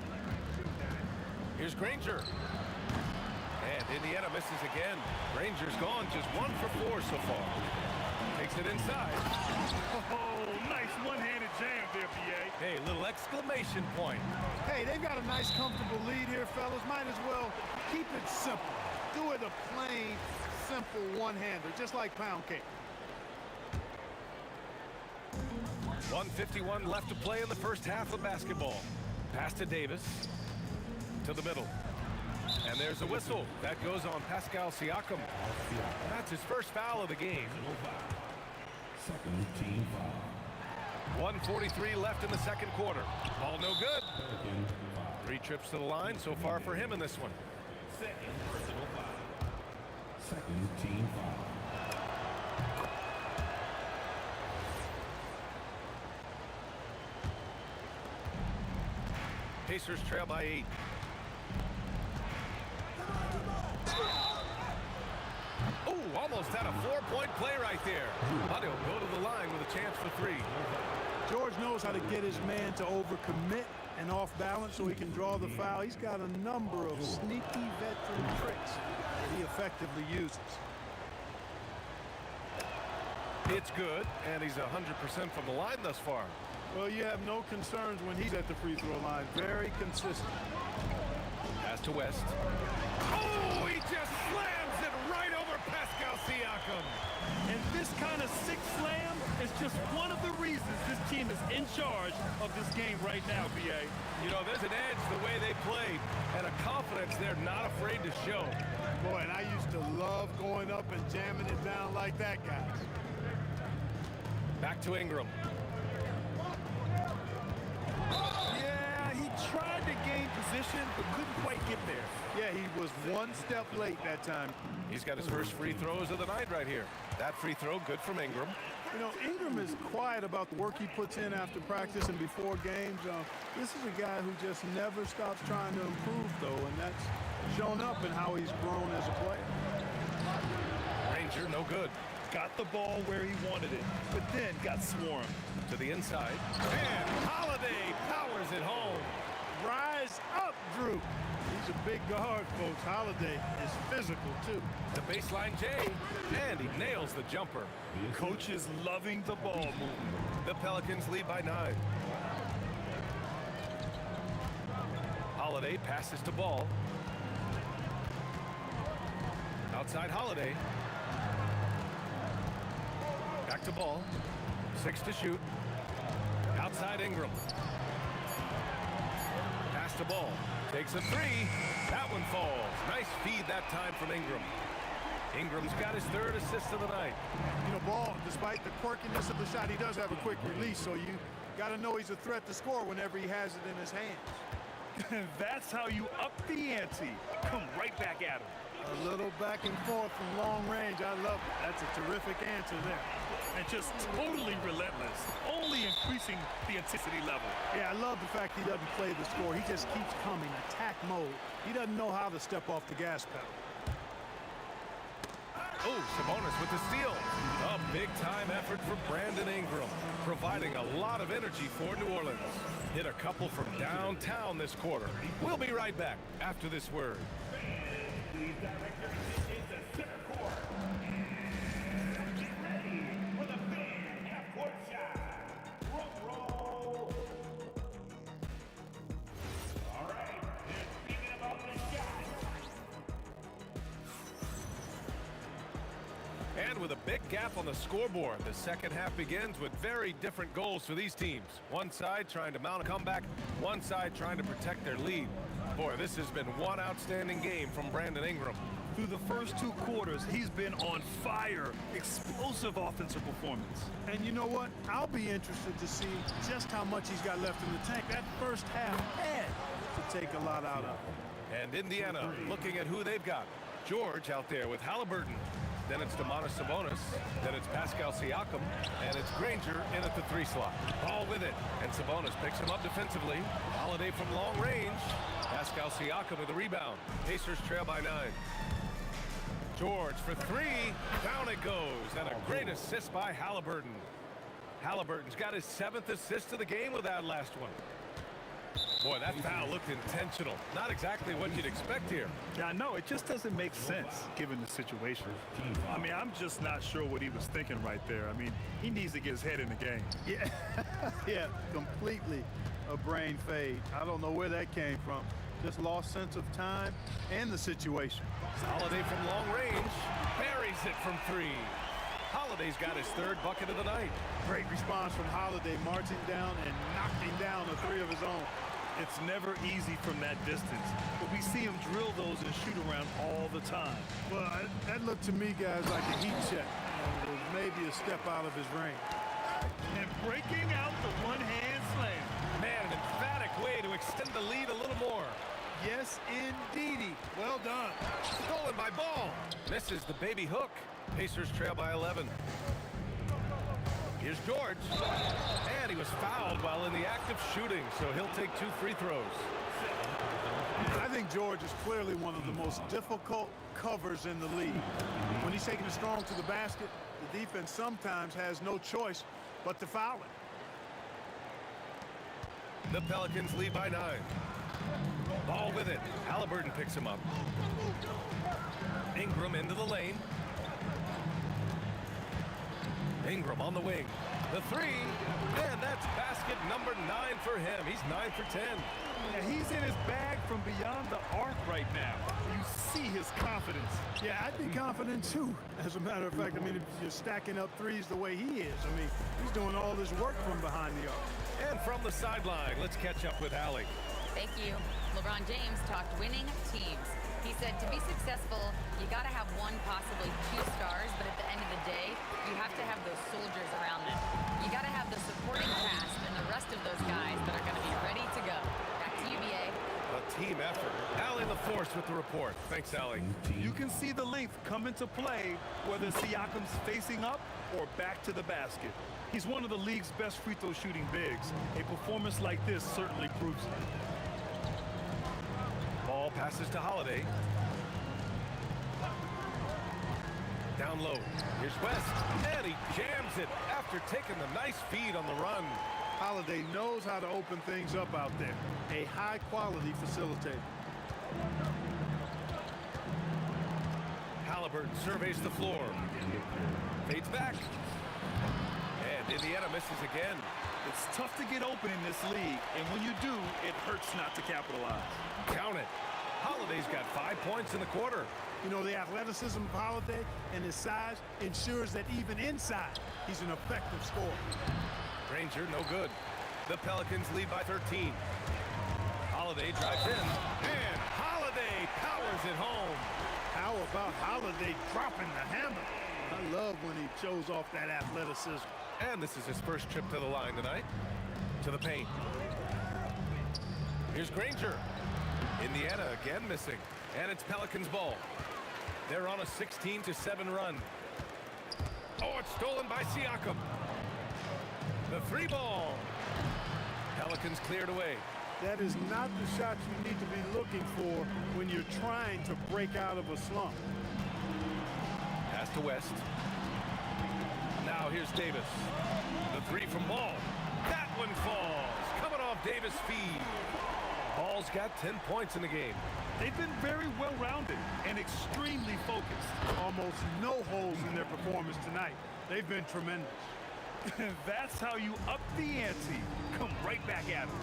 Here's Granger. And Indiana misses again. Granger's gone just 1 for 4 so far. Takes it inside. Oh, nice one-handed jam there, B.A. Hey, little exclamation point. Hey, they've got a nice, comfortable lead here, fellas. Might as well keep it simple. Do it a plain, simple one-hander, just like pound cake. 1:51 left to play in the first half of basketball. Pass to Davis. To the middle. And there's a whistle. That goes on Pascal Siakam. That's his first foul of the game. Second team foul. 1:43 left in the second quarter. Ball no good. 3 trips to the line so far for him in this one. Second personal foul. Second team foul. Pacers trail by 8. Oh, almost had a 4-point play right there. But he'll go to the line with a chance for 3. George knows how to get his man to overcommit and off balance so he can draw the foul. He's got a number of sneaky veteran tricks that he effectively uses. It's good, and he's 100% from the line thus far. Well, you have no concerns when he's at the free throw line. Very consistent. Pass to West. Oh, he just slams it right over Pascal Siakam. And this kind of sick slam is just one of the reasons this team is in charge of this game right now, BA. You know, there's an edge the way they play and a confidence they're not afraid to show. Boy, and I used to love going up and jamming it down like that, guys. Back to Ingram. Yeah, he tried to gain position, but couldn't quite get there. Yeah, he was one step late that time. He's got his first free throws of the night right here. That free throw, good from Ingram. You know, Ingram is quiet about the work he puts in after practice and before games. This is a guy who just never stops trying to improve, though, and that's shown up in how he's grown as a player. Ranger, no good. Got the ball where he wanted it, but then got swarmed. To the inside. And Holiday powers it home. Rise up, Drew. He's a big guard, folks. Holiday is physical, too. The baseline J, and he nails the jumper. Coach is loving the ball movement. The Pelicans lead by 9. Holiday passes to Ball. Outside Holiday. Back to Ball. 6 to shoot. Outside Ingram. Pass to Ball. Takes a 3. That one falls. Nice feed that time from Ingram. Ingram's got his 3rd assist of the night. You know, Ball, despite the quirkiness of the shot, he does have a quick release, so you got to know he's a threat to score whenever he has it in his hands. That's how you up the ante. Come right back at him. A little back and forth from long range. I love it. That's a terrific answer there. And just totally relentless, only increasing the intensity level. Yeah, I love the fact he doesn't play the score. He just keeps coming, attack mode. He doesn't know how to step off the gas pedal. Oh, Sabonis with the steal. A big-time effort for Brandon Ingram, providing a lot of energy for New Orleans. Hit a couple from downtown this quarter. We'll be right back after this word. And with a big gap on the scoreboard, the second half begins with very different goals for these teams. One side trying to mount a comeback, one side trying to protect their lead. Boy, this has been one outstanding game from Brandon Ingram. Through the first 2 quarters, he's been on fire. Explosive offensive performance. And you know what? I'll be interested to see just how much he's got left in the tank. That first half had to take a lot out of him. And Indiana looking at who they've got. George out there with Halliburton. Then it's Domantas Sabonis. Then it's Pascal Siakam. And it's Granger in at the 3 slot. Ball with it. And Sabonis picks him up defensively. Holiday from long range. Pascal Siakam with the rebound. Pacers trail by 9. George for 3. Down it goes. And a great assist by Halliburton. Halliburton's got his 7th assist of the game with that last one. Boy, that foul looked intentional. Not exactly what you'd expect here. Yeah, no, it just doesn't make sense given the situation. I mean, I'm just not sure what he was thinking right there. I mean, he needs to get his head in the game. Yeah, yeah, completely a brain fade. I don't know where that came from. Just lost sense of time and the situation. Holiday from long range. Buries it from 3. Holiday's got his 3rd bucket of the night. Great response from Holiday, marching down and knocking down a 3 of his own. It's never easy from that distance, but we see him drill those and shoot around all the time. Well, that looked to me, guys, like a heat check. It was maybe a step out of his range. And breaking out the one-hand slam. Man, an emphatic way to extend the lead a little more. Yes, indeedy. Well done. Stolen by Ball. Misses the baby hook. Pacers trail by 11. Here's George. And he was fouled while in the act of shooting, so he'll take 2 free throws. I think George is clearly one of the most difficult covers in the league. When he's taking it strong to the basket, the defense sometimes has no choice but to foul it. The Pelicans lead by 9. Ball with it. Halliburton picks him up. Ingram into the lane. Ingram on the wing. The three, and that's basket number 9 for him. He's 9 for 10. Yeah, he's in his bag from beyond the arc right now. You see his confidence. Yeah, I'd be confident too. As a matter of fact, I mean, if you're stacking up threes the way he is, I mean, he's doing all this work from behind the arc. And from the sideline, let's catch up with Allie. Thank you. LeBron James talked winning teams. He said to be successful, you got to have one, possibly 2 stars, but at the end of the day, you have to have those soldiers around them. You got to have the supporting cast and the rest of those guys that are going to be ready to go. Back to you, BA. A team effort. Allie LaForce with the report. Thanks, Allie. You can see the length come into play whether Siakam's facing up or back to the basket. He's one of the league's best free throw shooting bigs. A performance like this certainly proves it. Ball passes to Holiday. Down low. Here's West. And he jams it after taking the nice feed on the run. Holiday knows how to open things up out there. A high-quality facilitator. Halliburton surveys the floor. Fades back. And Indiana misses again. It's tough to get open in this league, and when you do, it hurts not to capitalize. Count it. Holiday's got 5 points in the quarter. You know, the athleticism of Holiday and his size ensures that even inside, he's an effective scorer. Granger, no good. The Pelicans lead by 13. Holiday drives in, and Holiday powers it home. How about Holiday dropping the hammer? I love when he shows off that athleticism. And this is his first trip to the line tonight. To the paint. Here's Granger. Indiana again missing. And it's Pelicans ball. They're on a 16-7 run. Oh, it's stolen by Siakam. The 3 ball. Pelicans cleared away. That is not the shot you need to be looking for when you're trying to break out of a slump. Pass to West. Now here's Davis. The 3 from Ball. That one falls. Coming off Davis' feed. Ball's got 10 points in the game. They've been very well-rounded and extremely focused. Almost no holes in their performance tonight. They've been tremendous. That's how you up the ante. Come right back at them.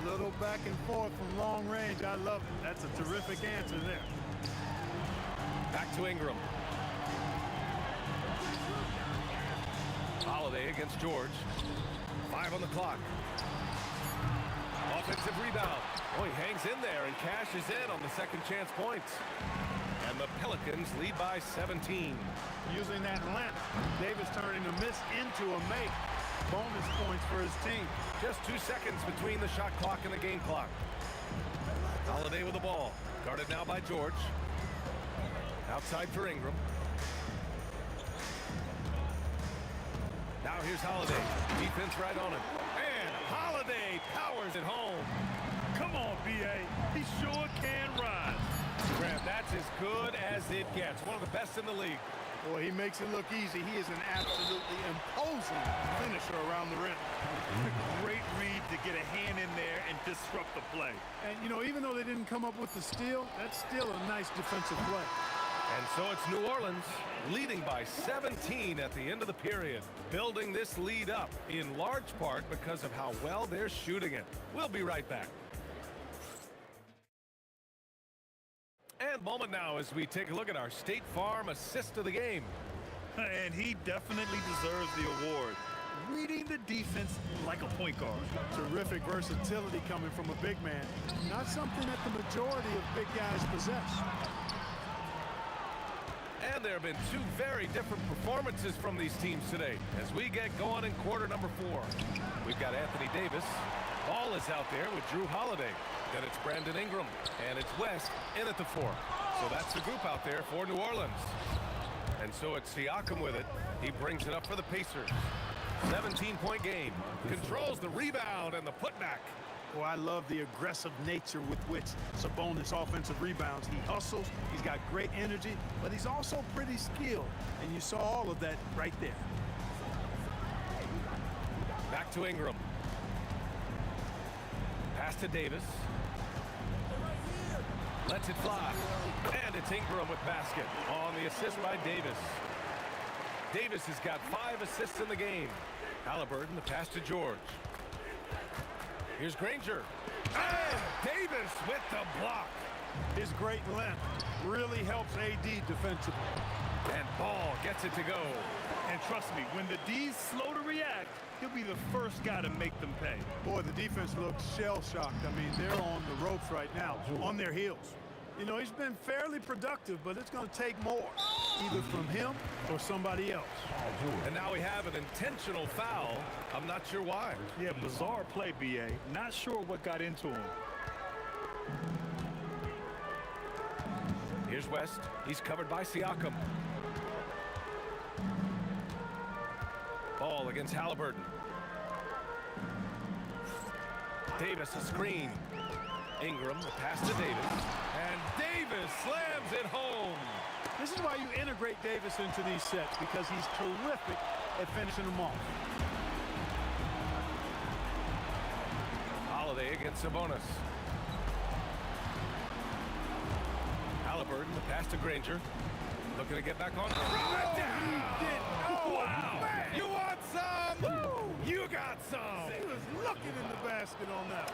A little back and forth from long range. I love it. That's a terrific answer there. Back to Ingram. Holiday against George. 5 on the clock. Offensive rebound. Oh, he hangs in there and cashes in on the second chance points. And the Pelicans lead by 17. Using that length, Davis turning a miss into a make. Bonus points for his team. Just 2 seconds between the shot clock and the game clock. Holiday with the ball. Guarded now by George. Outside for Ingram. Now here's Holiday. Defense right on him. And Holiday powers it home. Come on, B.A. He sure can rise. Graham, that's as good as it gets. One of the best in the league. Boy, he makes it look easy. He is an absolutely imposing finisher around the rim. Great read to get a hand in there and disrupt the play. And, you know, even though they didn't come up with the steal, that's still a nice defensive play. And so it's New Orleans leading by 17 at the end of the period, building this lead up in large part because of how well they're shooting it. We'll be right back. And moment now as we take a look at our State Farm assist of the game. And he definitely deserves the award. Reading the defense like a point guard. Terrific versatility coming from a big man. Not something that the majority of big guys possess. And there have been 2 very different performances from these teams today as we get going in quarter number 4. We've got Anthony Davis. Ball is out there with Drew Holiday. Then it's Brandon Ingram. And it's West in at the 4. So that's the group out there for New Orleans. And so it's Siakam with it. He brings it up for the Pacers. 17-point game. Controls the rebound and the putback. Boy, I love the aggressive nature with which Sabonis offensive rebounds. He hustles, he's got great energy, but he's also pretty skilled. And you saw all of that right there. Back to Ingram. Pass to Davis. Lets it fly. And it's Ingram with basket on the assist by Davis. Davis has got 5 assists in the game. Halliburton, the pass to George. Here's Granger. And Davis with the block. His great length really helps AD defensively. And Ball gets it to go. And trust me, when the D's slow to react, he'll be the first guy to make them pay. Boy, the defense looks shell-shocked. I mean, they're on the ropes right now, on their heels. You know, he's been fairly productive, but it's going to take more, either from him or somebody else. And now we have an intentional foul. I'm not sure why. Yeah, bizarre play, B.A. Not sure what got into him. Here's West. He's covered by Siakam. Ball against Halliburton. Davis a screen. Ingram, the pass to Davis. And Davis slams it home. This is why you integrate Davis into these sets, because he's terrific at finishing them off. Holiday against Sabonis. Halliburton, the pass to Granger. Looking to get back on. Oh, wow. Man. You want some? Woo. You got some. He was looking in the basket on that.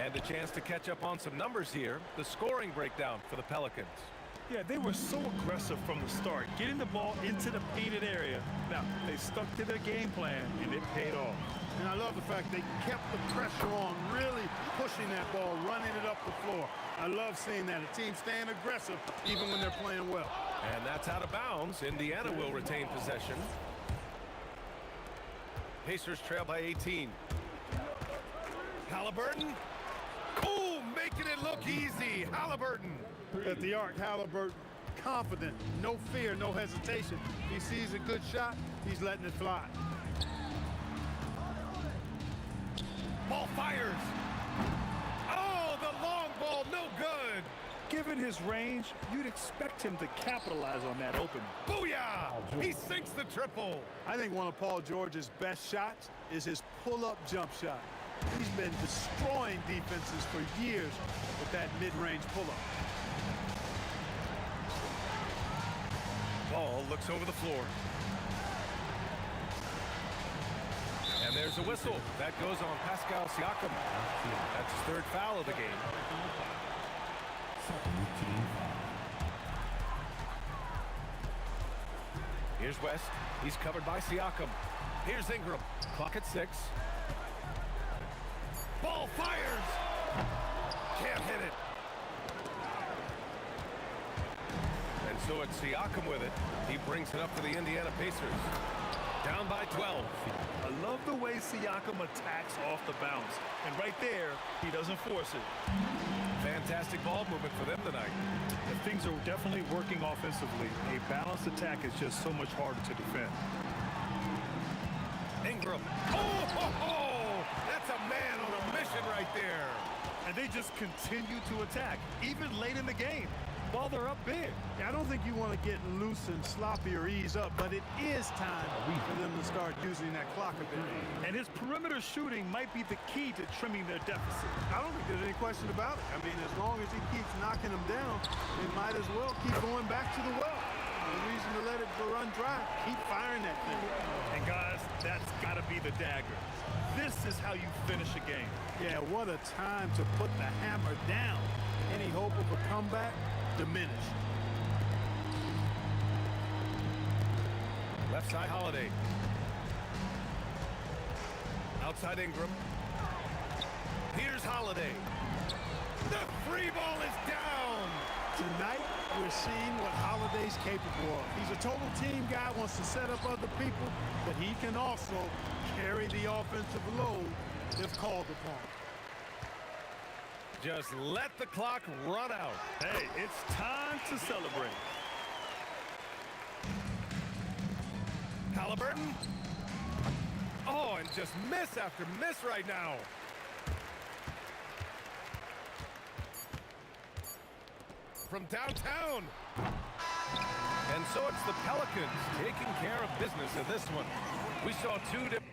And a chance to catch up on some numbers here. The scoring breakdown for the Pelicans. Yeah, they were so aggressive from the start, getting the ball into the painted area. Now, they stuck to their game plan, and it paid off. And I love the fact they kept the pressure on, really pushing that ball, running it up the floor. I love seeing that. A team staying aggressive even when they're playing well. And that's out of bounds. Indiana will retain possession. Pacers trail by 18. Halliburton. Oh, making it look easy. Halliburton. At the arc, Halliburton, confident, no fear, no hesitation. He sees a good shot, he's letting it fly. Ball fires. Oh, the long ball, no good. Given his range, you'd expect him to capitalize on that opening. Booyah! He sinks the triple. I think one of Paul George's best shots is his pull-up jump shot. He's been destroying defenses for years with that mid-range pull-up. Ball looks over the floor. And there's a whistle. That goes on Pascal Siakam. That's his 3rd foul of the game. Here's West. He's covered by Siakam. Here's Ingram. Clock at 6. Ball fires! Can't hit it. And so it's Siakam with it. He brings it up for the Indiana Pacers. Down by 12. I love the way Siakam attacks off the bounce. And right there, he doesn't force it. Fantastic ball movement for them tonight. And things are definitely working offensively. A balanced attack is just so much harder to defend. Ingram. Oh, that's a man on a mission right there. And they just continue to attack, even late in the game, while they're up big. I don't think you want to get loose and sloppy or ease up, but it is time for them to start using that clock a bit. And his perimeter shooting might be the key to trimming their deficit. I don't think there's any question about it. I mean, as long as he keeps knocking them down, they might as well keep going back to the well. No reason to let it run dry. Keep firing that thing. And guys, that's got to be the dagger. This is how you finish a game. Yeah, what a time to put the hammer down. Any hope of a comeback diminished. Left side Holiday. Outside Ingram. Here's Holiday. The free ball is down. Tonight, we're seeing what Holiday's capable of. He's a total team guy, wants to set up other people, but he can also carry the offensive load if called upon. Just let the clock run out. Hey, it's time to celebrate. Halliburton. Oh, and just miss after miss right now. From downtown. And so it's the Pelicans taking care of business in this one. We saw 2 different.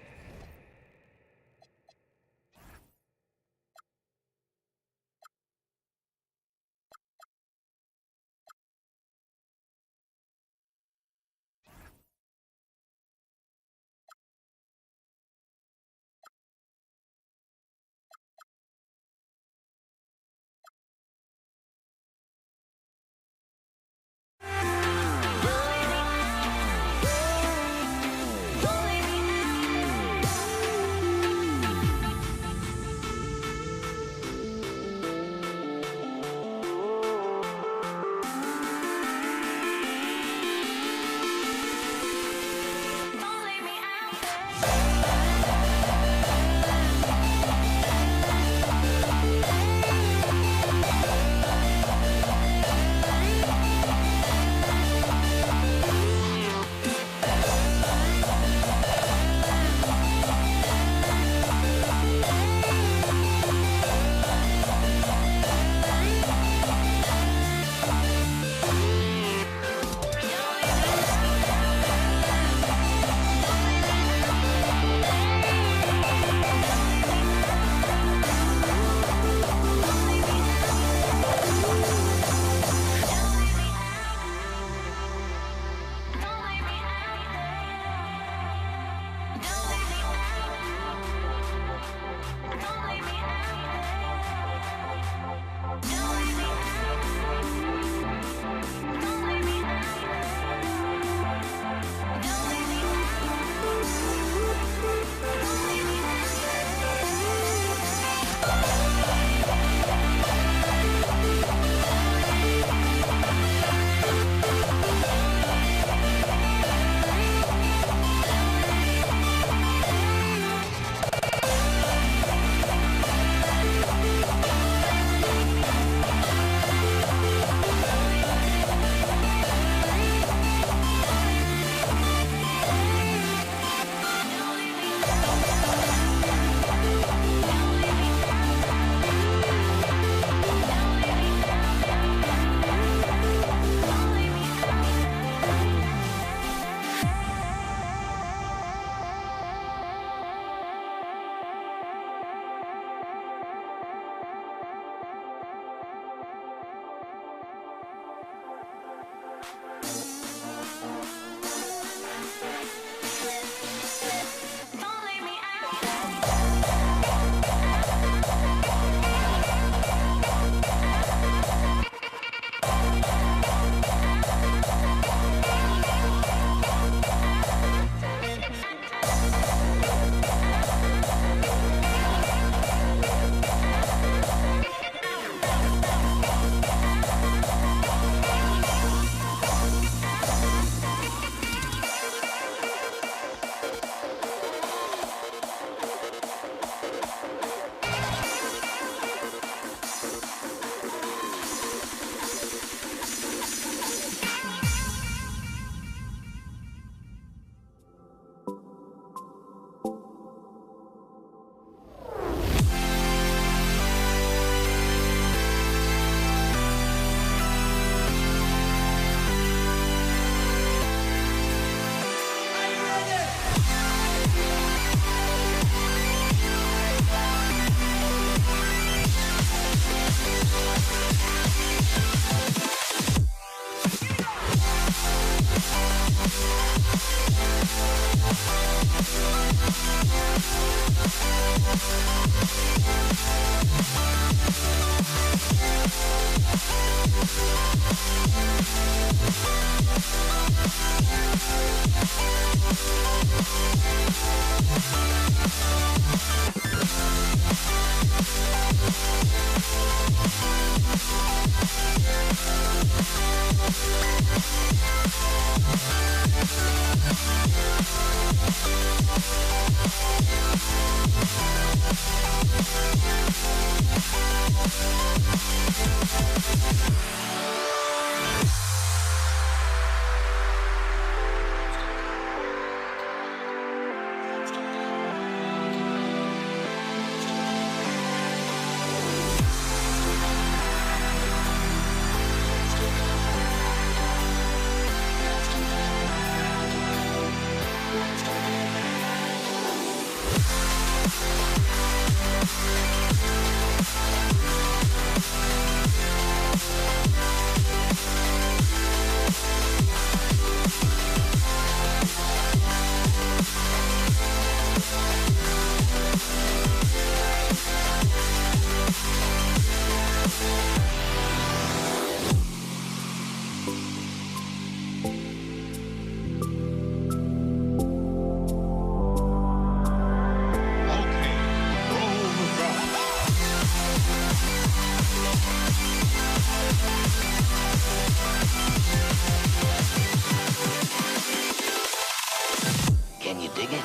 Can you dig it?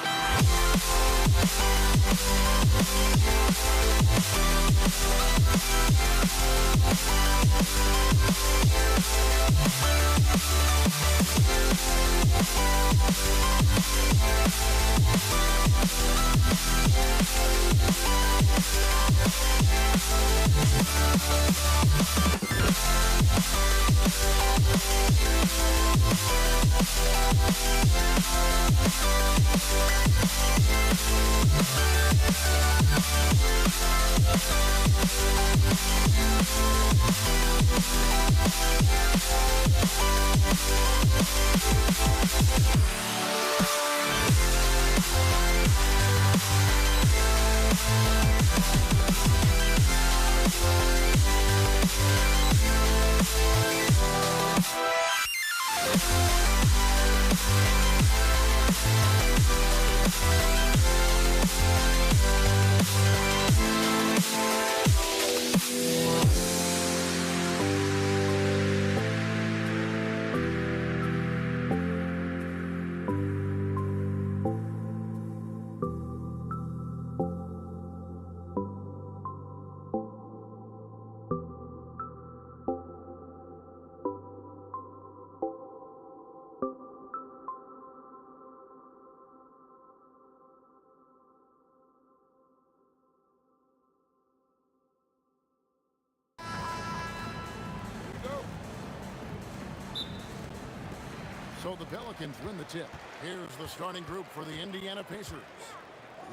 So the Pelicans win the tip. Here's the starting group for the Indiana Pacers.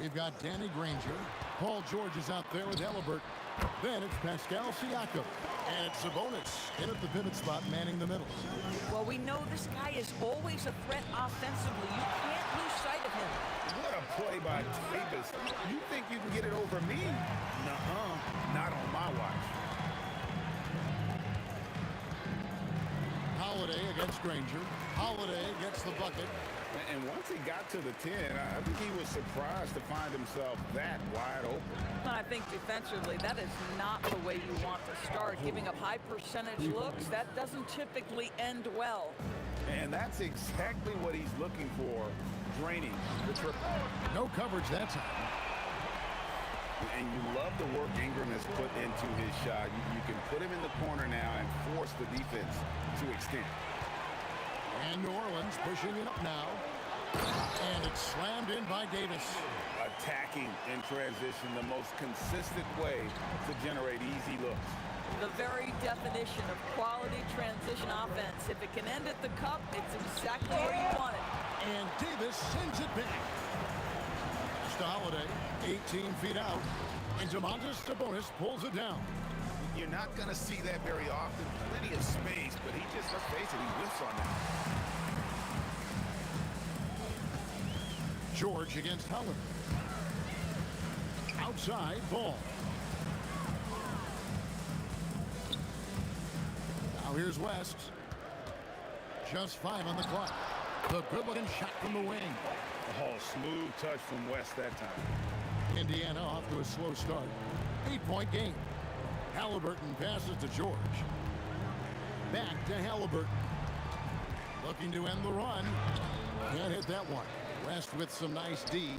We've got Danny Granger. Paul George is out there with Halliburton. Then it's Pascal Siakam. And it's Sabonis in at the pivot spot, manning the middle. Well, we know this guy is always a threat offensively. You can't lose sight of him. What a play by Davis. You think you can get it over me? Nuh-uh. Not on my watch. Holiday against Granger. Holiday gets the bucket. And once he got to the 10, I think he was surprised to find himself that wide open. I think defensively, that is not the way you want to start. Giving up high percentage looks, that doesn't typically end well. And that's exactly what he's looking for, draining the triple. No coverage that time. And you love the work Ingram has put into his shot. You can put him in the corner now and force the defense to extend. And New Orleans pushing it up now. And it's slammed in by Davis. Attacking in transition, the most consistent way to generate easy looks. The very definition of quality transition offense. If it can end at the cup, it's exactly where you want it. And Davis sends it back. Just a Holiday, 18 feet out. And Domantas Sabonis pulls it down. You're not going to see that very often. Plenty of space, but he just, let's face it, he whiffs on that. George against Howard. Outside ball. Now here's West. Just 5 on the clock. The good-looking shot from the wing. Oh, smooth touch from West that time. Indiana off to a slow start. 8-point game. Halliburton passes to George. Back to Halliburton. Looking to end the run. Can't hit that one. West with some nice D.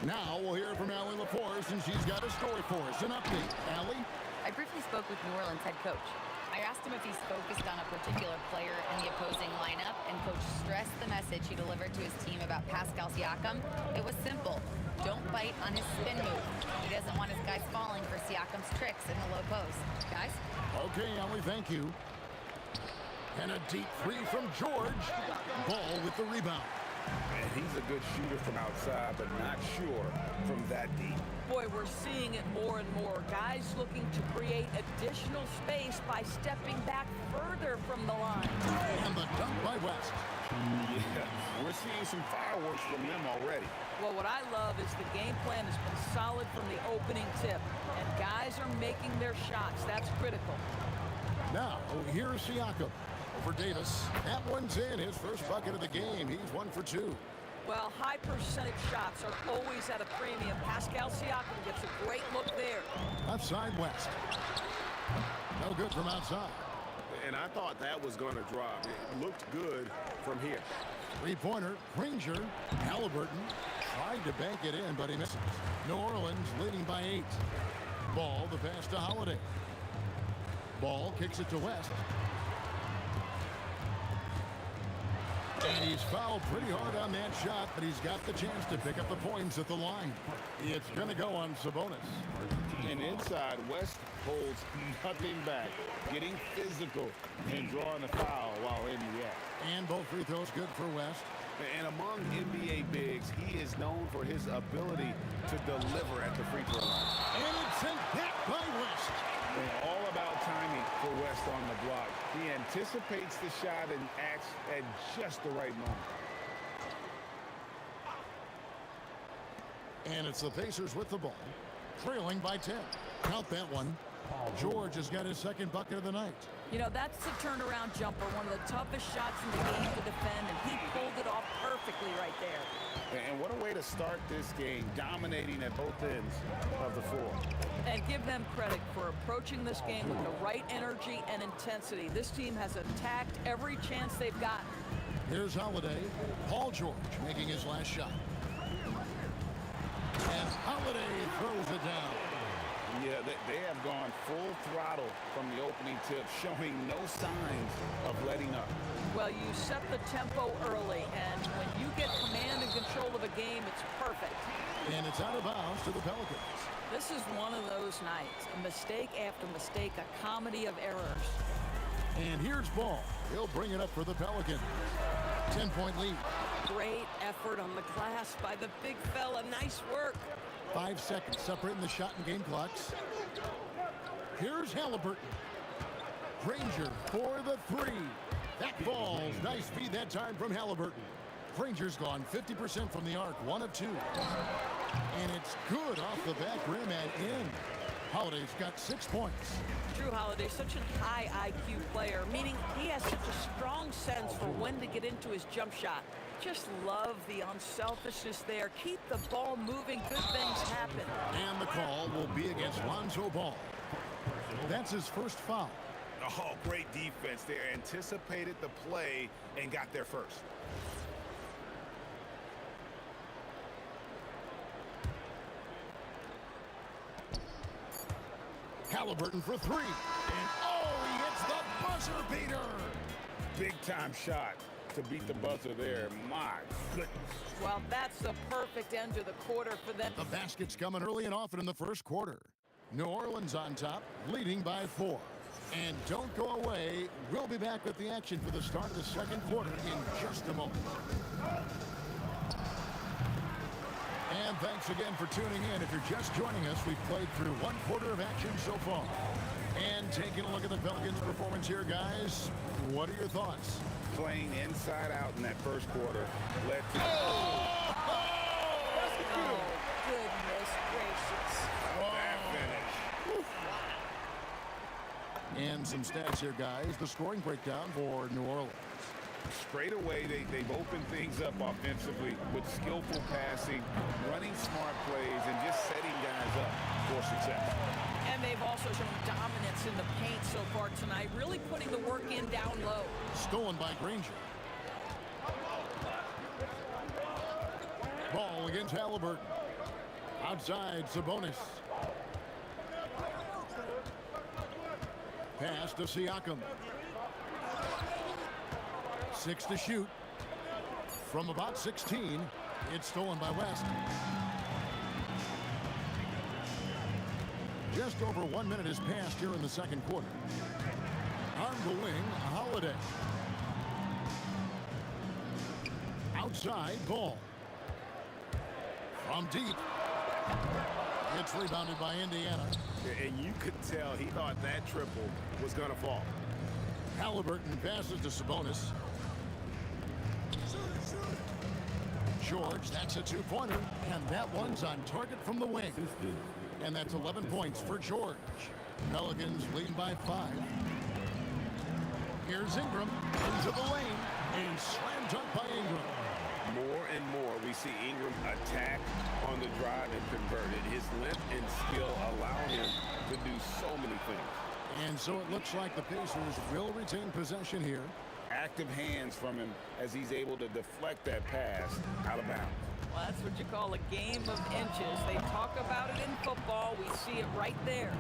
Now we'll hear from Allie LaForce, and she's got a story for us. An update. Allie? I briefly spoke with New Orleans head coach. I asked him if he's focused on a particular player in the opposing lineup, and coach stressed the message he delivered to his team about Pascal Siakam. It was simple. Don't bite on his spin move. He doesn't want his guys falling for Siakam's tricks in the low post. Guys? Okay, Allie, thank you. And a deep three from George. Ball with the rebound. And he's a good shooter from outside, but not sure from that deep. Boy, we're seeing it more and more. Guys looking to create additional space by stepping back further from the line. And the dunk by West. Yeah, we're seeing some fireworks from them already. Well, what I love is the game plan has been solid from the opening tip, and guys are making their shots. That's critical. Now, here's Siakam over Davis. That one's in, his first bucket of the game. He's 1 for 2. Well, high percentage shots are always at a premium. Pascal Siakam gets a great look there. Outside West. No good from outside. And I thought that was going to drop. It looked good from here. Three-pointer, Granger, Halliburton tried to bank it in, but he misses. New Orleans leading by 8. Ball, the pass to Holiday. Ball kicks it to West. And he's fouled pretty hard on that shot, but he's got the chance to pick up the points at the line. It's going to go on Sabonis. And inside, West holds nothing back, getting physical and drawing the foul while in the act. And both free throws good for West. And among NBA bigs, he is known for his ability to deliver at the free throw line. And it's sent back by West. And all about timing for West on the block. He anticipates the shot and acts at just the right moment. And it's the Pacers with the ball, trailing by 10. Count that one. George has got his second bucket of the night. You know, that's the turnaround jumper, one of the toughest shots in the game to defend, and he pulled it off perfectly right there. And what a way to start this game, dominating at both ends of the floor. And give them credit for approaching this game with the right energy and intensity. This team has attacked every chance they've gotten. Here's Holiday. Paul George making his last shot. And Holiday throws it down. Yeah, they have gone full throttle from the opening tip, showing no signs of letting up. Well, you set the tempo early, and when you get command and control of a game, it's perfect. And it's out of bounds to the Pelicans. This is one of those nights. A mistake after mistake, a comedy of errors. And here's Ball. He'll bring it up for the Pelicans. 10-point lead. Great effort on the glass by the big fella. Nice work. 5 seconds separating the shot and game clocks. Here's Halliburton. Granger for the 3. That falls. Nice feed that time from Halliburton. Granger's gone 50% from the arc, 1 of 2. And it's good off the back rim and in. Holiday's got 6 points. Drew Holiday, such a high IQ player, meaning he has such a strong sense for when to get into his jump shot. Just love the unselfishness there. Keep the ball moving. Good things happen. And the call will be against Lonzo Ball. That's his first foul. Oh, great defense there. Anticipated the play and got there first. Halliburton for 3. And oh, he hits the buzzer beater. Big time shot to beat the buzzer there. My goodness. Well, that's the perfect end to the quarter for them. The basket's coming early and often in the first quarter. New Orleans on top, leading by 4. And don't go away. We'll be back with the action for the start of the second quarter in just a moment. And thanks again for tuning in. If you're just joining us, we've played through 1 quarter of action so far. And taking a look at the Pelicans' performance here, guys, what are your thoughts? Playing inside out in that first quarter led to... Oh, goodness gracious. That finish. And some stats here, guys. The scoring breakdown for New Orleans. Straight away, they've opened things up offensively with skillful passing, running smart plays, and just setting guys up for success. And they've also shown dominance in the paint so far tonight, really putting the work in down low. Stolen by Granger. Ball against Halliburton. Outside, Sabonis. Pass to Siakam. 6 to shoot. From about 16, it's stolen by West. Just over 1 minute has passed here in the second quarter. On the wing, Holiday. Outside, Ball. From deep. It's rebounded by Indiana. And you could tell he thought that triple was going to fall. Halliburton passes to Sabonis. George, that's a two-pointer, and that one's on target from the wing. And that's 11 points for George. Pelicans leading by 5. Here's Ingram into the lane, and slam dunk by Ingram. More and more we see Ingram attack on the drive and convert it. His length and skill allow him to do so many things. And so it looks like the Pacers will retain possession here. Active hands from him as he's able to deflect that pass out of bounds. Well, that's what you call a game of inches. They talk about it in football. We see it right there.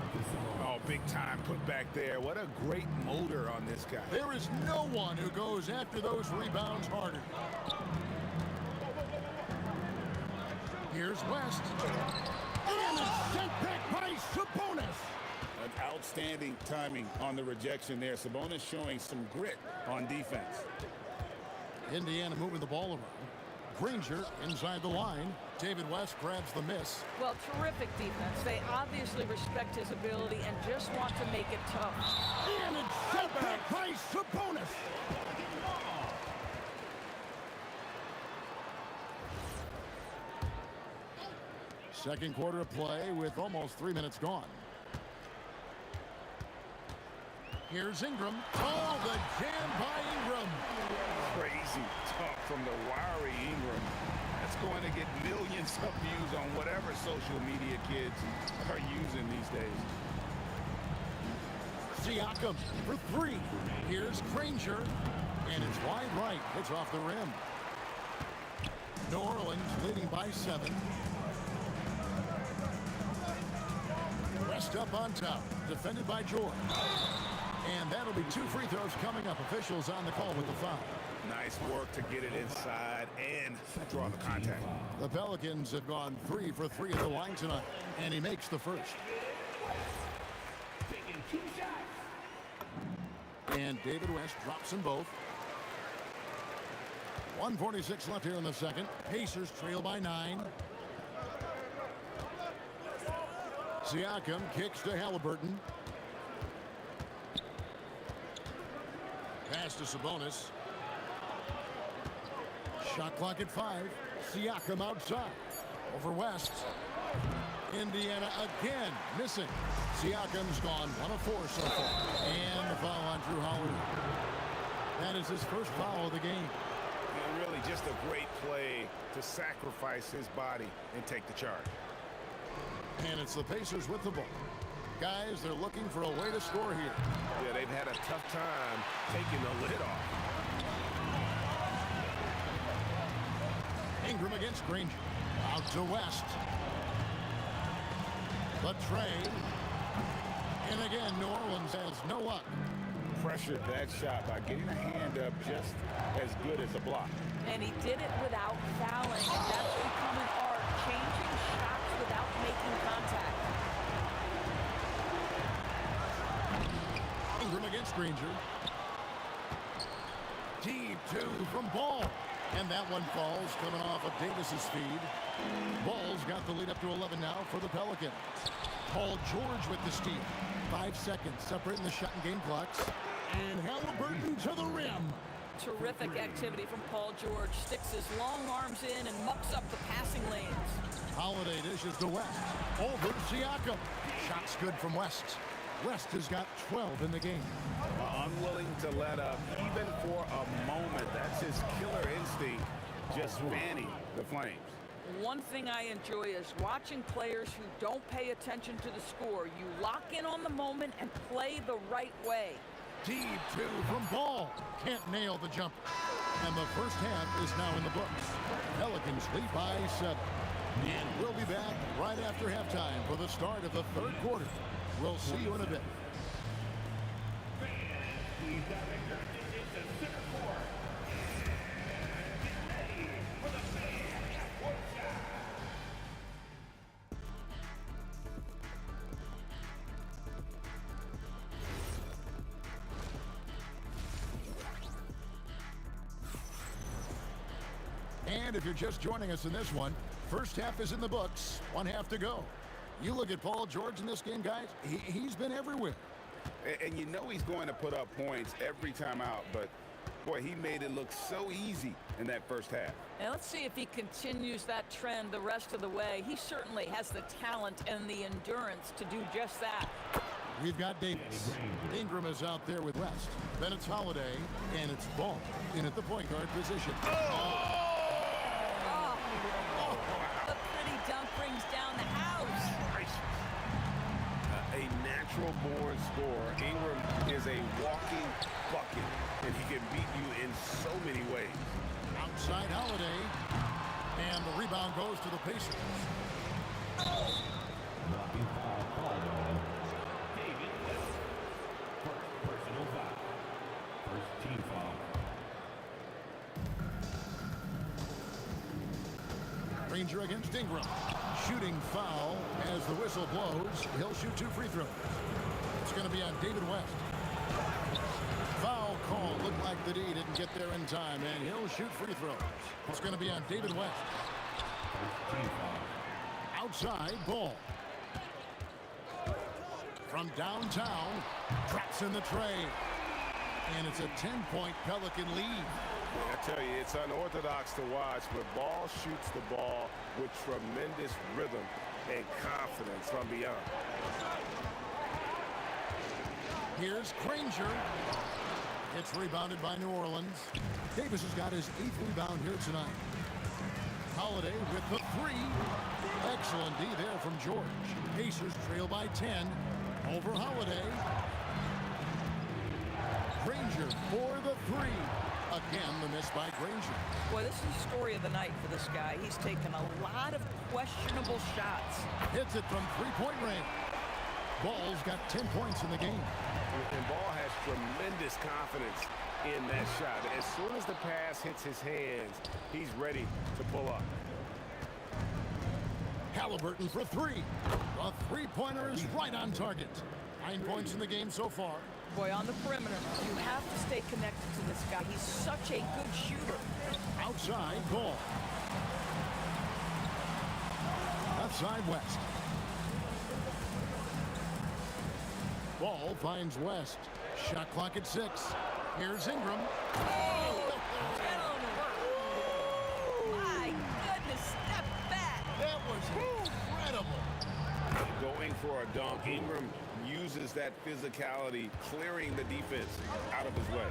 Oh, big time put back there. What a great motor on this guy. There is no one who goes after those rebounds harder. Here's West. And it's sent back by Sabonis. An outstanding timing on the rejection there. Sabonis showing some grit on defense. Indiana moving the ball around. Granger inside the line. David West grabs the miss. Well, terrific defense. They obviously respect his ability and just want to make it tough. And it's sent back by Sabonis. Second quarter of play with almost 3 minutes gone. Here's Ingram. Oh, the jam by Ingram. Crazy tough from the wiry Ingram. That's going to get millions of views on whatever social media kids are using these days. Siakam for 3. Here's Granger. And it's wide right. It's off the rim. New Orleans leading by 7. West up on top. Defended by George. And that'll be 2 free throws coming up. Officials on the call with the foul. Nice work to get it inside and draw the contact. The Pelicans have gone 3 for 3 at the line tonight. And he makes the first. And David West drops them both. 1:46 left here in the second. Pacers trail by 9. Siakam kicks to Halliburton. Pass to Sabonis. Shot clock at 5. Siakam outside. Over West. Indiana again missing. Siakam's gone 1 of 4 so far. And the foul on Drew Holiday. That is his first foul of the game. And really just a great play to sacrifice his body and take the charge. And it's the Pacers with the ball. Guys, they're looking for a way to score here. Yeah, they've had a tough time taking the lid off. Ingram against Granger. Out to West. The trade. And again, New Orleans has no luck. Pressured that shot by getting a hand up just as good as a block. And he did it without fouling. And that's become an art, changing shots without making contact. Ingram against Granger. Deep 2 from Ball. And that one falls, coming off of Davis's feed. Ball's got the lead up to 11 now for the Pelicans. Paul George with the steal. 5 seconds separating the shot and game clocks. And Halliburton to the rim. Terrific activity from Paul George. Sticks his long arms in and mucks up the passing lanes. Holiday dishes to West. Over Siakam. Shots good from West. West has got 12 in the game. Unwilling to let up, even for a moment. That's his killer instinct, just fanning the flames. One thing I enjoy is watching players who don't pay attention to the score. You lock in on the moment and play the right way. Deep 2 from Ball. Can't nail the jumper. And the first half is now in the books. Pelicans lead by 7. And we'll be back right after halftime for the start of the third quarter. We'll see you in a bit. And if you're just joining us in this one, First half is in the books. 1 half to go. You look at Paul George in this game, guys. He's been everywhere. And you know he's going to put up points every time out, but boy, he made it look so easy in that first half. And let's see if he continues that trend the rest of the way. He certainly has the talent and the endurance to do just that. We've got Davis. Ingram is out there with West. Then it's Holiday, and it's Ball in at the point guard position. The pretty dunk brings down the house. A natural-born scorer. Ingram is a walking bucket, and he can beat you in so many ways. Outside Holiday, and the rebound goes to the Pacers. Knocking foul called on David West. First personal foul. First team foul. Ranger against Ingram. Shooting foul as the whistle blows. He'll shoot 2 free throws. It's going to be on David West. Foul call. Looked like the D didn't get there in time, and he'll shoot free throws. It's going to be on David West. Outside, Ball. From downtown, traps in the tray. And it's a 10-point Pelican lead. I tell you, it's unorthodox to watch, but Ball shoots the ball with tremendous rhythm and confidence from beyond. Here's Granger. It's rebounded by New Orleans. Davis has got his 8th rebound here tonight. Holiday with the 3. Excellent D there from George. Pacers trail by 10 over Holiday. Granger for the 3. Again, the miss by Granger. Boy, this is the story of the night for this guy. He's taken a lot of questionable shots. Hits it from 3-point range. Ball's got 10 points in the game. And Ball has tremendous confidence in that shot. As soon as the pass hits his hands, he's ready to pull up. Halliburton for 3. The 3-pointer is right on target. 9 points in the game so far. Boy, on the perimeter, you have to stay connected to this guy. He's such a good shooter. Outside, Ball. Left side, West. Ball finds West. Shot clock at 6. Here's Ingram. Oh, gentlemen. My goodness, step back. That was incredible. Going for a dunk. Ingram uses that physicality, clearing the defense out of his way.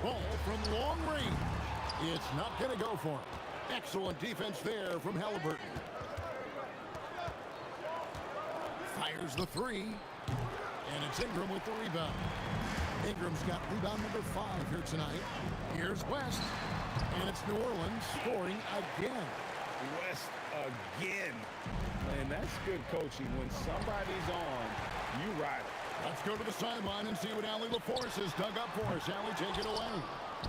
Ball from long range. It's not going to go for him. Excellent defense there from Halliburton. Fires the 3. And it's Ingram with the rebound. Ingram's got rebound number 5 here tonight. Here's West. And it's New Orleans scoring again. West again. Man, that's good coaching. When somebody's on, you ride it. Let's go to the sideline and see what Allie LaForce has dug up for us. Allie, take it away.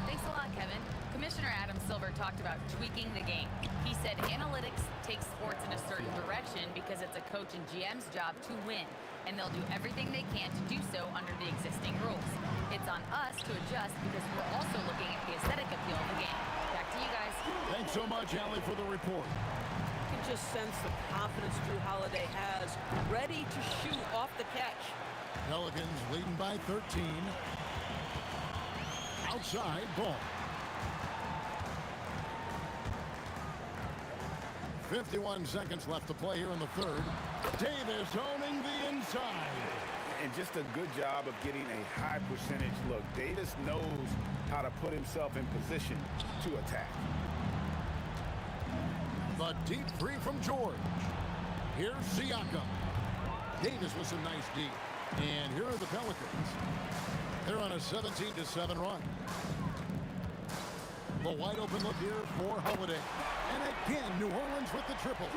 Thanks a lot, Kevin. Commissioner Adam Silver talked about tweaking the game. He said analytics take sports in a certain direction because it's a coach and GM's job to win, and they'll do everything they can to do so under the existing rules. It's on us to adjust because we're also looking at the aesthetic appeal of the game. Back to you guys. Thanks so much, Allie, for the report. You can just sense the confidence Drew Holiday has, ready to shoot off the catch. Pelicans leading by 13. Outside, Ball. 51 seconds left to play here in the third. Davis owning the inside. And just a good job of getting a high percentage look. Davis knows how to put himself in position to attack. The deep 3 from George. Here's Siakam. Davis with some nice D. And here are the Pelicans. They're on a 17-7 run. The wide open look here for Holiday. And again, New Orleans with the triple.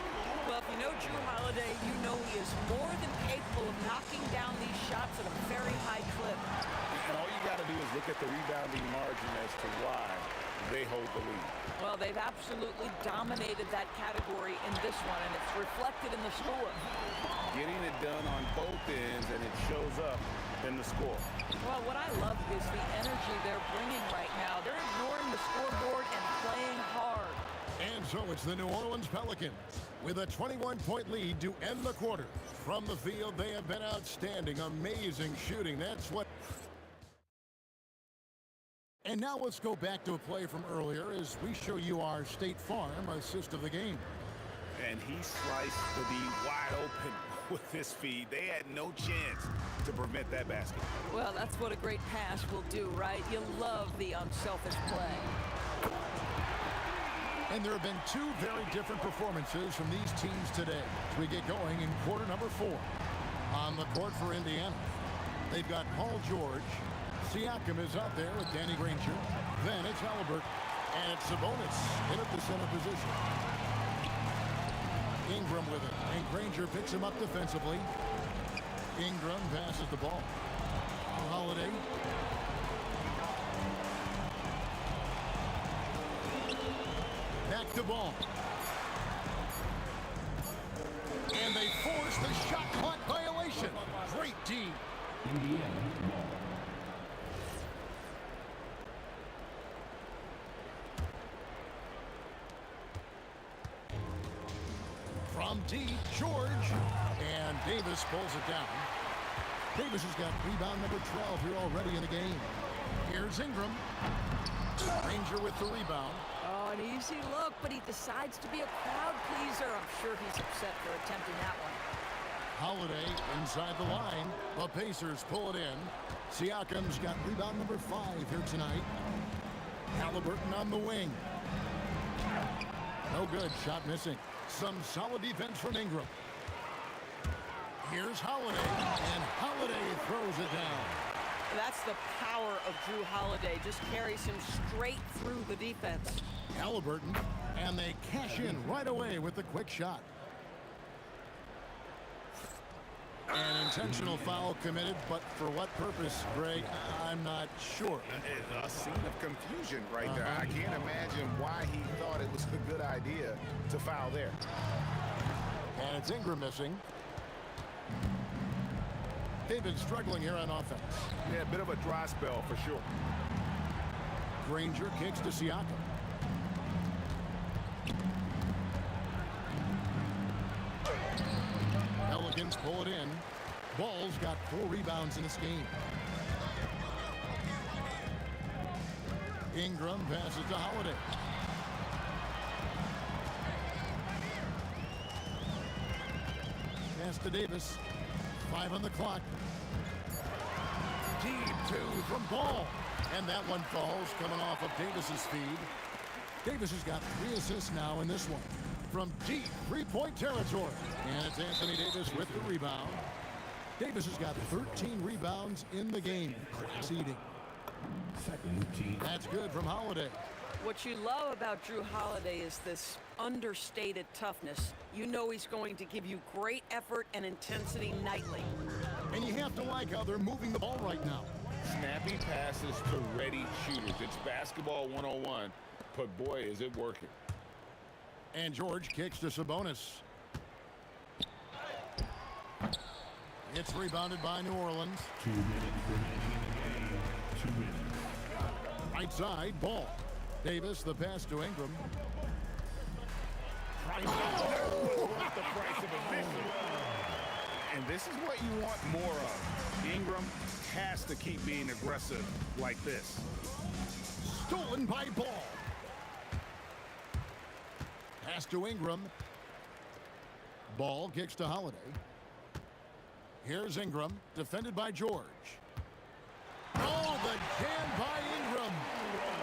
Well, if you know Drew Holiday, you know he is more than capable of knocking down these shots at a very high clip. And all you got to do is look at the rebounding margin as to why they hold the lead. Well, they've absolutely dominated that category in this one, and it's reflected in the score. Getting it done on both ends, and it shows up in the score. Well, what I love is the energy they're bringing right now. They're ignoring the scoreboard and playing hard. And so it's the New Orleans Pelicans with a 21-point lead to end the quarter. From the field, they have been outstanding. Amazing shooting. That's what... And now let's go back to a play from earlier as we show you our State Farm assist of the game. And he sliced the D wide open with his feed. They had no chance to prevent that basket. Well, that's what a great pass will do, right? You love the unselfish play. And there have been two very different performances from these teams today as we get going in quarter number 4. On the court for Indiana, they've got Paul George. Siakam is out there with Danny Granger. Then it's Halliburton. And it's Sabonis in at the center position. Ingram with it. And Granger picks him up defensively. Ingram passes the ball. Holiday. Back to ball. And they force the shot clock violation. Great D. From deep, George. And Davis pulls it down. Davis has got rebound number 12 here already in the game. Here's Ingram. Granger with the rebound. Oh, an easy look, but he decides to be a crowd pleaser. I'm sure he's upset for attempting that one. Holiday inside the line. The Pacers pull it in. Siakam's got rebound number 5 here tonight. Halliburton on the wing. No good. Shot missing. Some solid defense from Ingram. Here's Holiday, and Holiday throws it down. That's the power of Drew Holiday. Just carries him straight through the defense. Halliburton, and they cash in right away with the quick shot. An intentional foul committed, but for what purpose, Greg, I'm not sure. A scene of confusion right there. I can't imagine why he thought it was a good idea to foul there. And it's Ingram missing. They've been struggling here on offense. Yeah, a bit of a dry spell for sure. Granger kicks to Siakam. Pelicans pull it in. Ball's got 4 rebounds in this game. Ingram passes to Holiday. Pass to Davis. 5 on the clock. Deep 2 from Ball. And that one falls coming off of Davis's feed. Davis has got 3 assists now in this one. From deep 3-point territory. And it's Anthony Davis with the rebound. Davis has got 13 rebounds in the game. Exceeding. That's good from Holiday. What you love about Drew Holiday is this understated toughness. You know he's going to give you great effort and intensity nightly. And you have to like how they're moving the ball right now. Snappy passes to ready shooters. It's basketball 101, but boy, is it working. And George kicks to Sabonis. It's rebounded by New Orleans. 2 minutes remaining in the game. 2 minutes. Right side, Ball. Davis, the pass to Ingram. The price of admission. And this is what you want more of. Ingram has to keep being aggressive like this. Stolen by Ball. Pass to Ingram. Ball kicks to Holiday. Here's Ingram, defended by George. Oh, the jam by Ingram.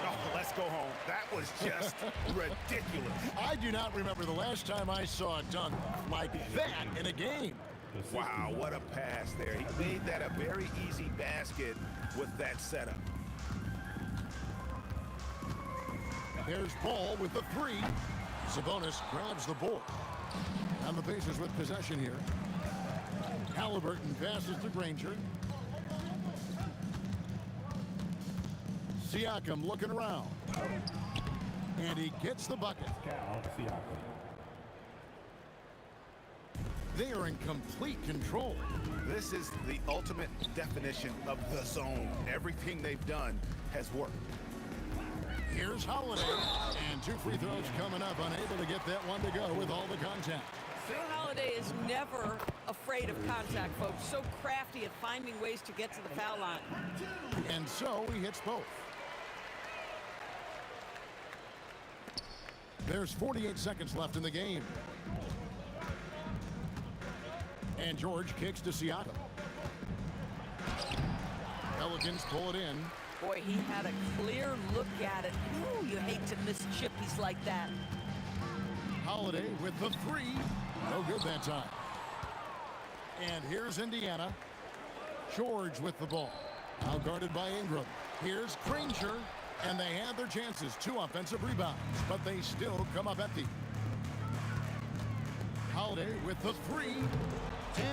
Oh, let's go home. That was just ridiculous. I do not remember the last time I saw a dunk like that in a game. Wow, what a pass there. He made that a very easy basket with that setup. There's Ball with the 3. Sabonis grabs the board. And the Pacers with possession here. Halliburton passes to Granger. Siakam looking around. And he gets the bucket. They are in complete control. This is the ultimate definition of the zone. Everything they've done has worked. Here's Holiday. And 2 free throws coming up. Unable to get that one to go with all the contact. Phil Holiday is never afraid of contact, folks. So crafty at finding ways to get to the foul line. And so he hits both. There's 48 seconds left in the game. And George kicks to Siakam. Pelicans pull it in. Boy, he had a clear look at it. Ooh, you hate to miss chippies like that. Holiday with the 3. No good that time. And here's Indiana. George with the ball. Now guarded by Ingram. Here's Granger. And they have their chances. 2 offensive rebounds. But they still come up empty. Holiday with the 3.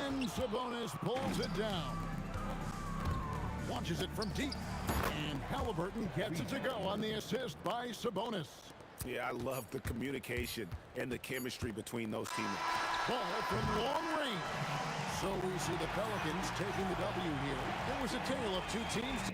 And Sabonis pulls it down. Launches it from deep. And Halliburton gets it to go on the assist by Sabonis. Yeah, I love the communication and the chemistry between those teammates. Ball from long range. So we see the Pelicans taking the W here. It was a tale of 2 teams.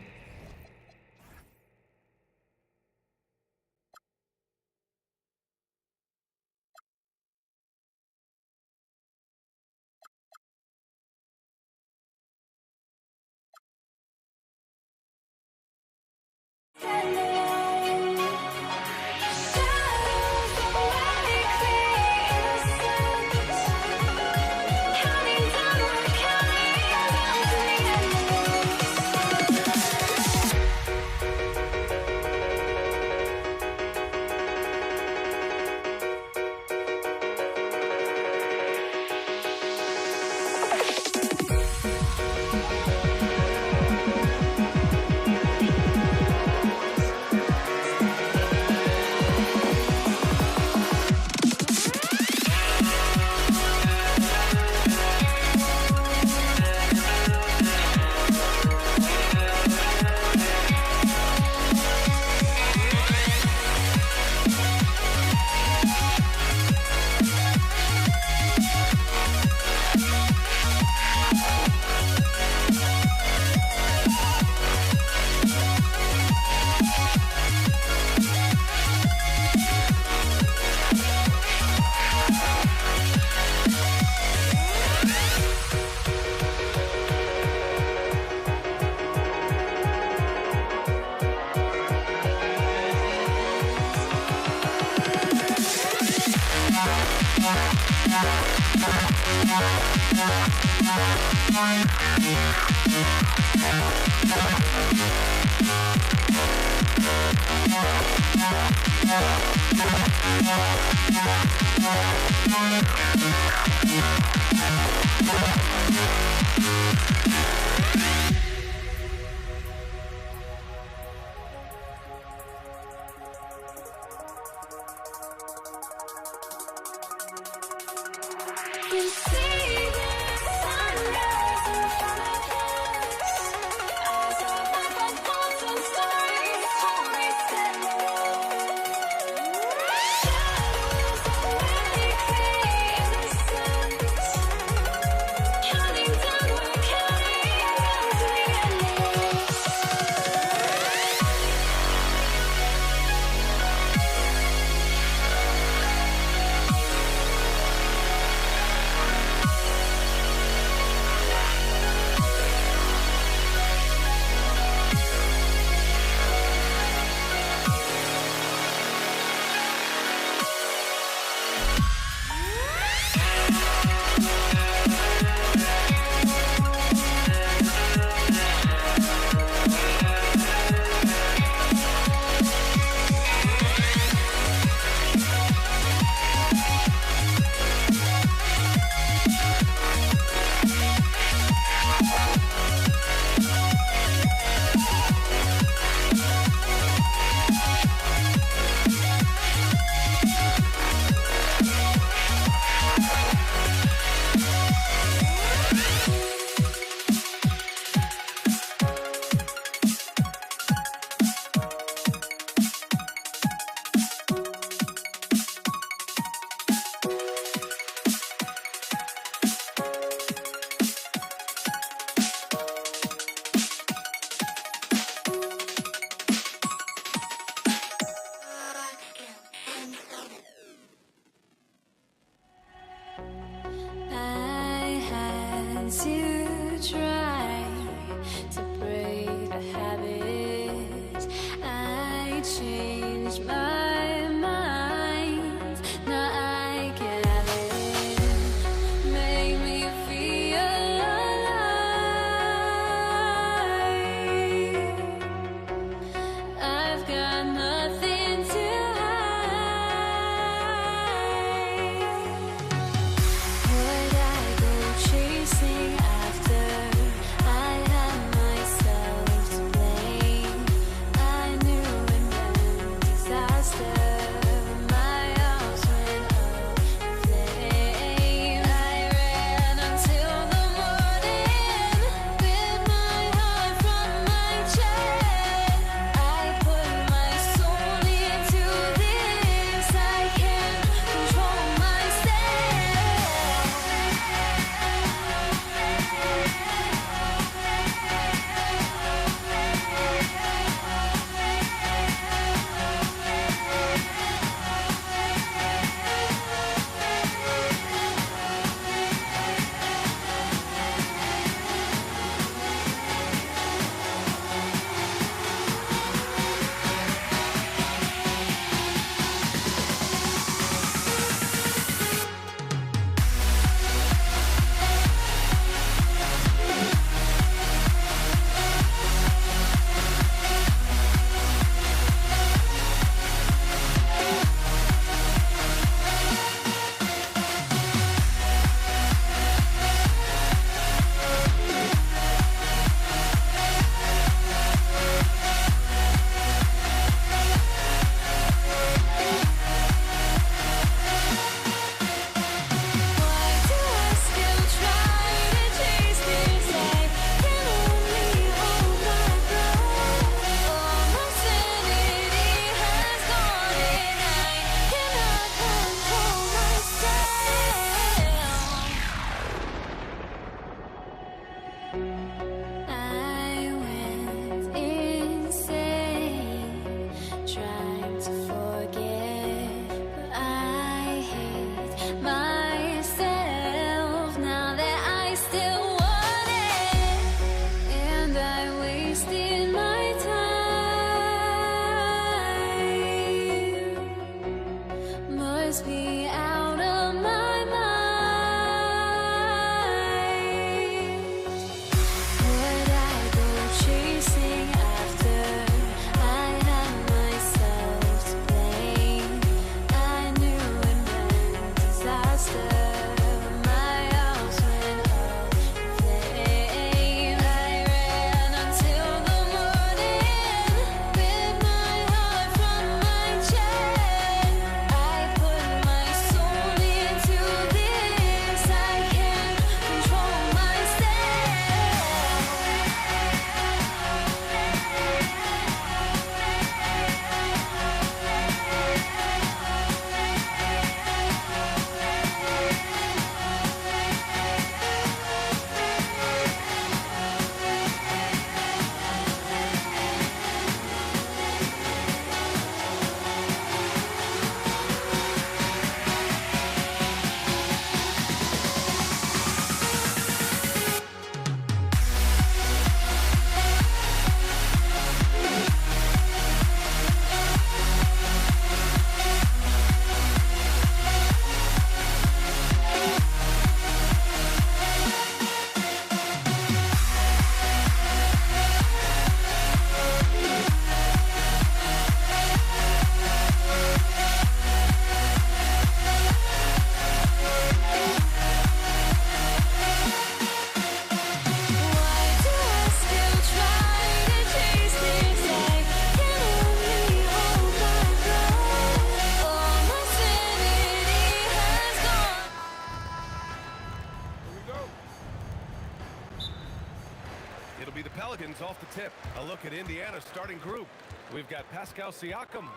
It'll be the Pelicans off the tip. A look at Indiana's starting group. We've got Pascal Siakam,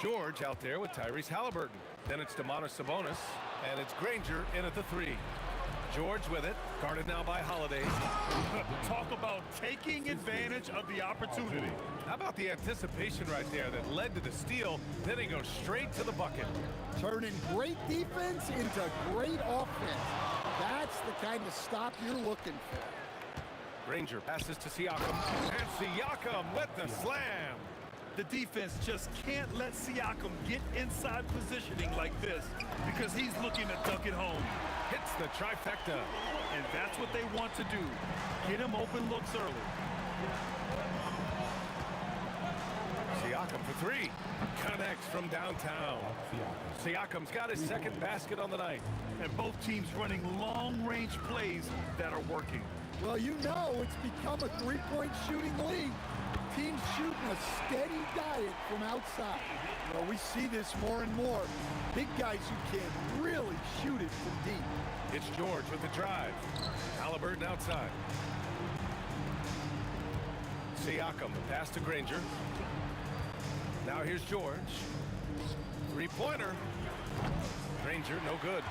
George out there with Tyrese Halliburton. Then it's Domantas Sabonis, and it's Granger in at the 3. George with it, guarded now by Holiday. Talk about taking advantage of the opportunity. How about the anticipation right there that led to the steal? Then he goes straight to the bucket. Turning great defense into great offense. That's the kind of stop you're looking for. Granger passes to Siakam, and Siakam with the slam. The defense just can't let Siakam get inside positioning like this because he's looking to dunk it home. Hits the trifecta. And that's what they want to do. Get him open looks early. Siakam for 3. Connects from downtown. Siakam's got his second basket on the night. And both teams running long-range plays that are working. Well, you know it's become a three-point shooting league. Teams shooting a steady diet from outside. Well, we see this more and more. Big guys who can really shoot it from deep. It's George with the drive. Halliburton outside. Siakam, the pass to Granger. Now here's George. Three-pointer. Granger, no good.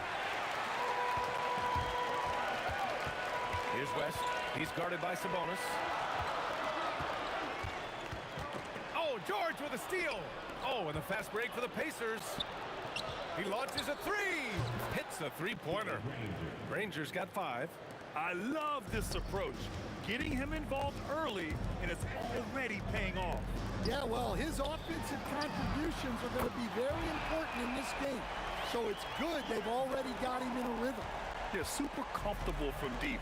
Here's West. He's guarded by Sabonis. Oh, George with a steal. Oh, and the fast break for the Pacers. He launches a 3. Hits a three-pointer. Granger's got 5. I love this approach. Getting him involved early, and it's already paying off. Yeah, well, his offensive contributions are going to be very important in this game. So it's good they've already got him in a rhythm. They're super comfortable from deep.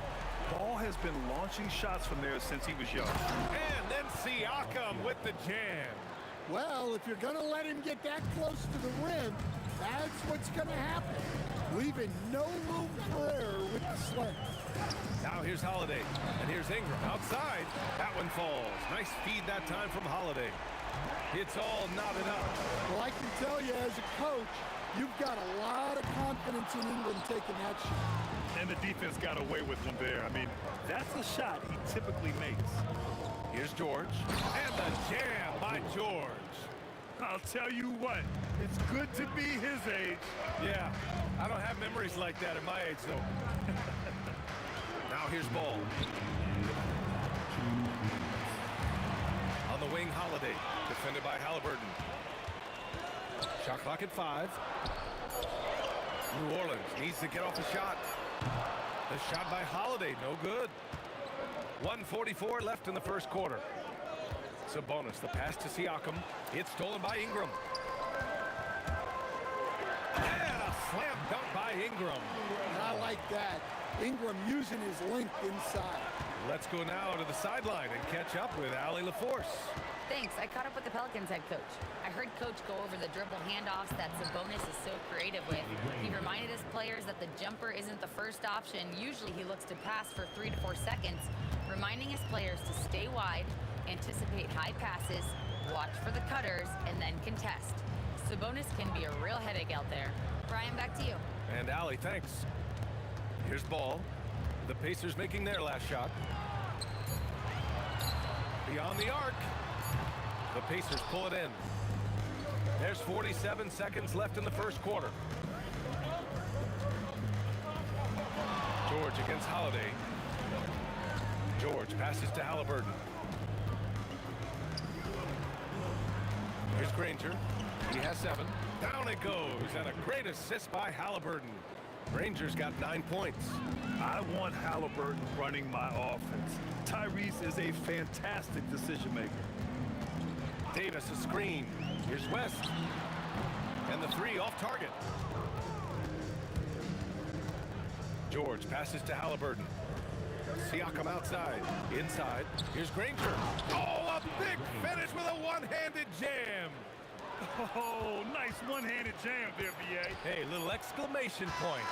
Ball has been launching shots from there since he was young. And then Siakam with the jam. Well, if you're going to let him get that close to the rim, that's what's going to happen. Leaving no room for error with the slam. Now here's Holiday, and here's Ingram outside. That one falls. Nice feed that time from Holiday. It's all knotted up. Well, I can tell you as a coach, you've got a lot of confidence in Ingram taking that shot. And the defense got away with him there. I mean, that's a shot he typically makes. Here's George, and the jam by George. I'll tell you what, it's good to be his age. Yeah, I don't have memories like that at my age, though. Now here's Ball. On the wing, Holiday, defended by Halliburton. Shot clock at 5. New Orleans needs to get off the shot. The shot by Holiday, no good. 1:44 left in the first quarter. Sabonis, the pass to Siakam. It's stolen by Ingram. And a slam dunk by Ingram. I like that. Ingram using his length inside. Let's go now to the sideline and catch up with Allie LaForce. Thanks. I caught up with the Pelicans head coach. I heard Coach go over the dribble handoffs that Sabonis is so creative with. He reminded his players that the jumper isn't the first option. Usually he looks to pass for 3 to 4 seconds, reminding his players to stay wide, anticipate high passes, watch for the cutters, and then contest. Sabonis can be a real headache out there. Brian, back to you. And Allie, thanks. Here's Ball. The Pacers making their last shot. Beyond the arc. The Pacers pull it in. There's 47 seconds left in the first quarter. George against Holiday. George passes to Halliburton. Here's Granger. He has 7. Down it goes, and a great assist by Halliburton. Granger's got 9 points. I want Halliburton running my offense. Tyrese is a fantastic decision maker. Davis a screen. Here's West. And the 3 off target. George passes to Halliburton. Siakam outside. Inside. Here's Granger. Oh, a big finish with a one-handed jam. Oh, nice one-handed jam there, VA. Hey, little exclamation point.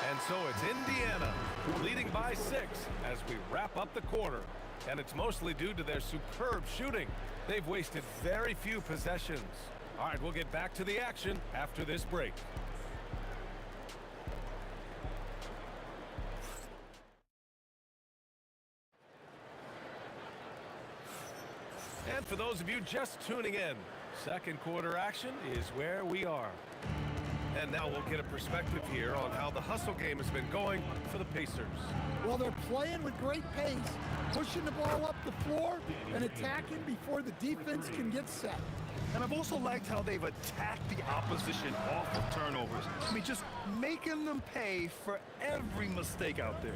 And so it's Indiana leading by 6 as we wrap up the quarter. And it's mostly due to their superb shooting. They've wasted very few possessions. All right, we'll get back to the action after this break. And for those of you just tuning in, second quarter action is where we are. And now we'll get a perspective here on how the hustle game has been going for the Pacers. Well, they're playing with great pace, pushing the ball up the floor and attacking before the defense can get set. And I've also liked how they've attacked the opposition off of turnovers. I mean, just making them pay for every mistake out there.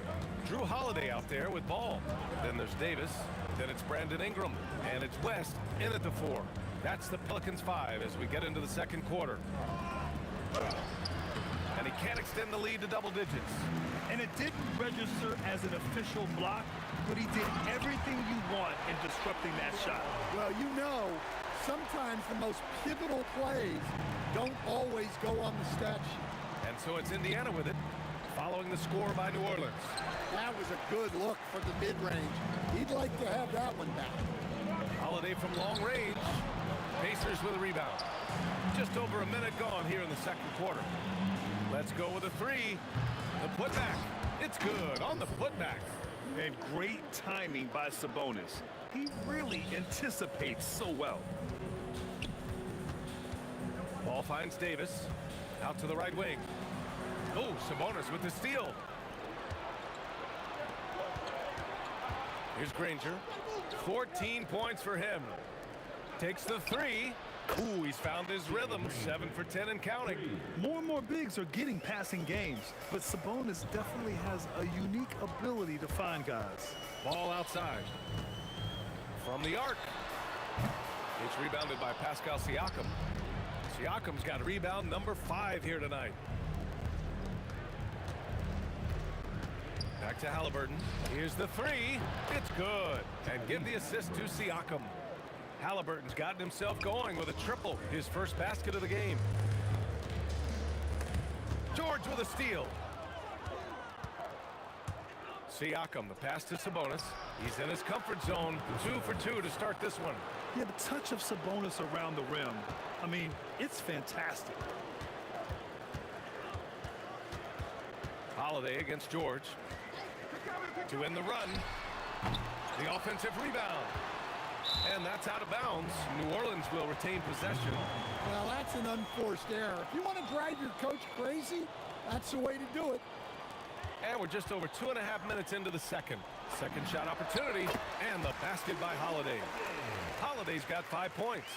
Drew Holiday out there with ball. Then there's Davis. Then it's Brandon Ingram. And it's West in at the 4. That's the Pelicans 5 as we get into the second quarter. And he can't extend the lead to double digits. And it didn't register as an official block, but he did everything you want in disrupting that shot. Well, you know, sometimes the most pivotal plays don't always go on the stat sheet. And so it's Indiana with it, following the score by New Orleans. That was a good look for the mid-range. He'd like to have that one back. Holiday from long range. Pacers with a rebound. Just over a minute gone here in the second quarter. Let's go with a 3. The putback. It's good on the putback. And great timing by Sabonis. He really anticipates so well. Ball finds Davis. Out to the right wing. Oh, Sabonis with the steal. Here's Granger. 14 points for him. Takes the 3. Ooh, he's found his rhythm. 7 for 10 and counting. More and more bigs are getting passing games, but Sabonis definitely has a unique ability to find guys. Ball outside. From the arc. It's rebounded by Pascal Siakam. Siakam's got rebound number 5 here tonight. Back to Halliburton. Here's the 3. It's good. And give the assist to Siakam. Halliburton's gotten himself going with a triple, his first basket of the game. George with a steal. Siakam, the pass to Sabonis. He's in his comfort zone. 2 for 2 to start this one. Yeah, the touch of Sabonis around the rim, I mean, it's fantastic. Holiday against George. To end the run. The offensive rebound. And that's out of bounds. New Orleans will retain possession. Well, that's an unforced error. If you want to drive your coach crazy, that's the way to do it. And we're just over 2.5 minutes into the second. Second shot opportunity, and the basket by Holiday. Holiday's got 5 points.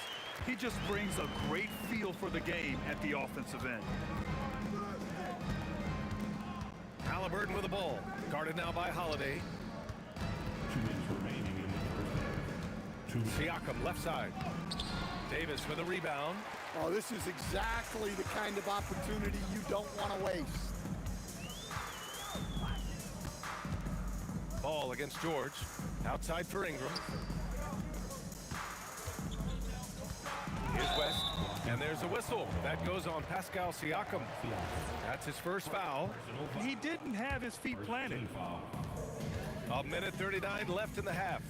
He just brings a great feel for the game at the offensive end. Halliburton with the ball. Guarded now by Holiday. 2 minutes remaining in the first half. Siakam left side. Davis with a rebound. Oh, this is exactly the kind of opportunity you don't want to waste. Ball against George. Outside for Ingram. Here's West. And there's a whistle. That goes on Pascal Siakam. That's his first foul. He didn't have his feet planted. A minute 39 left in the half.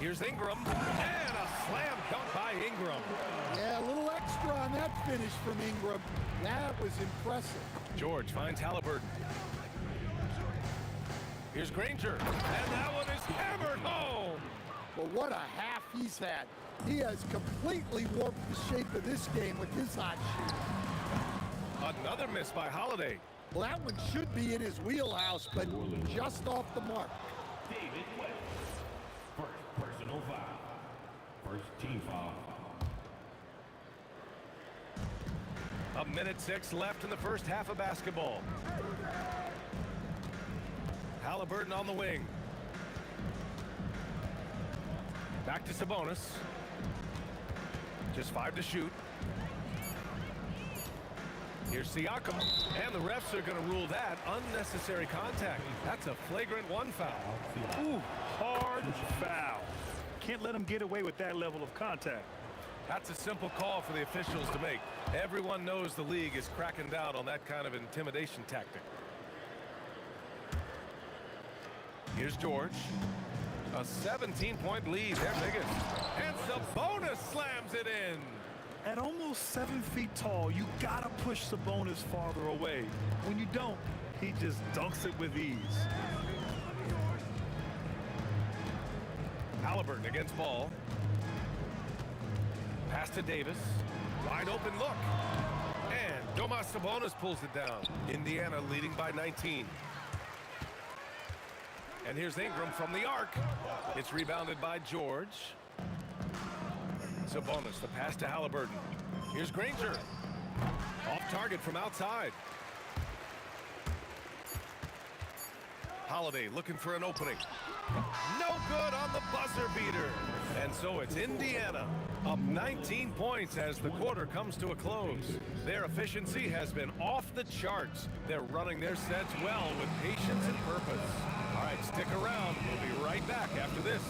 Here's Ingram. And a slam dunk by Ingram. Yeah, a little extra on that finish from Ingram. That was impressive. George finds Halliburton. Here's Granger. And that one is hammered home. But what a half he's had. He has completely warped the shape of this game with his hot shoot. Another miss by Holiday. Well, that one should be in his wheelhouse, but just off the mark. David West. First personal foul. First team foul. A minute 6 left in the first half of basketball. Halliburton on the wing. Back to Sabonis. Just 5 to shoot. Here's Siakam. And the refs are going to rule that unnecessary contact. That's a flagrant 1 foul. Ooh, hard foul. Can't let him get away with that level of contact. That's a simple call for the officials to make. Everyone knows the league is cracking down on that kind of intimidation tactic. Here's George. A 17-point lead, their biggest. And Sabonis slams it in. At almost 7 feet tall, you gotta push Sabonis farther away. When you don't, he just dunks it with ease. Halliburton against ball. Pass to Davis. Wide open look. And Domas Sabonis pulls it down. Indiana leading by 19. And here's Ingram from the arc. It's rebounded by George. Sabonis, the pass to Halliburton. Here's Granger. Off target from outside. Holiday looking for an opening. No good on the buzzer beater. And so it's Indiana up 19 points as the quarter comes to a close. Their efficiency has been off the charts. They're running their sets well with patience and purpose. All right, stick around. We'll be right back after this.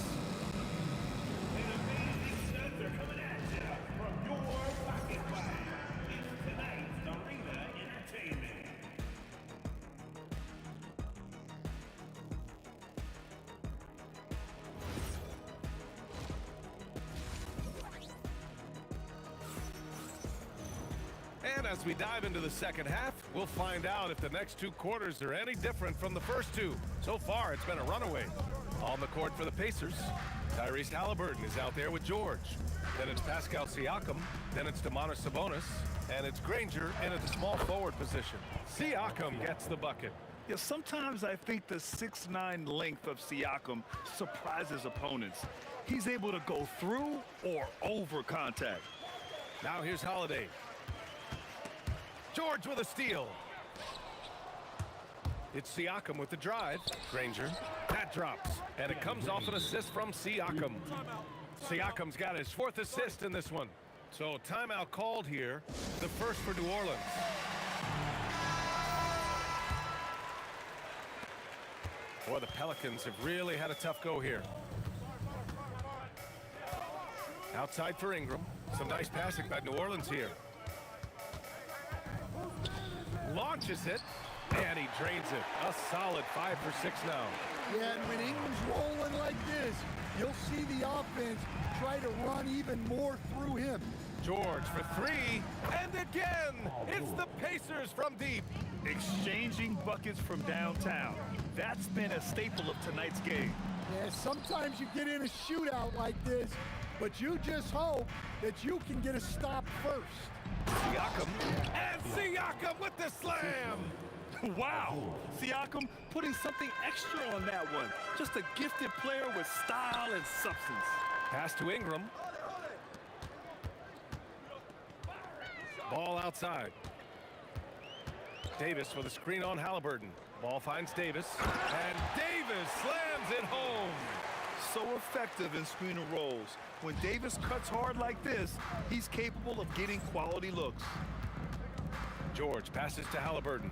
And as we dive into the second half, we'll find out if the next two quarters are any different from the first two. So far, it's been a runaway. On the court for the Pacers, Tyrese Halliburton is out there with George. Then it's Pascal Siakam. Then it's Domantas Sabonis. And it's Granger in a small forward position. Siakam gets the bucket. Yeah, sometimes I think the 6'9" length of Siakam surprises opponents. He's able to go through or over contact. Now here's Holiday. George with a steal. It's Siakam with the drive. Granger. That drops. And it comes off an assist from Siakam. Siakam's got his fourth assist in this one. So timeout called here. The first for New Orleans. Boy, the Pelicans have really had a tough go here. Outside for Ingram. Some nice passing by New Orleans here. Launches it, and he drains it. A solid 5 for 6 now. Yeah, and when Ingram's rolling like this, you'll see the offense try to run even more through him. George for three, and again, it's the Pacers from deep. Exchanging buckets from downtown. That's been a staple of tonight's game. Yeah, sometimes you get in a shootout like this, but you just hope that you can get a stop first. Siakam, and Siakam with the slam! Wow! Siakam putting something extra on that one. Just a gifted player with style and substance. Pass to Ingram. Ball outside. Davis with a screen on Halliburton. Ball finds Davis, and Davis slams it home. So effective in screen and rolls. When Davis cuts hard like this, he's capable of getting quality looks. George passes to Halliburton.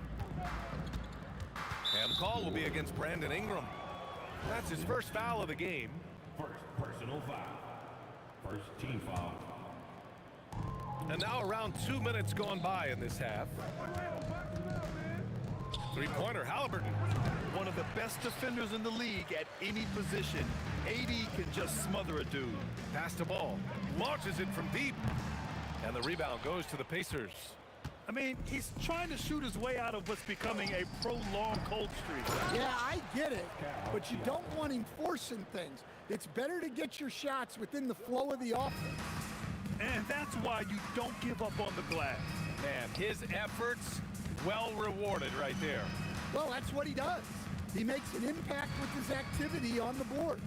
And the call will be against Brandon Ingram. That's his first foul of the game. First personal foul. First team foul. And now around 2 minutes gone by in this half. Three-pointer, Halliburton. One of the best defenders in the league at any position. AD can just smother a dude. Pass to ball. Launches it from deep. And the rebound goes to the Pacers. I mean, he's trying to shoot his way out of what's becoming a prolonged cold streak. Yeah, I get it, but you don't want him forcing things. It's better to get your shots within the flow of the offense. And that's why you don't give up on the glass. Man, his efforts well rewarded right there. Well, that's what he does. He makes an impact with his activity on the boards.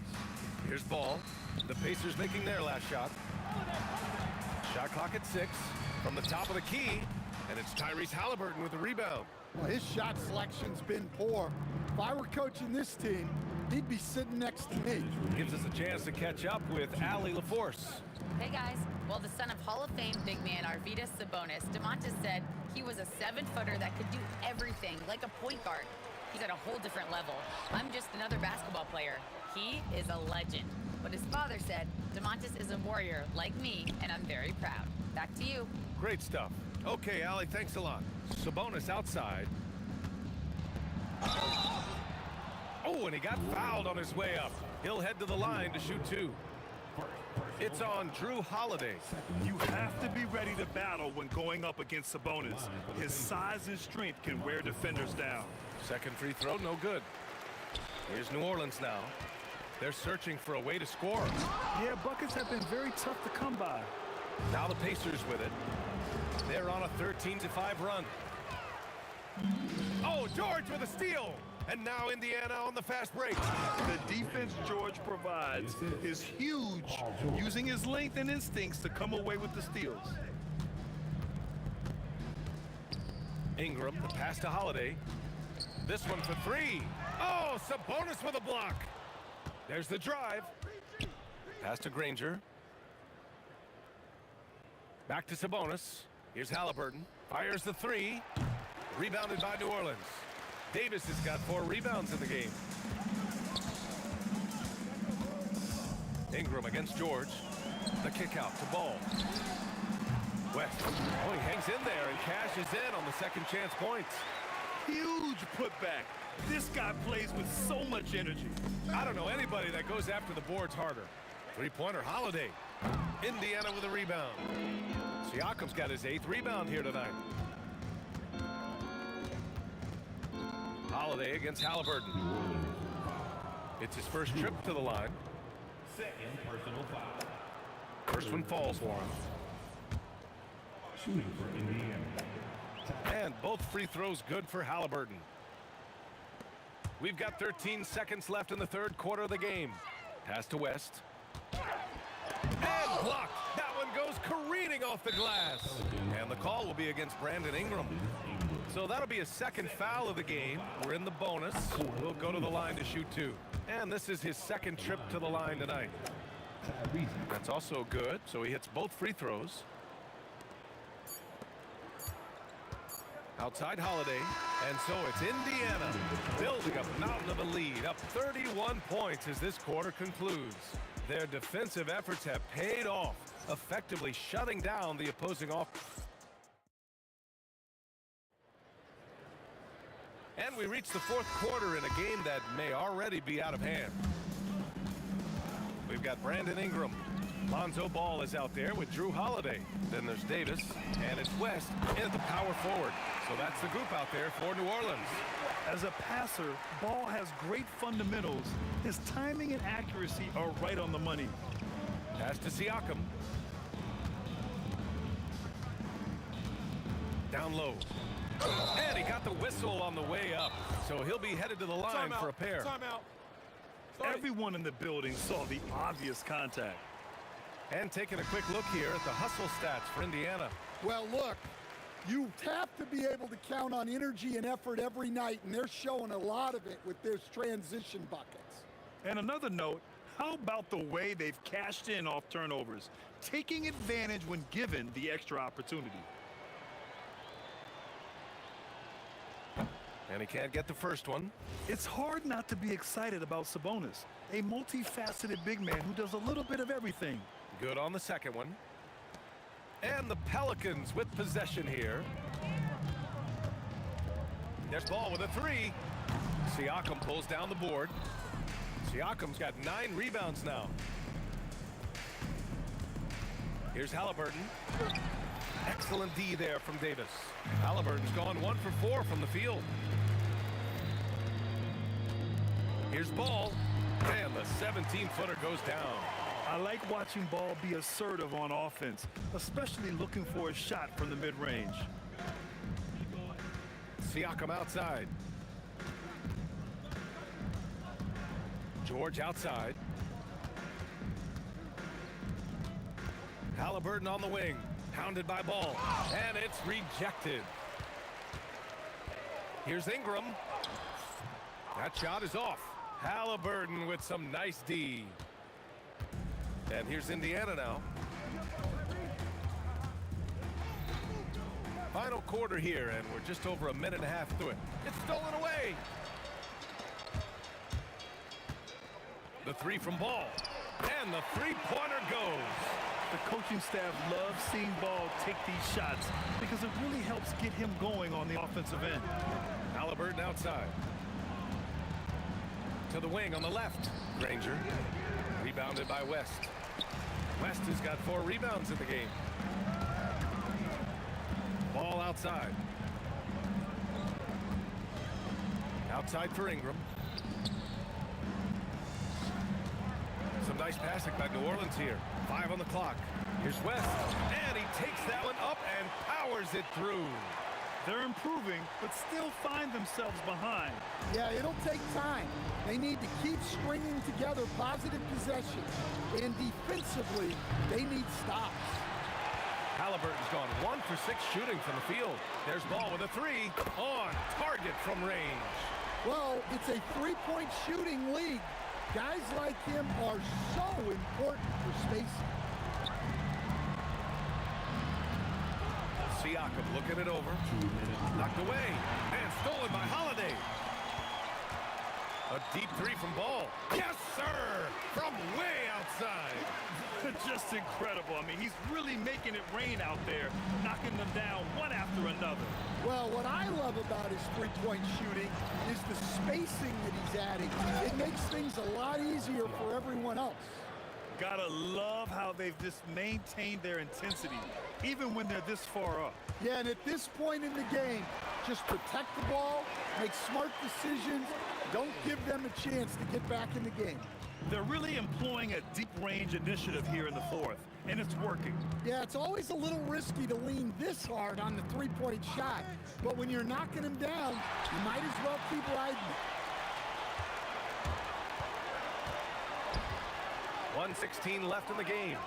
Here's ball. The Pacers making their last shot. Shot clock at 6 from the top of the key, and it's Tyrese Halliburton with the rebound. Well, his shot selection's been poor. If I were coaching this team, he'd be sitting next to me. Gives us a chance to catch up with Allie LaForce. Hey guys, well, the son of Hall of Fame big man Arvydas Sabonis, Domantas said he was a 7-footer that could do everything, like a point guard. He's at a whole different level. I'm just another basketball player. He is a legend. But his father said, Domantas is a warrior like me, and I'm very proud. Back to you. Great stuff. Okay, Allie, thanks a lot. Sabonis outside. Oh, and he got fouled on his way up. He'll head to the line to shoot 2. It's on Drew Holiday. You have to be ready to battle when going up against Sabonis. His size and strength can wear defenders down. Second free throw, no good. Here's New Orleans now. They're searching for a way to score. Yeah, buckets have been very tough to come by. Now the Pacers with it. They're on a 13-5 run. Oh, George with a steal. And now Indiana on the fast break. The defense George provides is huge, using his length and instincts to come away with the steals. Ingram, the pass to Holiday. This one for three. Oh, Sabonis with a block. There's the drive. Pass to Granger. Back to Sabonis. Here's Halliburton. Fires the three. Rebounded by New Orleans. Davis has got 4 rebounds in the game. Ingram against George. The kick out to Ball. West. Oh, he hangs in there and cashes in on the second chance points. Huge putback. This guy plays with so much energy. I don't know anybody that goes after the boards harder. Three-pointer, Holiday. Indiana with a rebound. Siakam's got his 8th rebound here tonight. Holiday against Halliburton. It's his first trip to the line. Second personal foul. First one falls for him. Shooting for Indiana. And both free throws good for Halliburton. We've got 13 seconds left in the third quarter of the game. Pass to West. And blocked. That one goes careening off the glass. And the call will be against Brandon Ingram. So that'll be a second foul of the game. We're in the bonus. We'll go to the line to shoot 2. And this is his second trip to the line tonight. That's also good. So he hits both free throws. Outside Holiday, and so it's Indiana building a mountain of a lead, up 31 points as this quarter concludes. Their defensive efforts have paid off, effectively shutting down the opposing offense. And we reach the fourth quarter in a game that may already be out of hand. We've got Brandon Ingram. Lonzo Ball is out there with Drew Holiday. Then there's Davis, and it's West in the power forward. So that's the group out there for New Orleans. As a passer, Ball has great fundamentals. His timing and accuracy are right on the money. Pass to Siakam. Down low. And he got the whistle on the way up. So he'll be headed to the line for a pair. Timeout. Everyone in the building saw the obvious contact. And taking a quick look here at the hustle stats for Indiana. Well, look, you have to be able to count on energy and effort every night, and they're showing a lot of it with their transition buckets. And another note, how about the way they've cashed in off turnovers, taking advantage when given the extra opportunity? And he can't get the first one. It's hard not to be excited about Sabonis, a multifaceted big man who does a little bit of everything. Good on the second one. And the Pelicans with possession here. There's Ball with a 3. Siakam pulls down the board. Siakam's got 9 rebounds now. Here's Halliburton. Excellent D there from Davis. Halliburton's gone 1 for 4 from the field. Here's Ball. And the 17-footer goes down. I like watching Ball be assertive on offense, especially looking for a shot from the mid-range. Siakam outside. George outside. Halliburton on the wing. Hounded by Ball. And it's rejected. Here's Ingram. That shot is off. Halliburton with some nice D. And here's Indiana now. Final quarter here, and we're just over a minute and a half through it. It's stolen away. The 3 from Ball. And the three-pointer goes. The coaching staff loves seeing Ball take these shots because it really helps get him going on the offensive end. Halliburton outside. To the wing on the left. Granger. Rebounded by West. West has got 4 rebounds in the game. Ball outside. Outside for Ingram. Some nice passing by New Orleans here. 5 on the clock. Here's West, and he takes that one up and powers it through. They're improving, but still find themselves behind. Yeah, it'll take time. They need to keep stringing together positive possessions. And defensively, they need stops. Halliburton's gone 1 for 6 shooting from the field. There's Ball with a 3 on target from range. Well, it's a three-point shooting league. Guys like him are so important for spacing. Siakam looking it over. Knocked away and stolen by Holiday. A deep 3 from Ball. Yes, sir! From way outside. Just incredible. I mean, he's really making it rain out there, knocking them down one after another. Well, what I love about his three-point shooting is the spacing that he's adding. It makes things a lot easier for everyone else. Gotta love how they've just maintained their intensity, even when they're this far up. Yeah, and at this point in the game, just protect the ball, make smart decisions, don't give them a chance to get back in the game. They're really employing a deep-range initiative here in the fourth, and it's working. Yeah, it's always a little risky to lean this hard on the three-point shot, but when you're knocking them down, you might as well keep riding it. 1:16 left in the game.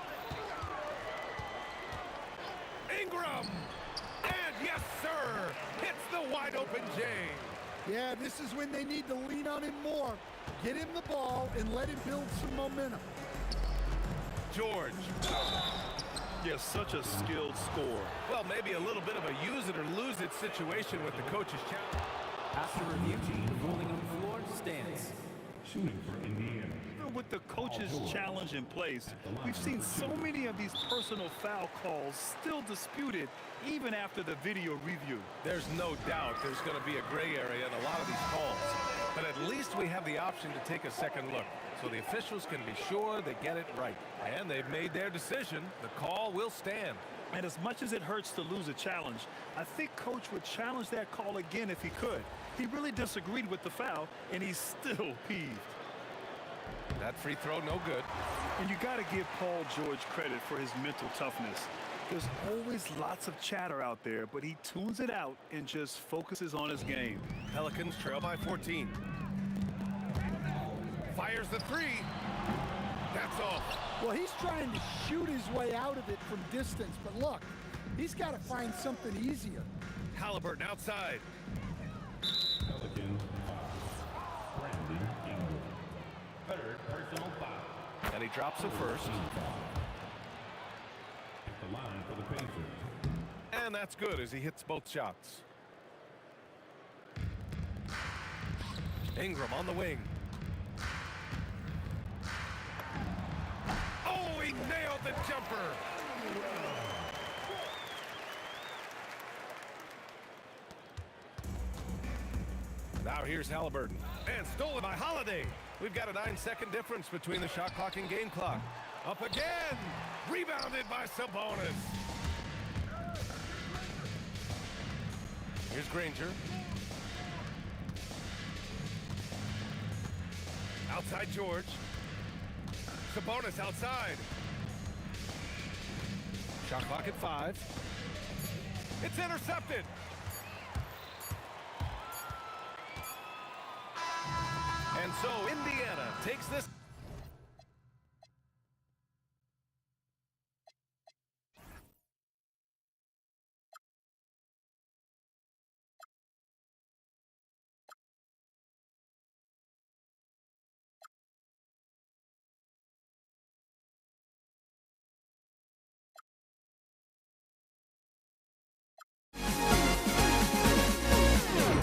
Ingram! And yes, sir! Hits the wide-open J. Yeah, this is when they need to lean on him more. Get him the ball and let him build some momentum. George. Yeah, such a skilled scorer. Well, maybe a little bit of a use it or lose it situation with the coach's challenge. After review, the ruling on the floor stands. Shooting for Indiana. With the coach's challenge in place, we've seen so many of these personal foul calls still disputed even after the video review. There's no doubt there's going to be a gray area in a lot of these calls. But at least we have the option to take a second look, so the officials can be sure they get it right. And they've made their decision. The call will stand. And as much as it hurts to lose a challenge, I think Coach would challenge that call again if he could. He really disagreed with the foul, and he's still peeved. That free throw, no good. And you got to give Paul George credit for his mental toughness. There's always lots of chatter out there, but he tunes it out and just focuses on his game. Pelicans trail by 14. Fires the 3. That's off. Well, he's trying to shoot his way out of it from distance, but look, he's got to find something easier. Halliburton outside. Pelicans foul. Brandon Ingram. Third personal foul. And he drops it first. At the line for the Pacers. And that's good as he hits both shots. Ingram on the wing. Oh, he nailed the jumper. Now here's Halliburton. And stolen by Holiday. We've got a 9-second difference between the shot clock and game clock. Up again. Rebounded by Sabonis. Here's Granger. Outside George. Sabonis outside. Shot clock at 5. It's intercepted. And so Indiana takes this.